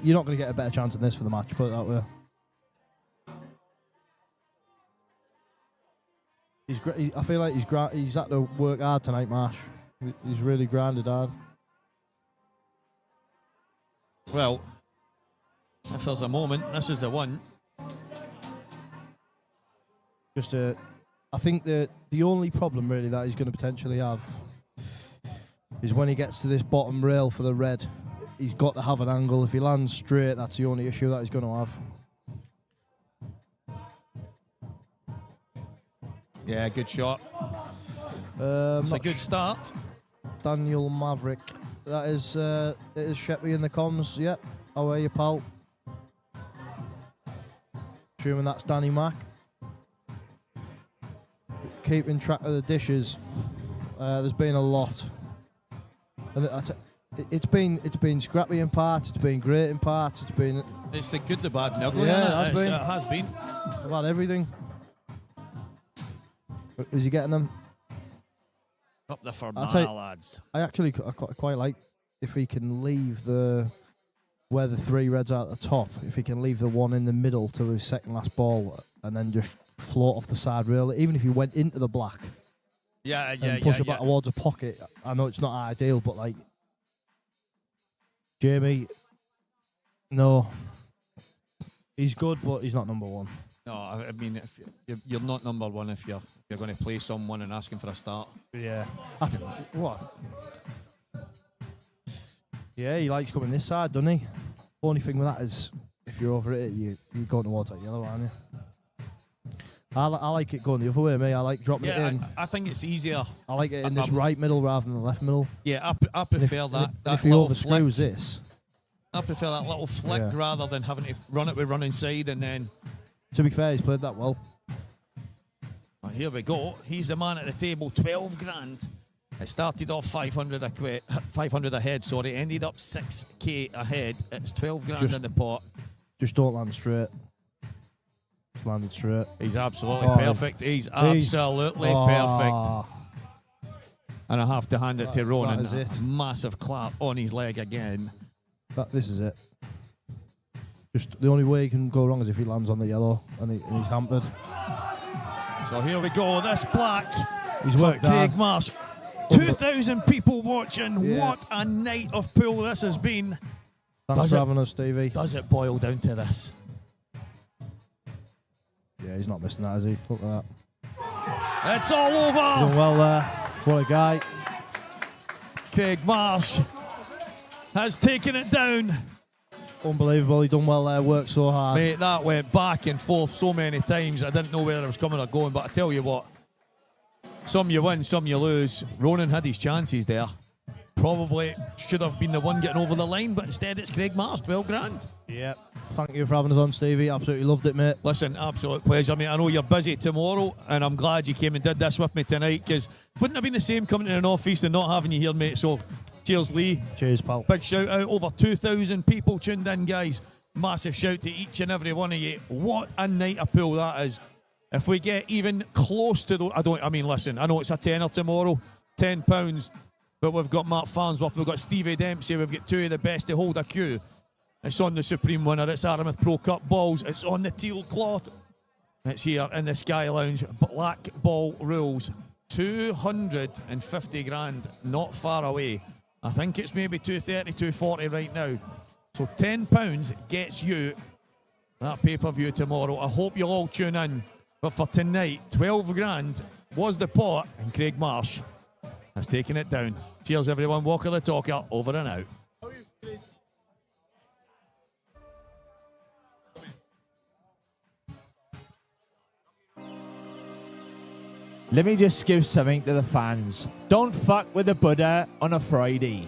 You're not going to get a better chance than this for the match, put it that way. I feel like he's had to work hard tonight, Marsh. He's really grinded hard. Well, if there's a moment, this is the one. I think the only problem really that he's going to potentially have is when he gets to this bottom rail for the red. He's got to have an angle. If he lands straight, that's the only issue that he's going to have. Yeah, good shot. It's a good start. Daniel Maverick. That is, it is Sheppy in the comms. Yep. How are you, pal? Assuming that's Danny Mack. Keeping track of the dishes. There's been a lot. And it's been scrappy in parts, it's been great in parts, It's the good, the bad, and ugly. Yeah, It has been. About everything. Is he getting them? Up the for lads. I quite like if he can leave where the three reds are at the top, if he can leave the one in the middle to his second last ball and then just float off the side rail, even if he went into the black. And push it back towards a pocket. I know it's not ideal, but like Jamie, no, he's good, but he's not number one. No, I mean, if you're not number one if you're going to play someone and ask him for a start. Yeah. What? Yeah, he likes coming this side, doesn't he? Only thing with that is, if you're over it, you're going towards that yellow, aren't you? I like it going the other way, mate. I like dropping it in. I think it's easier. I like it in this right middle rather than the left middle. Yeah, I prefer that. If he overscrews this. I prefer that little flick rather than having to run it with running side and then... To be fair, he's played that well. Well, here we go. He's the man at the table, 12 grand. It started off 500 ahead, sorry. Ended up 6k ahead. It's 12 grand in the pot. Just don't land straight. Just landed straight. He's absolutely perfect. He's absolutely perfect. And I have to hand it to Ronan. That is it. Massive clap on his leg again. This is it. Just the only way he can go wrong is if he lands on the yellow and he's hampered. So here we go. This black. He's worked Craig Marsh. 2,000 people watching. Yeah. What a night of pool this has been. Thanks for having us, Stevie. Does it boil down to this? Yeah, he's not missing that, is he? Look at that. It's all over. Doing well there. What a guy. Craig Marsh has taken it down. Unbelievable. He done well there. Worked so hard. Mate, that went back and forth so many times. I didn't know whether it was coming or going, but I tell you what, some you win, some you lose. Ronan had his chances there. Probably should have been the one getting over the line, but instead it's Craig Marsh, 12 grand. Yep. Thank you for having us on, Stevie. Absolutely loved it, mate. Listen, absolute pleasure, mate. I know you're busy tomorrow, and I'm glad you came and did this with me tonight, because wouldn't have been the same coming to an office and not having you here, mate. So, cheers, Lee. Cheers, pal. Big shout out. Over 2,000 people tuned in, guys. massive shout to each and every one of you. What a night of pool that is. If we get even close to listen, I know it's a tenner tomorrow, £10, but we've got Mark Farnsworth, we've got Stevie Dempsey, we've got two of the best to hold a queue. It's on the Supreme Winner, it's Aramith Pro Cup balls, it's on the teal cloth. It's here in the Sky Lounge. Black ball rules. 250 grand, not far away. I think it's maybe 230, 240 right now. So £10 gets you that pay-per-view tomorrow. I hope you'll all tune in. But for tonight, 12 grand was the pot, and Craig Marsh has taken it down. Cheers, everyone. Walker the Talker, over and out. Let me just give something to the fans. Don't fuck with the Buddha on a Friday.